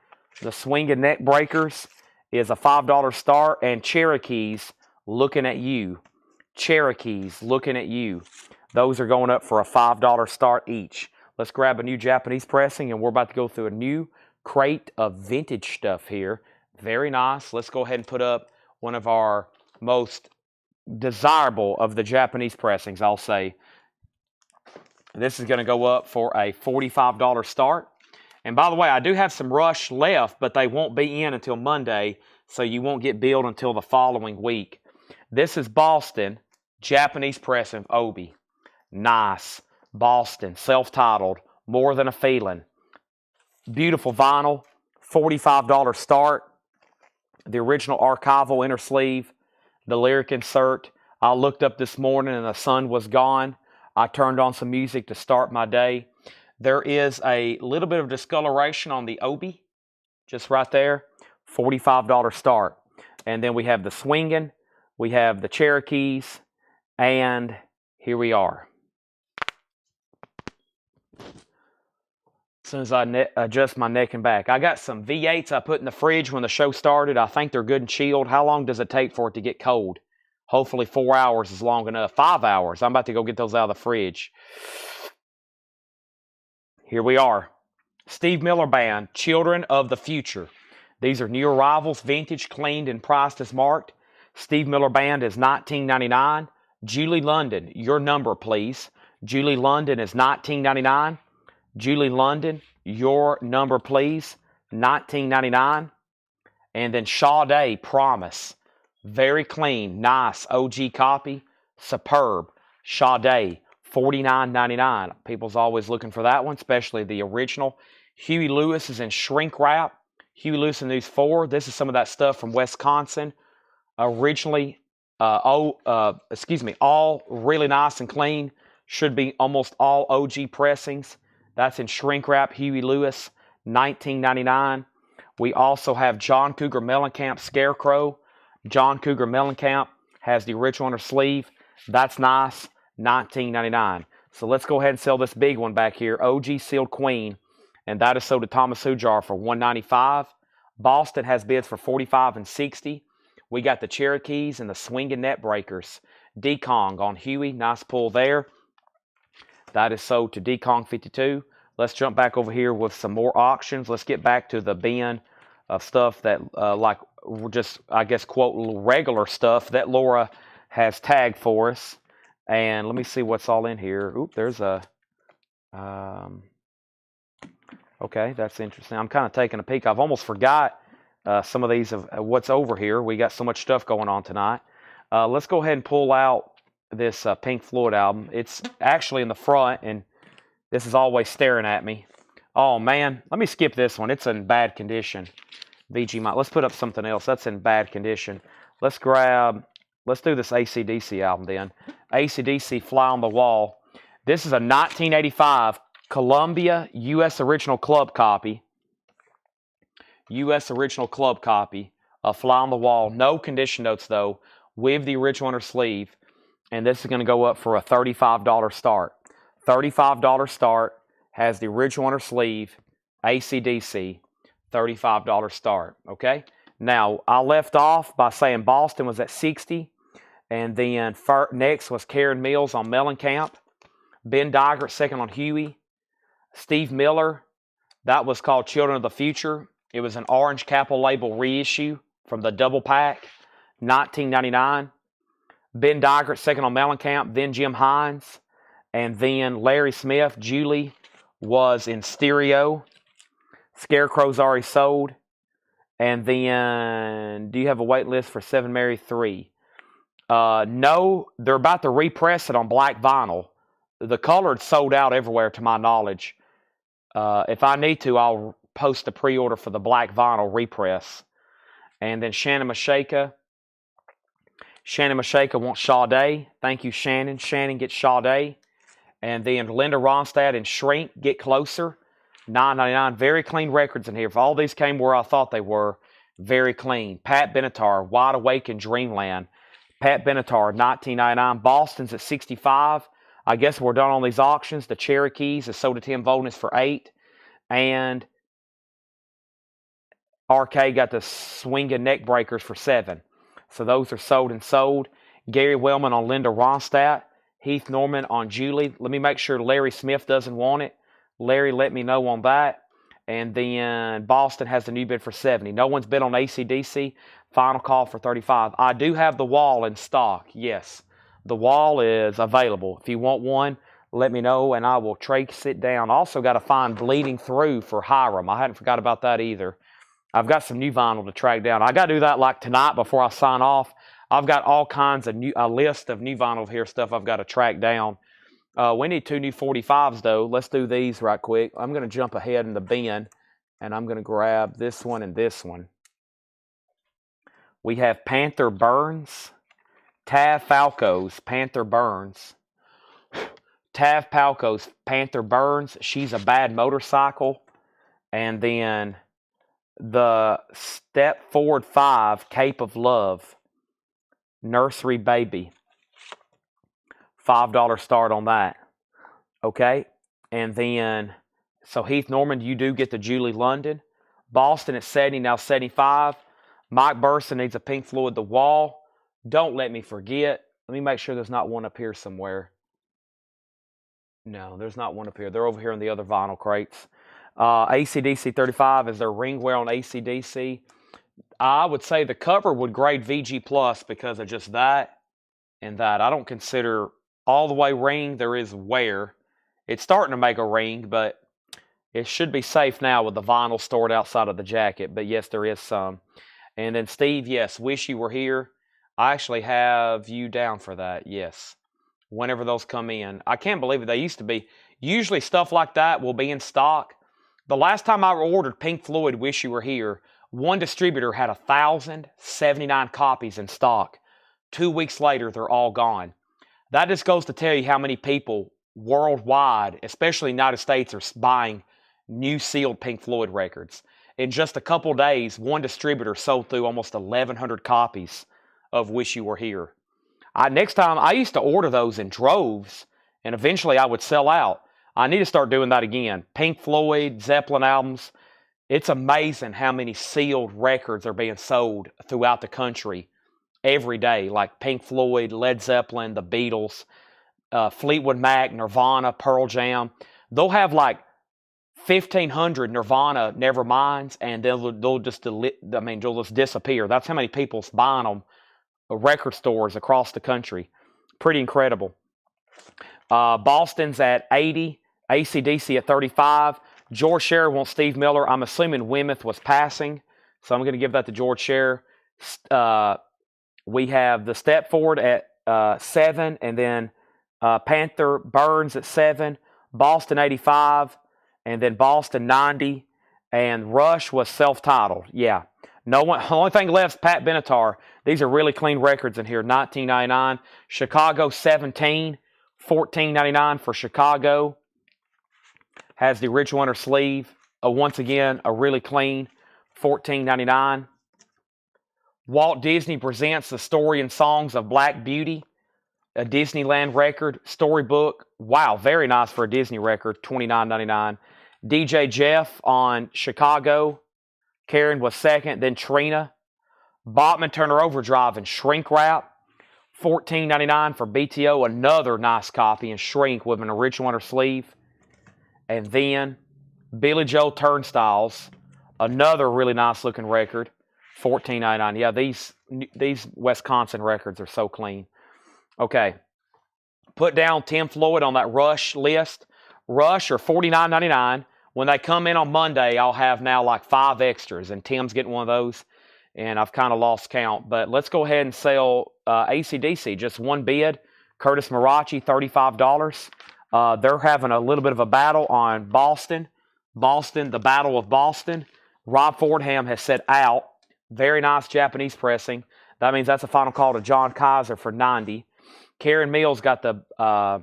S1: the Swingin' Neck Breakers, is a $5 start. And Cherokees, Looking at You. Cherokees, Looking at You. Those are going up for a $5 start each. Let's grab a new Japanese pressing, and we're about to go through a new crate of vintage stuff here. Very nice. Let's go ahead and put up one of our most desirable of the Japanese pressings, I'll say. This is going to go up for a $45 start. And by the way, I do have some Rush left, but they won't be in until Monday, so you won't get billed until the following week. This is Boston, Japanese pressing, Obi. Nice. Boston, self-titled, More Than a Feeling. Beautiful vinyl, $45 start. The original archival inner sleeve, the lyric insert. I looked up this morning and the sun was gone. I turned on some music to start my day. There is a little bit of discoloration on the Obi, just right there. $45 start. And then we have the Swingin', we have the Cherokees, and here we are. As soon as I adjust my neck and back. I got some V8s I put in the fridge when the show started. I think they're good and chilled. How long does it take for it to get cold? Hopefully 4 hours is long enough. 5 hours. I'm about to go get those out of the fridge. Here we are. Steve Miller Band, Children of the Future. These are new arrivals, vintage, cleaned, and priced as marked. Steve Miller Band is $19.99. Julie London, your number, please. Julie London is $19.99. Julie London, your number, please. $19.99. And then Sade, Promise. Very clean, nice, OG copy. Superb. Sade, $49.99. People's always looking for that one, especially the original. Huey Lewis is in shrink wrap. Huey Lewis and these 4. This is some of that stuff from Wisconsin. Originally, all really nice and clean. Should be almost all OG pressings. That's in shrink wrap. Huey Lewis, $19.99. We also have John Cougar Mellencamp Scarecrow. John Cougar Mellencamp has the original inner sleeve. That's nice. $19.99. So let's go ahead and sell this big one back here. OG Sealed Queen. And that is sold to Thomas Hujar for $195. Boston has bids for $45 and $60. We got the Cherokees and the Swingin' Net Breakers. D-Kong on Huey. Nice pull there. That is sold to D-Kong 52. Let's jump back over here with some more auctions. Let's get back to the bin of stuff that, like, just, I guess, quote, regular stuff that Laura has tagged for us. And let me see what's all in here. Oop, there's a... okay, that's interesting. I'm kind of taking a peek. I've almost forgot some of these of what's over here. We got so much stuff going on tonight. Let's go ahead and pull out this Pink Floyd album. It's actually in the front, and this is always staring at me. Oh, man. Let me skip this one. It's in bad condition. VG Mike. Let's put up something else. That's in bad condition. Let's do this AC/DC album then. AC/DC Fly on the Wall. This is a 1985 Columbia U.S. Original Club copy. U.S. Original Club copy of Fly on the Wall. No condition notes, though, with the original inner sleeve. And this is going to go up for a $35 start. $35 start. Has the original inner sleeve. AC/DC. $35 start. Okay? Now, I left off by saying Boston was at $60. And then next was Karen Mills on Mellencamp. Ben Digert second on Huey. Steve Miller, that was called Children of the Future. It was an orange Capitol label reissue from the double pack, $19.99. Ben Digert second on Mellencamp, then Jim Hines, and then Larry Smith. Julie was in stereo. Scarecrow's already sold. And then, do you have a wait list for 7 Mary 3? No, they're about to repress it on black vinyl. The colored sold out everywhere to my knowledge. If I need to, I'll post a pre-order for the black vinyl repress. And then Shannon Mashaka. Shannon Mashaka wants Sade. Thank you, Shannon. Shannon gets Sade. And then Linda Ronstadt and Shrink, Get Closer. $9.99. Very clean records in here. If all these came where I thought they were, very clean. Pat Benatar, Wide Awake in Dreamland. Pat Benatar, $19.99. Boston's at $65. I guess we're done on these auctions. The Cherokees, the Soda Tim Volness for $8. And RK got the Swinging Neck Breakers for $7. So those are sold and sold. Gary Wellman on Linda Ronstadt. Heath Norman on Julie. Let me make sure Larry Smith doesn't want it. Larry, let me know on that. And then Boston has the new bid for $70. No one's bid on AC/DC. Final call for $35. I do have the wall in stock. Yes, the wall is available. If you want one, let me know, and I will trace it down. Also got to find Bleeding Through for Hiram. I hadn't forgot about that either. I've got some new vinyl to track down. I got to do that like tonight before I sign off. I've got all kinds of a list of new vinyl here, stuff I've got to track down. We need 2 new 45s, though. Let's do these right quick. I'm going to jump ahead in the bin, and I'm going to grab this one and this one. We have Panther Burns, Tav Falco's Panther Burns. Tav Falco's Panther Burns. She's a Bad Motorcycle. And then the Step Forward 5, Cape of Love, Nursery Baby. $5 start on that. Okay. And then, so Heath Norman, you do get the Julie London. Boston at 70, now 75. Mike Burson needs a Pink Floyd The Wall. Don't let me forget. Let me make sure there's not one up here somewhere. No, there's not one up here. They're over here in the other vinyl crates. AC/DC 35 is their ring wear on AC/DC. I would say the cover would grade VG Plus because of just that and that. I don't consider all the way ring. There is wear. It's starting to make a ring, but it should be safe now with the vinyl stored outside of the jacket. But yes, there is some. And then Steve, yes, wish you were here. I actually have you down for that, yes. Whenever those come in. I can't believe it. They used to be. Usually stuff like that will be in stock. The last time I ordered Pink Floyd, Wish You Were Here, one distributor had 1,079 copies in stock. 2 weeks later, they're all gone. That just goes to tell you how many people worldwide, especially in the United States, are buying new sealed Pink Floyd records. In just a couple days, one distributor sold through almost 1,100 copies of Wish You Were Here. Next time, I used to order those in droves, and eventually I would sell out. I need to start doing that again. Pink Floyd, Zeppelin albums. It's amazing how many sealed records are being sold throughout the country every day, like Pink Floyd, Led Zeppelin, the Beatles, Fleetwood Mac, Nirvana, Pearl Jam. They'll have like 1,500 Nirvana Neverminds, and they'll just disappear. That's how many people's buying them. Record stores across the country. Pretty incredible. Boston's at 80. AC/DC at 35. George Scherer wants Steve Miller. I'm assuming Weymouth was passing, so I'm going to give that to George Scherer. We have the Step Forward at 7, and then Panther Burns at 7. Boston 85, and then Boston 90, and Rush was self-titled. Yeah. No one. Only thing left is Pat Benatar. These are really clean records in here. $19.99. Chicago 17. $14.99 for Chicago. Has the original inner sleeve. Once again, a really clean $14.99. Walt Disney presents the story and songs of Black Beauty. A Disneyland record. Storybook. Wow, very nice for a Disney record. $29.99. DJ Jeff on Chicago. Karen was second, then Trina. Bachman Turner Overdrive and Shrink Wrap. $14.99 for BTO. Another nice copy in shrink with an original inner sleeve. And then Billy Joel Turnstiles. Another really nice looking record. $14.99. Yeah, these Wisconsin records are so clean. Okay. Put down Tim Floyd on that Rush list. Rush are $49.99. When they come in on Monday, I'll have now like 5 extras, and Tim's getting one of those, and I've kind of lost count. But let's go ahead and sell AC/DC. Just one bid. Curtis Marachi, $35. They're having a little bit of a battle on Boston. Boston, the Battle of Boston. Rob Fordham has said out. Very nice Japanese pressing. That means that's a final call to John Kaiser for 90. Karen Mills got the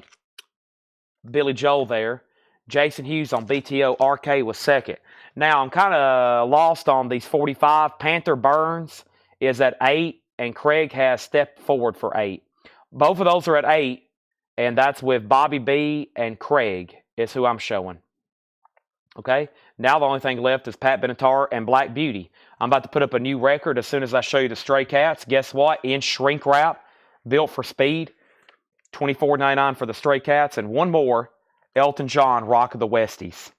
S1: Billy Joel there. Jason Hughes on BTO. RK was second. Now, I'm kind of lost on these 45. Panther Burns is at 8, and Craig has stepped forward for 8. Both of those are at 8, and that's with Bobby B and Craig is who I'm showing. Okay? Now the only thing left is Pat Benatar and Black Beauty. I'm about to put up a new record as soon as I show you the Stray Cats. Guess what? In shrink wrap, built for speed. $24.99 for the Stray Cats. And one more, Elton John, Rock of the Westies.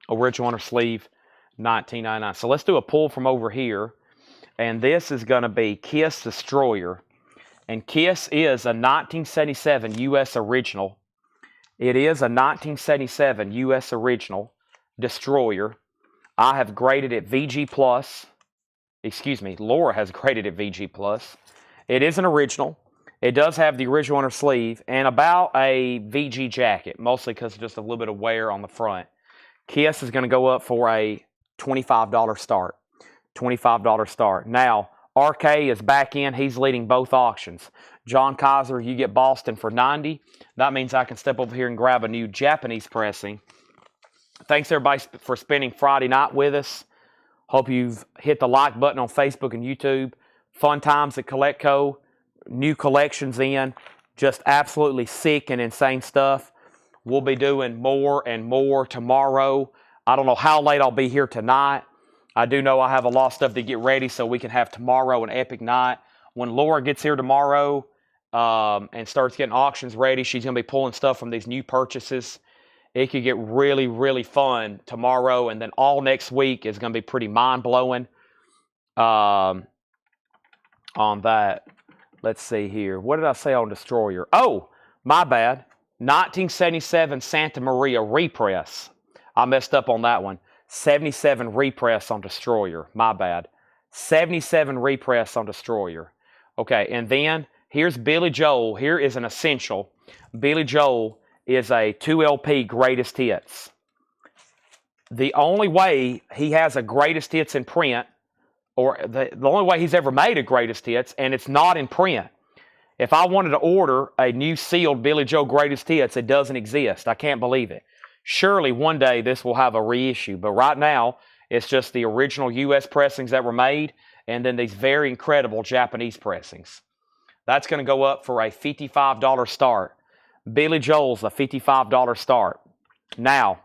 S1: Original on her sleeve, $19.99. So let's do a pull from over here. And this is going to be Kiss Destroyer. And Kiss is a 1977 U.S. original. It is a 1977 U.S. original Destroyer. I have graded it VG+. Excuse me, Laura has graded it VG+. It is an original. It does have the original on her sleeve and about a VG jacket, mostly because of just a little bit of wear on the front. Kiss is going to go up for a $25 start. $25 start. Now, RK is back in. He's leading both auctions. John Kaiser, you get Boston for 90. That means I can step over here and grab a new Japanese pressing. Thanks, everybody, for spending Friday night with us. Hope you've hit the like button on Facebook and YouTube. Fun times at Collecco. New collections in. Just absolutely sick and insane stuff. We'll be doing more and more tomorrow. I don't know how late I'll be here tonight. I do know I have a lot of stuff to get ready so we can have tomorrow an epic night. When Laura gets here tomorrow and starts getting auctions ready, she's going to be pulling stuff from these new purchases. It could get really, really fun tomorrow, and then all next week is going to be pretty mind-blowing on that. Let's see here. What did I say on Destroyer? Oh, my bad. 1977 Santa Maria repress. I messed up on that one. 77 repress on Destroyer. My bad. 77 repress on Destroyer. Okay, and then here's Billy Joel. Here is an essential. Billy Joel is a 2LP greatest hits. The only way he has a greatest hits in print, or the only way he's ever made a greatest hits, and it's not in print. If I wanted to order a new sealed Billy Joel greatest hits, it doesn't exist. I can't believe it. Surely one day this will have a reissue, but right now it's just the original U.S. pressings that were made, and then these very incredible Japanese pressings. That's going to go up for a $55 start. Billy Joel's a $55 start. Now,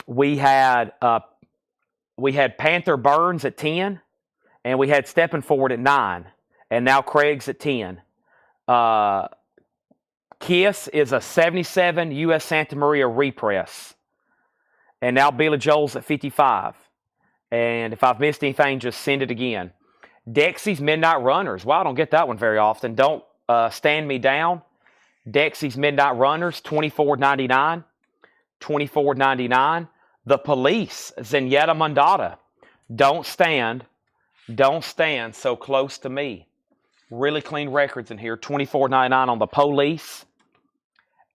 S1: we had Panther Burns at 10, and we had Stepping Forward at 9, and now Craig's at 10. Kiss is a 77 U.S. Santa Maria repress, and now Billy Joel's at 55. And if I've missed anything, just send it again. Dexy's Midnight Runners. Well, I don't get that one very often. Don't Stand Me Down. Dexy's Midnight Runners, $24.99. $24.99. The Police, Zenyatta Mondatta. Don't stand so close to me. Really clean records in here. $24.99 on The Police.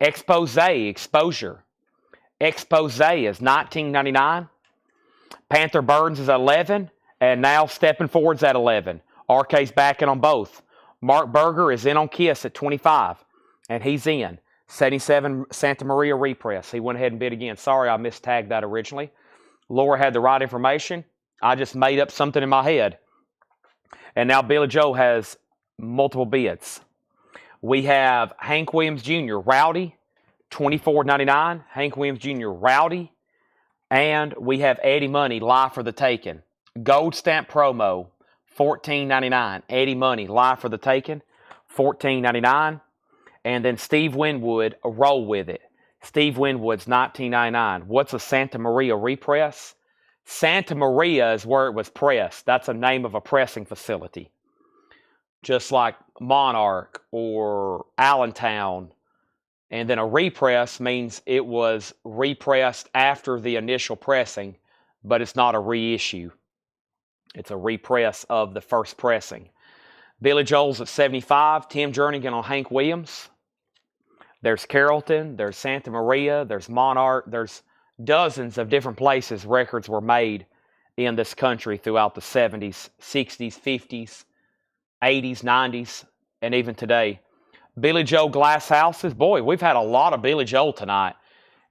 S1: Exposure. Expose is $19.99. Panther Burns is at 11. And now Stepping Forward's at 11. RK's backing on both. Mark Berger is in on Kiss at 25. And he's in. 77 Santa Maria repress. He went ahead and bid again. Sorry, I mistagged that originally. Laura had the right information. I just made up something in my head. And now Billy Joel has multiple bids. We have Hank Williams Jr., Rowdy, $24.99. Hank Williams Jr., Rowdy. And we have Eddie Money, Live for the Taking. Gold stamp promo, $14.99. Eddie Money, Live for the Taking, $14.99. And then Steve Winwood, Roll With It. Steve Winwood's $19.99. What's a Santa Maria repress? Santa Maria is where it was pressed. That's a name of a pressing facility. Just like Monarch or Allentown. And then a repress means it was repressed after the initial pressing, but it's not a reissue. It's a repress of the first pressing. Billy Joel's at 75. Tim Jernigan on Hank Williams. There's Carrollton, there's Santa Maria, there's Monarch, there's dozens of different places records were made in this country throughout the 70s, 60s, 50s, 80s, 90s, and even today. Billy Joel glass houses. Boy, we've had a lot of Billy Joel tonight.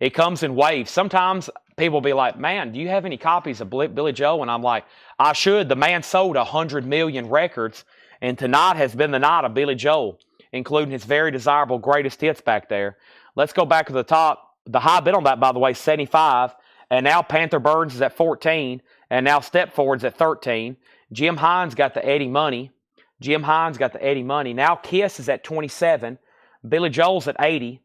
S1: It comes in waves. Sometimes people will be like, man, do you have any copies of Billy Joel? And I'm like, I should. The man sold 100 million records, and tonight has been the night of Billy Joel, including his very desirable greatest hits back there. Let's go back to the top. The high bid on that, by the way, 75, and now Panther Burns is at 14, and now Step Forward's at 13. Jim Hines got the Eddie Money. Now Kiss is at 27. Billy Joel's at 80.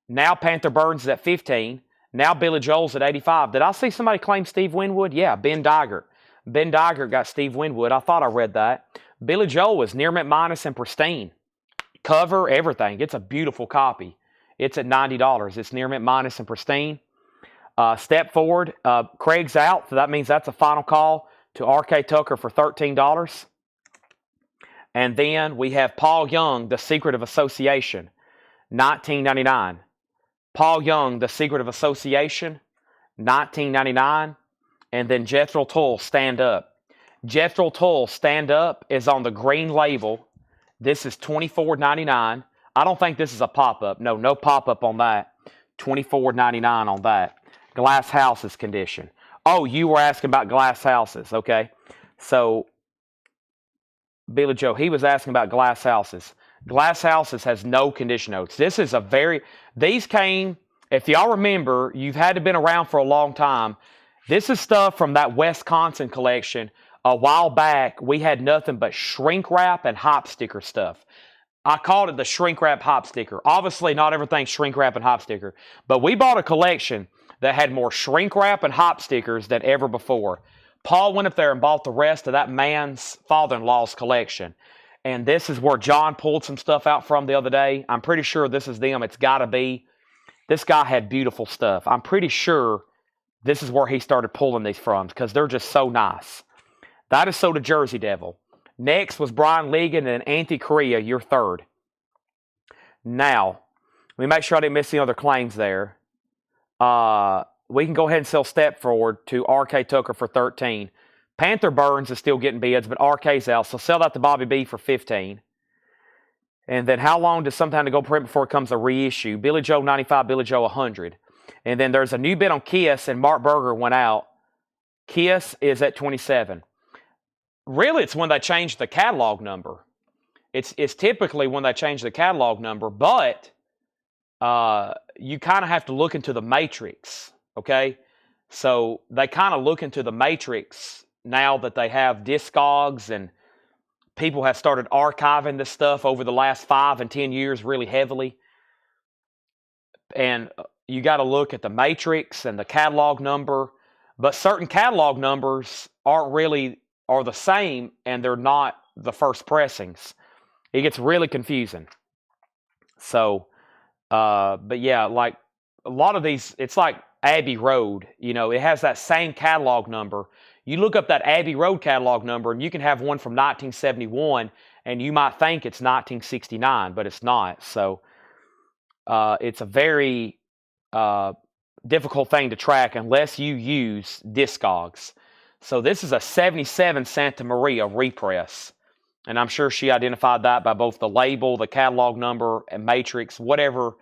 S1: Now Panther Burns is at 15. Now Billy Joel's at 85. Did I see somebody claim Steve Winwood? Yeah, Ben Digert. Ben Digert got Steve Winwood. I thought I read that. Billy Joel is near mint minus and pristine. Cover, everything. It's a beautiful copy. It's at $90. It's near mint minus and pristine. Step Forward. Craig's out, so that means that's a final call to R.K. Tucker for $13. And then we have Paul Young, The Secret of Association, $19.99. Paul Young, The Secret of Association, $19.99. And then Jethro Tull, Stand Up. Jethro Tull, Stand Up is on the green label. This is $24.99. I don't think this is a pop-up. No pop-up on that. $24.99 on that. Glass houses condition. Oh, you were asking about glass houses. Okay. So Billy Joe, he was asking about glass houses. Glass houses has no condition notes. This is these came, if y'all remember, you've had to been around for a long time. This is stuff from that Wisconsin collection. A while back, we had nothing but shrink wrap and hop sticker stuff. I called it the shrink wrap hop sticker. Obviously, not everything's shrink wrap and hop sticker, but we bought a collection that had more shrink wrap and hop stickers than ever before. Paul went up there and bought the rest of that man's father-in-law's collection. And this is where John pulled some stuff out from the other day. I'm pretty sure this is them. It's got to be. This guy had beautiful stuff. I'm pretty sure this is where he started pulling these from because they're just so nice. That is so the Jersey Devil. Next was Brian Ligon and Anthony Correa, your third. Now, let me make sure I didn't miss any other claims there. We can go ahead and sell Step Forward to R.K. Tucker for $13. Panther Burns is still getting bids, but R.K.'s out, so sell that to Bobby B for $15. And then how long does sometime to go print before it comes a reissue? Billy Joe 95, Billy Joe 100. And then there's a new bid on Kiss, and Mark Berger went out. Kiss is at 27. Really, it's when they change the catalog number. It's typically when they change the catalog number, but you kind of have to look into the matrix. Okay, so they kind of look into the matrix now that they have Discogs and people have started archiving this stuff over the last 5 and 10 years really heavily. And you got to look at the matrix and the catalog number, but certain catalog numbers are the same and they're not the first pressings. It gets really confusing. So, but yeah, like a lot of these, it's like Abbey Road, it has that same catalog number. You look up that Abbey Road catalog number and you can have one from 1971 and you might think it's 1969, but it's not. So it's a very difficult thing to track unless you use Discogs. So this is a 77 Santa Maria repress. And I'm sure she identified that by both the label, the catalog number, and matrix, whatever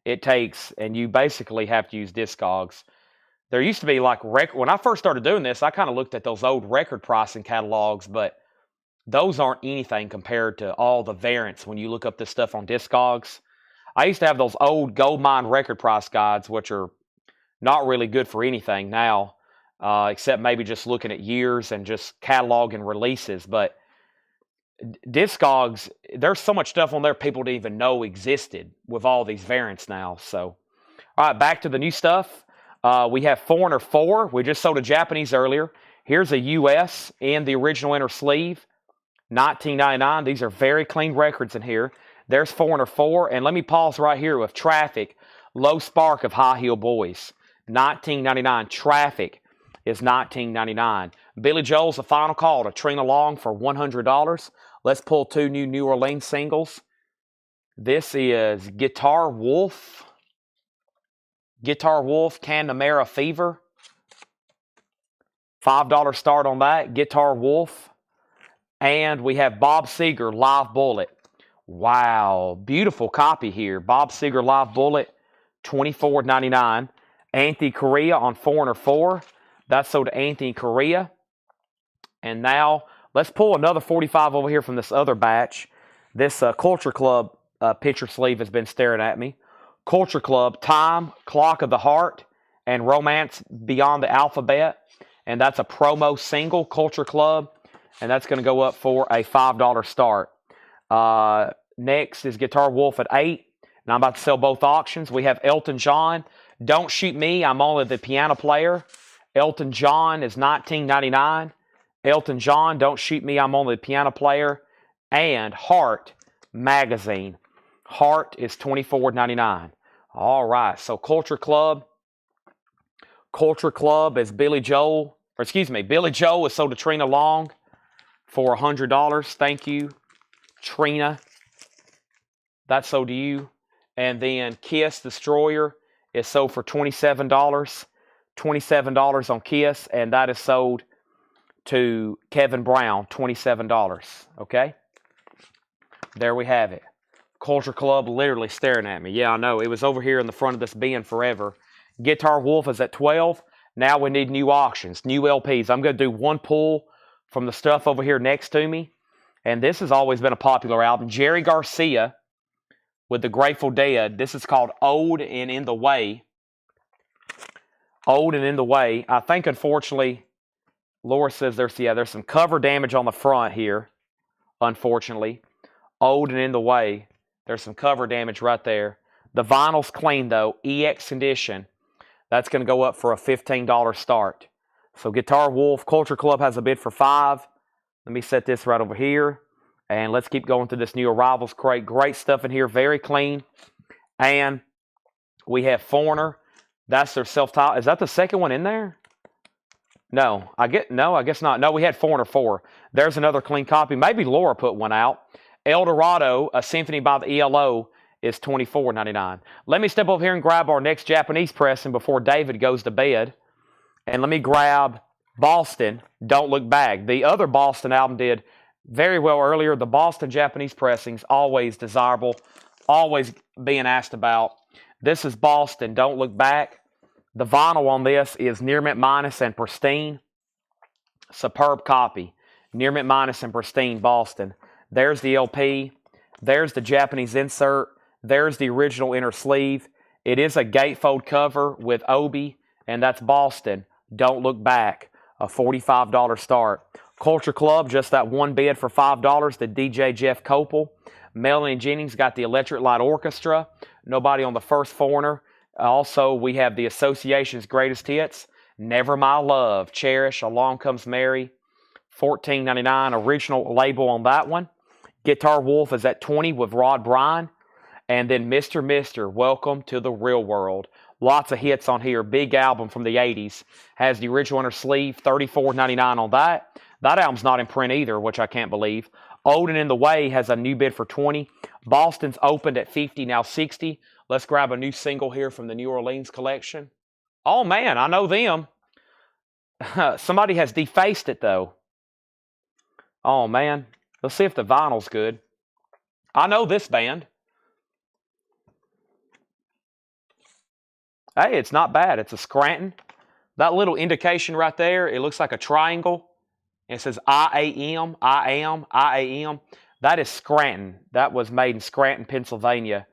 S1: it takes, and you basically have to use Discogs. There used to be when I first started doing this, I kind of looked at those old record pricing catalogs, but those aren't anything compared to all the variants when you look up this stuff on Discogs. I used to have those old Goldmine record price guides, which are not really good for anything now, except maybe just looking at years and just cataloging releases. But Discogs, there's so much stuff on there people didn't even know existed with all these variants now. So, all right, back to the new stuff. We have Foreigner 4. We just sold a Japanese earlier. Here's a US in the original inner sleeve, $19.99. These are very clean records in here. There's Foreigner 4. And let me pause right here with Traffic, Low Spark of High Heel Boys, $19.99. Traffic is $19.99. Billy Joel's the final call to Trina Long for $100. Let's pull 2 New Orleans singles. This is Guitar Wolf. Guitar Wolf Canamera Fever. $5 start on that. Guitar Wolf. And we have Bob Seger Live Bullet. Wow. Beautiful copy here. Bob Seger Live Bullet. $24.99. Anthony Correa on Foreigner 4. That's sold to Anthony Correa. And now let's pull another 45 over here from this other batch. This Culture Club picture sleeve has been staring at me. Culture Club, Time, Clock of the Heart, and Romance Beyond the Alphabet. And that's a promo single, Culture Club. And that's going to go up for a $5 start. Next is Guitar Wolf at $8. And I'm about to sell both auctions. We have Elton John. Don't Shoot Me, I'm only the piano player. Elton John is $19.99. Elton John, Don't Shoot Me, I'm only the piano player. And Heart magazine. Heart is $24.99. All right, so Culture Club. Culture Club is Billy Joel. Billy Joel is sold to Trina Long for $100. Thank you, Trina. That's sold to you. And then Kiss Destroyer is sold for $27. $27 on Kiss, and that is sold to Kevin Brown, $27. Okay? There we have it. Culture Club literally staring at me. Yeah, I know. It was over here in the front of this bin forever. Guitar Wolf is at $12. Now we need new auctions, new LPs. I'm going to do one pull from the stuff over here next to me. And this has always been a popular album. Jerry Garcia with the Grateful Dead. This is called Old and in the Way. Old and in the Way. I think, unfortunately, Laura says there's some cover damage on the front here, unfortunately. Old and in the Way. There's some cover damage right there. The vinyl's clean, though. EX condition. That's going to go up for a $15 start. So Guitar Wolf, Culture Club has a bid for $5. Let me set this right over here. And let's keep going through this new arrivals crate. Great stuff in here. Very clean. And we have Foreigner. That's their self-titled. Is that the second one in there? No, I guess not. No, we had Foreigner 4. There's another clean copy. Maybe Laura put one out. El Dorado, a symphony by the ELO, is $24.99. Let me step over here and grab our next Japanese pressing before David goes to bed. And let me grab Boston, Don't Look Back. The other Boston album did very well earlier. The Boston Japanese pressings, always desirable, always being asked about. This is Boston, Don't Look Back. The vinyl on this is Near Mint Minus and Pristine. Superb copy. Near Mint Minus and Pristine, Boston. There's the LP. There's the Japanese insert. There's the original inner sleeve. It is a gatefold cover with Obi, and that's Boston. Don't Look Back. A $45 start. Culture Club, just that one bid for $5. The DJ Jeff Copel. Melanie Jennings got the Electric Light Orchestra. Nobody on the first Foreigner. Also, we have the Association's Greatest Hits. Never My Love. Cherish. Along Comes Mary. $14.99. Original label on that one. Guitar Wolf is at $20 with Rod Bryan. And then Mr. Mister, Welcome to the Real World. Lots of hits on here. Big album from the 80s. Has the original inner sleeve. $34.99 on that. That album's not in print either, which I can't believe. Old and in the Way has a new bid for $20. Boston's opened at $50, now $60. Let's grab a new single here from the New Orleans collection. Oh, man, I know them. Somebody has defaced it, though. Oh, man. Let's see if the vinyl's good. I know this band. Hey, it's not bad. It's a Scranton. That little indication right there, it looks like a triangle. It says I-A-M, I am, I-A-M. That is Scranton. That was made in Scranton, Pennsylvania.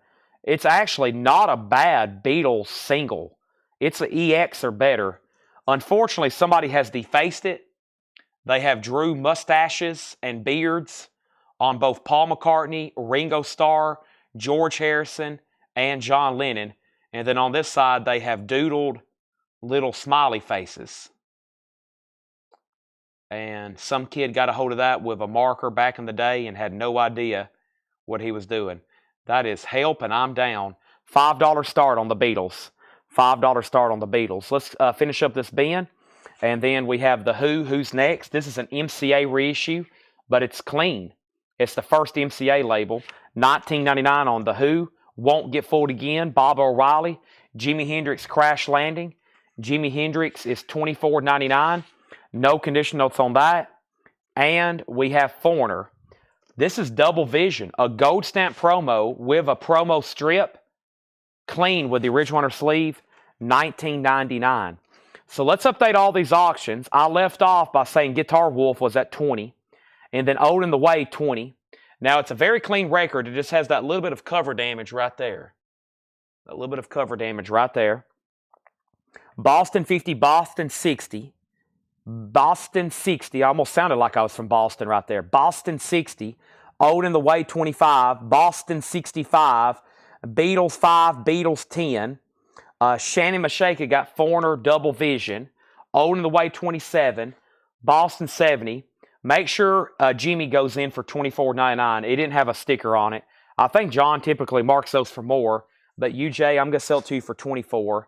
S1: It's actually not a bad Beatles single. It's an EX or better. Unfortunately, somebody has defaced it. They have drew mustaches and beards on both Paul McCartney, Ringo Starr, George Harrison, and John Lennon. And then on this side, they have doodled little smiley faces. And some kid got a hold of that with a marker back in the day and had no idea what he was doing. That is Help and I'm Down. $5 start on the Beatles. $5 start on the Beatles. Let's finish up this bin. And then we have The Who. Who's Next? This is an MCA reissue, but it's clean. It's the first MCA label. $19.99 on The Who, Won't Get Fooled Again, Bob O'Reilly, Jimi Hendrix Crash Landing. Jimi Hendrix is $24.99. No condition notes on that. And we have Foreigner. This is Double Vision, a gold stamp promo with a promo strip, clean with the original under sleeve, $19.99. So let's update all these auctions. I left off by saying Guitar Wolf was at 20, and then Old in the Way, 20. Now, it's a very clean record. It just has that little bit of cover damage right there. A little bit of cover damage right there. Boston 50, Boston 60. Boston 60. I almost sounded like I was from Boston right there. Boston 60. Old in the Way 25. Boston 65. Beatles 5. Beatles 10. Shannon Mashaka got Foreigner Double Vision. Old in the Way 27. Boston 70. Make sure Jimmy goes in for $24.99. It didn't have a sticker on it. I think John typically marks those for more. But UJ, I'm going to sell it to you for $24.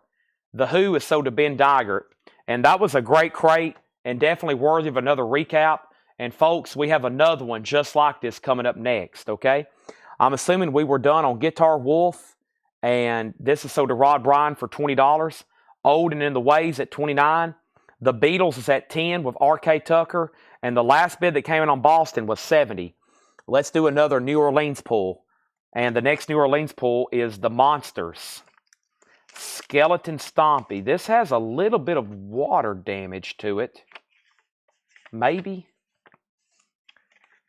S1: The Who is sold to Ben Digert. And that was a great crate and definitely worthy of another recap. And folks, we have another one just like this coming up next, okay? I'm assuming we were done on Guitar Wolf. And this is sold to Rod Bryan for $20. Old and in the Ways at $29. The Beatles is at $10 with R.K. Tucker. And the last bid that came in on Boston was $70. Let's do another New Orleans pull. And the next New Orleans pull is the Monsters. Skeleton Stompy. This has a little bit of water damage to it. Maybe.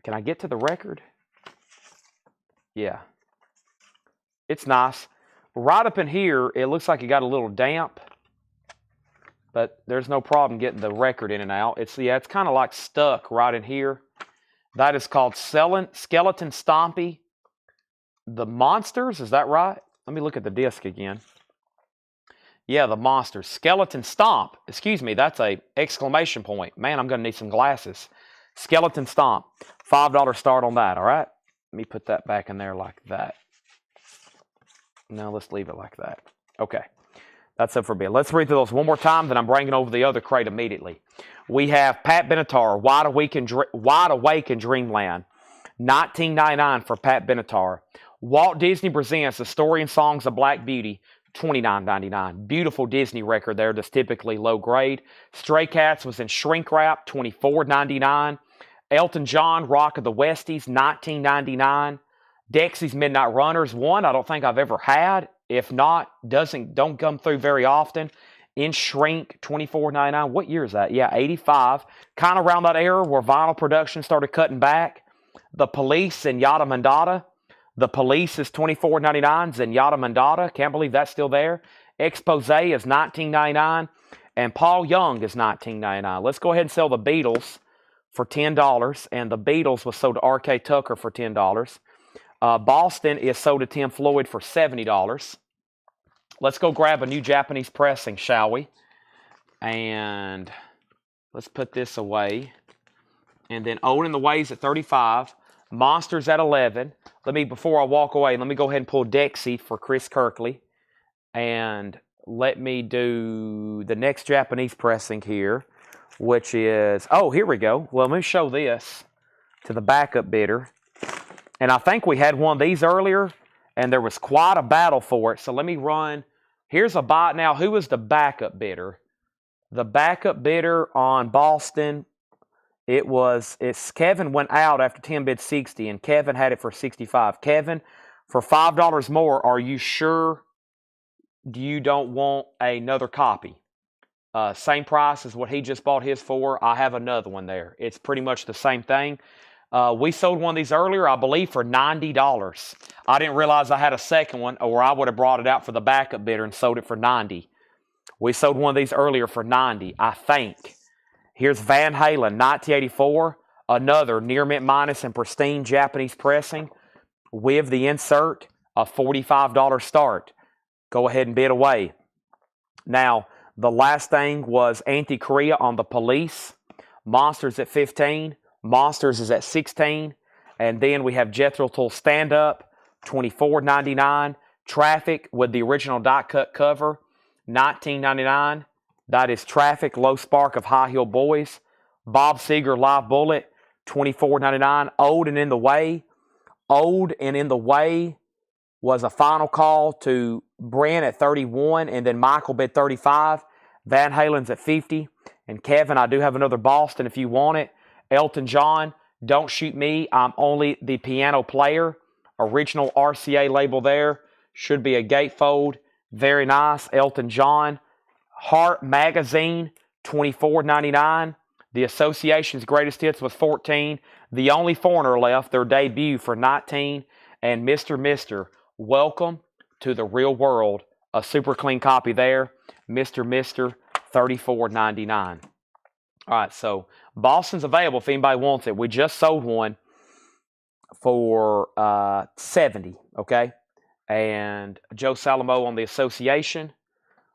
S1: Can I get to the record? Yeah. It's nice. Right up in here, it looks like it got a little damp. But there's no problem getting the record in and out. It's kind of like stuck right in here. That is called Skeleton Stompy. The Monsters, is that right? Let me look at the disc again. Yeah, the Monsters. Skeleton Stomp. Excuse me, that's a exclamation point. Man, I'm going to need some glasses. Skeleton Stomp. $5 start on that, all right? Let me put that back in there like that. No, let's leave it like that. Okay. That's it for bid. Let's read through those one more time, then I'm bringing over the other crate immediately. We have Pat Benatar, Wide Awake in Dreamland. $19.99 for Pat Benatar. Walt Disney Presents The Story and Songs of Black Beauty. $29.99. Beautiful Disney record there that's typically low grade. Stray Cats was in shrink wrap. $24.99. Elton John, Rock of the Westies. $19.99. Dexy's Midnight Runners. One I don't think I've ever had. If not, don't come through very often. In shrink, $24.99. What year is that? Yeah, 85. Kind of around that era where vinyl production started cutting back. The Police and Yada Mandata. The Police is $24.99. Zenyatta Mandata. Can't believe that's still there. Expose is $19.99. And Paul Young is $19.99. Let's go ahead and sell the Beatles for $10. And the Beatles was sold to R.K. Tucker for $10. Boston is sold to Tim Floyd for $70. Let's go grab a new Japanese pressing, shall we? And let's put this away. And then Old in the Ways at $35. Monsters at $11. Before I walk away, let me go ahead and pull Dexy for Chris Kirkley. And let me do the next Japanese pressing here, which is, oh, here we go. Well, let me show this to the backup bidder. And I think we had one of these earlier, and there was quite a battle for it. So let me run. Here's a buy. Now, who was the backup bidder? The backup bidder on Boston, it's Kevin went out after 10 bid 60, and Kevin had it for 65. Kevin, for $5 more, are you sure you don't want another copy? Same price as what he just bought his for. I have another one there. It's pretty much the same thing. We sold one of these earlier, I believe, for $90. I didn't realize I had a second one, or I would have brought it out for the backup bidder and sold it for $90. We sold one of these earlier for $90, I think. Here's Van Halen, 1984, another near mint minus and pristine Japanese pressing with the insert, a $45 start. Go ahead and bid away. Now, the last thing was Anti-Korea on the Police. Monsters at $15. Monsters is at $16. And then we have Jethro Tull Stand Up, $24.99. Traffic with the original die cut cover, $19.99. That is Traffic, Low Spark of High Heel Boys. Bob Seger Live Bullet, $24.99. Old and in the Way. Old and in the Way was a final call to Brent at 31, and then Michael bid 35. Van Halen's at 50. And Kevin, I do have another Boston if you want it. Elton John, Don't Shoot Me, I'm Only the Piano Player. Original RCA label there. Should be a gatefold. Very nice. Elton John. Heart Magazine, $24.99. The Association's Greatest Hits was 14. The Only Foreigner left, their debut for 19. And Mr. Welcome to the Real World. A super clean copy there. Mr. $34.99. All right, so Boston's available if anybody wants it. We just sold one for $70, okay? And Joe Salamo on the Association.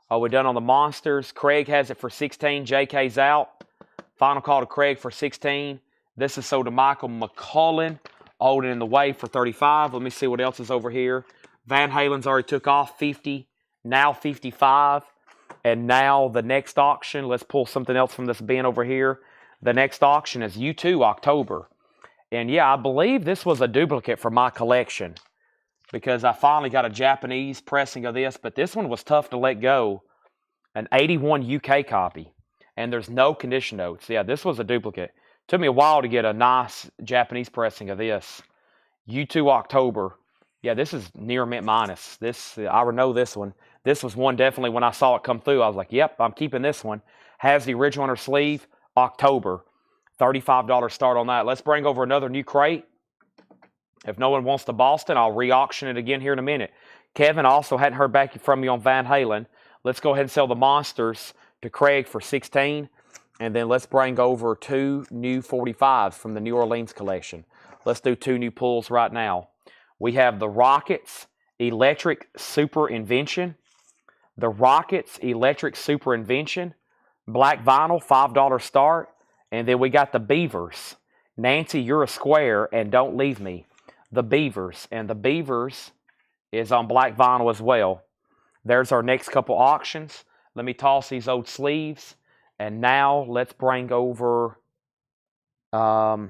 S1: We're done on the Monsters. Craig has it for 16. JK's out. Final call to Craig for 16. This is sold to Michael McCullen. Old and in the Way for 35. Let me see what else is over here. Van Halen's already took off 50. Now 55. And now the next auction. Let's pull something else from this bin over here. The next auction is U2 October. And yeah, I believe this was a duplicate for my collection, because I finally got a Japanese pressing of this, but this one was tough to let go. An 81 UK copy, and there's no condition notes. Yeah, this was a duplicate. Took me a while to get a nice Japanese pressing of this. U2 October. Yeah, this is near mint minus. I know this one. This was one definitely when I saw it come through, I was like, yep, I'm keeping this one. Has the original on her sleeve, October. $35 start on that. Let's bring over another new crate. If no one wants the Boston, I'll re-auction it again here in a minute. Kevin, also hadn't heard back from you on Van Halen. Let's go ahead and sell the Monsters to Craig for 16. And then let's bring over 2 new 45s from the New Orleans collection. Let's do 2 new pulls right now. We have the Rockets Electric Super Invention. The Rockets Electric Super Invention. Black vinyl, $5 start. And then we got the Beavers. Nancy, You're a Square, and Don't Leave Me. The Beavers. And the Beavers is on black vinyl as well. There's our next couple auctions. Let me toss these old sleeves. And now let's bring over, let's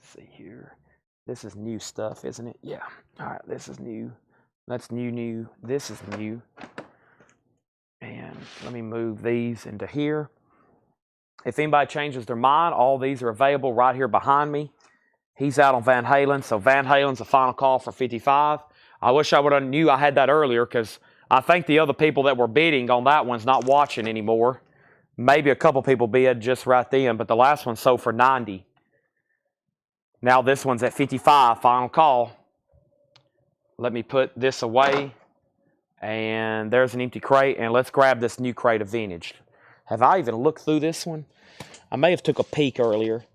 S1: see here. This is new stuff, isn't it? Yeah. All right, this is new. That's new. This is new. And let me move these into here. If anybody changes their mind, all these are available right here behind me. He's out on Van Halen, so Van Halen's a final call for 55. I wish I would have knew I had that earlier, because I think the other people that were bidding on that one's not watching anymore. Maybe a couple people bid just right then, but the last one sold for 90. Now this one's at 55, final call. Let me put this away, and there's an empty crate, and let's grab this new crate of vintage. Have I even looked through this one? I may have took a peek earlier.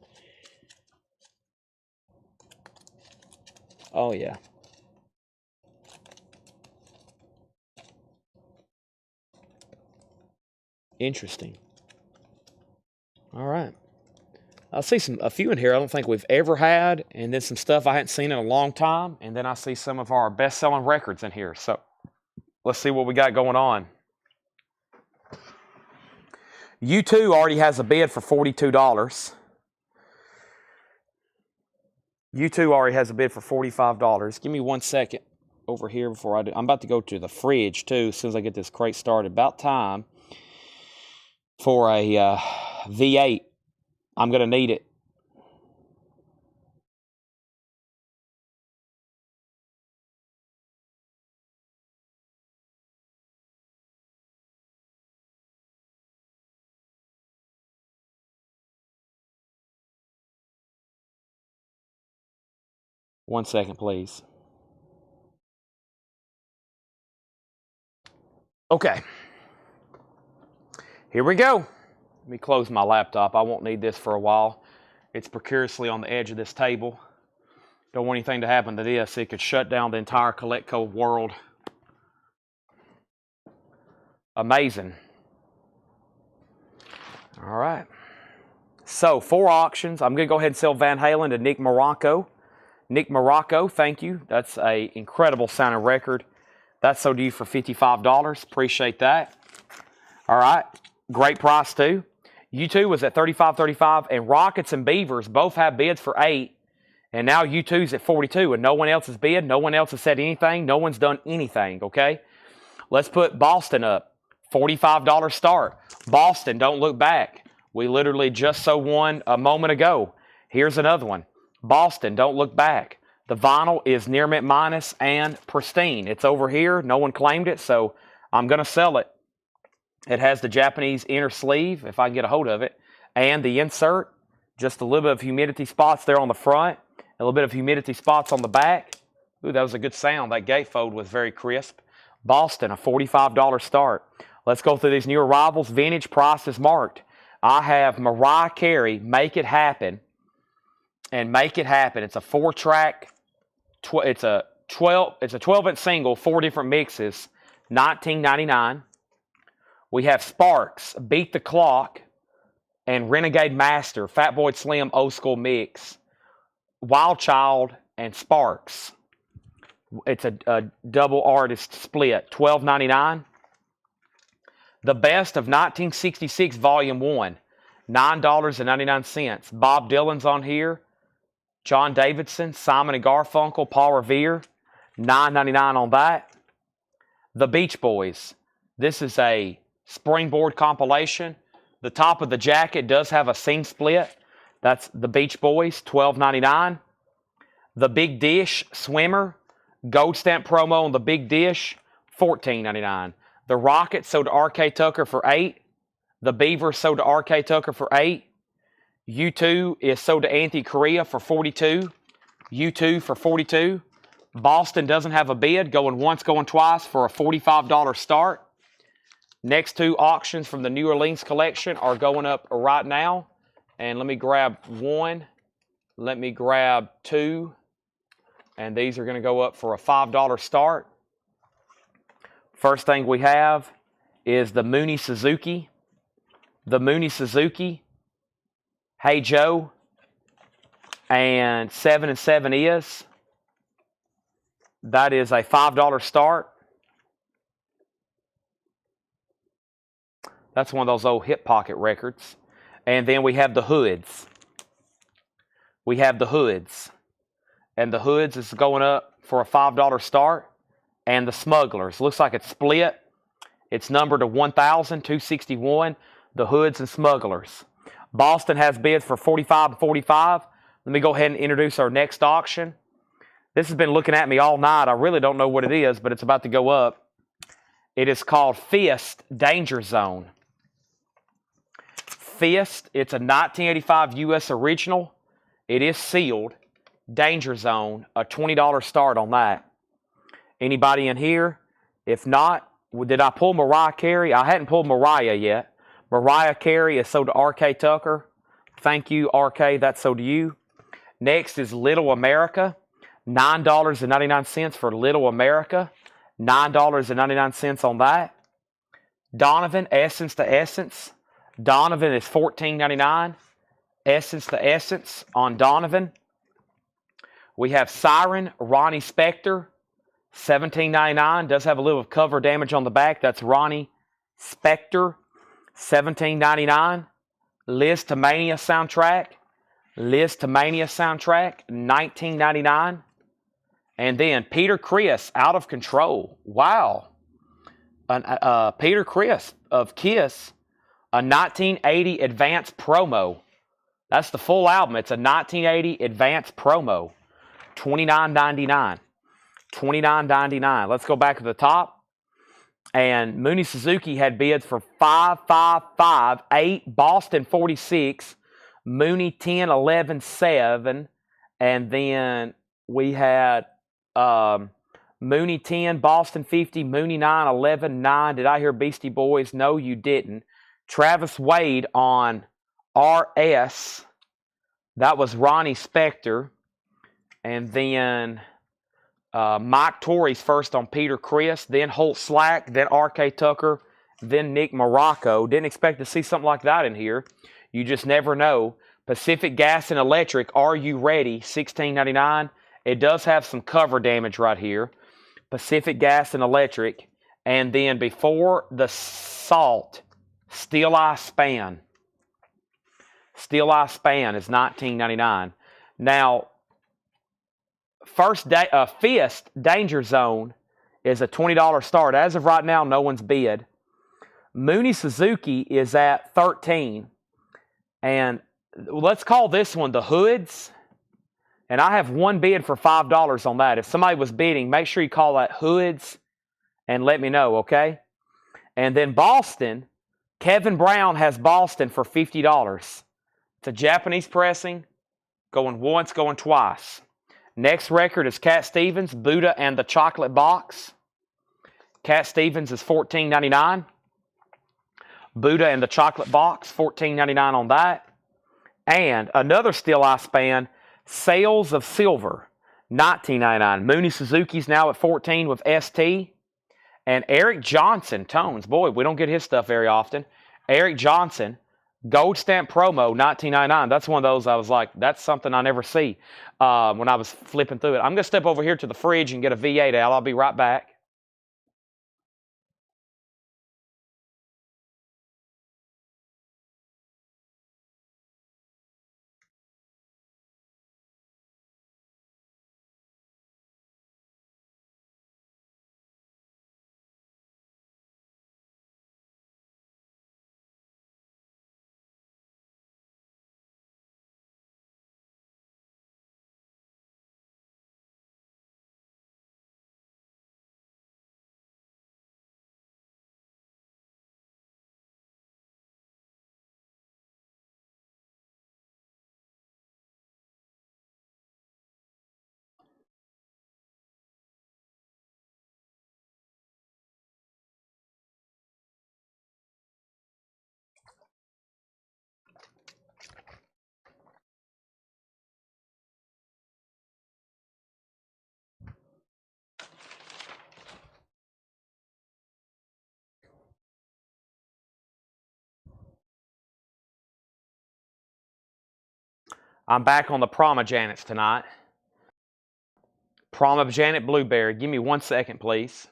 S1: Oh, yeah. Interesting. All right. I see a few in here I don't think we've ever had, and then some stuff I hadn't seen in a long time, and then I see some of our best-selling records in here. So let's see what we got going on. U2 already has a bid for $42. U2 already has a bid for $45. Give me 1 second over here before I do. I'm about to go to the fridge, too, as soon as I get this crate started. About time for a V8. I'm going to need it. One second, please. Okay. Here we go. Let me close my laptop. I won't need this for a while. It's precariously on the edge of this table. Don't want anything to happen to this. It could shut down the entire Collecco world. Amazing. All right. So, 4 auctions. I'm going to go ahead and sell Van Halen to Nick Morocco. Nick Morocco, thank you. That's an incredible sounding record. That's sold to you for $55. Appreciate that. All right. Great price, too. U2 was at $35.35, and Rockets and Beavers both have bids for $8. And now U2's at 42, and no one else has bid. No one else has said anything. No one's done anything, okay? Let's put Boston up. $45 start. Boston, don't look back. We literally just so won a moment ago. Here's another one. Boston, don't look back. The vinyl is near mint minus and pristine. It's over here. No one claimed it, so I'm going to sell it. It has the Japanese inner sleeve, if I can get a hold of it, and the insert. Just a little bit of humidity spots there on the front. A little bit of humidity spots on the back. Ooh, that was a good sound. That gatefold was very crisp. Boston, a $45 start. Let's go through these new arrivals. Vintage price is marked. I have Mariah Carey, Make It Happen. And Make It Happen. It's a 4-track. It's a 12-inch single, 4 different mixes. $19.99. We have Sparks, Beat the Clock, and Renegade Master, Fatboy Slim Old School Mix. Wild Child and Sparks. It's a double artist split, $12.99. The Best of 1966 Volume 1, $9.99. Bob Dylan's on here. John Davidson, Simon and Garfunkel, Paul Revere, $9.99 on that. The Beach Boys. This is a springboard compilation. The top of the jacket does have a seam split. That's the Beach Boys, $12.99. The Big Dish Swimmer, gold stamp promo on the Big Dish, $14.99. The Rocket sold to R.K. Tucker for $8. The Beaver sold to R.K. Tucker for $8. U2 is sold to Anthony Correa for $42. U2 for $42. Boston doesn't have a bid, going once, going twice for a $45 start. Next two auctions from the New Orleans collection are going up right now. And let me grab one. Let me grab two. And these are going to go up for a $5 start. First thing we have is the Mooney Suzuki. The Mooney Suzuki. Hey Joe. And 7 and 7 is. That is a $5 start. That's one of those old hip pocket records. And then we have the Hoods. We have the Hoods. And the Hoods is going up for a $5 start. And the Smugglers. Looks like it's split. It's numbered to 1,261. The Hoods and Smugglers. Boston has bids for $45 and $45. Let me go ahead and introduce our next auction. This has been looking at me all night. I really don't know what it is, but it's about to go up. It is called Fist Danger Zone. Fist, it's a 1985 U.S. original. It is sealed. Danger Zone, a $20 start on that. Anybody in here? If not, did I pull Mariah Carey? I hadn't pulled Mariah yet. Mariah Carey is sold to R.K. Tucker. Thank you, R.K. That's sold to you. Next is Little America. $9.99 for Little America. $9.99 on that. Donovan, Essence to Essence. Donovan is $14.99. Essence to Essence on Donovan. We have Siren, Ronnie Spector, $17.99. Does have a little cover damage on the back. That's Ronnie Spector, $17.99. Liz to Mania soundtrack. Liz to Mania soundtrack, $19.99. And then Peter Criss, Out of Control. Wow. Peter Criss of Kiss, a 1980 advance promo. That's the full album. It's a 1980 advance promo. $29.99. $29.99. Let's go back to the top. And Mooney Suzuki had bids for $555.8. Boston 46. Mooney 10, 11, 7. And then we had Mooney 10, Boston 50, Mooney 9, 11, 9. Did I hear Beastie Boys? No, you didn't. Travis Wade on RS. That was Ronnie Spector. And then Mike Torrey's first on Peter Criss. Then Holt Slack. Then R.K. Tucker. Then Nick Morocco. Didn't expect to see something like that in here. You just never know. Pacific Gas and Electric, Are You Ready? $16.99. It does have some cover damage right here. Pacific Gas and Electric. And then before the salt, Steel Eye Span. Steel Eye Span is $19.99. Now, Fist Danger Zone is a $20 start. As of right now, no one's bid. Mooney Suzuki is at $13. And let's call this one the Hoods. And I have one bid for $5 on that. If somebody was bidding, make sure you call that Hoods and let me know, okay? And then Boston, Kevin Brown has Boston for $50. It's a Japanese pressing, going once, going twice. Next record is Cat Stevens, Buddha and the Chocolate Box. Cat Stevens is $14.99. Buddha and the Chocolate Box, $14.99 on that. And another Steel Eye Span, Sales of Silver, $19.99. Mooney Suzuki's now at $14 with ST. And Eric Johnson, Tones. Boy, we don't get his stuff very often. Eric Johnson, Gold Stamp Promo, $19.99. That's one of those I was like, that's something I never see when I was flipping through it. I'm going to step over here to the fridge and get a V8 out. I'll be right back. I'm back on the Promajanets tonight. Promajanet Blueberry. Give me 1 second, please.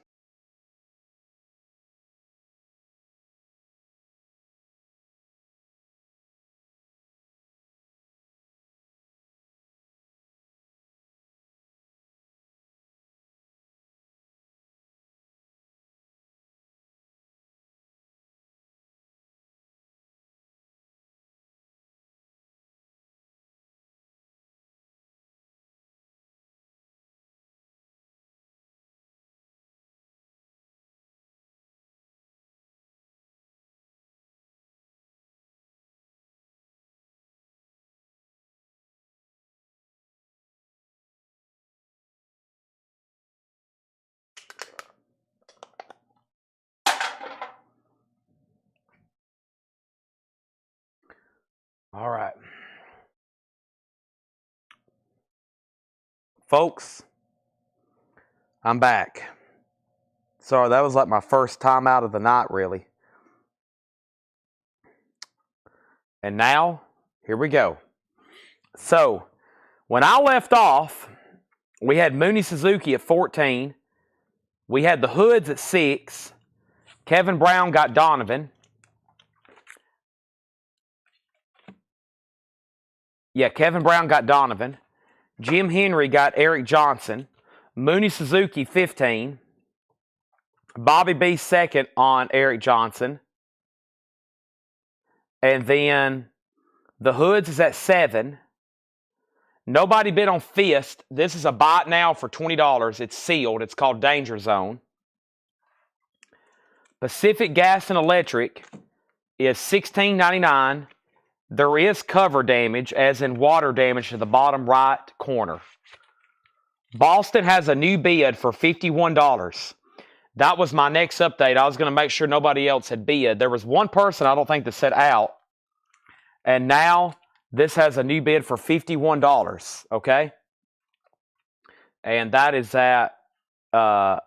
S1: All right. Folks, I'm back. Sorry, that was like my first time out of the night, really. And now, here we go. So, when I left off, we had Mooney Suzuki at 14. We had the Hoods at 6. Kevin Brown got Donovan. Yeah, Kevin Brown got Donovan. Jim Henry got Eric Johnson. Mooney Suzuki, 15. Bobby B, second on Eric Johnson. And then the Hoods is at 7. Nobody bid on Fist. This is a buy it now for $20. It's sealed. It's called Danger Zone. Pacific Gas and Electric is $16.99. There is cover damage, as in water damage to the bottom right corner. Boston has a new bid for $51. That was my next update. I was going to make sure nobody else had bid. There was one person I don't think that said out. And now this has a new bid for $51, okay? And that is at, that's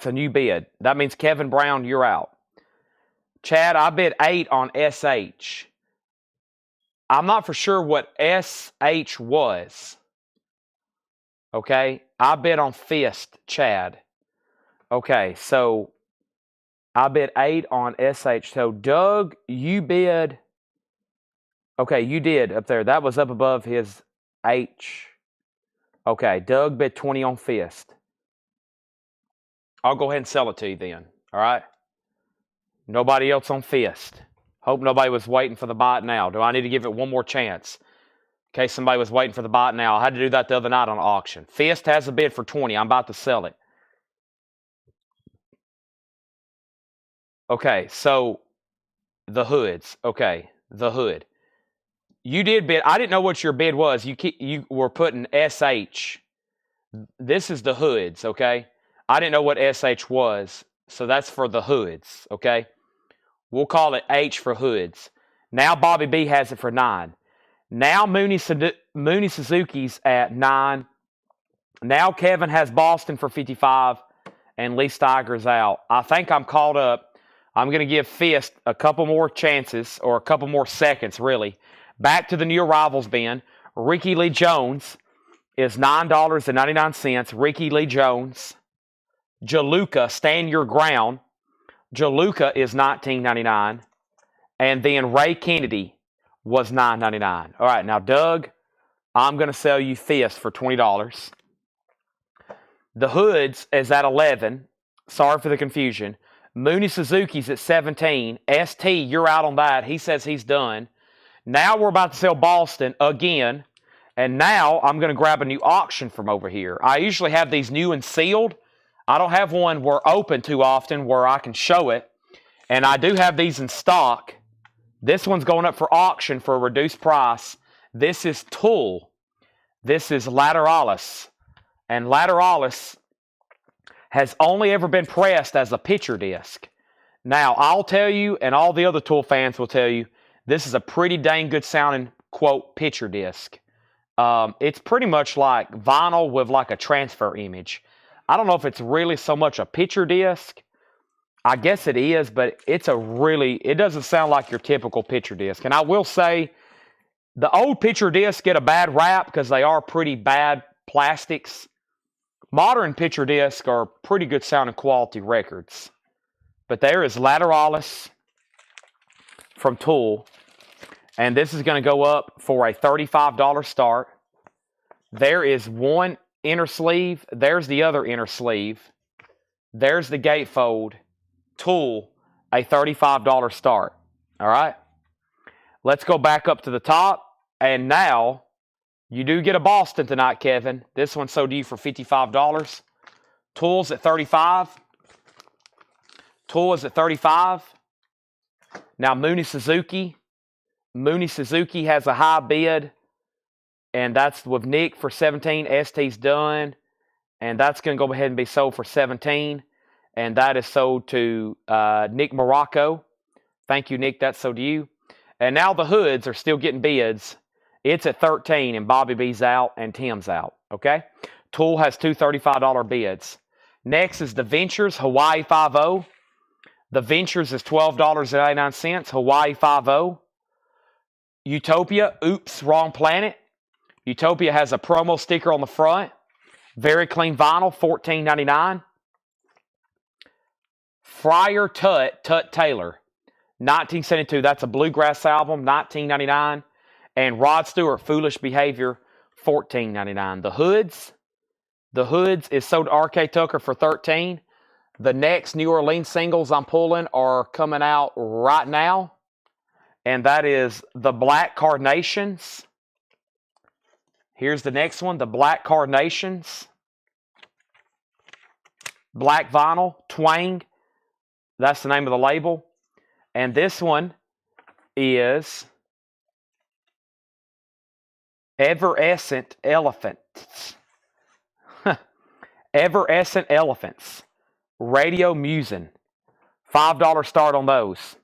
S1: a new bid. That means Kevin Brown, you're out. Chad, I bid 8 on SH. I'm not for sure what SH was. Okay, I bid on Fist, Chad. Okay, so I bid 8 on SH. So Doug, you bid. Okay, you did up there. That was up above his H. Okay, Doug bid 20 on Fist. I'll go ahead and sell it to you then. All right? Nobody else on Fist. Hope nobody was waiting for the bot now. Do I need to give it one more chance? In case somebody was waiting for the bot now. I had to do that the other night on auction. Fist has a bid for 20. I'm about to sell it. Okay, so the hoods. Okay, the hood. You did bid. I didn't know what your bid was. You were putting SH. This is the hoods, okay? I didn't know what SH was, so that's for the hoods, okay? We'll call it H for hoods. Now Bobby B has it for 9. Now Mooney Suzuki's at 9. Now Kevin has Boston for 55, and Lee Steiger's out. I think I'm caught up. I'm going to give Fist a couple more chances, or a couple more seconds, really. Back to the new arrivals bin. Ricky Lee Jones is $9.99. Ricky Lee Jones. Jaluka, Stand Your Ground. Jaluka is $19.99. And then Ray Kennedy was $9.99. All right, now, Doug, I'm going to sell you Fist for $20. The hoods is at 11. Sorry for the confusion. Mooney Suzuki's at 17. ST, you're out on that. He says he's done. Now we're about to sell Boston again. And now I'm going to grab a new auction from over here. I usually have these new and sealed. I don't have one where open too often where I can show it. And I do have these in stock. This one's going up for auction for a reduced price. This is Tool. This is Lateralis. And Lateralis has only ever been pressed as a picture disc. Now, I'll tell you, and all the other Tool fans will tell you, this is a pretty dang good sounding, quote, picture disc. It's pretty much like vinyl with like a transfer image. I don't know if it's really so much a picture disc. I guess it is, but it doesn't sound like your typical picture disc. And I will say, the old picture discs get a bad rap because they are pretty bad plastics. Modern picture discs are pretty good sounding quality records. But there is Lateralis from Tool. And this is going to go up for a $35 start. There is one inner sleeve. There's the other inner sleeve. There's the gatefold. Tool, a $35 start. All right? Let's go back up to the top. And now, you do get a Boston tonight, Kevin. This one's sold to you for $55. Tool's at $35. Tool is at $35. Now, Mooney Suzuki. Mooney Suzuki has a high bid, and that's with Nick for 17. ST's done, and that's going to go ahead and be sold for 17, and that is sold to Nick Morocco. Thank you, Nick. That's sold to you. And now the hoods are still getting bids. It's at 13, and Bobby B's out, and Tim's out. Okay? Tool has two $35 bids. Next is the Ventures Hawaii 5.0. The Ventures is $12.99. Hawaii 5.0. Utopia, oops, wrong planet. Utopia has a promo sticker on the front. Very clean vinyl, $14.99. Friar Tut Taylor, 1972. That's a bluegrass album, $19.99. And Rod Stewart, Foolish Behavior, $14.99. The Hoods is sold to R.K. Tucker for $13. The next New Orleans singles I'm pulling are coming out right now. And that is the Black Carnations. Here's the next one, the Black Carnations. Black vinyl, Twang. That's the name of the label. And this one is Everescent Elephants. Everescent Elephants. Radio Musin. $5 start on those.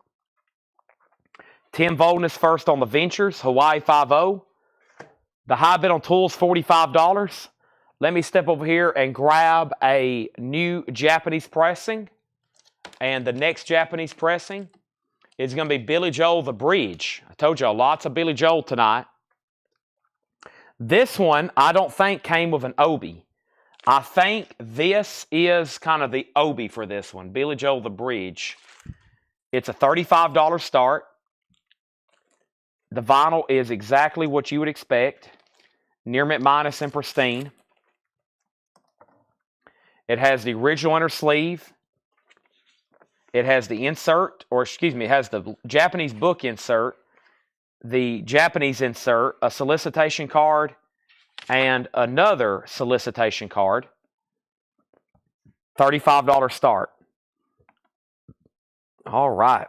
S1: Tim Volden is first on the Ventures, Hawaii 5.0. The high bid on Tools, $45. Let me step over here and grab a new Japanese pressing. And the next Japanese pressing is going to be Billy Joel, The Bridge. I told y'all, lots of Billy Joel tonight. This one, I don't think came with an obi. I think this is kind of the obi for this one. Billy Joel, The Bridge. It's a $35 start. The vinyl is exactly what you would expect. near mint minus and pristine. It has the original inner sleeve. It has the insert, or excuse me, it has the Japanese book insert, the Japanese insert, a solicitation card, and another solicitation card. $35 start. All right.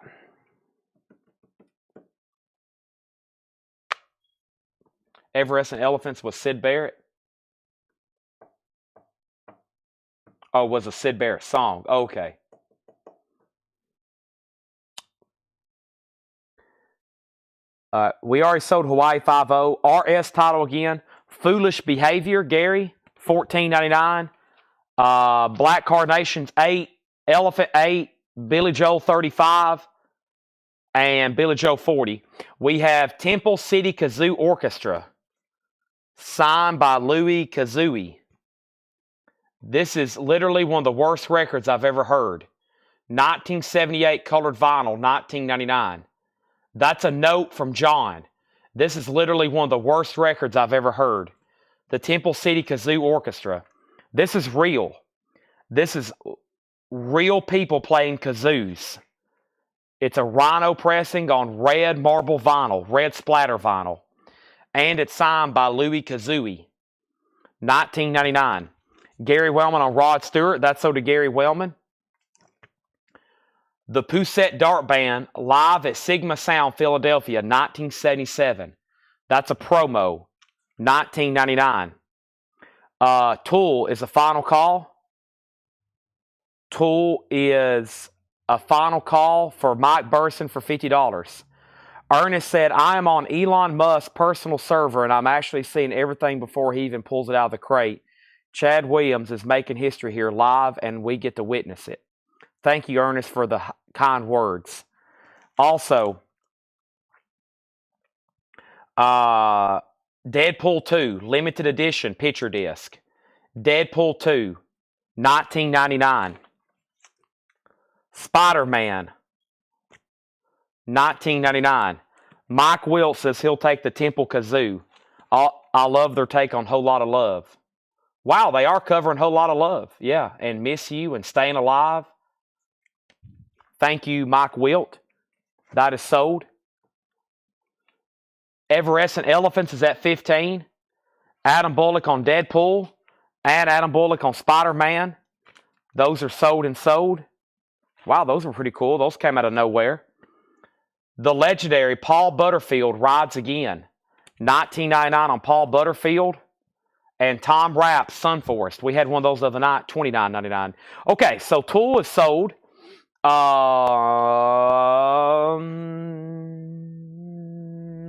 S1: Everescent Elephants was Sid Barrett. Oh, it was a Sid Barrett song. Okay. We already sold Hawaii 5-0. RS title again. Foolish Behavior, Gary, $14.99. Black Carnations 8. Elephant 8. Billy Joel 35. And Billy Joe 40. We have Temple City Kazoo Orchestra, signed by Louis Kazooie. This is literally one of the worst records I've ever heard. 1978 colored vinyl, $19.99. That's a note from John. This is literally one of the worst records I've ever heard. The Temple City Kazoo Orchestra. This is real. This is real people playing kazoos. It's a rhino pressing on red marble vinyl, red splatter vinyl. And it's signed by Louis Kazooie. $19.99. Gary Wellman on Rod Stewart. That's sold to Gary Wellman. The Poussette Dart Band live at Sigma Sound, Philadelphia, 1977. That's a promo. $19.99. Tool is a final call. Tool is a final call for Mike Burson for $50. Ernest said, I am on Elon Musk's personal server and I'm actually seeing everything before he even pulls it out of the crate. Chad Williams is making history here live and we get to witness it. Thank you, Ernest, for the kind words. Also, Deadpool 2, limited edition picture disc. Deadpool 2, $19.99. Spider-Man, $19.99. Mike Wilt says he'll take the Temple Kazoo. I love their take on Whole Lotta Love. Wow, they are covering Whole Lotta Love. Yeah, and Miss You and Staying Alive. Thank you, Mike Wilt. That is sold. Everescent Elephants is at $15. Adam Bullock on Deadpool and Adam Bullock on Spider-Man. Those are sold and sold. Wow, those were pretty cool. Those came out of nowhere. The legendary Paul Butterfield Rides Again. $19.99 on Paul Butterfield. And Tom Rapp's Sunforest. We had one of those the other night, $29.99. Okay, so Tool is sold.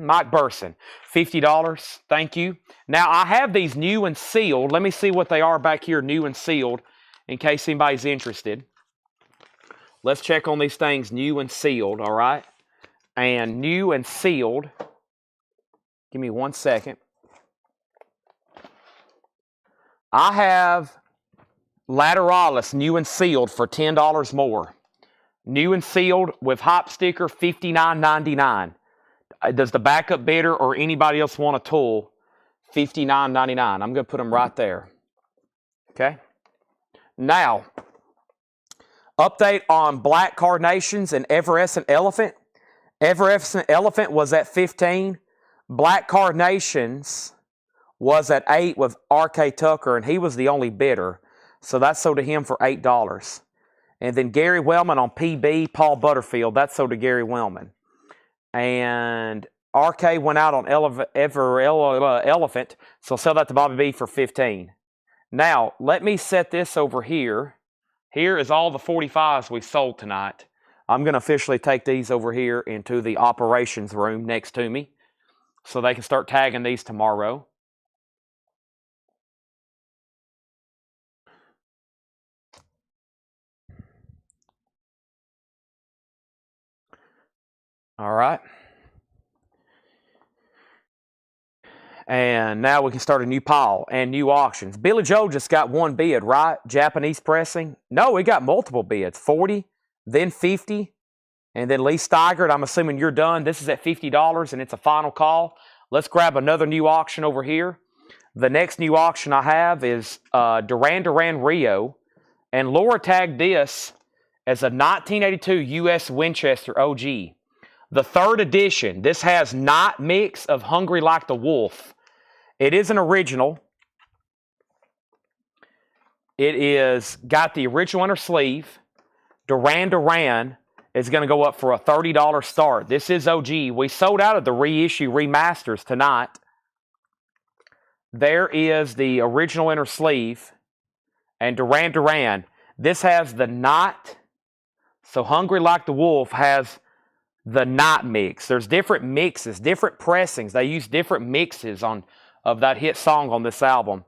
S1: Mike Burson, $50. Thank you. Now, I have these new and sealed. Let me see what they are back here, new and sealed, in case anybody's interested. Let's check on these things, new and sealed, all right? And new and sealed. Give me 1 second. I have Lateralis new and sealed for $10 more. New and sealed with hop sticker, $59.99. Does the backup bidder or anybody else want a tool? $59.99. I'm going to put them right there. Okay. Now, update on Black Carnations and Everescent Elephant. Everescent Elephant was at $15. Black Carnations was at $8 with R.K. Tucker, and he was the only bidder. So that sold to him for $8. And then Gary Wellman on PB, Paul Butterfield. That sold to Gary Wellman. And RK went out on Elephant, so sell that to Bobby B for $15. Now, let me set this over here. Here is all the 45s we sold tonight. I'm going to officially take these over here into the operations room next to me so they can start tagging these tomorrow. All right. And now we can start a new pile and new auctions. Billy Joe just got one bid, right? Japanese pressing. No, we got multiple bids. 40, then 50, and then Lee Steigert. I'm assuming you're done. This is at $50, and it's a final call. Let's grab another new auction over here. The next new auction I have is Duran Duran Rio. And Laura tagged this as a 1982 U.S. Winchester OG. The 3rd edition. This has not mix of Hungry Like the Wolf. It is an original. It is got the original inner sleeve. Duran Duran is going to go up for a $30 start. This is OG. We sold out of the reissue remasters tonight. There is the original inner sleeve. And Duran Duran. This has the knot. So Hungry Like the Wolf has the knot mix. There's different mixes, different pressings. They use different mixes of that hit song on this album.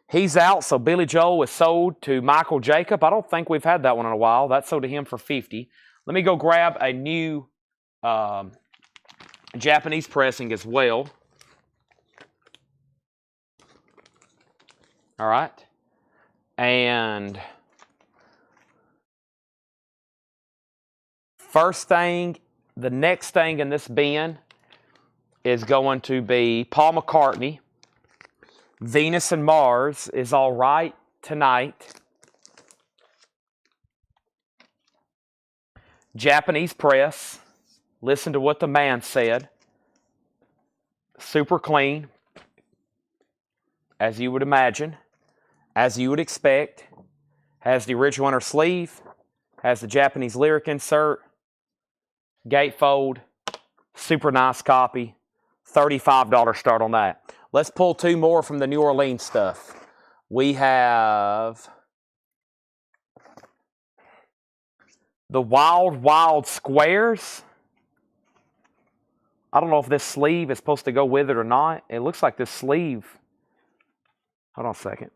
S1: He's out, so Billy Joel is sold to Michael Jacob. I don't think we've had that one in a while. That's sold to him for $50. Let me go grab a new Japanese pressing as well. All right. And the next thing in this bin is going to be Paul McCartney. Venus and Mars is all right tonight. Japanese press. Listen to what the man said. Super clean, as you would imagine, as you would expect. Has the original inner sleeve. Has the Japanese lyric insert. Gatefold. Super nice copy. $35 start on that. Let's pull 2 more from the New Orleans stuff. We have the Wild Wild Squares. I don't know if this sleeve is supposed to go with it or not. It looks like this sleeve. Hold on a second.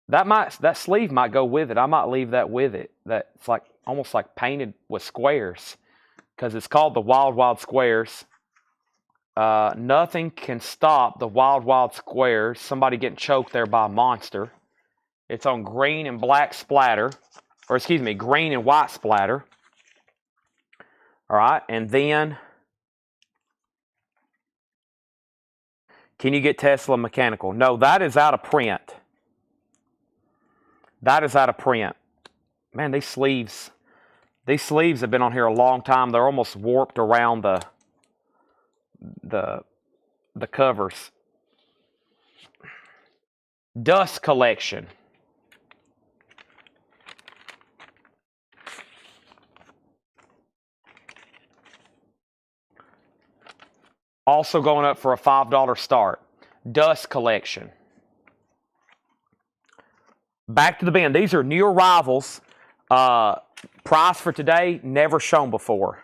S1: That sleeve might go with it. I might leave that with it. That's like almost like painted with squares, because it's called the Wild Wild Squares. Nothing can stop the Wild Wild Squares. Somebody getting choked there by a monster. It's on green and black splatter, or excuse me, green and white splatter. All right, and then can you get Tesla mechanical? No, that is out of print. That is out of print. Man, these sleeves have been on here a long time. They're almost warped around the covers. Dust collection. Also going up for a $5 start. Dust collection. Back to the bin. These are new arrivals. Price for today, never shown before.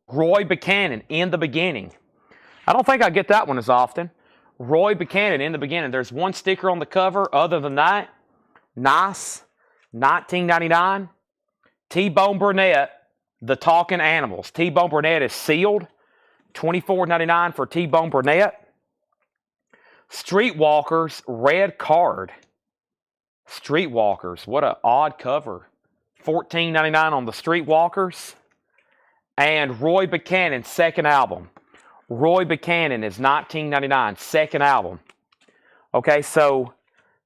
S1: Roy Buchanan, In the Beginning. I don't think I get that one as often. Roy Buchanan, In the Beginning. There's one sticker on the cover. Other than that, nice. 1999. T-Bone Burnett, The Talking Animals. T-Bone Burnett is sealed. $24.99 for T-Bone Burnett. Streetwalkers, red card. Streetwalkers, what an odd cover. $14.99 on the Streetwalkers. And Roy Buchanan's second album. Roy Buchanan is $19.99, second album. Okay, so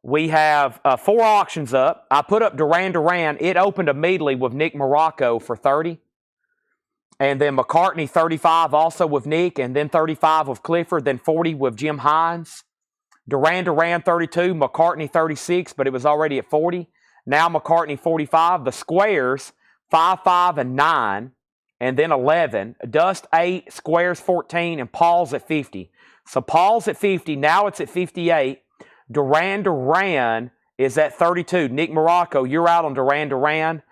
S1: we have 4 auctions up. I put up Duran Duran. It opened immediately with Nick Morocco for $30. And then McCartney, $35 also with Nick. And then $35 with Clifford. Then $40 with Jim Hines. Duran Duran, $32. McCartney, $36, but it was already at $40. Now McCartney, $45. The Squares, $5, $5, and $9. And then $11. Dust, $8. Squares, $14. And Paul's at $50. So Paul's at $50. Now it's at $58. Duran Duran is at $32. Nick Morocco, you're out on Duran Duran.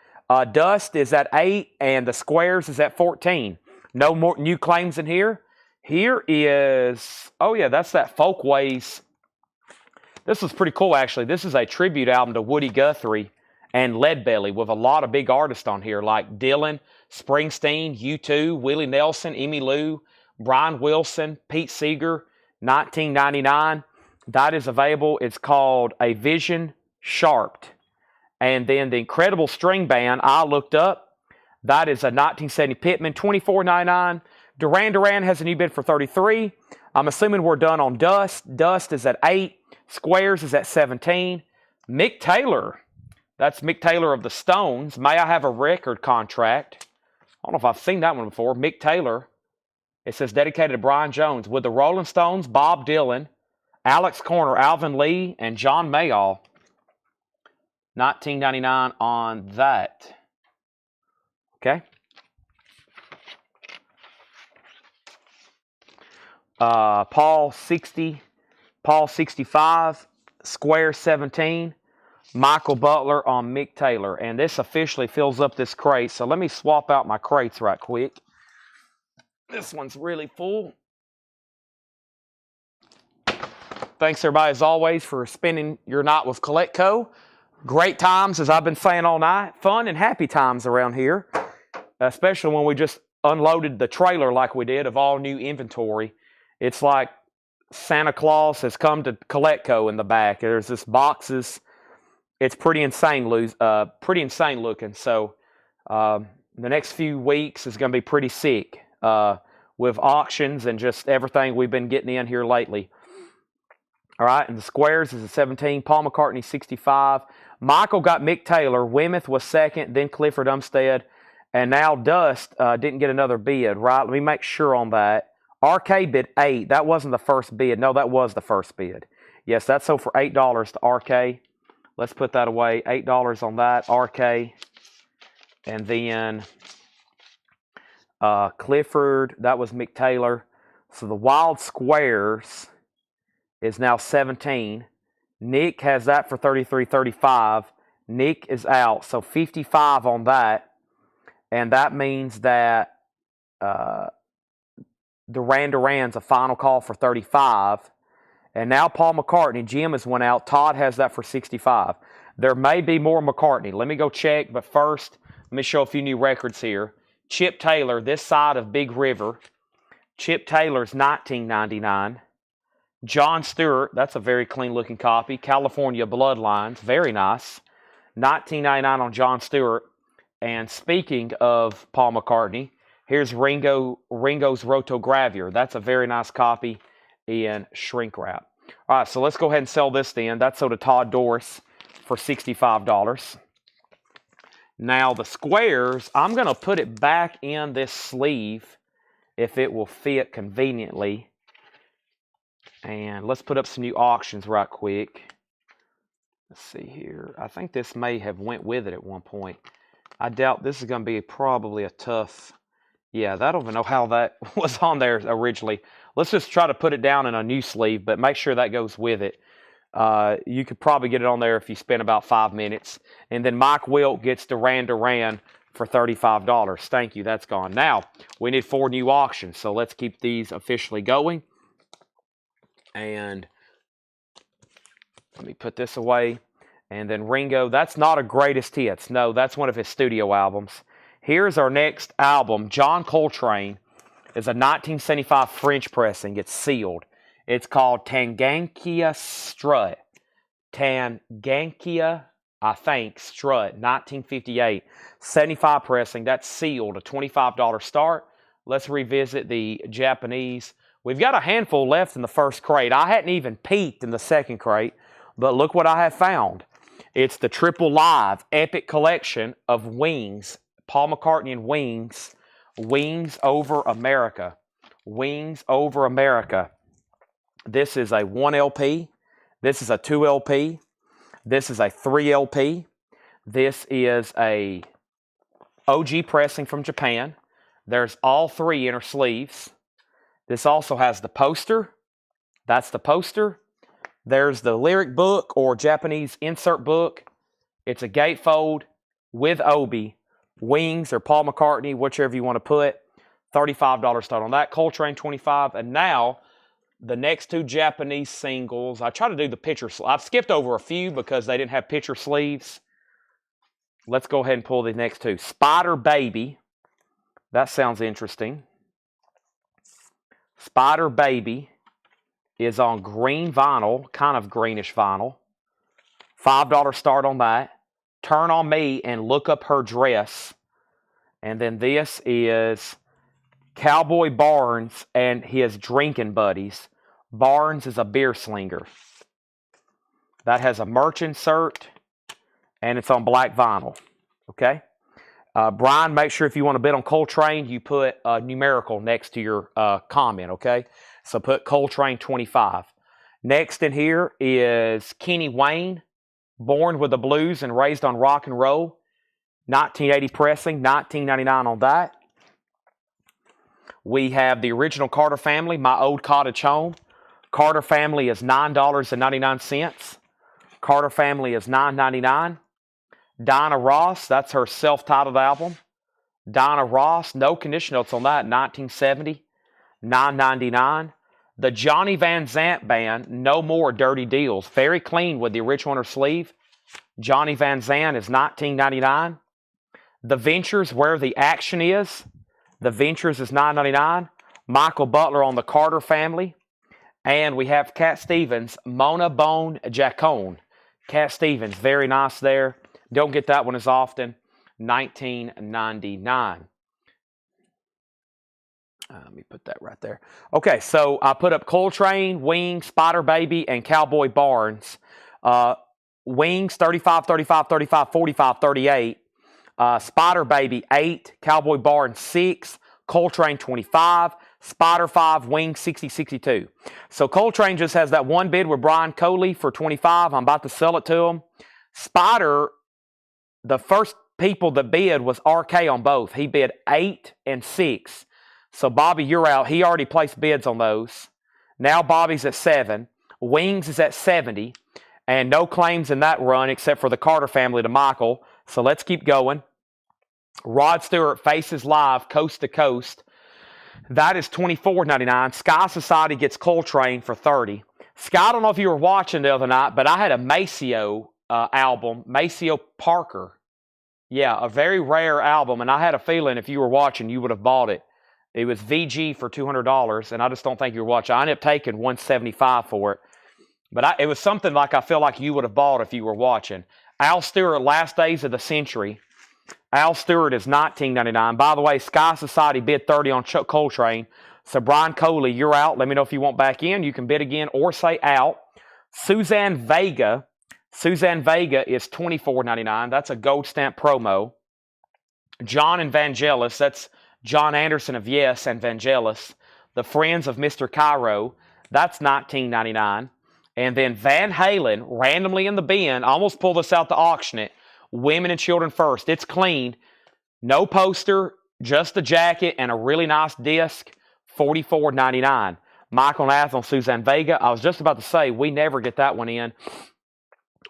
S1: Dust is at $8, and the Squares is at $14. No more new claims in here. Here is, oh yeah, that's that Folkways. This is pretty cool, actually. This is a tribute album to Woody Guthrie and Leadbelly with a lot of big artists on here, like Dylan, Springsteen, U2, Willie Nelson, Emmylou, Brian Wilson, Pete Seeger, 1999. That is available. It's called a Vision Sharped. And then the Incredible String Band, I looked up. That is a 1970 Pitman, $24.99. Duran Duran has a new bid for $33. I'm assuming we're done on Dust. Dust is at $8. Squares is at $17. Mick Taylor. That's Mick Taylor of the Stones. May I Have a Record Contract? I don't know if I've seen that one before. Mick Taylor. It says dedicated to Brian Jones. With the Rolling Stones, Bob Dylan, Alex Corner, Alvin Lee, and John Mayall. $19.99 on that. Okay. Paul 60, Paul 65, Square 17, Michael Butler on Mick Taylor. And this officially fills up this crate. So let me swap out my crates right quick. This one's really full. Thanks, everybody, as always, for spending your night with Collecco. Great times, as I've been saying all night. Fun and happy times around here, especially when we just unloaded the trailer like we did of all new inventory. It's like Santa Claus has come to Collecco in the back. There's this boxes. It's pretty insane looking. So the next few weeks is going to be pretty sick with auctions and just everything we've been getting in here lately. All right, and the Squares is a 17. Paul McCartney, 65. Michael got Mick Taylor. Weymouth was second, then Clifford Umstead. And now Dust didn't get another bid, right? Let me make sure on that. RK bid 8. That wasn't the first bid. No, that was the first bid. Yes, that's sold for $8 to RK. Let's put that away. $8 on that, RK. And then Clifford, that was Mick Taylor. So the Wild Squares is now 17. Nick has that for $33.35. Nick is out, so 55 on that. And that means that Duran Duran's a final call for 35. And now Paul McCartney, Jim has went out. Todd has that for 65. There may be more McCartney. Let me go check, but first, let me show a few new records here. Chip Taylor, this side of Big River. Chip Taylor's $19.99. John Stewart, that's a very clean-looking copy. California Bloodlines, very nice. $19.99 on John Stewart. And speaking of Paul McCartney, here's Ringo's Rotogravure. That's a very nice copy in shrink wrap. All right, so let's go ahead and sell this then. That's sold to Todd Doris for $65. Now the Squares, I'm going to put it back in this sleeve if it will fit conveniently. And let's put up some new auctions right quick. Let's see here. I think this may have went with it at one point. I doubt this is going to be probably a tough... Yeah, I don't even know how that was on there originally. Let's just try to put it down in a new sleeve, but make sure that goes with it. You could probably get it on there if you spend about 5 minutes. And then Mike Wilt gets Duran Duran for $35. Thank you, that's gone. Now, we need 4 new auctions, so let's keep these officially going. And let me put this away. And then Ringo, that's not a greatest hits. No, that's one of his studio albums. Here's our next album. John Coltrane is a 1975 French pressing. It's sealed. It's called Tangankia Strut. Tangankia, I think, Strut, 1958. 75 pressing. That's sealed. A $25 start. Let's revisit the Japanese. We've got a handful left in the first crate. I hadn't even peeked in the second crate, but look what I have found. It's the Triple Live Epic Collection of Wings. Paul McCartney and Wings. Wings Over America. Wings Over America. This is a 1 LP. This is a 2 LP. This is a 3 LP. This is a OG pressing from Japan. There's all 3 inner sleeves. This also has the poster. That's the poster. There's the lyric book or Japanese insert book. It's a gatefold with Obi. Wings or Paul McCartney, whichever you want to put. $35 start on that. Coltrane, $25. And now, the next 2 Japanese singles. I try to do the picture. I've skipped over a few because they didn't have picture sleeves. Let's go ahead and pull the next 2. Spider Baby. That sounds interesting. Spider Baby is on green vinyl, kind of greenish vinyl. $5 start on that. Turn on Me and Look Up Her Dress. And then this is Cowboy Barnes and his drinking buddies. Barnes is a beer slinger. That has a merch insert, and it's on black vinyl. Okay? Brian, make sure if you want to bid on Coltrane, you put a numerical next to your comment, okay? So put Coltrane 25. Next in here is Kenny Wayne, born with the blues and raised on rock and roll. 1980 pressing, $19.99 on that. We have the original Carter Family, My Old Cottage Home. Carter Family is $9.99. Carter Family is $9.99. Dinah Ross, that's her self-titled album. Dinah Ross, no condition notes on that, 1970, $9.99. The Johnny Van Zant Band, No More Dirty Deals, very clean with the original on her sleeve. Johnny Van Zant is $19.99. The Ventures, Where the Action Is. The Ventures is $9.99. Michael Butler on the Carter Family. And we have Cat Stevens, Mona Bone Jacone. Cat Stevens, very nice there. Don't get that one as often. $19.99. Let me put that right there. Okay, so I put up Coltrane, Wings, Spider Baby, and Cowboy Barnes. Wings, 35, 35, 35, 45, 38. Spider Baby, 8. Cowboy Barnes, 6. Coltrane, 25. Spider, 5. Wings, 60, 62. So Coltrane just has that one bid with Brian Coley for 25. I'm about to sell it to him. Spider, the first people that bid was RK on both. He bid 8 and 6. So Bobby, you're out. He already placed bids on those. Now Bobby's at 7. Wings is at 70. And no claims in that run except for the Carter Family to Michael. So let's keep going. Rod Stewart, Faces Live, Coast to Coast. That is $24.99. Sky Society gets Coltrane for $30. Sky, I don't know if you were watching the other night, but I had a Maceo album, Maceo Parker. Yeah, a very rare album, and I had a feeling if you were watching, you would have bought it. It was VG for $200, and I just don't think you were watching. I ended up taking $175 for it. But it was something like I feel like you would have bought if you were watching. Al Stewart, Last Days of the Century. Al Stewart is $19.99. By the way, Sky Society bid $30 on Coltrane. So Brian Coley, you're out. Let me know if you want back in. You can bid again or say out. Suzanne Vega. Suzanne Vega is $24.99. That's a gold stamp promo. John and Vangelis. That's John Anderson of Yes and Vangelis. The Friends of Mr. Cairo. That's $19.99. And then Van Halen, randomly in the bin, I almost pulled this out to auction it. Women and Children First. It's clean. No poster, just the jacket and a really nice disc. $44.99. Michael Nath on Suzanne Vega. I was just about to say, we never get that one in.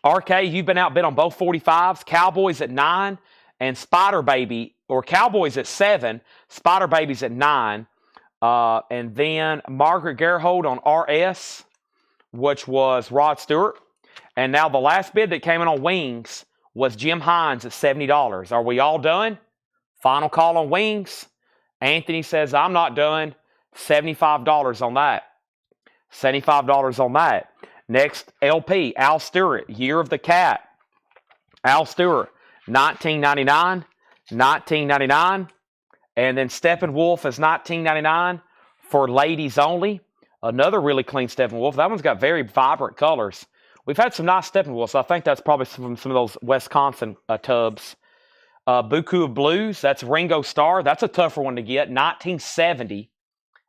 S1: RK, you've been outbid on both 45s. Cowboys at 9 and Spider Baby, or Cowboys at 7. Spider Baby's at 9. And then Margaret Gerhold on RS, which was Rod Stewart. And now the last bid that came in on Wings was Jim Hines at $70. Are we all done? Final call on Wings. Anthony says, I'm not done. $75 on that. $75 on that. Next LP, Al Stewart, Year of the Cat. Al Stewart, $19.99. $19.99. And then Steppenwolf is $19.99 for ladies only. Another really clean Steppenwolf. That one's got very vibrant colors. We've had some nice Steppenwolves. I think that's probably from some of those Wisconsin tubs. Buku of Blues, that's Ringo Starr. That's a tougher one to get. 1970,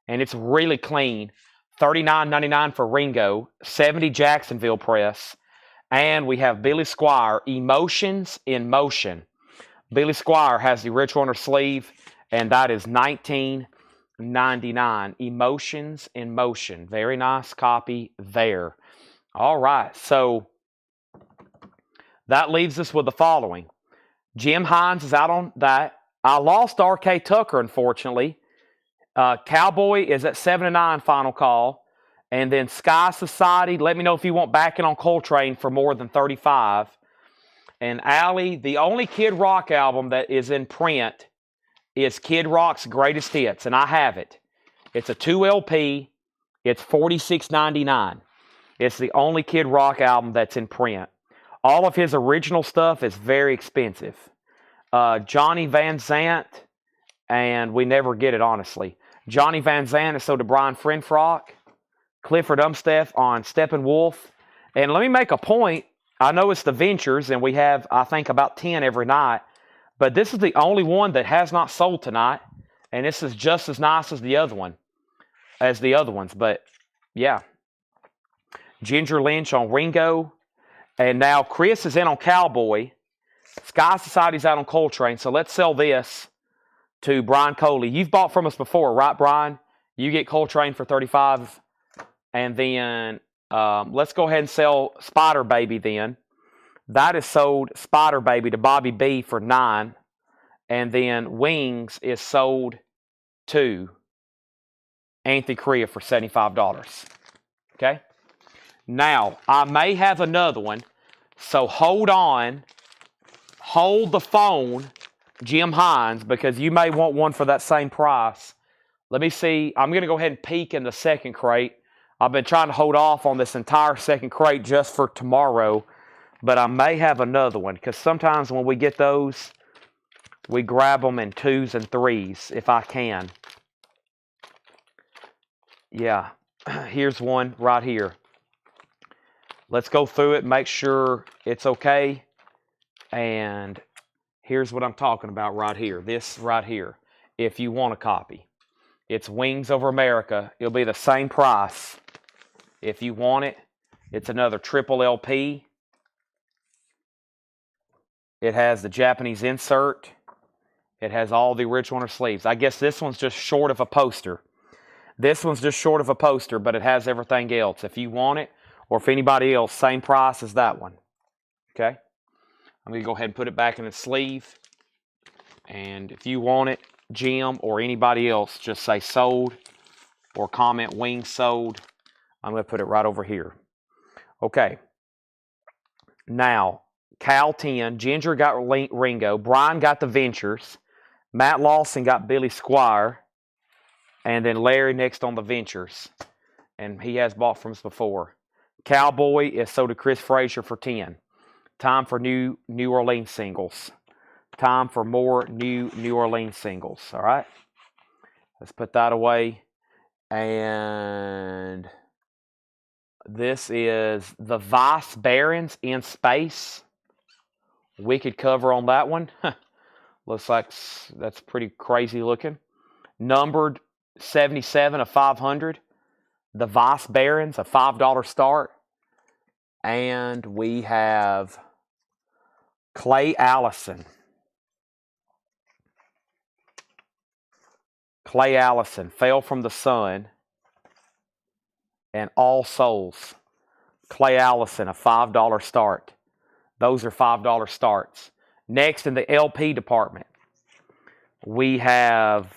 S1: and it's really clean. $39.99 for Ringo. 70 Jacksonville Press. And we have Billy Squier, Emotions in Motion. Billy Squier has the original on her sleeve, and that is $19.99. Emotions in Motion. Very nice copy there. All right, so that leaves us with the following. Jim Hines is out on that. I lost R.K. Tucker, unfortunately. Cowboy is at 7-9 final call. And then Sky Society, let me know if you want backing on Coltrane for more than 35. And Allie, the only Kid Rock album that is in print is Kid Rock's Greatest Hits, and I have it. It's a 2 LP. It's $46.99. It's the only Kid Rock album that's in print. All of his original stuff is very expensive. Johnny Van Zant, and we never get it, honestly. Johnny Van Zant is sold to Brian Frenfrock, Clifford Umsteff on Steppenwolf. And let me make a point. I know it's the Ventures, and we have, I think, about 10 every night. But this is the only one that has not sold tonight. And this is just as nice as the other ones. But, yeah. Ginger Lynch on Ringo. And now Chris is in on Cowboy. Sky Society's out on Coltrane. So let's sell this to Brian Coley. You've bought from us before, right, Brian? You get Coltrane for $35. And then let's go ahead and sell Spider Baby then. That is sold, Spider Baby, to Bobby B for $9. And then Wings is sold to Anthony Correa for $75. Okay? Now, I may have another one, so hold on. Hold the phone, Jim Hines, because you may want one for that same price. Let me see. I'm going to go ahead and peek in the second crate. I've been trying to hold off on this entire second crate just for tomorrow, but I may have another one, because sometimes when we get those, we grab them in 2s and 3s, if I can. Yeah, here's one right here. Let's go through it, make sure it's okay. And here's what I'm talking about right here. This right here. If you want a copy. It's Wings Over America. It'll be the same price. If you want it, it's another triple LP. It has the Japanese insert. It has all the original inner sleeves. I guess this one's just short of a poster. This one's just short of a poster, but it has everything else. If you want it, or if anybody else, same price as that one. Okay? I'm going to go ahead and put it back in its sleeve. And if you want it, Jim or anybody else, just say sold or comment Wings sold. I'm going to put it right over here. Okay. Now, Cal 10, Ginger got Ringo, Brian got the Ventures, Matt Lawson got Billy Squire, and then Larry next on the Ventures. And he has bought from us before. Cowboy is sold to Chris Frazier for 10. Time for new New Orleans singles. Time for more new New Orleans singles. All right. Let's put that away. And this is the Vice Barons in Space. Wicked cover on that one. Looks like that's pretty crazy looking. Numbered 77 of 500. The Vice Barons, a $5 start. And we have Clay Allison. Clay Allison, Fell from the Sun, and All Souls. Clay Allison, a $5 start. Those are $5 starts. Next, in the LP department, we have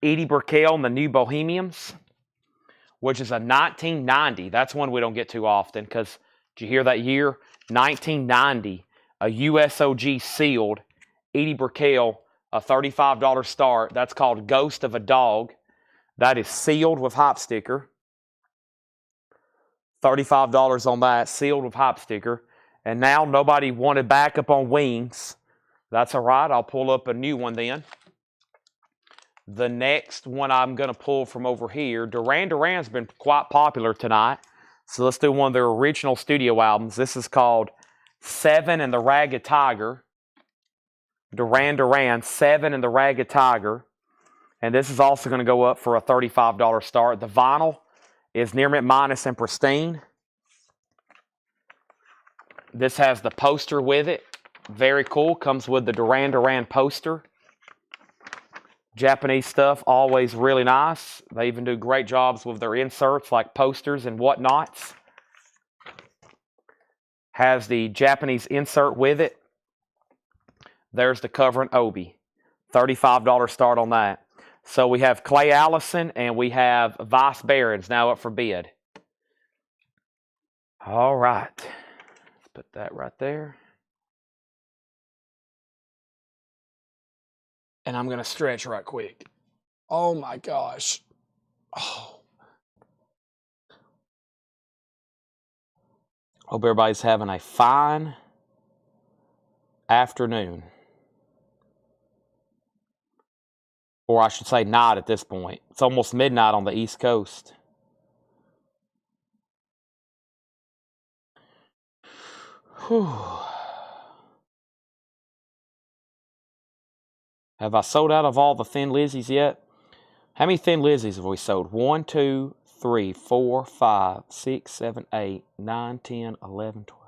S1: Eddie Brickell and the New Bohemians, which is a 1990. That's one we don't get too often, because did you hear that year? 1990, a USOG sealed Eddie Brickell, a $35 start. That's called Ghost of a Dog. That is sealed with hype sticker. $35 on that, sealed with hype sticker. And now nobody wanted backup on Wings. That's all right. I'll pull up a new one then. The next one I'm going to pull from over here, Duran Duran's been quite popular tonight. So let's do one of their original studio albums. This is called Seven and the Ragged Tiger. Duran Duran, Seven and the Ragged Tiger. And this is also going to go up for a $35 start. The vinyl is near mint minus and pristine. This has the poster with it. Very cool. Comes with the Duran Duran poster. Japanese stuff, always really nice. They even do great jobs with their inserts like posters and whatnots. Has the Japanese insert with it. There's the cover and obi. $35 start on that. So we have Clay Allison and we have Vice Barons now up for bid. All right. Let's put that right there. And I'm going to stretch right quick. Oh my gosh. Oh, Hope everybody's having a fine afternoon. Or I should say night at this point. It's almost midnight on the East Coast. Whew. Have I sold out of all the Thin Lizzies yet? How many Thin Lizzies have we sold? 1, 2, 3, 4, 5, 6, 7, 8, 9, 10, 11, 12,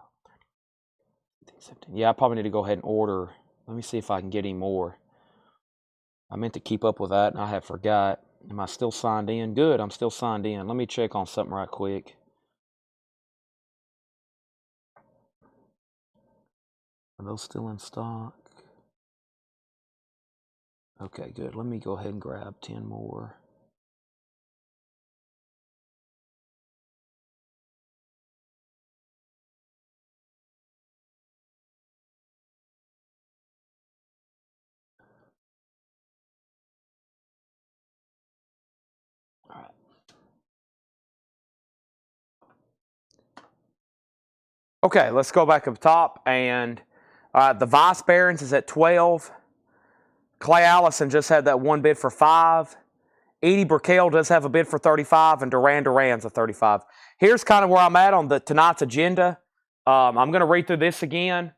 S1: 13, 17. Yeah, I probably need to go ahead and order. Let me see if I can get any more. I meant to keep up with that, and I have forgot. Am I still signed in? Good, I'm still signed in. Let me check on something right quick. Are those still in stock? Okay, good. Let me go ahead and grab 10 more. All right. Okay, let's go back up top. And the Vice Barons is at 12. Clay Allison just had that one bid for 5. Edie Burkell does have a bid for 35, and Duran's a 35. Here's kind of where I'm at on tonight's agenda. I'm going to read through this again.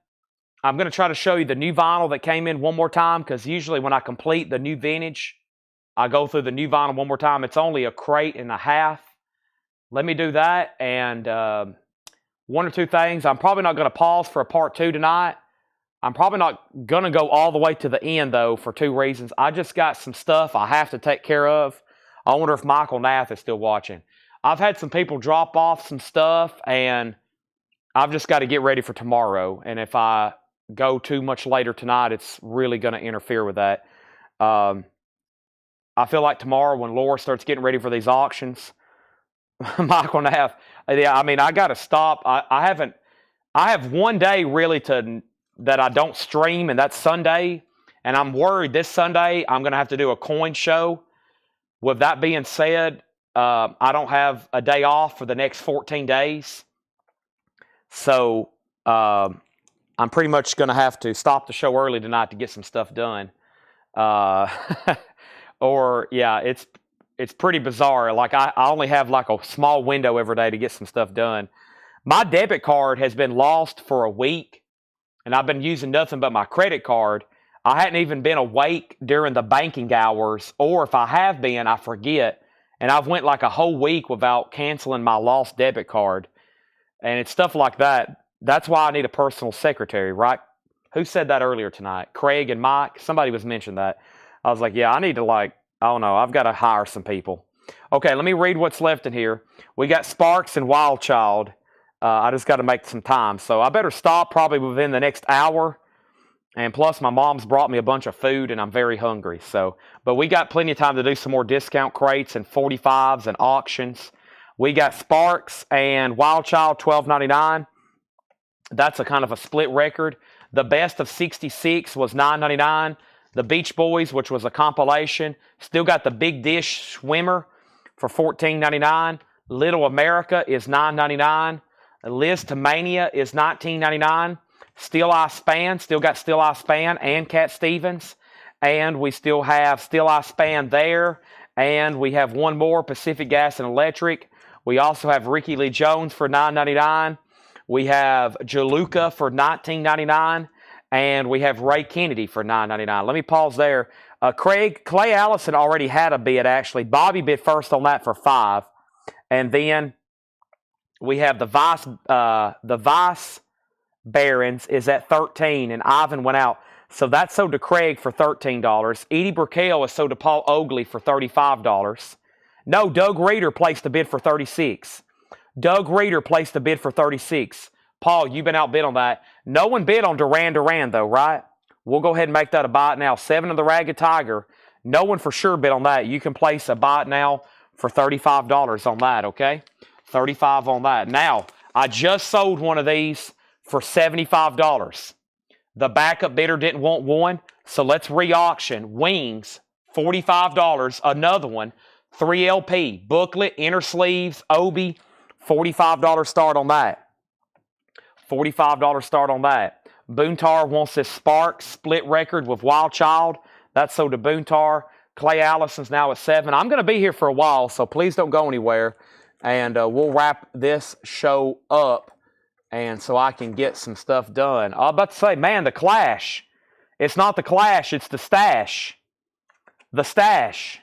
S1: I'm going to try to show you the new vinyl that came in one more time, because usually when I complete the new vintage, I go through the new vinyl one more time. It's only a crate and a half. Let me do that, and one or two things. I'm probably not going to pause for a part 2 tonight. I'm probably not going to go all the way to the end, though, for 2 reasons. I just got some stuff I have to take care of. I wonder if Michael Nath is still watching. I've had some people drop off some stuff, and I've just got to get ready for tomorrow. And if I go too much later tonight, it's really going to interfere with that. I feel like tomorrow when Laura starts getting ready for these auctions, Michael Nath, yeah, I mean, I got to stop. I have one day really that I don't stream, and that's Sunday. And I'm worried this Sunday I'm going to have to do a coin show. With that being said, I don't have a day off for the next 14 days. So I'm pretty much going to have to stop the show early tonight to get some stuff done. Or, yeah, it's pretty bizarre. Like, I only have like a small window every day to get some stuff done. My debit card has been lost for a week, and I've been using nothing but my credit card. I hadn't even been awake during the banking hours, or if I have been, I forget. And I've went like a whole week without canceling my lost debit card. And it's stuff like that. That's why I need a personal secretary, right? Who said that earlier tonight? Craig and Mike? Somebody was mentioning that. I was like, yeah, I need to I don't know, I've got to hire some people. Okay, let me read what's left in here. We got Sparks and Wild Child. I just got to make some time. So I better stop probably within the next hour. And plus, my mom's brought me a bunch of food, and I'm very hungry. But we got plenty of time to do some more discount crates and 45s and auctions. We got Sparks and Wild Child, $12.99. That's a kind of a split record. The best of 66 was $9.99. The Beach Boys, which was a compilation, still got the Big Dish Swimmer for $14.99. Little America is $9.99. Liz to Mania is $19.99. Steel Eye Span, still got Steel Eye Span and Cat Stevens. And we still have Steel Eye Span there. And we have one more, Pacific Gas and Electric. We also have Ricky Lee Jones for $9.99. We have Jaluka for $19.99. And we have Ray Kennedy for $9.99. Let me pause there. Clay Allison already had a bid, actually. Bobby bid first on that for $5. And then we have the Vice Barons is at $13, and Ivan went out. So that's sold to Craig for $13. Edie Burkell is sold to Paul Oakley for $35. No, Doug Reeder placed a bid for $36. Doug Reeder placed a bid for $36. Paul, you've been outbid on that. No one bid on Duran, though, right? We'll go ahead and make that a buy now. 7 of the Ragged Tiger. No one for sure bid on that. You can place a buy now for $35 on that, okay? $35 on that. Now, I just sold one of these for $75. The backup bidder didn't want one, so let's re-auction. Wings, $45. Another one, 3LP, booklet, inner sleeves, Obi, $45 start on that. $45 start on that. Boontar wants this Spark split record with Wild Child. That's sold to Boontar. Clay Allison's now at 7. I'm going to be here for a while, so please don't go anywhere. And we'll wrap this show up, and so I can get some stuff done. I was about to say, man, the Clash. It's not the Clash, it's the Stash. The Stash.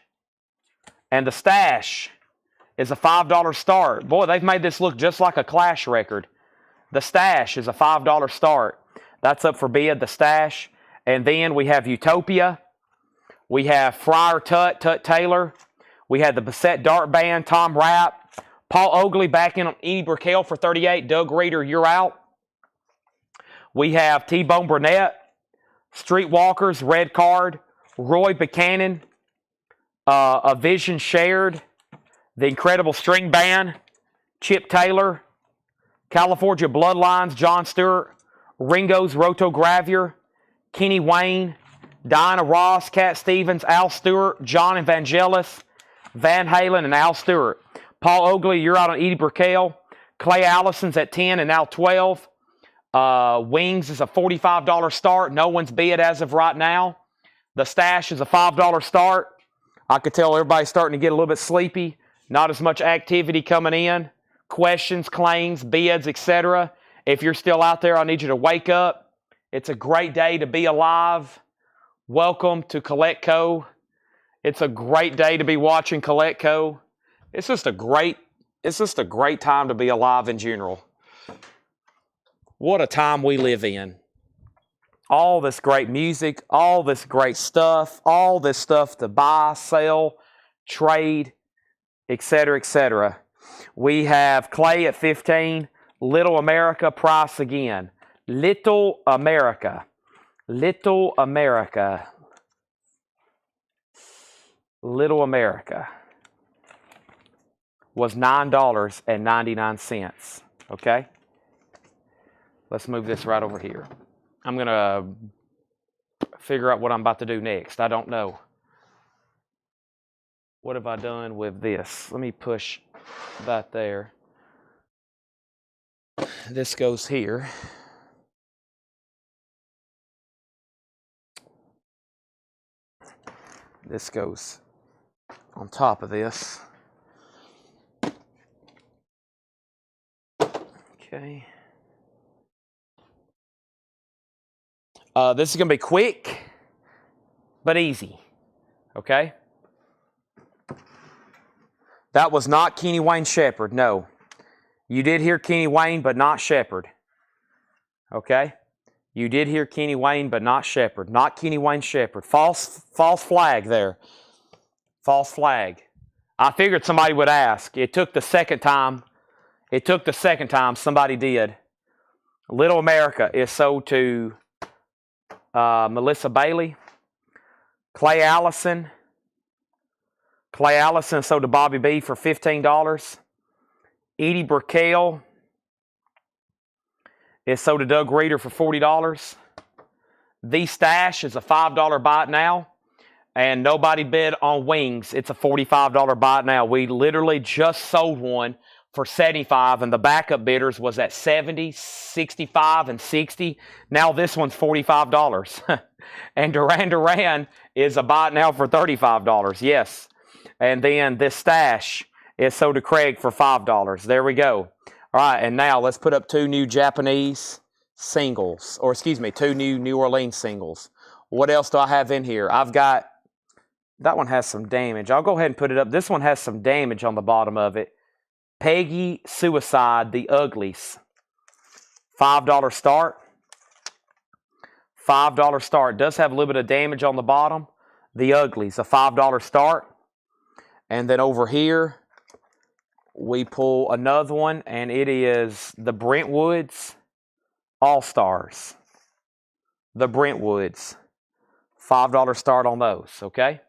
S1: And the Stash is a $5 start. Boy, they've made this look just like a Clash record. The Stash is a $5 start. That's up for bid, the Stash. And then we have Utopia. We have Friar Tut Taylor. We have the Bassett Dart Band, Tom Rapp. Paul Oakley back in on Edie Brickell for 38. Doug Reeder, you're out. We have T-Bone Burnett. Streetwalkers, Red Card. Roy Buchanan. A Vision Shared. The Incredible String Band. Chip Taylor. California Bloodlines, John Stewart. Ringo's Rotogravier. Kenny Wayne. Diana Ross, Cat Stevens, Al Stewart, John Evangelis, Van Halen, and Al Stewart. Paul Oakley, you're out on Edie Brickell. Clay Allison's at 10 and now 12. Wings is a $45 start. No one's bid as of right now. The Stash is a $5 start. I could tell everybody's starting to get a little bit sleepy. Not as much activity coming in. Questions, claims, bids, etc. If you're still out there, I need you to wake up. It's a great day to be alive. Welcome to CollectCo. It's a great day to be watching CollectCo. It's just a great time to be alive in general. What a time we live in. All this great music, all this great stuff, all this stuff to buy, sell, trade, etc., etc. We have Clay at 15. Little America price again. Little America. Little America. Little America was $9.99. Okay? Let's move this right over here. I'm going to figure out what I'm about to do next. I don't know. What have I done with this? Let me push that there. This goes here. This goes on top of this. Okay. This is going to be quick, but easy. Okay? That was not Kenny Wayne Shepherd. No. You did hear Kenny Wayne, but not Shepherd. Okay? You did hear Kenny Wayne, but not Shepherd. Not Kenny Wayne Shepherd. False flag there. False flag. I figured somebody would ask. It took the second time. Somebody did. Little America is sold to Melissa Bailey. Clay Allison. Clay Allison sold to Bobby B for $15. Edie Brickell is sold to Doug Reeder for $40. The Stash is a $5 buy it now. And nobody bid on Wings. It's a $45 buy it now. We literally just sold one for $75, and the backup bidders was at $70, $65, and $60. Now this one's $45. And Duran Duran is a buy it now for $35. Yes. And then this Stash is sold to Craig for $5. There we go. All right, and now let's put up two new Japanese singles, or excuse me, two New Orleans singles. What else do I have in here? I've got, that one has some damage. I'll go ahead and put it up. This one has some damage on the bottom of it. Peggy Suicide, the Uglies. $5 start. $5 start. Does have a little bit of damage on the bottom. The Uglies, a $5 start. And then over here, we pull another one, and it is the Brentwoods All-Stars. The Brentwoods. $5 start on those, okay?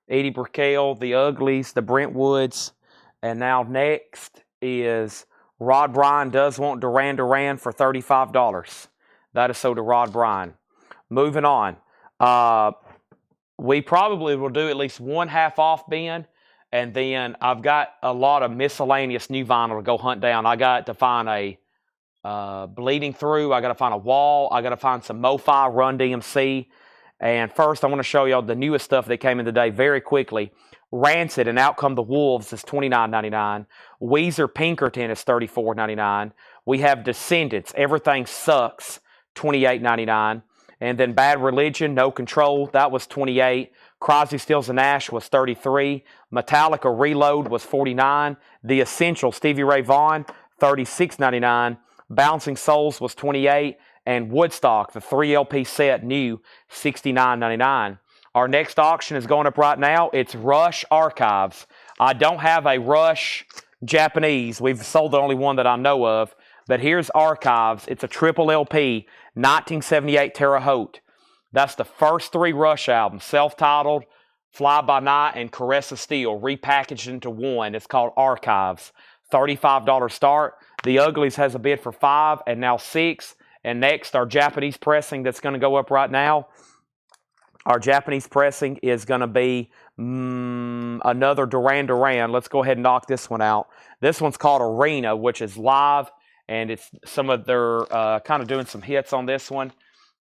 S1: Edie Brickell, the Uglies, the Brentwoods. And now next is Rod Bryan does want Duran Duran for $35. That is sold to Rod Bryan. Moving on. We probably will do at least one half off bin. And then I've got a lot of miscellaneous new vinyl to go hunt down. I got to find a Bleeding Through, I got to find a Wall. I got to find some MoFi, Run DMC. And first, I want to show y'all the newest stuff that came in today very quickly. Rancid and Out Come the Wolves is $29.99. Weezer Pinkerton is $34.99. We have Descendants, Everything Sucks, $28.99. And then Bad Religion, No Control, that was $28. Crosby, Stills, and Nash was $33. Metallica Reload was $49. The Essential, Stevie Ray Vaughan, $36.99. Bouncing Souls was $28. And Woodstock, the 3 LP set, new, $69.99. Our next auction is going up right now. It's Rush Archives. I don't have a Rush Japanese. We've sold the only one that I know of. But here's Archives. It's a triple LP, 1978 Terre Haute. That's the first 3 Rush albums, self-titled, Fly By Night, and Caress of Steel, repackaged into one. It's called Archives. $35 start. The Uglies has a bid for $5 and now $6. And next, our Japanese pressing that's going to go up right now. Our Japanese pressing is going to be another Duran Duran. Let's go ahead and knock this one out. This one's called Arena, which is live. And it's some of their kind of doing some hits on this one.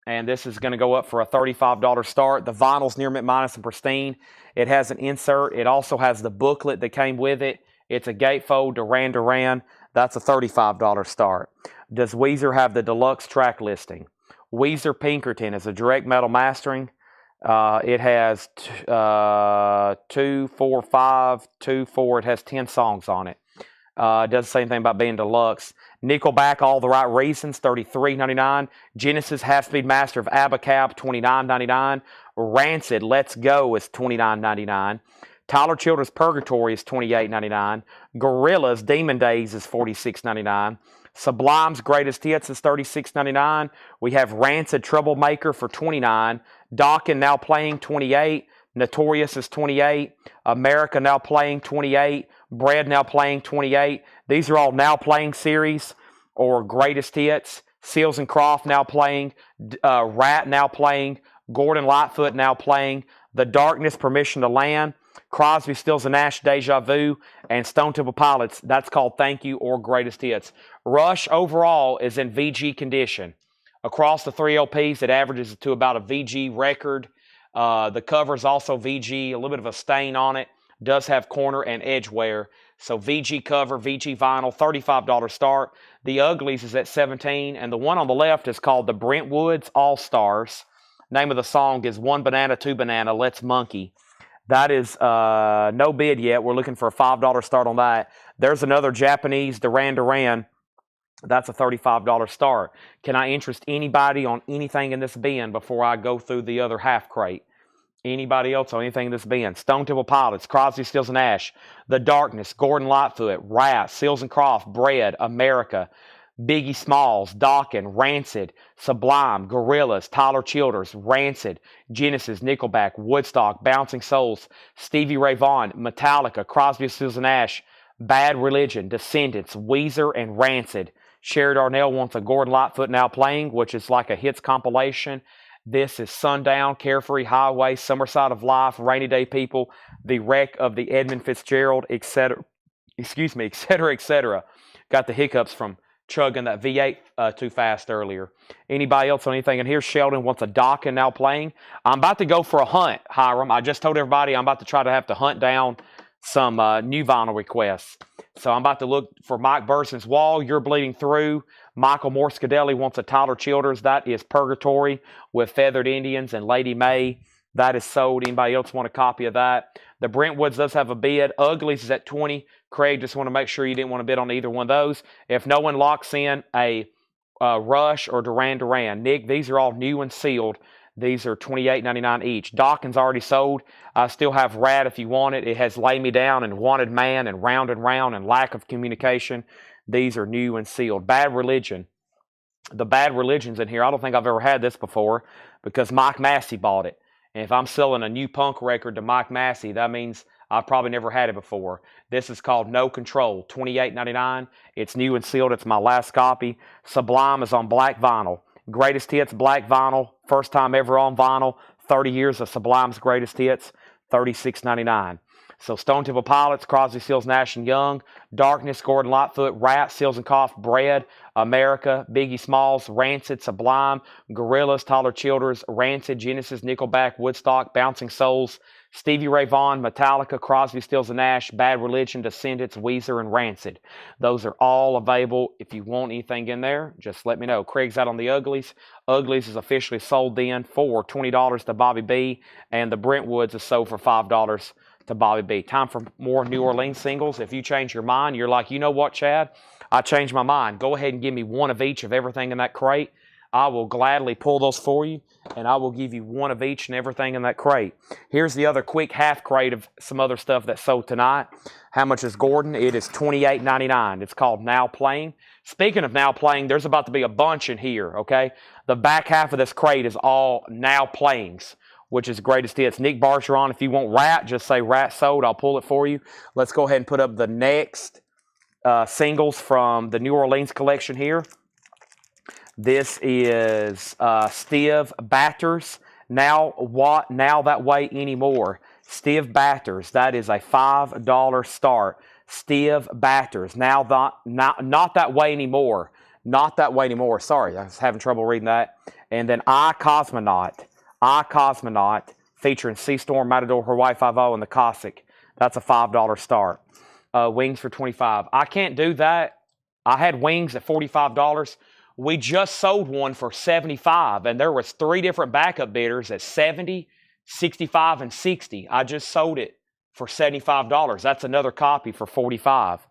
S1: And this is going to go up for a $35 start. The vinyl's near mint minus and pristine. It has an insert. It also has the booklet that came with it. It's a gatefold Duran Duran. That's a $35 start. Does Weezer have the deluxe track listing? Weezer Pinkerton is a direct metal mastering. It has 2, 4, 5, 2, 4. It has 10 songs on it. It doesn't say anything about being deluxe. Nickelback, All the Right Reasons, $33.99. Genesis Half-Speed Master of Abacab, $29.99. Rancid, Let's Go is $29.99. Tyler Childers' Purgatory is $28.99. Gorillaz, Demon Days is $46.99. Sublime's Greatest Hits is $36.99. We have Rancid Troublemaker for $29. Dokken now playing $28. Notorious is $28. America now playing $28. Bread now playing $28. These are all now playing series or greatest hits. Seals and Croft now playing. Rat now playing. Gordon Lightfoot now playing. The Darkness, Permission to Land. Crosby, Stills, and Nash, Deja Vu. And Stone Temple Pilots, that's called Thank You or Greatest Hits. Rush overall is in VG condition. Across the 3 LPs, it averages to about a VG record. The cover is also VG, a little bit of a stain on it. Does have corner and edge wear. So VG cover, VG vinyl, $35 start. The Uglies is at $17. And the one on the left is called the Brentwoods All-Stars. Name of the song is One Banana, Two Banana, Let's Monkey. That is no bid yet. We're looking for a $5 start on that. There's another Japanese Duran Duran. That's a $35 start. Can I interest anybody on anything in this bin before I go through the other half crate? Anybody else on anything in this bin? Stone Temple Pilots, Crosby, Stills, and Nash, The Darkness, Gordon Lightfoot, Rat, Seals and Croft, Bread, America, Biggie Smalls, Dokken, Rancid, Sublime, Gorillaz, Tyler Childers, Rancid, Genesis, Nickelback, Woodstock, Bouncing Souls, Stevie Ray Vaughan, Metallica, Crosby, Stills, and Nash, Bad Religion, Descendants, Weezer, and Rancid. Sherry Darnell wants a Gordon Lightfoot Now Playing, which is like a hits compilation. This is Sundown, Carefree Highway, Summerside of Life, Rainy Day People, The Wreck of the Edmund Fitzgerald, etc. etc. Got the hiccups from chugging that V8 too fast earlier. Anybody else on anything? And here's Sheldon wants a Dokken Now Playing. I'm about to go for a hunt, Hiram. I just told everybody I'm about to try to have to hunt down some new vinyl requests. So I'm about to look for Mike Burson's Wall, You're Bleeding Through. Michael Morskadelli wants a Tyler Childers. That is Purgatory with Feathered Indians and Lady May. That is sold. Anybody else want a copy of that? The Brentwoods does have a bid. Uglies is at $20. Craig, just want to make sure you didn't want to bid on either one of those. If no one locks in a Rush or Duran Duran. Nick, these are all new and sealed. These are $28.99 each. Dokken's already sold. I still have Rat if you want it. It has Lay Me Down and Wanted Man and Round and Lack of Communication. These are new and sealed. Bad Religion. The Bad Religion's in here. I don't think I've ever had this before because Mike Massey bought it. And if I'm selling a new punk record to Mike Massey, that means I've probably never had it before. This is called No Control, $28.99. It's new and sealed. It's my last copy. Sublime is on black vinyl. Greatest Hits, black vinyl. First time ever on vinyl. 30 years of Sublime's Greatest Hits, $36.99. So Stone Temple Pilots, Crosby, Stills, Nash and Young, Darkness, Gordon Lightfoot, Rat, Seals and Cough, Bread, America, Biggie Smalls, Rancid, Sublime, Gorillaz, Tyler Childers, Rancid, Genesis, Nickelback, Woodstock, Bouncing Souls, Stevie Ray Vaughan, Metallica, Crosby, Stills and Nash, Bad Religion, Descendants, Weezer, and Rancid. Those are all available. If you want anything in there, just let me know. Craig's out on the Uglies. Uglies is officially sold in for $20 to Bobby B, and the Brentwoods is sold for $5 to Bobby B. Time for more New Orleans singles. If you change your mind, you're like, you know what, Chad? I changed my mind. Go ahead and give me one of each of everything in that crate. I will gladly pull those for you, and I will give you one of each and everything in that crate. Here's the other quick half crate of some other stuff that sold tonight. How much is Gordon? It is $28.99. It's called Now Playing. Speaking of Now Playing, there's about to be a bunch in here, okay? The back half of this crate is all Now Playings, which is greatest hits. Nick Barcheron, if you want Rat, just say Rat sold. I'll pull it for you. Let's go ahead and put up the next singles from the New Orleans collection here. This is Steve Batters. Now what? Now that way anymore. Steve Batters. That is a $5 start. Steve Batters. Now not that way anymore. Not that way anymore. Sorry, I was having trouble reading that. And then I Cosmonaut, featuring Sea Storm, Matador, Hawaii 5-0, and the Cossack. That's a $5 start. Wings for $25. I can't do that. I had wings at $45. We just sold one for $75, and there was 3 different backup bidders at $70, $65, and $60. I just sold it for $75. That's another copy for $45.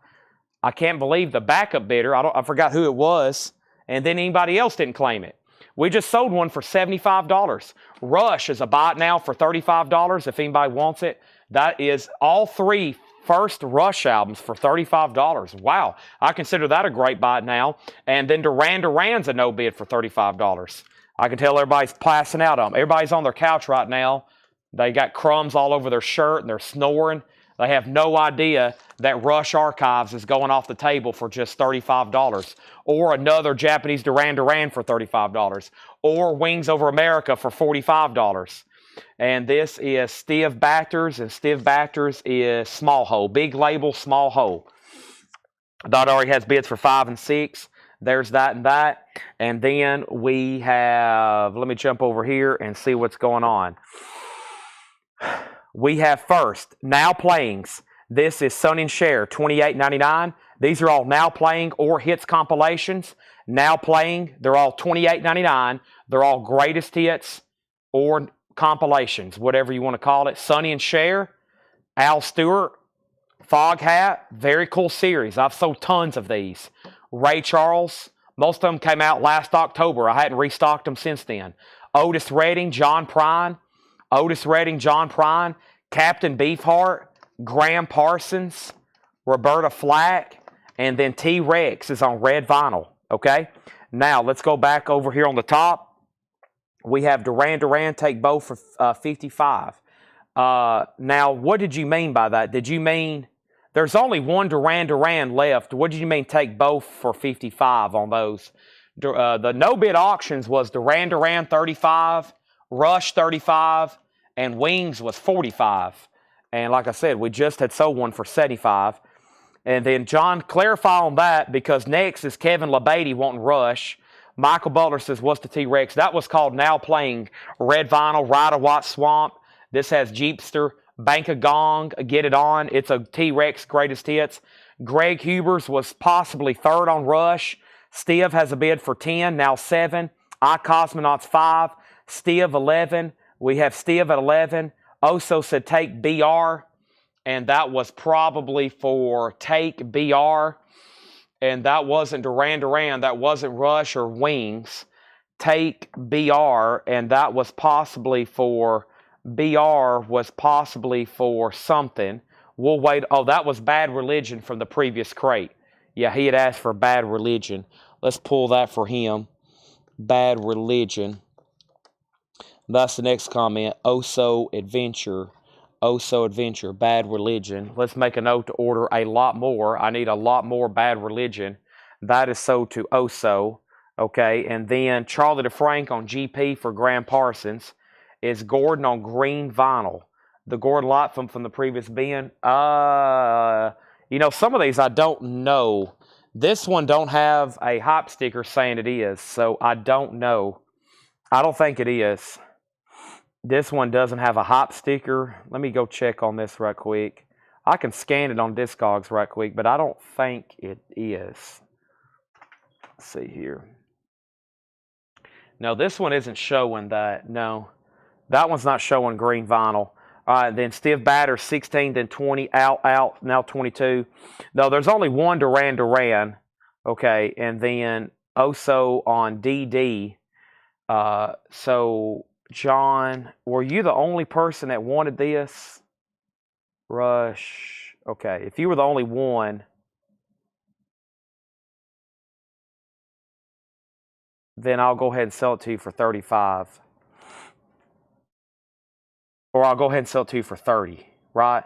S1: I can't believe the backup bidder. I forgot who it was, and then anybody else didn't claim it. We just sold one for $75. Rush is a buy it now for $35 if anybody wants it. That is all 3 first Rush albums for $35. Wow, I consider that a great buy now. And then Duran Duran's a no bid for $35. I can tell everybody's passing out on them. Everybody's on their couch right now. They got crumbs all over their shirt and they're snoring. They have no idea that Rush Archives is going off the table for just $35. Or another Japanese Duran Duran for $35. Or Wings Over America for $45. And this is Steve Batters, and Steve Batters is Small Hole. Big label, Small Hole. That already has bids for 5 and 6. There's that and that. And then we have, let me jump over here and see what's going on. We have first, Now Playings. This is Son and Cher, $28.99. These are all Now Playing or Hits compilations. Now Playing, they're all $28.99. They're all greatest hits or compilations, whatever you want to call it. Sonny and Cher, Al Stewart, Fog Hat, very cool series. I've sold tons of these. Ray Charles, most of them came out last October. I hadn't restocked them since then. Otis Redding, John Prine, Captain Beefheart, Graham Parsons, Roberta Flack, and then T-Rex is on red vinyl, okay? Now, let's go back over here on the top. We have Duran Duran, Take Both for $55. Now, what did you mean by that? Did you mean there's only one Duran Duran left? What did you mean Take Both for $55 on those? The no-bid auctions was Duran Duran $35, Rush $35, and Wings was $45. And like I said, we just had sold one for $75. And then John, clarify on that, because next is Kevin LeBeatty wanting Rush. Michael Butler says, what's the T-Rex? That was called Now Playing. Red Vinyl, Ride a White Swamp. This has Jeepster, Bank of Gong, Get It On. It's a T-Rex greatest hits. Greg Hubers was possibly third on Rush. Steve has a bid for 10, now 7. I Cosmonauts 5. Steve 11. We have Steve at 11. Oso said Take BR, and that was probably for Take BR. And that wasn't Duran Duran, that wasn't Rush or Wings. Take BR, and that was possibly for, BR was possibly for something. We'll wait. Oh, that was Bad Religion from the previous crate. Yeah, he had asked for Bad Religion. Let's pull that for him. Bad Religion. That's the next comment. Oso Adventure. Oso Adventure, Bad Religion. Let's make a note to order a lot more. I need a lot more Bad Religion. That is sold to Oso. Okay, and then Charlie DeFrank on GP for Graham Parsons. Is Gordon on green vinyl. The Gordon Light from the previous bin. You know, some of these I don't know. This one don't have a hype sticker saying it is, so I don't know. I don't think it is. This one doesn't have a hype sticker. Let me go check on this right quick. I can scan it on Discogs right quick, but I don't think it is. Let's see here. No, this one isn't showing that. No, that one's not showing green vinyl. All right, then Stiff Batter, 16, then 20, out, now 22. No, there's only one Duran. Okay, and then Oso on DD. So, John, were you the only person that wanted this? Rush. Okay, if you were the only one, then I'll go ahead and sell it to you for 35. Or I'll go ahead and sell it to you for 30, right?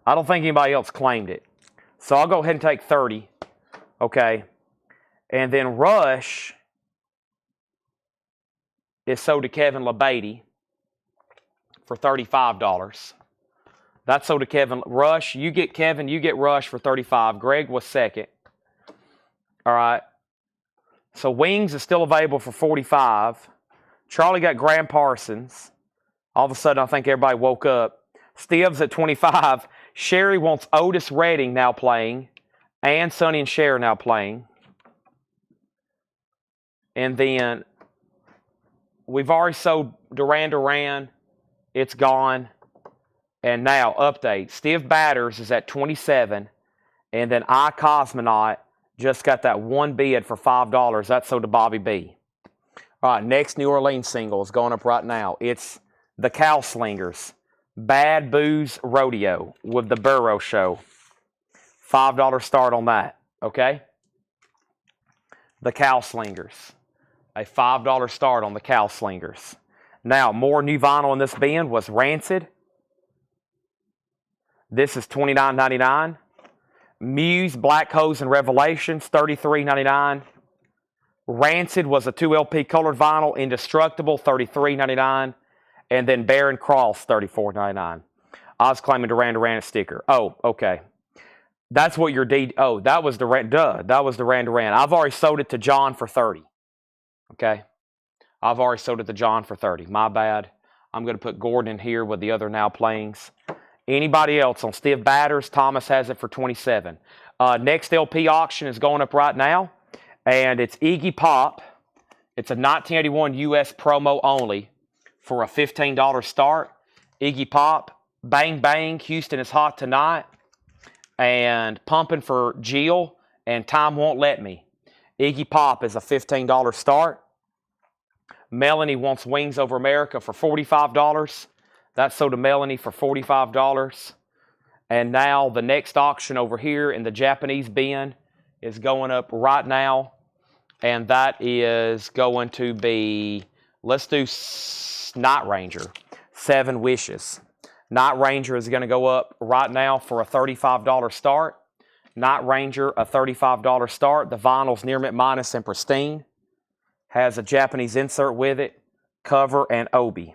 S1: I don't think anybody else claimed it. So I'll go ahead and take 30. Okay. And then Rush is sold to Kevin LeBeatty for $35. That's sold to Kevin. Rush, you get Kevin, you get Rush for 35. Greg was second. All right. So Wings is still available for 45. Charlie got Graham Parsons. All of a sudden, I think everybody woke up. Steve's at 25. Sherry wants Otis Redding now playing. And Sonny and Cher now playing. And then we've already sold Duran. It's gone. And now, update. Steve Batters is at 27. And then I Cosmonaut just got that one bid for $5. That's sold to Bobby B. All right, next New Orleans single is going up right now. It's the Cow Slingers. Bad Booze Rodeo with the Burrow Show. $5 start on that, okay? The Cow Slingers. A $5 start on the Cow Slingers. Now, more new vinyl in this bin was Rancid. This is $29.99. Muse, Black Hose, and Revelations, $33.99. Rancid was a 2LP colored vinyl. Indestructible, $33.99. And then Baron Cross, $34.99. I was claiming Duran sticker. Oh, okay. That's what your deed. Oh, that was Duran. Duh. That was Duran. I've already sold it to John for 30. Okay. I've already sold it to John for 30. My bad. I'm going to put Gordon in here with the other now playings. Anybody else on Stiff Batters? Thomas has it for 27. Next LP auction is going up right now. And it's Iggy Pop. It's a 1981 US promo only for a $15 start. Iggy Pop, Bang Bang, Houston is Hot Tonight. And Pumping for Jill and Time Won't Let Me. Iggy Pop is a $15 start. Melanie Wants Wings Over America for $45. That's sold to Melanie for $45. And now the next auction over here in the Japanese bin is going up right now. And that is going to be, let's do Night Ranger, 7 Wishes. Night Ranger is going to go up right now for a $35 start. Night Ranger, a $35 start. The vinyl's near mint minus and pristine. Has a Japanese insert with it, cover, and obi.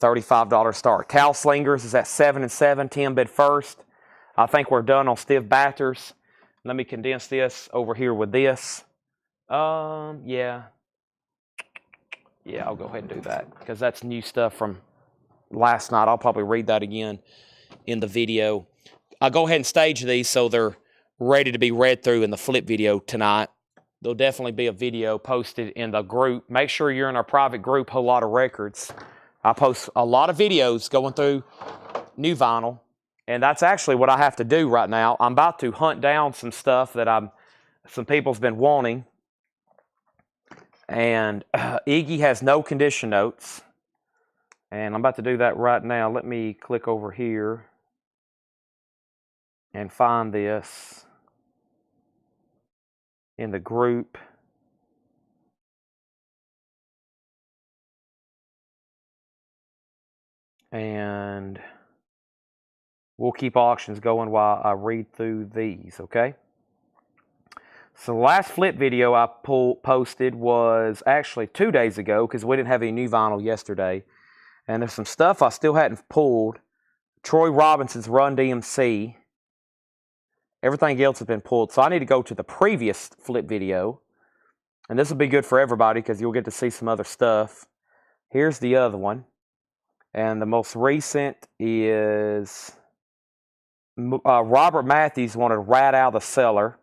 S1: $35 start. Cow Slingers is at 7 and 7. Tim bid first. I think we're done on Stiff Batters. Let me condense this over here with this. Yeah, I'll go ahead and do that because that's new stuff from last night. I'll probably read that again in the video. I'll go ahead and stage these so they're ready to be read through in the flip video tonight. There'll definitely be a video posted in the group. Make sure you're in our private group, Whole Lot of Records. I post a lot of videos going through new vinyl, and that's actually what I have to do right now. I'm about to hunt down some stuff that some people's been wanting. And Iggy has no condition notes. And I'm about to do that right now. Let me click over here and find this in the group. And we'll keep auctions going while I read through these, okay? So the last flip video I posted was actually 2 days ago because we didn't have any new vinyl yesterday. And there's some stuff I still hadn't pulled. Troy Robinson's Run DMC. Everything else has been pulled. So I need to go to the previous flip video. And this will be good for everybody because you'll get to see some other stuff. Here's the other one. And the most recent is Robert Matthews wanted Rat Out of the Cellar.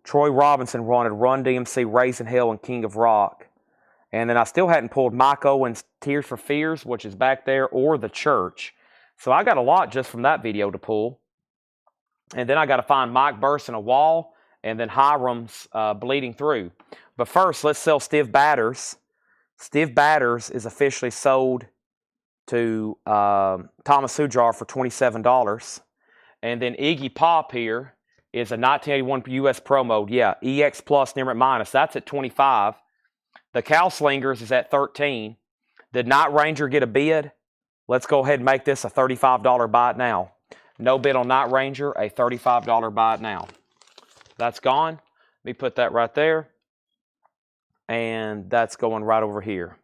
S1: Troy Robinson wanted Run DMC, Raising Hell, and King of Rock. And then I still hadn't pulled Mike Owens' Tears for Fears, which is back there, or The Church. So I got a lot just from that video to pull. And then I got to find Mike Burson, A Wall, and then Hiram's Bleeding Through. But first, let's sell Stiv Batters. Stiv Batters is officially sold to Thomas Sujar for $27. And then Iggy Pop here is a 1981 US Pro Mode. Yeah, EX Plus, Nimrit Minus. That's at $25. The Cow Slingers is at $13. Did Night Ranger get a bid? Let's go ahead and make this a $35 buy it now. No bid on Night Ranger, a $35 buy it now. That's gone. Let me put that right there. And that's going right over here.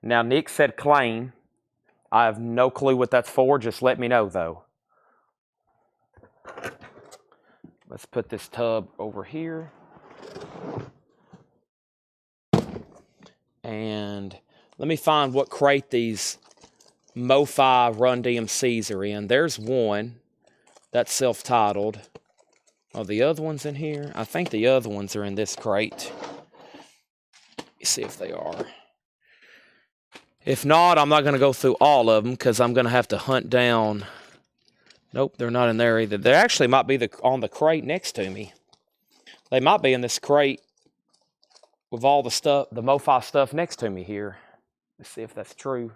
S1: Now, Nick said claim. I have no clue what that's for. Just let me know, though. Let's put this tub over here. And let me find what crate these MoFi Run DMCs are in. There's one. That's self-titled. Are the other ones in here? I think the other ones are in this crate. Let me see if they are. If not, I'm not going to go through all of them because I'm going to have to hunt down. Nope, they're not in there either. They actually might be on the crate next to me. They might be in this crate with all the stuff, the MoFi stuff next to me here. Let's see if that's true.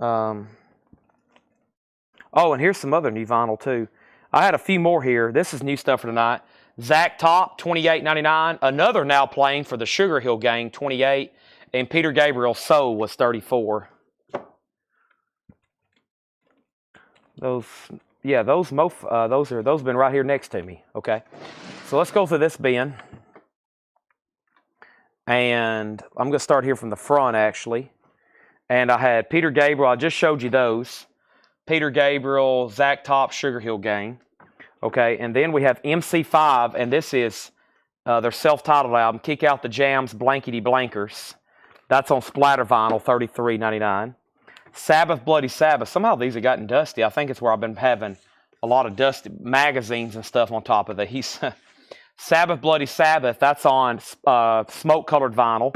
S1: Oh, and here's some other new vinyl too. I had a few more here. This is new stuff for tonight. Zach Top, $28.99. Another now playing for the Sugar Hill Gang, $28. And Peter Gabriel's Soul was $34. Those been right here next to me. Okay, so let's go through this bin, and I'm gonna start here from the front actually. And I had Peter Gabriel. I just showed you those. Peter Gabriel, Zach Top, Sugar Hill Gang. Okay, and then we have MC5, and this is their self-titled album, Kick Out the Jams, Blankety Blankers. That's on Splatter Vinyl, $33.99. Sabbath, Bloody Sabbath. Somehow these have gotten dusty. I think it's where I've been having a lot of dusty magazines and stuff on top of these. Sabbath, Bloody Sabbath. That's on smoke-colored vinyl,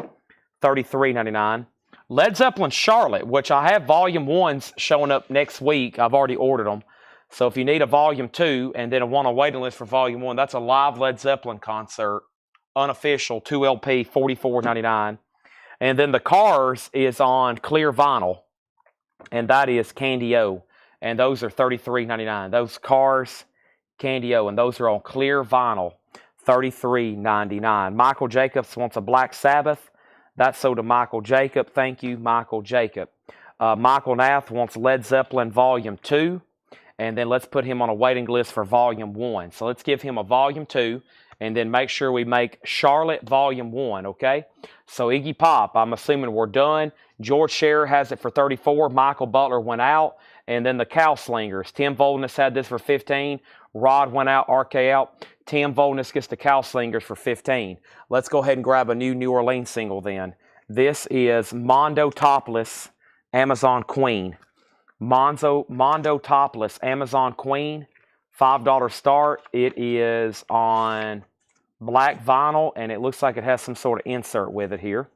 S1: $33.99. Led Zeppelin Charlotte, which I have Volume 1s showing up next week. I've already ordered them. So if you need a Volume 2 and then a one on waiting list for Volume 1, that's a live Led Zeppelin concert, unofficial, 2 LP, $44.99. And then the Cars is on clear vinyl, and that is Candy O, and those are $33.99. Those Cars, Candy O, and those are on clear vinyl, $33.99. Michael Jacobs wants a Black Sabbath. That's sold to Michael Jacob. Thank you, Michael Jacob. Michael Nath wants Led Zeppelin Volume 2, and then let's put him on a waiting list for Volume 1. So let's give him a Volume 2, and then make sure we make Charlotte Volume 1, okay? So Iggy Pop, I'm assuming we're done. George Scherer has it for $34. Michael Butler went out. And then the Cow Slingers. Tim Voldness had this for $15. Rod went out, RK out. Tim Voldness gets the Cow Slingers for $15. Let's go ahead and grab a New Orleans single then. This is Mondo Topless, Amazon Queen. Mondo Topless, Amazon Queen. $5 start. It is on black vinyl, and it looks like it has some sort of insert with it here.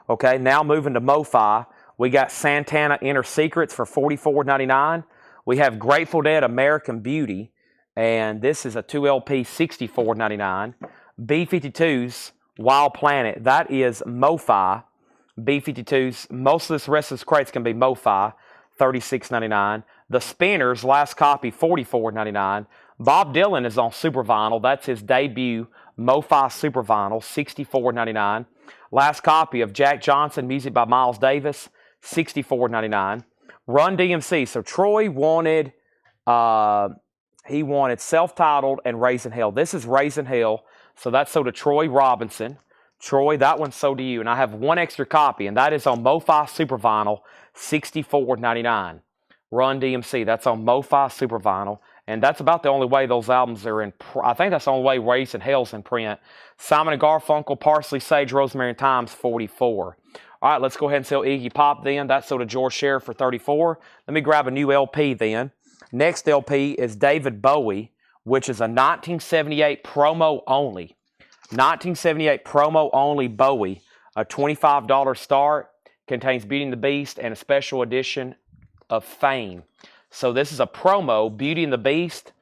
S1: Okay, now moving to MoFi, we got Santana Inner Secrets for $44.99. We have Grateful Dead American Beauty, and this is a 2 LP, $64.99. B-52's Wild Planet, that is MoFi. B-52's, most of this rest of this crates can be MoFi, $36.99. The Spinners, last copy, $44.99. Bob Dylan is on Super Vinyl. That's his debut MoFi Super Vinyl, $64.99. Last copy of Jack Johnson, music by Miles Davis, $64.99. Run DMC. So Troy wanted, he wanted Self-Titled and Raising Hell. This is Raising Hell, So that's sold to Troy Robinson. Troy, that one's sold to you. And I have one extra copy, and that is on MoFi Super Vinyl, $64.99. Run DMC, that's on MoFi Super Vinyl. And that's about the only way those albums are in. I think that's the only way Raising Hell's in print. Simon & Garfunkel, Parsley, Sage, Rosemary and Thyme's, $44. All right, let's go ahead and sell Iggy Pop then. That's sold to George Sheriff for $34. Let me grab a new LP then. Next LP is David Bowie, which is a 1978 promo only. 1978 promo only Bowie, a $25 start, contains Beauty and the Beast and a special edition of Fame. So this is a promo, Beauty and the Beast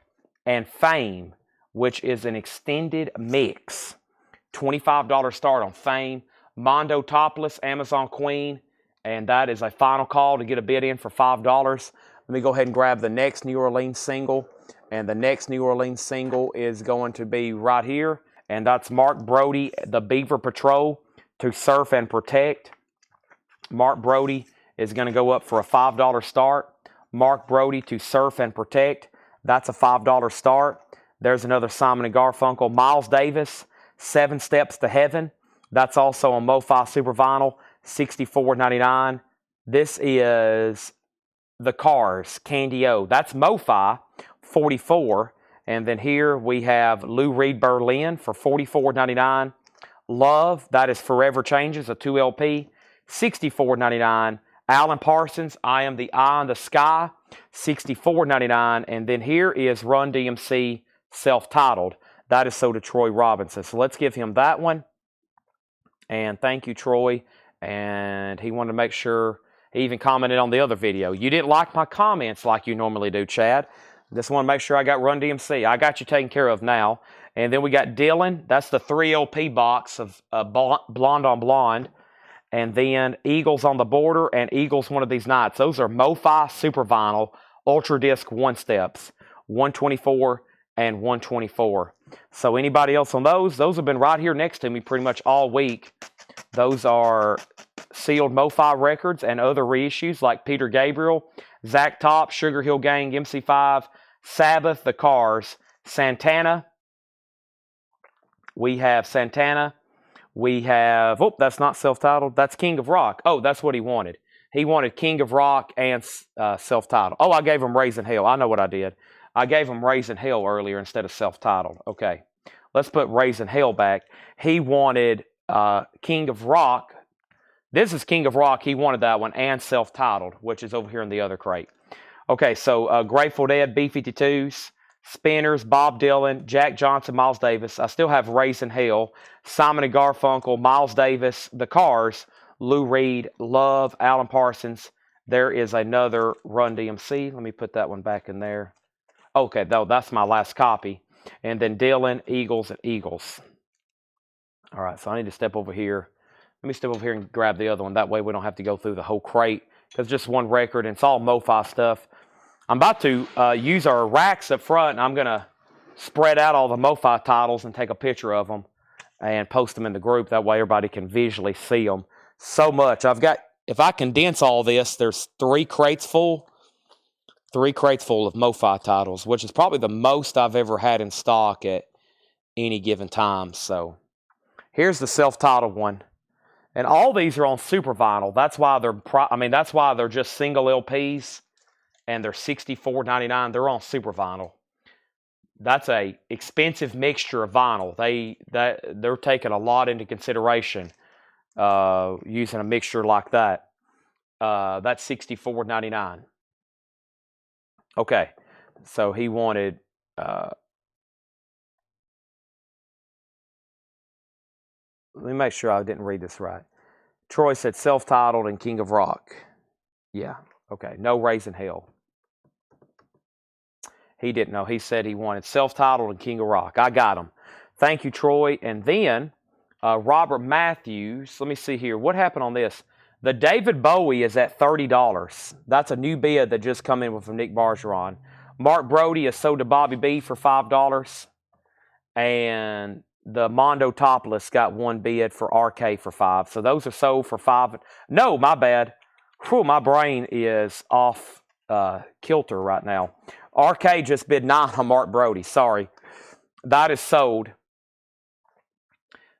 S1: and Fame, which is an extended mix. $25 start on Fame. Mondo Topless, Amazon Queen, and that is a final call to get a bid in for $5. Let me go ahead and grab the next New Orleans single, and the next New Orleans single is going to be right here, and that's Mark Brody, The Beaver Patrol, To Surf and Protect. Mark Brody is going to go up for a $5 start. Mark Brody, To Surf and Protect, that's a $5 start. There's another Simon & Garfunkel. Miles Davis, 7 Steps to Heaven. That's also on MoFi Super Vinyl, $64.99. This is The Cars, Candy O. That's MoFi, $44. And then here we have Lou Reed Berlin for $44.99. Love, that is Forever Changes, a 2LP, $64.99. Alan Parsons, I Am the Eye in the Sky, $64.99. And then here is Run DMC, self-titled. That is sold to Troy Robinson. So let's give him that one. And thank you, Troy. And he wanted to make sure, he even commented on the other video. You didn't like my comments like you normally do, Chad. Just want to make sure I got Run DMC. I got you taken care of now. And then we got Dylan. That's the 3LP box of Blonde on Blonde. And then Eagles on the Border and Eagles One of These Nights. Those are MoFi Super Vinyl Ultra Disc 1-steps, 124 and 124. So anybody else on those have been right here next to me pretty much all week. Those are sealed MoFi records and other reissues like Peter Gabriel, Zach Top, Sugar Hill Gang, MC5, Sabbath, The Cars, Santana. We have Santana. We have, oh, that's not self-titled. That's King of Rock. Oh, that's what he wanted. He wanted King of Rock and self-titled. Oh, I gave him Raising Hell. I know what I did. I gave him Raising Hell earlier instead of self-titled. Okay, let's put Raising Hell back. He wanted King of Rock. This is King of Rock. He wanted that one and self-titled, which is over here in the other crate. Okay, so Grateful Dead, B-52s, Spinners, Bob Dylan, Jack Johnson, Miles Davis. I still have Raising Hell, Simon & Garfunkel, Miles Davis, The Cars, Lou Reed, Love, Alan Parsons. There is another Run DMC. Let me put that one back in there. Okay, though, that's my last copy. And then Dylan, Eagles, and Eagles. All right, so I need to step over here. Let me step over here and grab the other one. That way we don't have to go through the whole crate because just one record, and it's all MoFi stuff. I'm about to use our racks up front, and I'm going to spread out all the MoFi titles and take a picture of them and post them in the group. That way everybody can visually see them. So much. I've got, if I condense all this, there's 3 crates full. 3 crates full of MoFi titles, which is probably the most I've ever had in stock at any given time. So here's the self-titled one. And all these are on Super Vinyl. That's why that's why they're just single LPs. And they're $64.99. They're on Super Vinyl. That's a expensive mixture of vinyl. They're taking a lot into consideration using a mixture like that. That's $64.99. Okay, so he wanted. Let me make sure I didn't read this right. Troy said self-titled and King of Rock. Yeah. Okay. No Raising Hell. He didn't know. He said he wanted self-titled and King of Rock. I got him. Thank you, Troy. And then Robert Matthews. Let me see here. What happened on this? The David Bowie is at $30. That's a new bid that just come in from Nick Bargeron. Mark Brody is sold to Bobby B for $5. And the Mondo Topless got one bid for RK for $5. So those are sold for $5. No, my bad. Whew, my brain is off kilter right now. RK just bid $9 on Mark Brody. Sorry. That is sold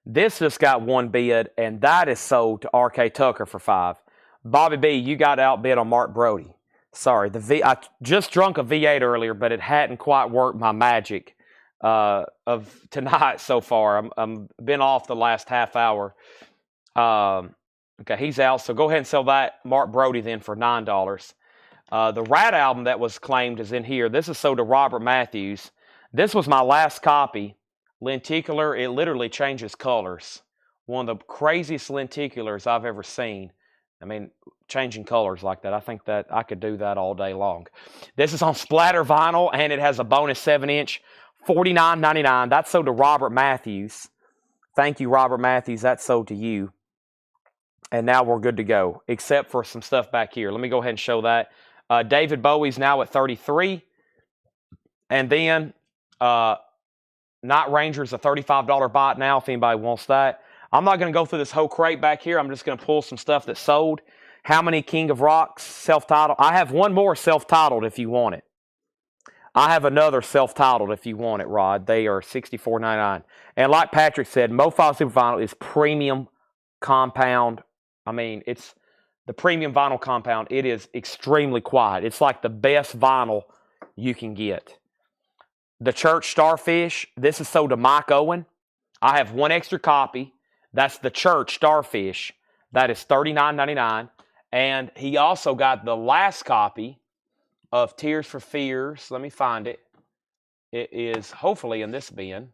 S1: This just got one bid, and that is sold to R.K. Tucker for $5. Bobby B, you got outbid on Mark Brody. Sorry, I just drunk a V8 earlier, but it hadn't quite worked my magic of tonight so far. I'm been off the last half hour. Okay, he's out, so go ahead and sell that Mark Brody then for $9. The Rat album that was claimed is in here. This is sold to Robert Matthews. This was my last copy. Lenticular, it literally changes colors. One of the craziest lenticulars I've ever seen. I mean, changing colors like that. I think that I could do that all day long. This is on splatter vinyl, and it has a bonus 7-inch, $49.99. That's sold to Robert Matthews. Thank you, Robert Matthews. That's sold to you. And now we're good to go, except for some stuff back here. Let me go ahead and show that. David Bowie's now at 33. And then Night Ranger's a $35 bot now if anybody wants that. I'm not going to go through this whole crate back here. I'm just going to pull some stuff that's sold. How many King of Rocks self-titled? I have one more self-titled if you want it. I have another self-titled if you want it, Rod. They are $64.99. And like Patrick said, MoFi Super Vinyl is premium compound. I mean, it's the premium vinyl compound. It is extremely quiet. It's like the best vinyl you can get. The Church Starfish, this is sold to Mike Owen. I have one extra copy. That's the Church Starfish. That is $39.99. And he also got the last copy of Tears for Fears. Let me find it. It is hopefully in this bin.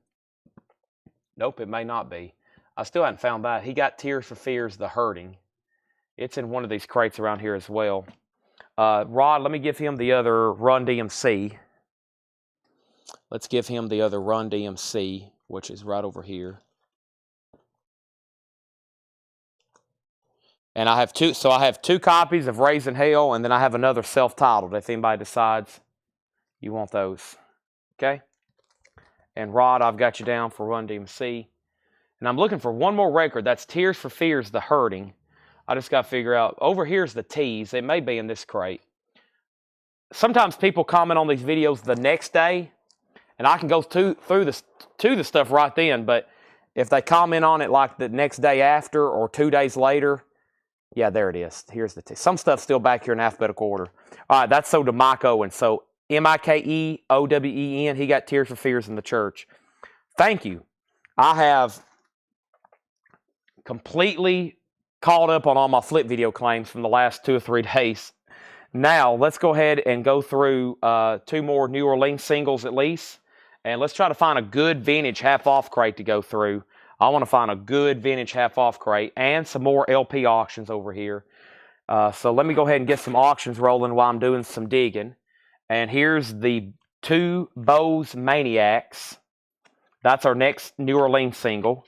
S1: Nope, it may not be. I still haven't found that. He got Tears for Fears, The Hurting. It's in one of these crates around here as well. Rod, let me give him the other Run DMC. Let's give him the other Run DMC, which is right over here. And I have two, so I have two copies of Raising Hell, and then I have another self-titled if anybody decides you want those. Okay? And Rod, I've got you down for Run DMC. And I'm looking for one more record. That's Tears for Fears, The Hurting. I just got to figure out. Over here's the Tease. It may be in this crate. Sometimes people comment on these videos the next day, and I can go to the stuff right then. But if they comment on it like the next day after or 2 days later, yeah, there it is. Here's the Tease. Some stuff's still back here in alphabetical order. All right, that's sold to Mike Owen. So Mikeowen. He got Tears for Fears in the Church. Thank you. I have completely caught up on all my flip video claims from the last 2 or 3 days. Now, let's go ahead and go through 2 more New Orleans singles at least. And let's try to find a good vintage half-off crate to go through. I want to find a good vintage half-off crate and some more LP auctions over here. So let me go ahead and get some auctions rolling while I'm doing some digging. And here's the 2 Bose Maniacs. That's our next New Orleans single.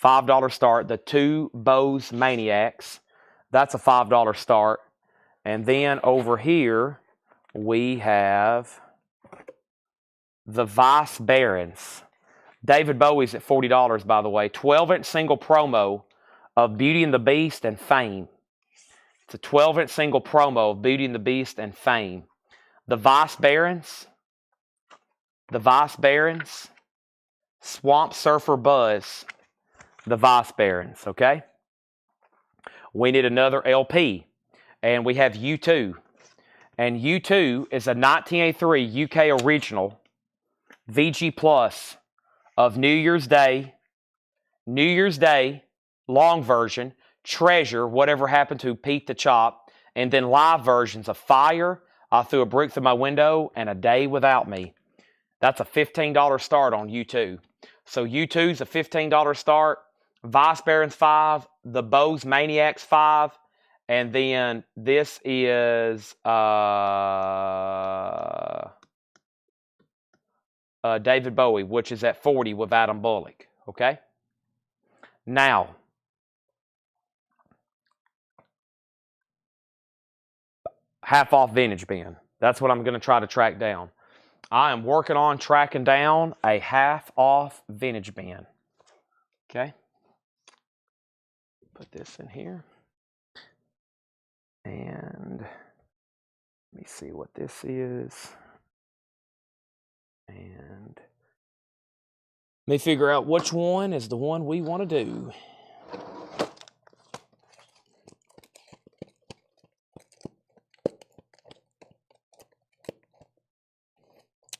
S1: $5 start. The 2 Bose Maniacs. That's a $5 start. And then over here, we have the Vice Barons. David Bowie's at $40, by the way. 12-inch single promo of Beauty and the Beast and Fame. It's a 12-inch single promo of Beauty and the Beast and Fame. The Vice Barons. The Vice Barons. Swamp Surfer Buzz. The Vice Barons, okay? We need another LP. And we have U2. And U2 is a 1983 UK original VG Plus of New Year's Day, long version, Treasure, Whatever Happened to Pete the Chop, and then live versions of Fire, I Threw a Brick Through My Window, and A Day Without Me. That's a $15 start on U2. So U2's a $15 start, Vice Barons 5, the Bose Maniacs 5, and then this is David Bowie, which is at 40 with Adam Bullock. Okay? Now, half-off vintage bin. That's what I'm going to try to track down. I am working on tracking down a half-off vintage bin. Okay? Put this in here. And let me see what this is. And Let me figure out which one is the one we want to do.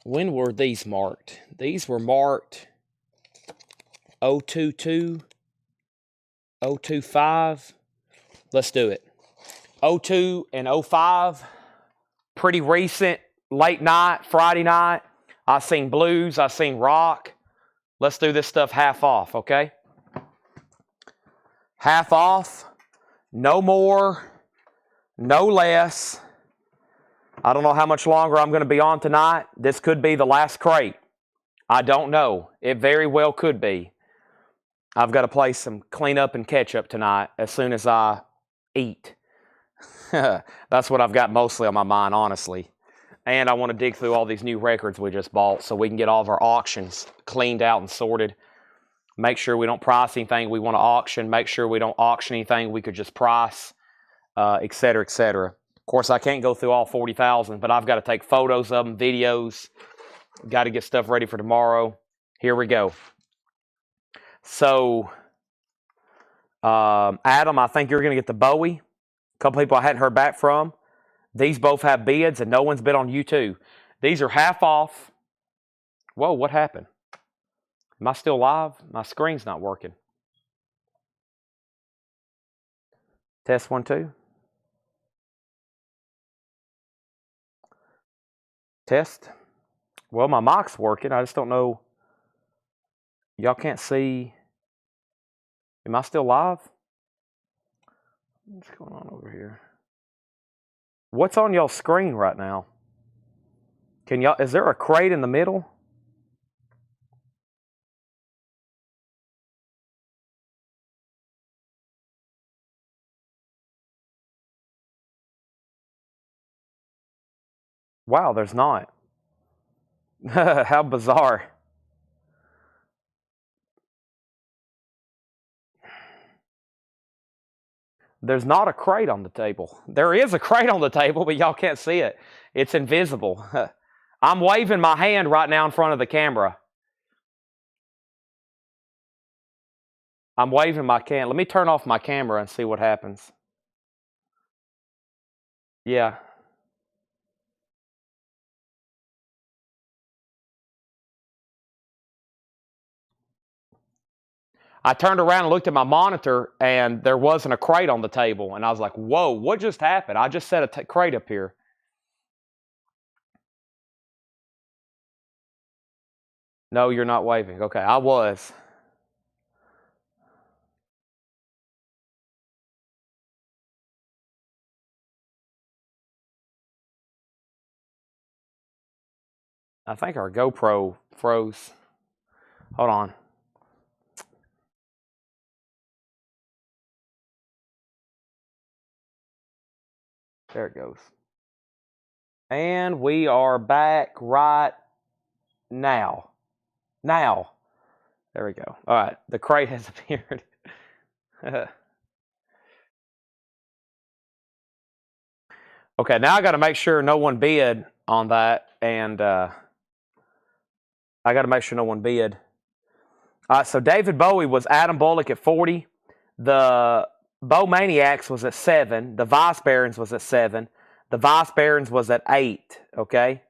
S1: When were these marked? These were marked 022, 025. Let's do it. 02 and 05. Pretty recent, late night, Friday night. I seen blues, I seen rock. Let's do this stuff half off, okay? Half off, no more, no less. I don't know how much longer I'm going to be on tonight. This could be the last crate. I don't know. It very well could be. I've got to play some cleanup and catch up tonight as soon as I eat. That's what I've got mostly on my mind, honestly. And I want to dig through all these new records we just bought so we can get all of our auctions cleaned out and sorted. Make sure we don't price anything we want to auction. Make sure we don't auction anything we could just price, et cetera, et cetera. Of course, I can't go through all 40,000, but I've got to take photos of them, videos. Got to get stuff ready for tomorrow. Here we go. So, Adam, I think you're going to get the Bowie. A couple people I hadn't heard back from. These both have bids, and no one's bid on you too. These are half off. Whoa, what happened? Am I still live? My screen's not working. Test 1, 2. Test. Well, my mic's working. I just don't know. Y'all can't see. Am I still live? What's going on over here? What's on y'all's screen right now? Can y'all? Is there a crate in the middle? Wow, there's not. How bizarre. There's not a crate on the table. There is a crate on the table, but y'all can't see it. It's invisible. I'm waving my hand right now in front of the camera. I'm waving my can. Let me turn off my camera and see what happens. Yeah. I turned around and looked at my monitor, and there wasn't a crate on the table. And I was like, whoa, what just happened? I just set a crate up here. No, you're not waving. Okay, I was. I think our GoPro froze. Hold on. There it goes. And we are back right now. Now. There we go. All right. The crate has appeared. Okay, now I got to make sure no one bid on that. And I got to make sure no one bid. All right, so David Bowie was Adam Bullock at 40. The Bo Maniacs was at 7. The Vice Barons was at 7. The Vice Barons was at 8, okay?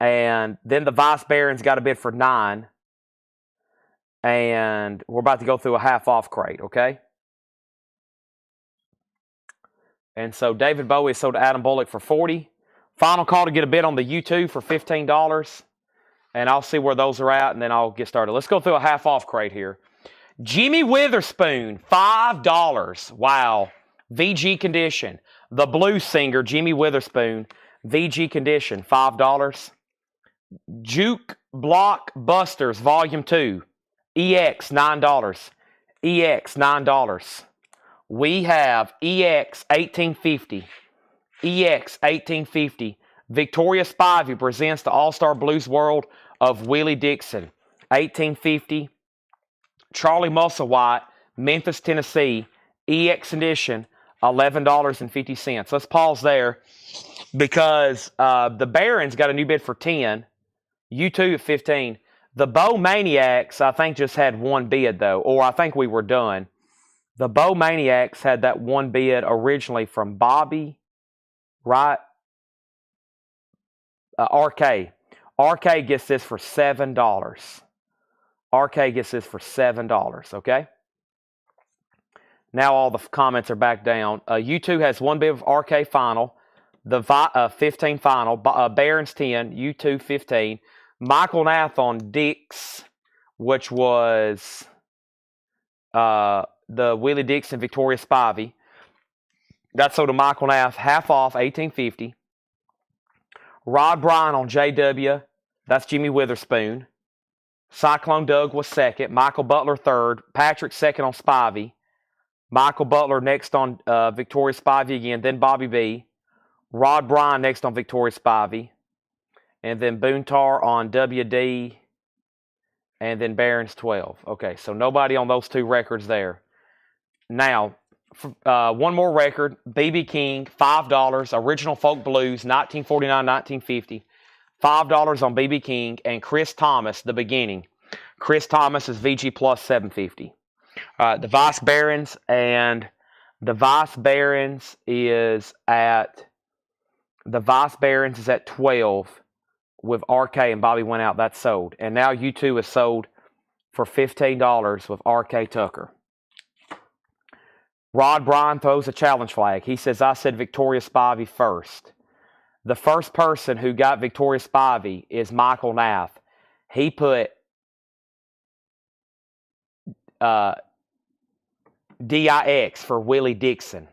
S1: And then the Vice Barons got a bid for 9. And we're about to go through a half-off crate, okay? And so David Bowie sold to Adam Bullock for 40. Final call to get a bid on the U2 for $15. And I'll see where those are at, and then I'll get started. Let's go through a half-off crate here. Jimmy Witherspoon, $5. Wow. VG condition. The blues singer, Jimmy Witherspoon, VG condition, $5. Juke Block Busters, Volume 2, EX, $9. EX, $9. We have EX, 1850. EX, 1850. Victoria Spivey presents the All-Star Blues World of Willie Dixon, 1850. Charlie Musselwhite, Memphis, Tennessee, EX edition, $11.50. Let's pause there because the Barons got a new bid for 10, U2 at 15. The Bow Maniacs, I think, just had one bid, though, or I think we were done. The Bow Maniacs had that one bid originally from Bobby, right? RK. RK gets this for $7. RK gets this for $7, okay? Now all the comments are back down. U2 has one bid of RK final. The 15 final. Barron's 10. U2 15. Michael Nath on Dix, which was the Willie Dixon Victoria Spivey. That's sold to Michael Nath, half off, $18.50. Rod Bryan on JW. That's Jimmy Witherspoon. Cyclone Doug was second. Michael Butler third. Patrick second on Spivey. Michael Butler next on Victoria Spivey again. Then Bobby B. Rod Bryan next on Victoria Spivey. And then Boontar on WD. And then Barron's 12. Okay, so nobody on those two records there. Now, one more record. B.B. King, $5. Original Folk Blues, 1949-1950. $5 on B.B. King. And Chris Thomas, The Beginning. Chris Thomas is VG plus $7.50. The Vice Barons, and the Vice Barons is at 12 with RK and Bobby went out. That's sold. And now U2 is sold for $15 with RK Tucker. Rod Bryan throws a challenge flag. He says, I said Victoria Spivey first. The first person who got Victoria Spivey is Michael Nath. He put DIX for Willie Dixon.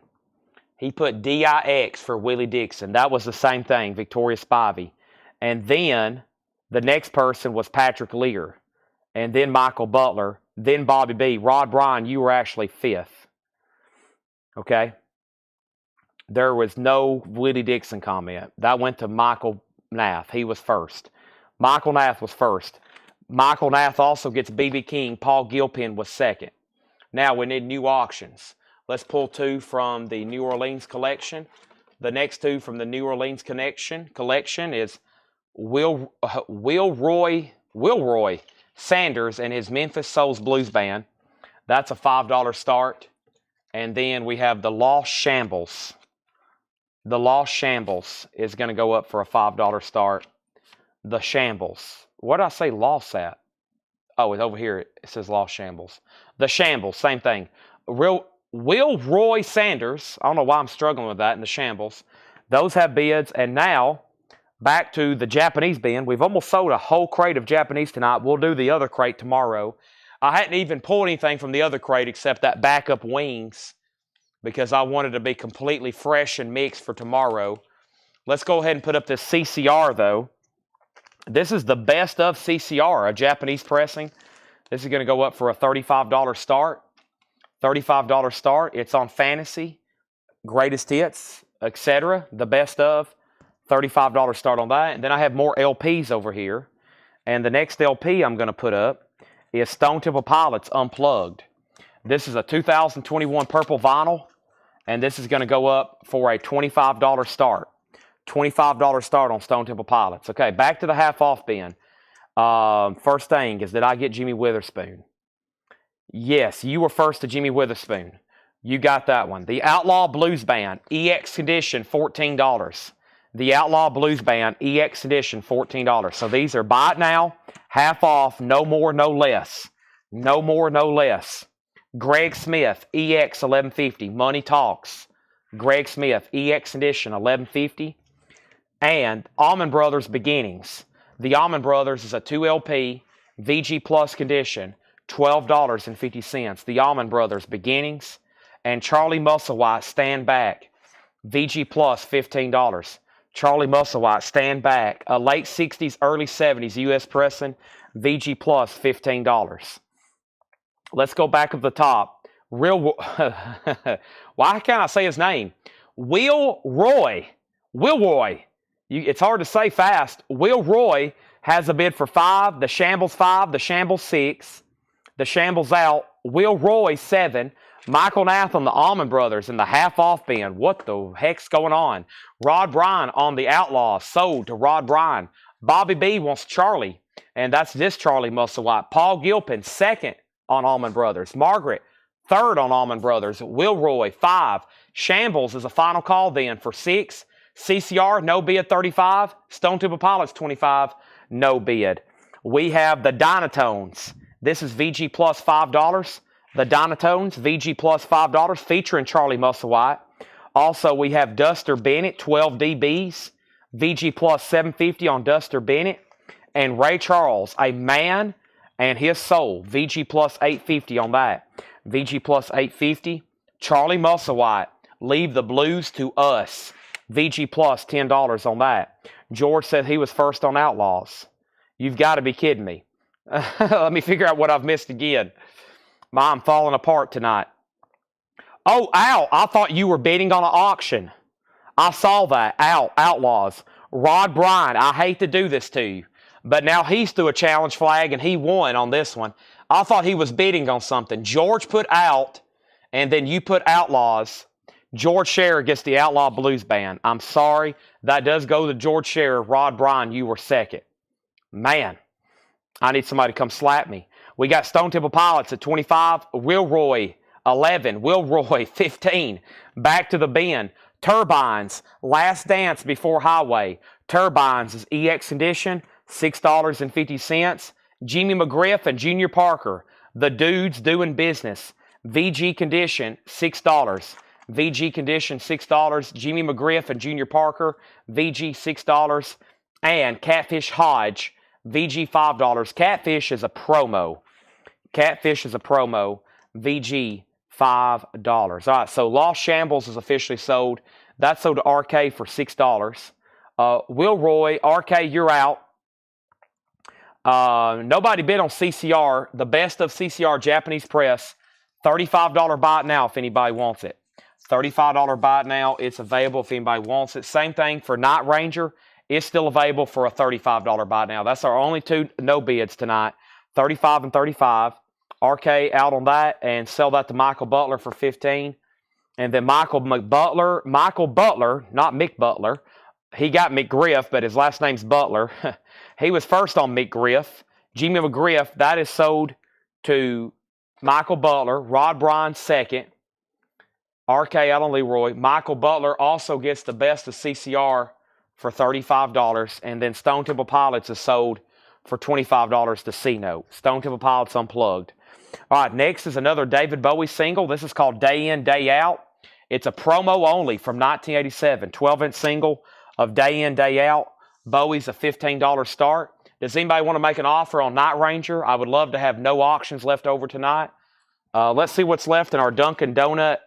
S1: He put DIX for Willie Dixon. That was the same thing, Victoria Spivey. And then the next person was Patrick Lear. And then Michael Butler. Then Bobby B. Rod Bryan, you were actually fifth. Okay? There was no Willie Dixon comment. That went to Michael Nath. He was first. Michael Nath was first. Michael Nath also gets B.B. King. Paul Gilpin was second. Now we need new auctions. Let's pull two from the New Orleans collection. The next two from the New Orleans collection is Will Roy Sanders and his Memphis Souls Blues Band. That's a $5 start. And then we have the Lost Shambles. The Lost Shambles is going to go up for a $5 start. The Shambles. What did I say lost at? Oh, it's over here. It says Lost Shambles. The Shambles, same thing. Will Roy Sanders. I don't know why I'm struggling with that in the Shambles. Those have bids. And now, back to the Japanese bin. We've almost sold a whole crate of Japanese tonight. We'll do the other crate tomorrow. I hadn't even pulled anything from the other crate except that backup wings because I wanted to be completely fresh and mixed for tomorrow. Let's go ahead and put up this CCR, though. This is the best of CCR, a Japanese pressing. This is going to go up for a $35 start. $35 start. It's on Fantasy, Greatest Hits, etc. The best of. $35 start on that. And then I have more LPs over here. And the next LP I'm going to put up is Stone Temple Pilots Unplugged. This is a 2021 purple vinyl. And this is going to go up for a $25 start. $25 start on Stone Temple Pilots. Okay, back to the half-off bin. First thing is, did I get Jimmy Witherspoon? Yes, you were first to Jimmy Witherspoon. You got that one. The Outlaw Blues Band, EX Edition, $14. The Outlaw Blues Band, EX Edition, $14. So these are buy it now, half off, no more, no less. No more, no less. Greg Smith, EX 1150, Money Talks. Greg Smith, EX Edition 1150. And Allman Brothers Beginnings. The Allman Brothers is a 2LP VG Plus condition, $12.50. The Allman Brothers Beginnings. And Charlie Musselwhite Stand Back, VG Plus $15. Charlie Musselwhite Stand Back, a late 60s, early 70s US pressing, VG Plus $15. Let's go back up the top. Why can't I say his name? Will Roy. It's hard to say fast. Will Roy has a bid for 5. The Shambles 5. The Shambles 6. The Shambles out. Will Roy 7. Michael Nath on the Allman Brothers in the half-off bin. What the heck's going on? Rod Bryan on the Outlaws. Sold to Rod Bryan. Bobby B wants Charlie, and that's this Charlie Musselwhite. Paul Gilpin, second on Allman Brothers. Margaret, third on Allman Brothers. Wilroy, 5. Shambles is a final call then for 6. CCR, no bid, 35. Stone Temple Pilots, 25. No bid. We have the Dynatones. This is VG plus $5. The Dynatones, VG plus $5, featuring Charlie Musselwhite. Also, we have Duster Bennett, 12 DBs. VG plus $750 on Duster Bennett. And Ray Charles, a man and his soul. VG plus $850 on that. VG plus $850. Charlie Musselwhite, Leave the Blues to Us. VG plus $10 on that. George said he was first on Outlaws. You've got to be kidding me. Let me figure out what I've missed again. I'm falling apart tonight. Oh, Al, I thought you were bidding on an auction. I saw that. Al, Outlaws. Rod Bryan, I hate to do this to you, but now he's through a challenge flag and he won on this one. I thought he was bidding on something. George put Out, and then you put Outlaws. George Scherer gets the Outlaw Blues Band. I'm sorry. That does go to George Scherer. Rod Bryan, you were second. Man, I need somebody to come slap me. We got Stone Temple Pilots at 25. Wilroy, 11. Wilroy, 15. Back to the Bend. Turbines, Last Dance Before Highway. Turbines is EX Edition, $6.50. Jimmy McGriff and Junior Parker, The Dudes Doing Business. VG Condition, $6. VG Condition, $6. Jimmy McGriff and Junior Parker, VG, $6. And Catfish Hodge, VG, $5. Catfish is a promo. Catfish is a promo. VG, $5. All right, so Lost Shambles is officially sold. That's sold to RK for $6. Wilroy, RK, you're out. Nobody bid on CCR. The best of CCR Japanese press. $35 buy it now if anybody wants it. $35 buy it now. It's available if anybody wants it. Same thing for Night Ranger. It's still available for a $35 buy it now. That's our only two no bids tonight. 35 and 35. RK out on that and sell that to Michael Butler for 15. And then Michael Butler, not Mick Butler. He got McGriff, but his last name's Butler. He was first on McGriff. Jimmy McGriff, that is sold to Michael Butler. Rod Bryan, second. RK out on Leroy. Michael Butler also gets the best of CCR for $35. And then Stone Temple Pilots is sold for $25 to C-Note. Stone Temple Pilots Unplugged. All right, next is another David Bowie single. This is called Day In, Day Out. It's a promo only from 1987. 12-inch single of Day In, Day Out. Bowie's a $15 start. Does anybody want to make an offer on Night Ranger? I would love to have no auctions left over tonight. Let's see what's left in our Dunkin' Donut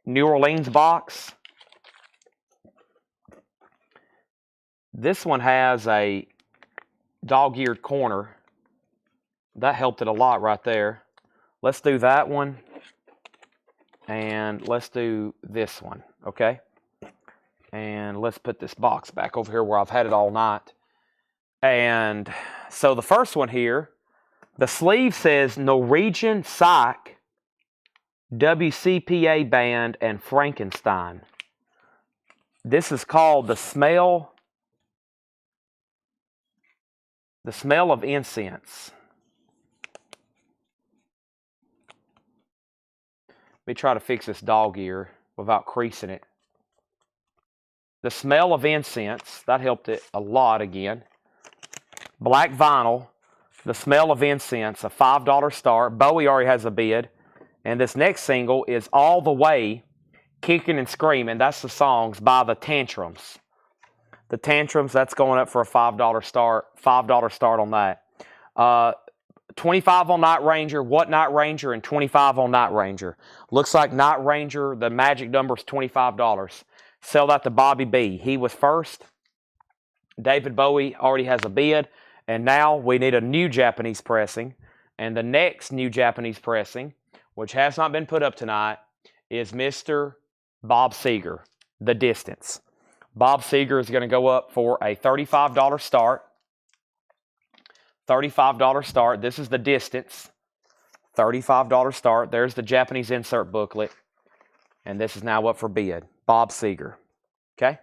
S1: New Orleans box. This one has a dog-eared corner. That helped it a lot right there. Let's do that one. And let's do this one, okay? And let's put this box back over here where I've had it all night. And so the first one here, the sleeve says Norwegian Psych, WCPA Band, and Frankenstein. This is called The Smell of Incense. Let me try to fix this dog ear without creasing it. The Smell of Incense, that helped it a lot again. Black vinyl, The Smell of Incense, a $5 start. Bowie already has a bid. And this next single is All the Way, Kicking and Screaming. That's the songs by the Tantrums. The Tantrums, that's going up for a $5 start. $5 start on that. 25 on Night Ranger, What Night Ranger, and 25 on Night Ranger. Looks like Night Ranger, the magic number is $25. Sell that to Bobby B. He was first. David Bowie already has a bid. And now we need a new Japanese pressing. And the next new Japanese pressing, which has not been put up tonight, is Mr. Bob Seger, The Distance. Bob Seger is going to go up for a $35 start. $35 start. This is The Distance. $35 start. There's the Japanese insert booklet. And this is now up for bid. Bob Seger. Okay?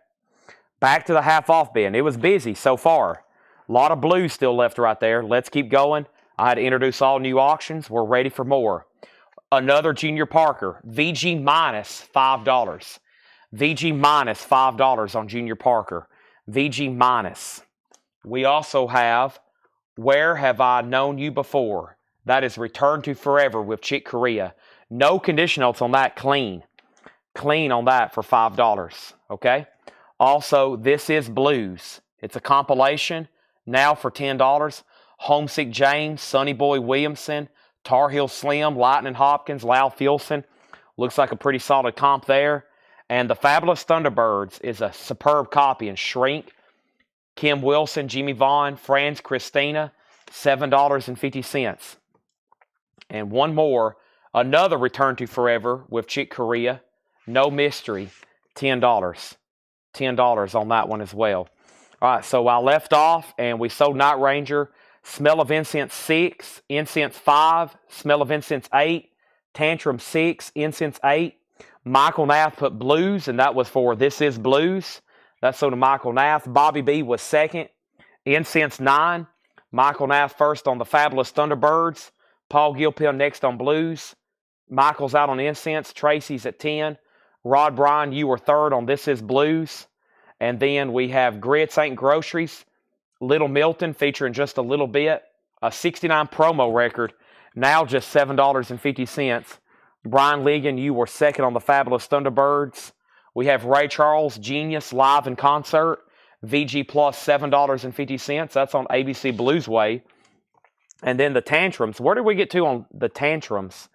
S1: Back to the half-off bin. It was busy so far. A lot of blues still left right there. Let's keep going. I had to introduce all new auctions. We're ready for more. Another Junior Parker, VG minus $5. VG minus $5 on Junior Parker. VG minus. We also have Where Have I Known You Before? That is Return to Forever with Chick Corea. No condition notes on that. Clean. Clean on that for $5. Okay? Also, This Is Blues. It's a compilation. Now for $10. Homesick James, Sonny Boy Williamson, Tar Heel Slim, Lightning Hopkins, Lal Filson. Looks like a pretty solid comp there. And the Fabulous Thunderbirds is a superb copy in shrink. Kim Wilson, Jimmy Vaughn, Franz Christina, $7.50. And one more, another Return to Forever with Chick Corea. No mystery, $10. $10 on that one as well. All right, so I left off and we sold Night Ranger, Smell of Incense 6, Incense 5, Smell of Incense 8, Tantrum 6, Incense 8. Michael Nath put blues, and that was for This Is Blues. That's sold to Michael Nath. Bobby B was second. Incense 9. Michael Nath first on the Fabulous Thunderbirds. Paul Gilpin next on blues. Michael's out on Incense. Tracy's at 10. Rod Bryan, you were third on This Is Blues. And then we have Grits Ain't Groceries. Little Milton featuring just a little bit. A 69 promo record. Now just $7.50. Brian Ligon, you were second on the Fabulous Thunderbirds. We have Ray Charles, Genius, live in concert. VG Plus, $7.50. That's on ABC Bluesway. And then the Tantrums. Where did we get to on the Tantrums?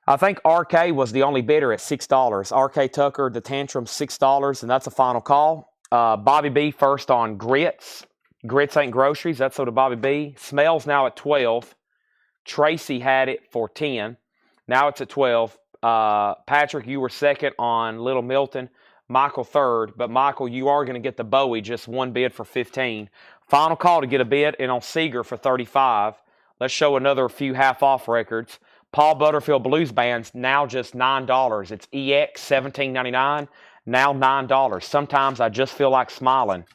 S1: I think RK was the only bidder at $6. RK Tucker, the Tantrums, $6, and that's a final call. Bobby B first on Grits. Grits Ain't Groceries. That's sold to Bobby B. Smells now at 12. Tracy had it for 10. Now it's at 12. Patrick, you were second on Little Milton. Michael third. But Michael, you are going to get the Bowie, just one bid for 15. Final call to get a bid, and on Seeger for 35. Let's show another few half-off records. Paul Butterfield Blues Band's now just $9. It's EX $17.99, now $9. Sometimes I just feel like smiling.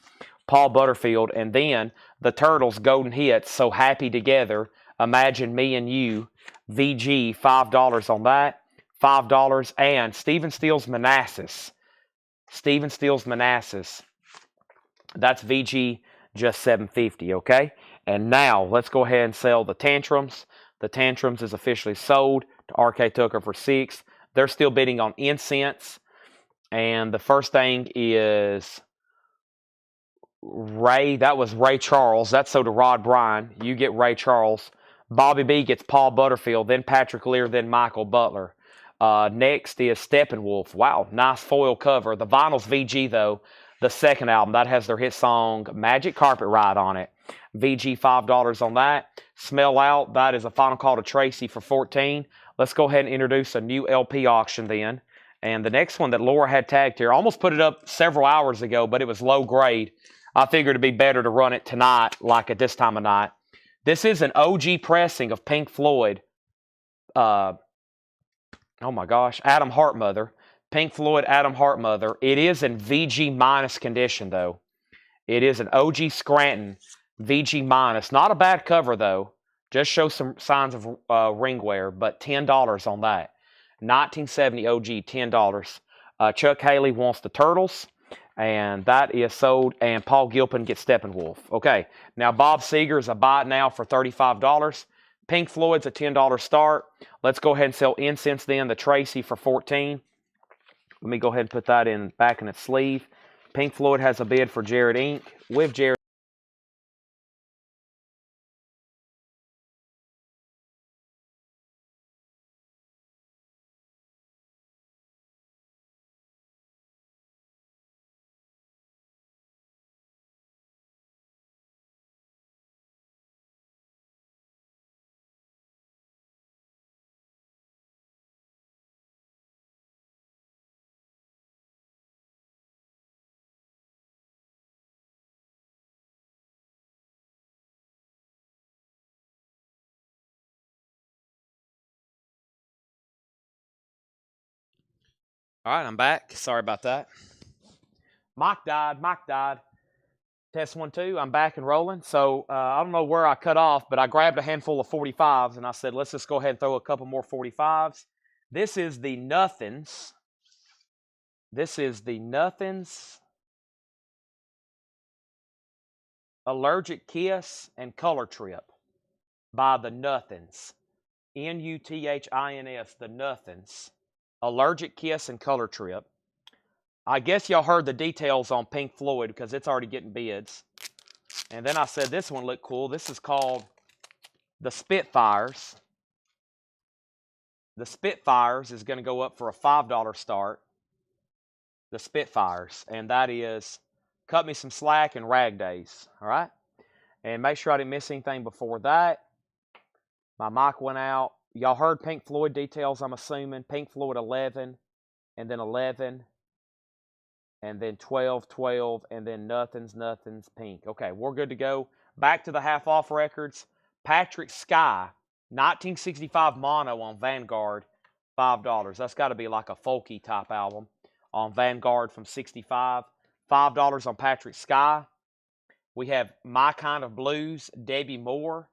S1: Paul Butterfield. And then the Turtles Golden Hits, So Happy Together, Imagine Me and You, VG, $5 on that, $5. And Stephen Steele's Manassas. Stephen Steele's Manassas. That's VG, just $7.50, okay? And now let's go ahead and sell the Tantrums. The Tantrums is officially sold to RK Tucker for $6. They're still bidding on Incense. And the first thing is Ray. That was Ray Charles. That's sold to Rod Bryan. You get Ray Charles. Bobby B gets Paul Butterfield, then Patrick Lear, then Michael Butler. Next is Steppenwolf. Wow, nice foil cover. The vinyl's VG, though. The second album, that has their hit song Magic Carpet Ride on it. VG, $5 on that. Smell Out, that is a final call to Tracy for 14. Let's go ahead and introduce a new LP auction then. And the next one that Laura had tagged here, I almost put it up several hours ago, but it was low grade. I figured it'd be better to run it tonight, like at this time of night. This is an OG pressing of Pink Floyd. Oh my gosh, Adam Hartmother. Pink Floyd, Adam Hartmother. It is in VG minus condition, though. It is an OG Scranton VG minus. Not a bad cover, though. Just shows some signs of ring wear, but $10 on that. 1970 OG, $10. Chuck Haley wants the Turtles, and that is sold, and Paul Gilpin gets Steppenwolf. Okay, now Bob Seger's a buy it now for $35. Pink Floyd's a $10 start. Let's go ahead and sell Incense then, the Tracy, for $14. Let me go ahead and put that in back in its sleeve. Pink Floyd has a bid for Jared Inc. with Jared. All right, I'm back. Sorry about that. Mike died. Test 1, 2. I'm back and rolling. So I don't know where I cut off, but I grabbed a handful of 45s and I said, let's just go ahead and throw a couple more 45s. This is the Nothings. This is the Nothings Allergic Kiss and Color Trip by the Nothings. Nuthins, the Nothings Allergic Kiss and Color Trip. I guess y'all heard the details on Pink Floyd because it's already getting bids. And then I said this one looked cool. This is called the Spitfires. The Spitfires is going to go up for a $5 start. The Spitfires. And that is Cut Me Some Slack and Rag Days. All right? And make sure I didn't miss anything before that. My mic went out. Y'all heard Pink Floyd details, I'm assuming. Pink Floyd 11, and then 11, and then 12, 12, and then Nothings, Pink. Okay, we're good to go. Back to the half-off records. Patrick Sky, 1965 mono on Vanguard, $5. That's got to be like a folky type album on Vanguard from 65. $5 on Patrick Sky. We have My Kind of Blues, Debbie Moore.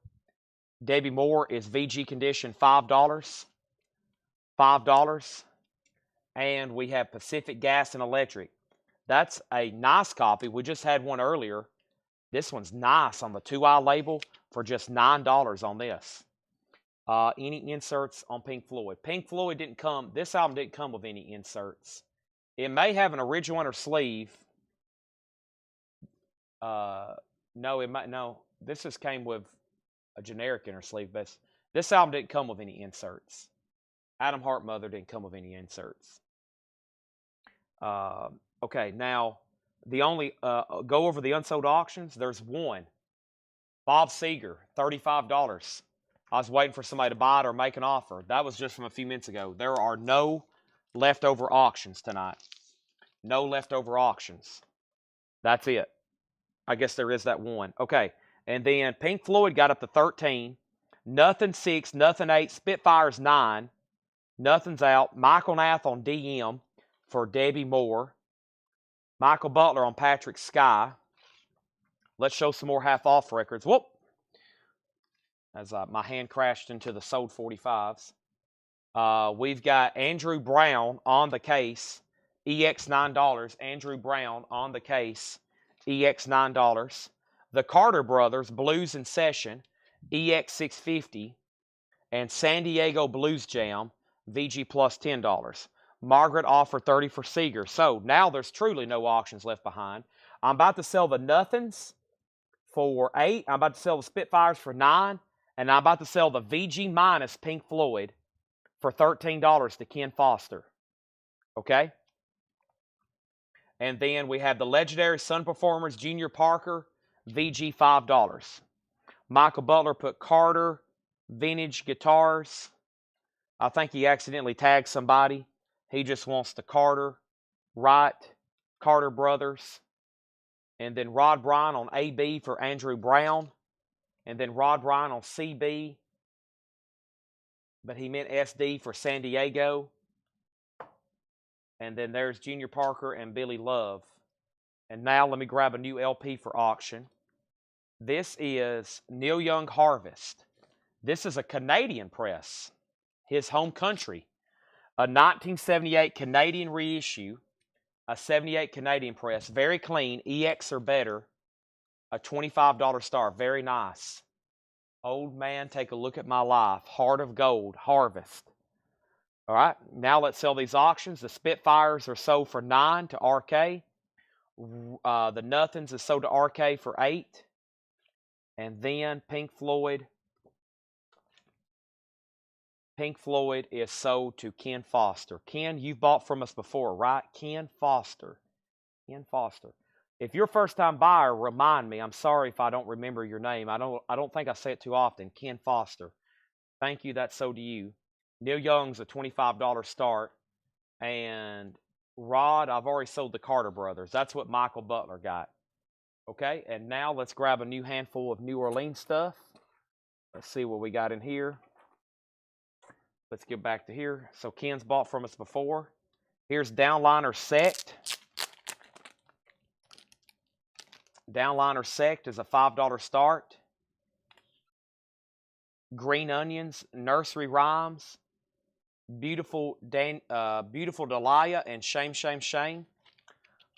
S1: Debbie Moore is VG condition, $5. $5. And we have Pacific Gas and Electric. That's a nice copy. We just had one earlier. This one's nice on the 2i label for just $9 on this. Any inserts on Pink Floyd? Pink Floyd didn't come, this album didn't come with any inserts. It may have an original inner sleeve. No, it might, no. This just came with a generic inner sleeve, but this album didn't come with any inserts. Adam Hart Mother didn't come with any inserts. Okay, now the only go over the unsold auctions. There's one. Bob Seger, $35. I was waiting for somebody to buy it or make an offer. That was just from a few minutes ago. There are no leftover auctions tonight. No leftover auctions. That's it. I guess there is that one. Okay, and then Pink Floyd got up to 13. Nothing 6, Nothing 8, Spitfires 9. Nothing's out. Michael Nath on DM for Debbie Moore. Michael Butler on Patrick Sky. Let's show some more half-off records. Whoop! As my hand crashed into the sold 45s. We've got Andrew Brown on the case. EX $9. Andrew Brown on the case. EX $9. The Carter Brothers Blues in Session. EX $6.50. And San Diego Blues Jam. VG plus $10. Margaret offered 30 for Seeger. So now there's truly no auctions left behind. I'm about to sell the Nothings for 8. I'm about to sell the Spitfires for 9. And I'm about to sell the VG minus Pink Floyd for $13 to Ken Foster. Okay? And then we have the legendary Sun Performers Junior Parker, VG $5. Michael Butler put Carter Vintage Guitars. I think he accidentally tagged somebody. He just wants the Carter, right? Carter Brothers. And then Rod Bryan on AB for Andrew Brown. And then Rod Bryan on CB. But he meant SD for San Diego. And then there's Junior Parker and Billy Love. And now let me grab a new LP for auction. This is Neil Young Harvest. This is a Canadian press. His home country. A 1978 Canadian reissue. A 78 Canadian press. Very clean. EX or better. A $25 star. Very nice. Old Man, Take a Look at My Life. Heart of Gold. Harvest. All right. Now let's sell these auctions. The Spitfires are sold for 9 to RK. The Nothings is sold to RK for 8. And then Pink Floyd. Pink Floyd is sold to Ken Foster. Ken, you've bought from us before, right? Ken Foster. Ken Foster. If you're a first-time buyer, remind me. I'm sorry if I don't remember your name. I don't think I say it too often. Ken Foster. Thank you. That's sold to you. Neil Young's a $25 start. And Rod, I've already sold the Carter Brothers. That's what Michael Butler got. Okay, and now let's grab a new handful of New Orleans stuff. Let's see what we got in here. Let's get back to here. So Ken's bought from us before. Here's Downliner Sect. Downliner Sect is a $5 start. Green Onions, Nursery Rhymes, Beautiful Delia, and Shame, Shame, Shame.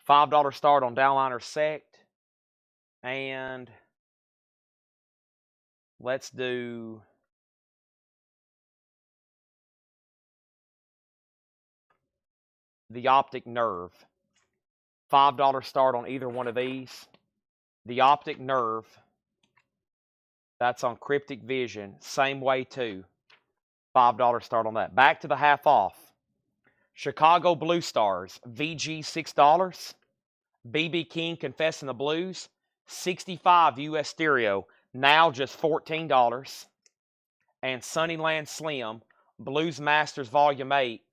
S1: $5 start on Downliner Sect. And let's do the Optic Nerve. $5 start on either one of these. The Optic Nerve, that's on Cryptic Vision. Same way too. $5 start on that. Back to the half off. Chicago Blue Stars, VG $6. BB King Confessing the Blues, 65 US stereo, now just $14. And Sunnyland Slim, Blues Masters Volume 8,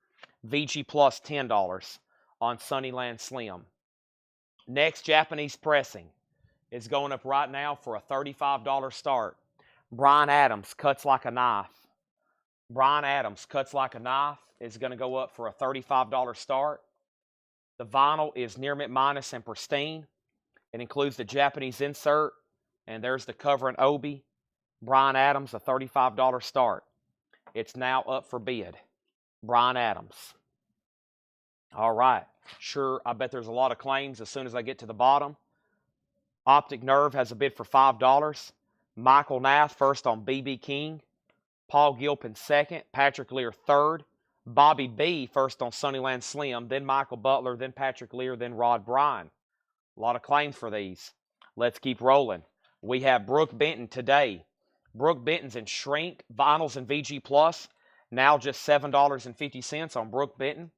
S1: VG Plus $10 on Sunnyland Slim. Next, Japanese Pressing is going up right now for a $35 start. Bryan Adams, Cuts Like a Knife. Bryan Adams, Cuts Like a Knife is going to go up for a $35 start. The vinyl is near mint minus and pristine. It includes the Japanese insert, and there's the cover and obi. Bryan Adams, a $35 start. It's now up for bid. Bryan Adams. All right. Sure, I bet there's a lot of claims as soon as I get to the bottom. Optic Nerve has a bid for $5. Michael Nath first on BB King. Paul Gilpin second. Patrick Lear third. Bobby B first on Sunnyland Slim. Then Michael Butler. Then Patrick Lear. Then Rod Bryan. A lot of claims for these. Let's keep rolling. We have Brooke Benton today. Brooke Benton's in shrink. Vinyls and VG Plus. Now just $7.50 on Brooke Benton.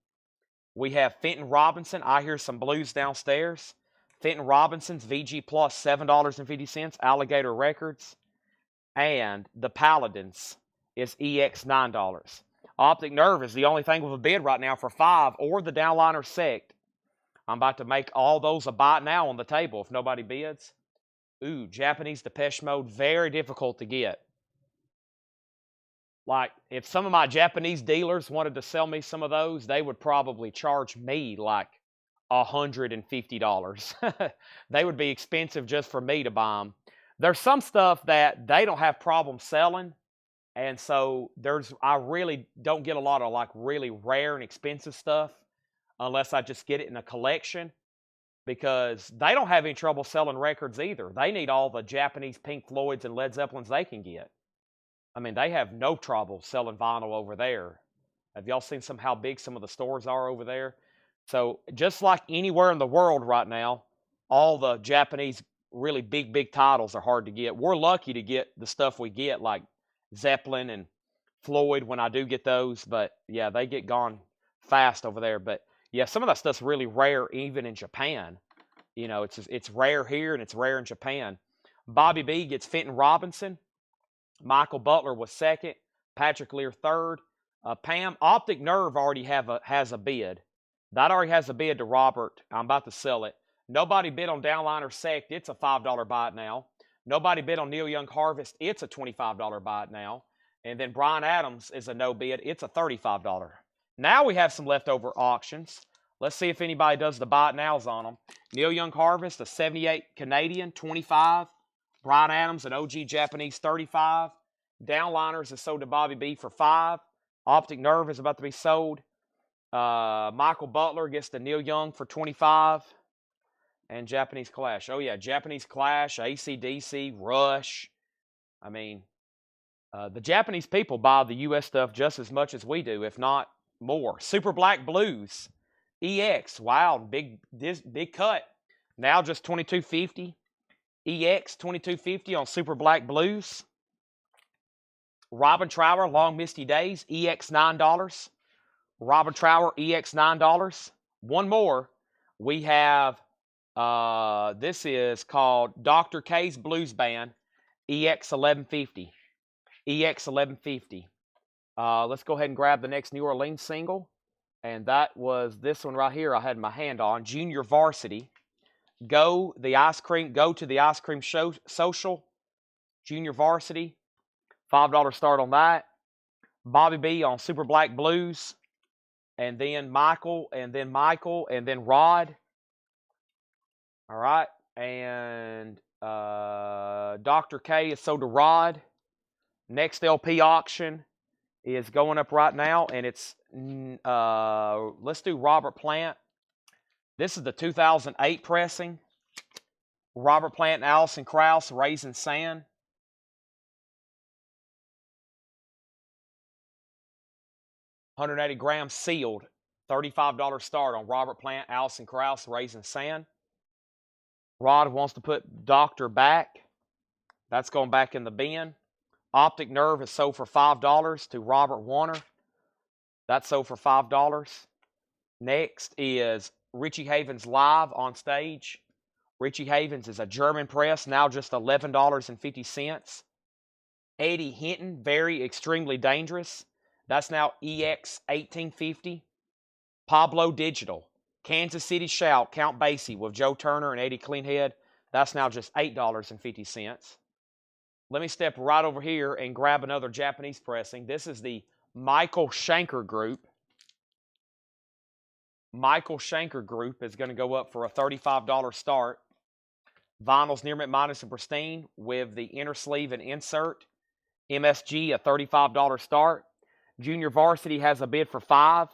S1: We have Fenton Robinson. I hear some blues downstairs. Fenton Robinson's VG Plus, $7.50. Alligator Records. And the Paladins is EX $9. Optic Nerve is the only thing with a bid right now for $5, or the Downliner Sect. I'm about to make all those a buy now on the table if nobody bids. Ooh, Japanese Depeche Mode, very difficult to get. Like, if some of my Japanese dealers wanted to sell me some of those, they would probably charge me like $150. They would be expensive just for me to buy them. There's some stuff that they don't have problem selling, and so I really don't get a lot of like really rare and expensive stuff unless I just get it in a collection, because they don't have any trouble selling records either. They need all the Japanese Pink Floyds and Led Zeppelins they can get. I mean, they have no trouble selling vinyl over there. Have y'all seen how big some of the stores are over there? So just like anywhere in the world right now, all the Japanese really big titles are hard to get. We're lucky to get the stuff we get, like Zeppelin and Floyd when I do get those. But yeah, they get gone fast over there. But yeah, some of that stuff's really rare even in Japan. You know, it's rare here and it's rare in Japan. Bobby B gets Fenton Robinson. Michael Butler was second. Patrick Lear third. Pam, Optic Nerve already has a bid. That already has a bid to Robert. I'm about to sell it. Nobody bid on Downliner Sect. It's a $5 buy it now. Nobody bid on Neil Young Harvest. It's a $25 buy it now. And then Bryan Adams is a no bid. It's a $35. Now we have some leftover auctions. Let's see if anybody does the buy it nows on them. Neil Young Harvest, a 78 Canadian, 25. Bryan Adams, an OG Japanese, 35. Downliners is sold to Bobby B for 5. Optic Nerve is about to be sold. Michael Butler gets the Neil Young for 25. And Japanese Clash. Oh, yeah, Japanese Clash, AC/DC, Rush. I mean, the Japanese people buy the U.S. stuff just as much as we do, if not more. Super Black Blues, EX. Wow, big cut. Now just $22.50. EX $22.50 on Super Black Blues. Robin Trower, Long Misty Days, EX $9. Robin Trower, EX $9. One more. We have, this is called Dr. K's Blues Band, EX $11.50. EX $11.50. Let's go ahead and grab the next New Orleans single. And that was this one right here I had my hand on, Junior Varsity. Go to the Ice Cream Social, Junior Varsity, $5 start on that. Bobby B on Super Black Blues, and then Michael, and then Rod. All right, And Dr. K is sold to Rod. Next LP auction is going up right now, and it's let's do Robert Plant. This is the 2008 pressing. Robert Plant and Allison Krauss, Raising Sand. $180 grams sealed. $35 start on Robert Plant, Allison Krauss, Raising Sand. Rod wants to put Doctor back. That's going back in the bin. Optic Nerve is sold for $5 to Robert Warner. That's sold for $5. Next is Richie Havens Live on stage. Richie Havens is a German press, now just $11.50. Eddie Hinton, very extremely dangerous. That's now EX 1850. Pablo Digital, Kansas City Shout, Count Basie with Joe Turner and Eddie Cleanhead. That's now just $8.50. Let me step right over here and grab another Japanese pressing. This is the Michael Schenker Group. Michael Schenker Group is going to go up for a $35 start. Vinyl's near mint minus and pristine with the inner sleeve and insert. MSG, a $35 start. Junior Varsity has a bid for $5.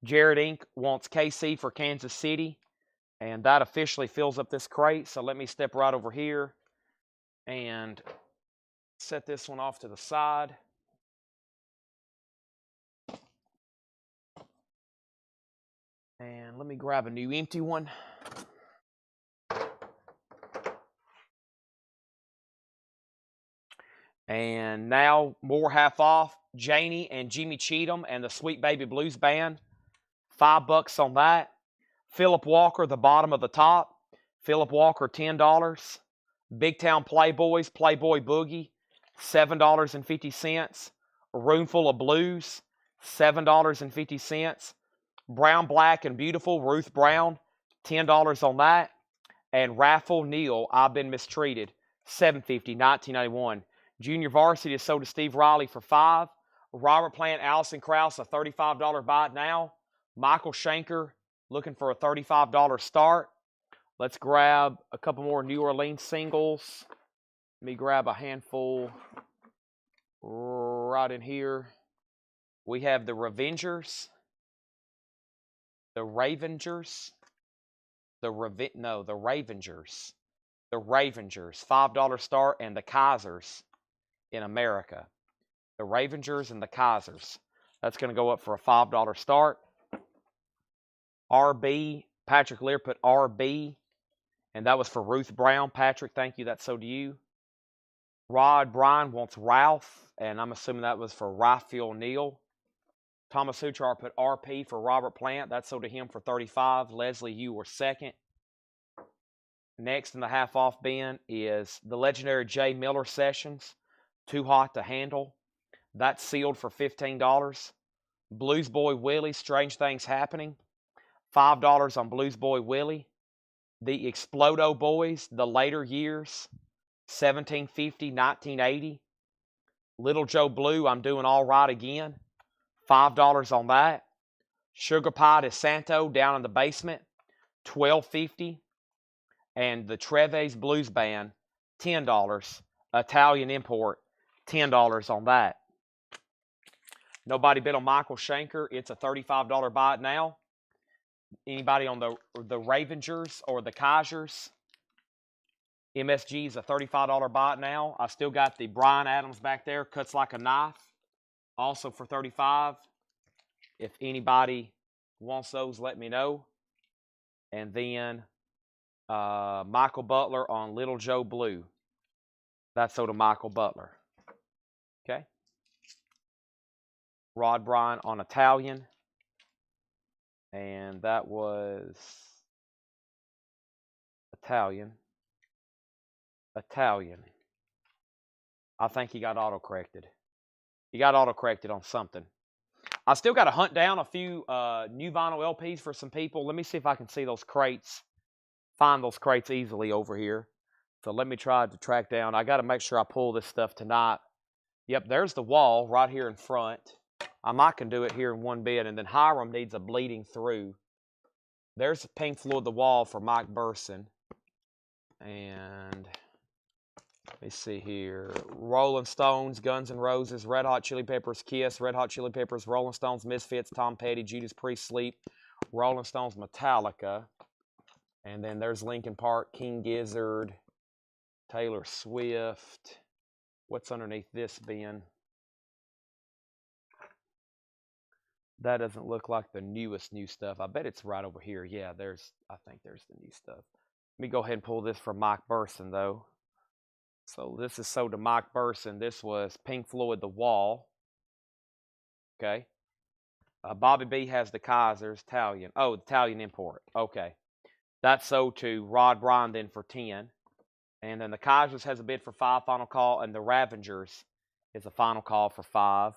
S1: Jared Inc. wants KC for Kansas City. And that officially fills up this crate. So let me step right over here and set this one off to the side. And let me grab a new empty one. And now more half off. Janie and Jimmy Cheatham and the Sweet Baby Blues Band. $5 on that. Philip Walker, the bottom of the top. Philip Walker, $10. Big Town Playboys, Playboy Boogie, $7.50. A Roomful of Blues, $7.50. Brown, Black, and Beautiful, Ruth Brown, $10 on that. And Raffle Neal, I've Been Mistreated, $7.50, 1991. Junior Varsity is sold to Steve Riley for $5. Robert Plant, Allison Krauss, a $35 buy it now. Michael Schenker looking for a $35 start. Let's grab a couple more New Orleans singles. Let me grab a handful right in here. We have the Revengers, the Ravengers, the Ravengers, the Ravengers, $5 start, and the Kaisers in America. The Ravengers and the Kaisers. That's going to go up for a $5 start. RB, Patrick Lear put RB, and that was for Ruth Brown. Patrick, thank you. That's so to you. Rod Bryan wants Ralph, and I'm assuming that was for Raphael Neal. Thomas Huchar put RP for Robert Plant. That's so to him for $35. Leslie, you were second. Next in the half-off bin is the legendary Jay Miller Sessions. Too Hot to Handle. That's sealed for $15. Blues Boy Willie, Strange Things Happening. $5 on Blues Boy Willie. The Explodo Boys, The Later Years. $17.50, 1980. Little Joe Blue, I'm Doing All Right Again. $5 on that. Sugar Pie de Santo, Down in the Basement. $12.50. And the Treves Blues Band, $10. Italian Import, $10 on that. Nobody bid on Michael Schenker. It's a $35 buy it now. Anybody on the Ravengers or the Kaisers? MSG is a $35 buy it now. I still got the Brian Adams back there. Cuts Like a Knife. Also for $35. If anybody wants those, let me know. And then Michael Butler on Little Joe Blue. That's so to Michael Butler. Okay. Rod Bryan on Italian. And that was Italian. I think he got auto-corrected. He got auto-corrected on something. I still got to hunt down a few new vinyl LPs for some people. Let me see if I can see those crates. Find those crates easily over here. So let me try to track down. I got to make sure I pull this stuff tonight. Yep, there's the wall right here in front. I might can do it here in one bit, and then Hiram needs a bleeding through. There's the Pink Floyd The Wall for Mike Burson. And let me see here. Rolling Stones, Guns N' Roses, Red Hot Chili Peppers, Kiss, Red Hot Chili Peppers, Rolling Stones, Misfits, Tom Petty, Judas Priest, Sleep, Rolling Stones, Metallica. And then there's Linkin Park, King Gizzard, Taylor Swift. What's underneath this bin? That doesn't look like the newest new stuff. I bet it's right over here. Yeah, I think there's the new stuff. Let me go ahead and pull this from Mike Burson, though. So this is sold to Mike Burson. This was Pink Floyd, The Wall. Okay. Bobby B has the Kaisers, Italian. Oh, Italian import. Okay. That's sold to Rod Bryan then for 10. And then the Kaisers has a bid for 5, final call. And the Ravengers is a final call for 5.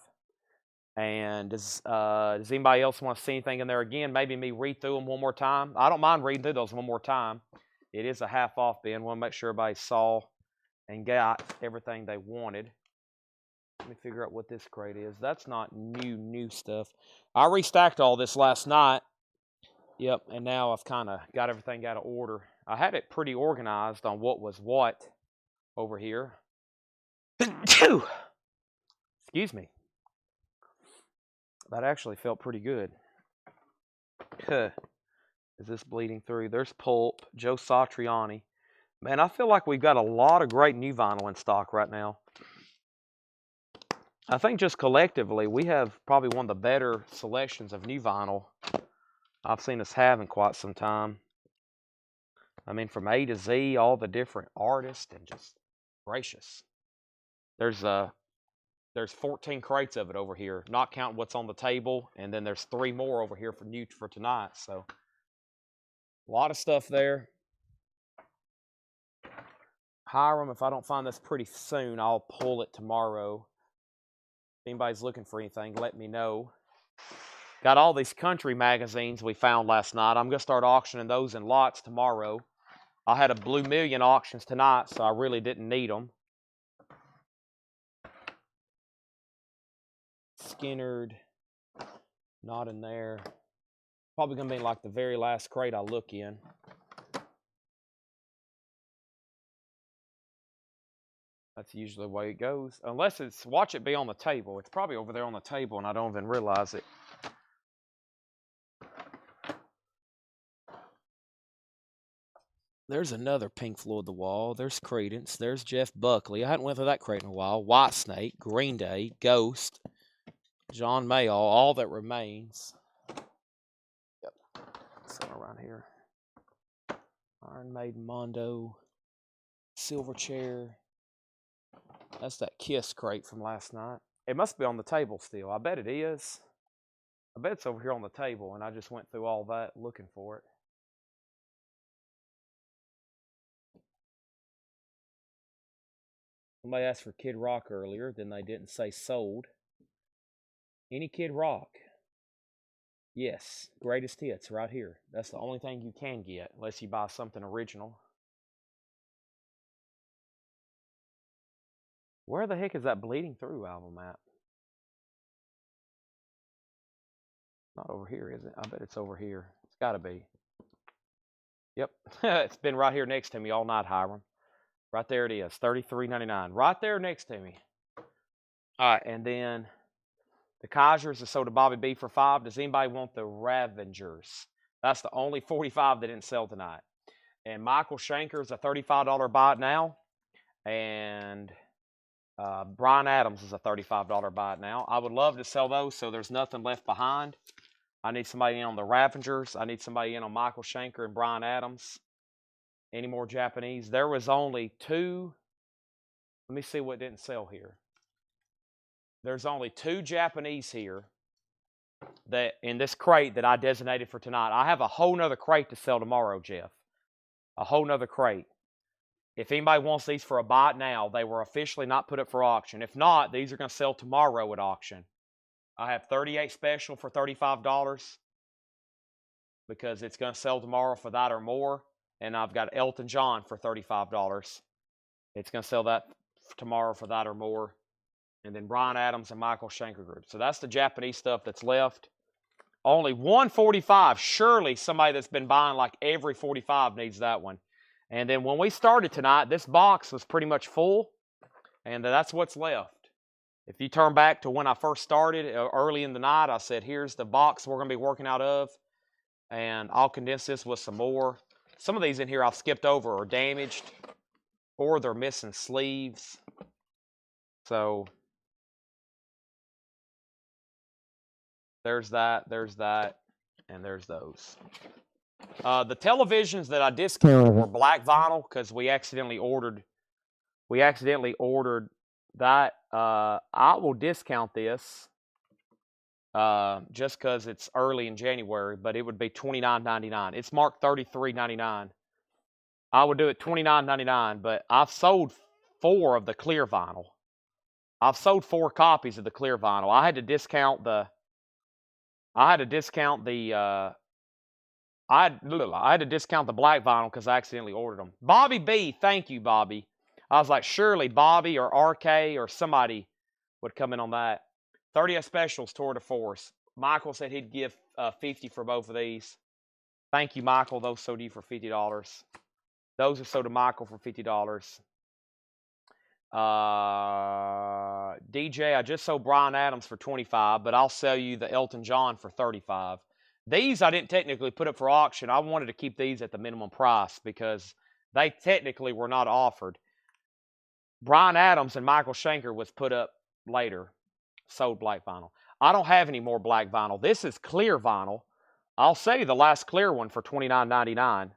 S1: And does anybody else want to see anything in there again? Maybe me read through them one more time. I don't mind reading through those one more time. It is a half off bin. Want to make sure everybody saw and got everything they wanted. Let me figure out what this crate is. That's not new stuff. I restacked all this last night. Yep, and now I've kind of got everything out of order. I had it pretty organized on what was what over here. Excuse me. That actually felt pretty good. Is this bleeding through? There's Pulp, Joe Satriani. Man, I feel like we've got a lot of great new vinyl in stock right now. I think just collectively, we have probably one of the better selections of new vinyl I've seen us have in quite some time. I mean, from A to Z, all the different artists, and just gracious. There's 14 crates of it over here, not counting what's on the table, and then there's 3 more over here for tonight. So a lot of stuff there. Hiram, if I don't find this pretty soon, I'll pull it tomorrow. If anybody's looking for anything, let me know. Got all these country magazines we found last night. I'm going to start auctioning those in lots tomorrow. I had a Blue Million auctions tonight, so I really didn't need them. Skinnerd, not in there. Probably going to be like the very last crate I look in. That's usually the way it goes. Unless it's, watch it be on the table. It's probably over there on the table and I don't even realize it. There's another Pink Floyd, The Wall. There's Creedence. There's Jeff Buckley. I hadn't went through that crate in a while. Whitesnake, Green Day, Ghost, John Mayall, All That Remains. Yep. Somewhere around here. Iron Maiden, Mondo, Silverchair. That's that Kiss crate from last night. It must be on the table still. I bet it is. I bet it's over here on the table, and I just went through all that looking for it. Somebody asked for Kid Rock earlier, then they didn't say sold. Any Kid Rock? Yes, greatest hits right here. That's the only thing you can get, unless you buy something original. Where the heck is that Bleeding Through album at? Not over here, is it? I bet it's over here. It's got to be. Yep, it's been right here next to me all night, Hiram. Right there it is, $33.99. Right there next to me. All right, and then the Kaisers are sold to Bobby B for 5. Does anybody want the Ravengers? That's the only 45 that didn't sell tonight. And Michael Schenker's a $35 buy it now. And Bryan Adams is a $35 buy it now. I would love to sell those so there's nothing left behind. I need somebody in on the Ravengers. I need somebody in on Michael Schenker and Bryan Adams. Any more Japanese? There was only 2. Let me see what didn't sell here. There's only 2 Japanese here that in this crate that I designated for tonight. I have a whole nother crate to sell tomorrow, Jeff. A whole nother crate. If anybody wants these for a buy it now, they were officially not put up for auction. If not, these are going to sell tomorrow at auction. I have 38 special for $35 because it's going to sell tomorrow for that or more. And I've got Elton John for $35. It's going to sell that tomorrow for that or more. And then Bryan Adams and Michael Schenker group. So that's the Japanese stuff that's left. Only 145. Surely somebody that's been buying like every 45 needs that one. And then when we started tonight, this box was pretty much full, and that's what's left. If you turn back to when I first started early in the night, I said, here's the box we're going to be working out of, and I'll condense this with some more. Some of these in here I've skipped over are damaged, or they're missing sleeves. So there's that, and there's those. The televisions that I discounted were black vinyl because we accidentally ordered that. I will discount this just because it's early in January, but it would be $29.99. It's marked $33.99. I would do it $29.99, but I've sold 4 of the clear vinyl. I've sold 4 copies of the clear vinyl. I had to discount the black vinyl because I accidentally ordered them. Bobby B, thank you, Bobby. I was like, surely Bobby or RK or somebody would come in on that. 30th Specials Tour de Force. Michael said he'd give $50 for both of these. Thank you, Michael. Those sold to you for $50. Those are sold to Michael for $50. DJ, I just sold Bryan Adams for $25, but I'll sell you the Elton John for $35. These I didn't technically put up for auction. I wanted to keep these at the minimum price because they technically were not offered. Bryan Adams and Michael Schenker was put up later. Sold black vinyl. I don't have any more black vinyl. This is clear vinyl. I'll sell you the last clear one for $29.99.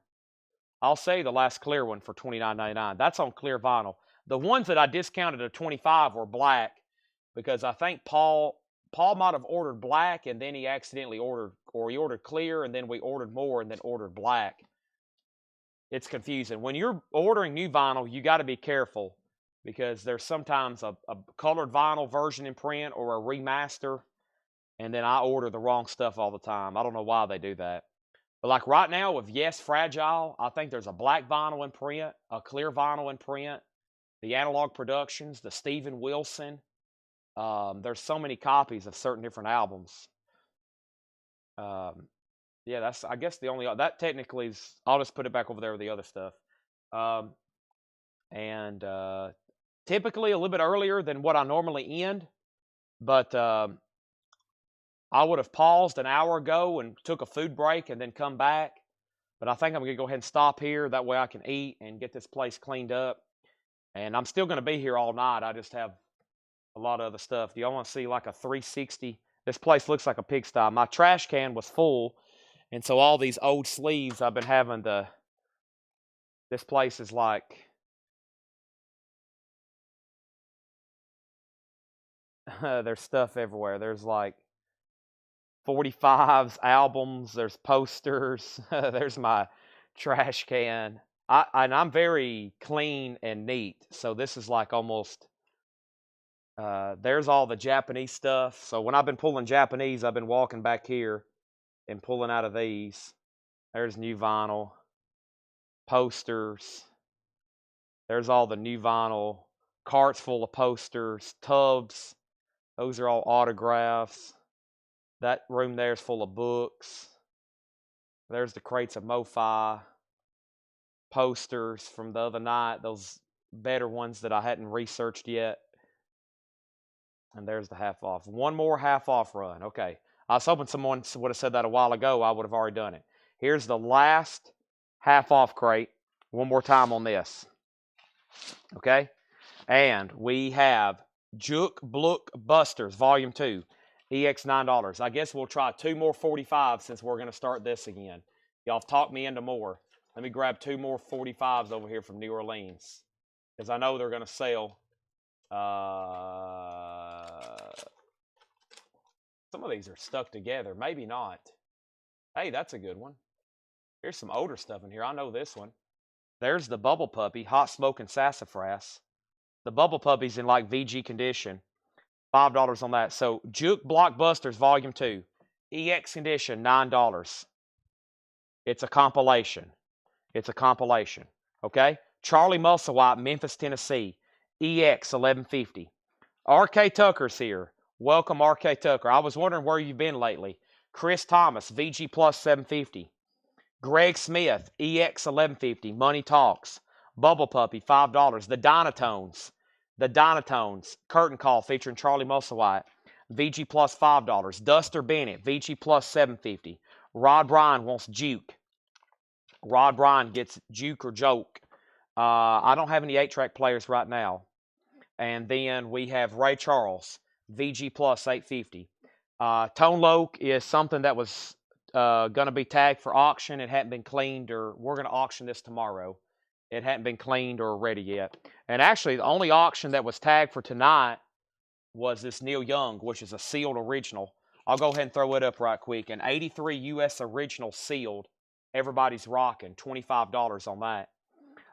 S1: I'll sell you the last clear one for $29.99. That's on clear vinyl. The ones that I discounted at $25 were black because I think Paul might have ordered black and then he accidentally ordered, or he ordered clear and then we ordered more and then ordered black. It's confusing. When you're ordering new vinyl, you got to be careful because there's sometimes a colored vinyl version in print or a remaster, and then I order the wrong stuff all the time. I don't know why they do that. But like right now with Yes Fragile, I think there's a black vinyl in print, a clear vinyl in print, the Analog Productions, the Steven Wilson. There's so many copies of certain different albums. Yeah, that's, I guess, the only, that technically is, I'll just put it back over there with the other stuff. Typically a little bit earlier than what I normally end, but I would have paused an hour ago and took a food break and then come back. But I think I'm going to go ahead and stop here. That way I can eat and get this place cleaned up. And I'm still going to be here all night. I just have a lot of other stuff. Do y'all want to see like a 360? This place looks like a pigsty. My trash can was full. And so all these old sleeves I've been having to, this place is like, there's stuff everywhere. There's like 45s, albums, there's posters, there's my trash can. I'm very clean and neat. So this is like almost, there's all the Japanese stuff. So when I've been pulling Japanese, I've been walking back here and pulling out of these. There's new vinyl, posters. There's all the new vinyl, carts full of posters, tubs. Those are all autographs. That room there is full of books. There's the crates of MoFi, posters from the other night, those better ones that I hadn't researched yet. And there's the half off. One more half off run. Okay. I was hoping someone would have said that a while ago. I would have already done it. Here's the last half off crate. One more time on this. Okay. And we have Juk Bluk Busters, Volume 2, EX $9. I guess we'll try 2 more 45s since we're going to start this again. Y'all have talked me into more. Let me grab 2 more 45s over here from New Orleans because I know they're going to sell. Some of these are stuck together. Maybe not. Hey, that's a good one. Here's some older stuff in here. I know this one. There's the Bubble Puppy, Hot Smoking Sassafras. The Bubble Puppy's in like VG condition. $5 on that. So Juk Blockbusters Volume 2. EX condition, $9. It's a compilation. It's a compilation. Okay? Charlie Musselwhite, Memphis, Tennessee. EX $11.50. RK Tucker's here. Welcome, RK Tucker. I was wondering where you've been lately. Chris Thomas, VG Plus $7.50. Greg Smith, EX 1150, Money Talks. Bubble Puppy, $5. The Dynatones, Curtain Call featuring Charlie Musselwhite, VG plus $5. Duster Bennett, VG plus $7.50. Rod Bryan wants Juke. Rod Bryan gets Juke or Joke. I don't have any 8-track players right now. And then we have Ray Charles, VG plus $8.50. Tone Loc is something that was going to be tagged for auction. It hadn't been cleaned, or we're going to auction this tomorrow. It hadn't been cleaned or ready yet. And actually, the only auction that was tagged for tonight was this Neil Young, which is a sealed original. I'll go ahead and throw it up right quick. An 83 US original sealed. Everybody's rocking. $25 on that.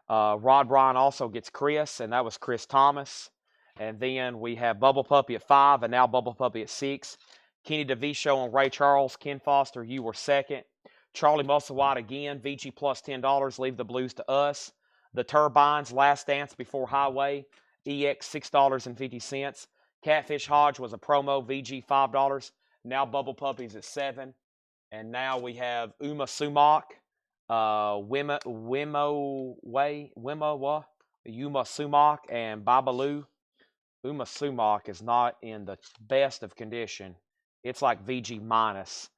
S1: Rod Bryan also gets Chris, and that was Chris Thomas. And then we have Bubble Puppy at 5, and now Bubble Puppy at 6. Kenny DeVito and Ray Charles. Ken Foster, you were second. Charlie Musselwhite again, VG plus $10. Leave the Blues to us. The Turbines, Last Dance Before Highway, EX $6.50. Catfish Hodge was a promo, VG $5. Now Bubble Puppy's at 7. And now we have Uma Sumac, Wima Yuma Sumac, and Babalu. Uma Sumac is not in the best of condition. It's like VG minus.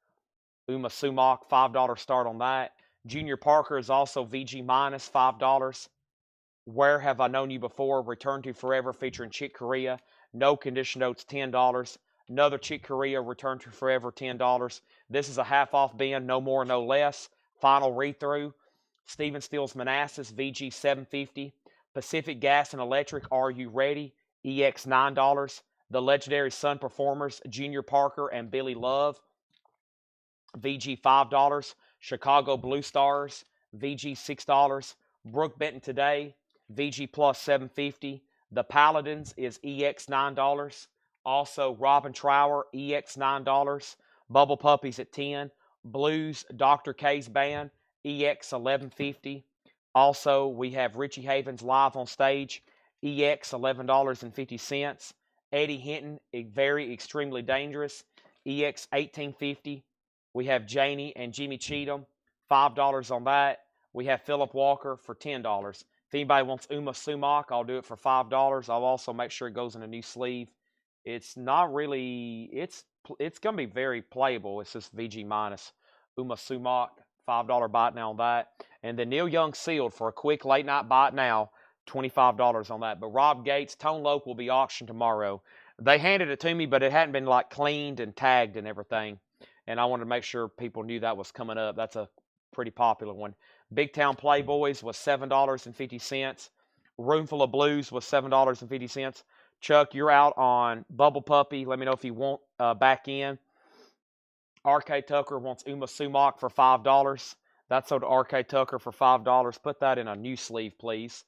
S1: Uma Sumac, $5 start on that. Junior Parker is also VG minus, $5. Where Have I Known You Before? Return to Forever featuring Chick Corea. No condition notes, $10. Another Chick Corea, Return to Forever, $10. This is a half off bin, no more, no less. Final read through. Steven Steele's Manassas, VG $7.50. Pacific Gas and Electric, Are You Ready? EX $9. The Legendary Sun Performers, Junior Parker and Billy Love, VG $5. Chicago Blue Stars, VG $6. Brooke Benton Today, VG plus $7.50. The Paladins is EX $9. Also Robin Trower, EX $9. Bubble Puppies at 10. Blues, Dr. K's Band, EX $11.50. Also, we have Richie Havens live on stage, EX $11.50. Eddie Hinton, Very Extremely Dangerous, EX $18.50. We have Janie and Jimmy Cheatham, $5 on that. We have Philip Walker for $10. If anybody wants Uma Sumac, I'll do it for $5. I'll also make sure it goes in a new sleeve. It's not really, it's going to be very playable. It's just VG minus. Uma Sumac, $5 bite now on that. And the Neil Young sealed for a quick late night bite now, $25 on that. But Rob Gates, Tone Loc will be auctioned tomorrow. They handed it to me, but it hadn't been like cleaned and tagged and everything. And I wanted to make sure people knew that was coming up. That's a pretty popular one. Big Town Playboys was $7.50. Roomful of Blues was $7.50. Chuck, you're out on Bubble Puppy. Let me know if you want back in. RK Tucker wants Uma Sumac for $5. That's sold to RK Tucker for $5. Put that in a new sleeve, please.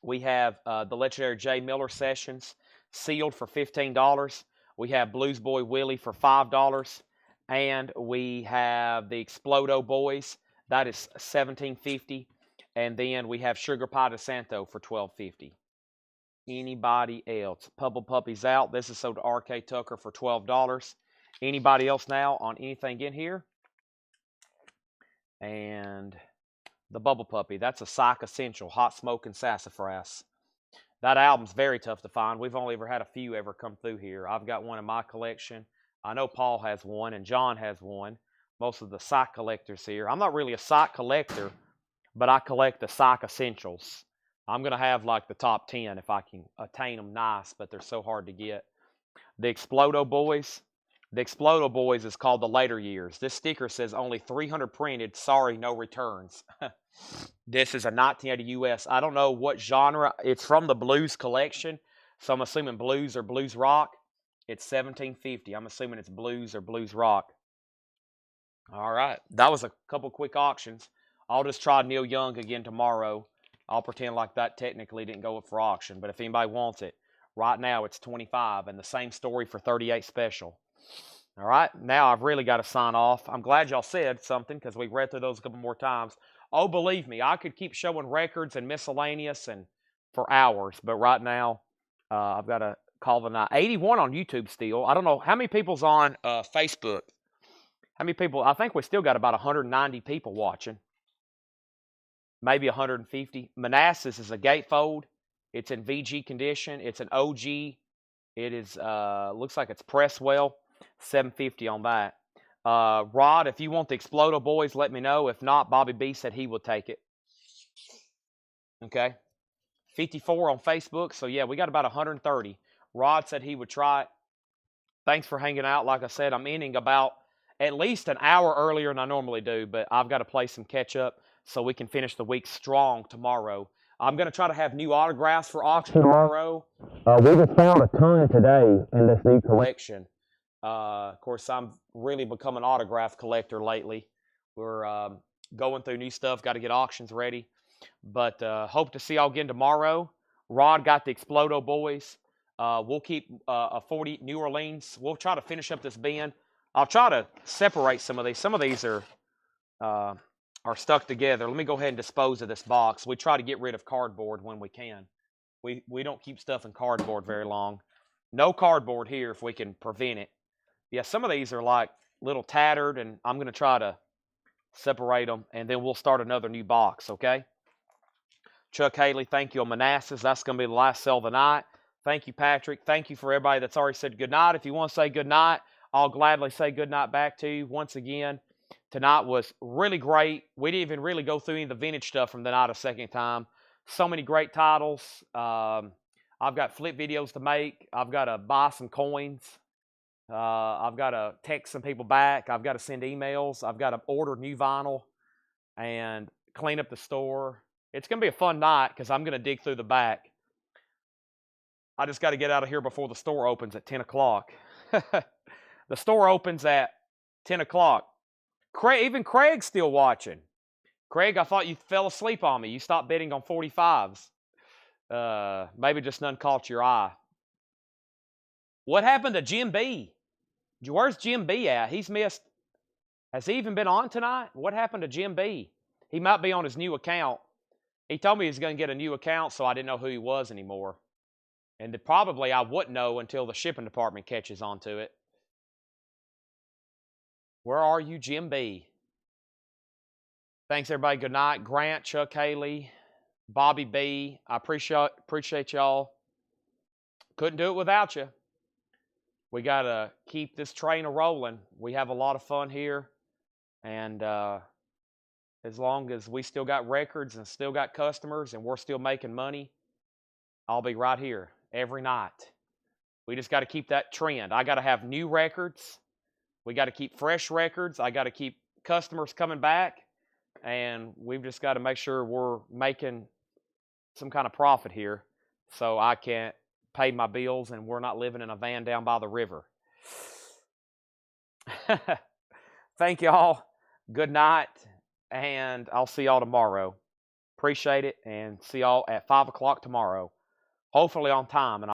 S1: We have the legendary Jay Miller Sessions sealed for $15. We have Blues Boy Willie for $5. And we have the Explodo Boys. That is $17.50. And then we have Sugar Pie de Santo for $12.50. Anybody else? Bubble Puppy's out. This is sold to RK Tucker for $12. Anybody else now on anything in here? And the Bubble Puppy. That's a Psych Essential, Hot Smoke and Sassafras. That album's very tough to find. We've only ever had a few ever come through here. I've got one in my collection. I know Paul has one and John has one. Most of the Psych collectors here. I'm not really a Psych collector, but I collect the Psych Essentials. I'm going to have like the top 10 if I can attain them nice, but they're so hard to get. The Explodo Boys. The Explodo Boys is called the Later Years. This sticker says only 300 printed. Sorry, no returns. This is a 1980 US. I don't know what genre. It's from the Blues collection, so I'm assuming blues or blues rock. It's $17.50. I'm assuming it's blues or blues rock. All right. That was a couple quick auctions. I'll just try Neil Young again tomorrow. I'll pretend like that technically didn't go up for auction, but if anybody wants it, right now it's $25, and the same story for $38 special. All right, now I've really got to sign off. I'm glad y'all said something because we read through those a couple more times. Oh, believe me, I could keep showing records and miscellaneous and for hours, but right now I've got to call the night. 81 on YouTube still. I don't know how many people's on Facebook. How many people? I think we still got about 190 people watching. Maybe 150. Manassas is a gatefold. It's in VG condition. It's an OG. It is looks like it's pressed well. $750 on that. Rod, if you want the Explodo boys, let me know. If not, Bobby B said he would take it. Okay. 54 on Facebook. So yeah, we got about 130. Rod said he would try it. Thanks for hanging out. Like I said, I'm ending about at least an hour earlier than I normally do, but I've got to play some catch up so we can finish the week strong tomorrow. I'm going to try to have new autographs for auction tomorrow. We just found a ton today in this new collection. Of course, I'm really become an autograph collector lately. We're going through new stuff, got to get auctions ready. But hope to see y'all again tomorrow. Rod got the Explodo boys. We'll keep a 40 New Orleans. We'll try to finish up this bin. I'll try to separate some of these. Some of these are stuck together. Let me go ahead and dispose of this box. We try to get rid of cardboard when we can. We don't keep stuff in cardboard very long. No cardboard here if we can prevent it. Yeah, some of these are like little tattered, and I'm going to try to separate them, and then we'll start another new box, okay? Chuck Haley, thank you on Manassas. That's going to be the last sell of the night. Thank you, Patrick. Thank you for everybody that's already said good night. If you want to say good night, I'll gladly say good night back to you. Once again, tonight was really great. We didn't even really go through any of the vintage stuff from the night a second time. So many great titles. I've got flip videos to make. I've got to buy some coins. I've got to text some people back. I've got to send emails. I've got to order new vinyl and clean up the store. It's going to be a fun night because I'm going to dig through the back. I just got to get out of here before the store opens at 10 o'clock. The store opens at 10 o'clock. Even Craig's still watching. Craig, I thought you fell asleep on me. You stopped betting on 45s. Maybe just none caught your eye. What happened to Jim B? Where's Jim B at? He's missed. Has he even been on tonight? What happened to Jim B? He might be on his new account. He told me he was going to get a new account, so I didn't know who he was anymore. And probably I wouldn't know until the shipping department catches on to it. Where are you, Jim B? Thanks, everybody. Good night. Grant, Chuck Haley, Bobby B. I appreciate y'all. Couldn't do it without you. We got to keep this train a-rolling. We have a lot of fun here. And as long as we still got records and still got customers and we're still making money, I'll be right here every night. We just got to keep that trend. I got to have new records. We got to keep fresh records. I got to keep customers coming back. And we've just got to make sure we're making some kind of profit here so I can pay my bills and we're not living in a van down by the river. Thank y'all. Good night. And I'll see y'all tomorrow. Appreciate it. And see y'all at 5 o'clock tomorrow. Hopefully on time. And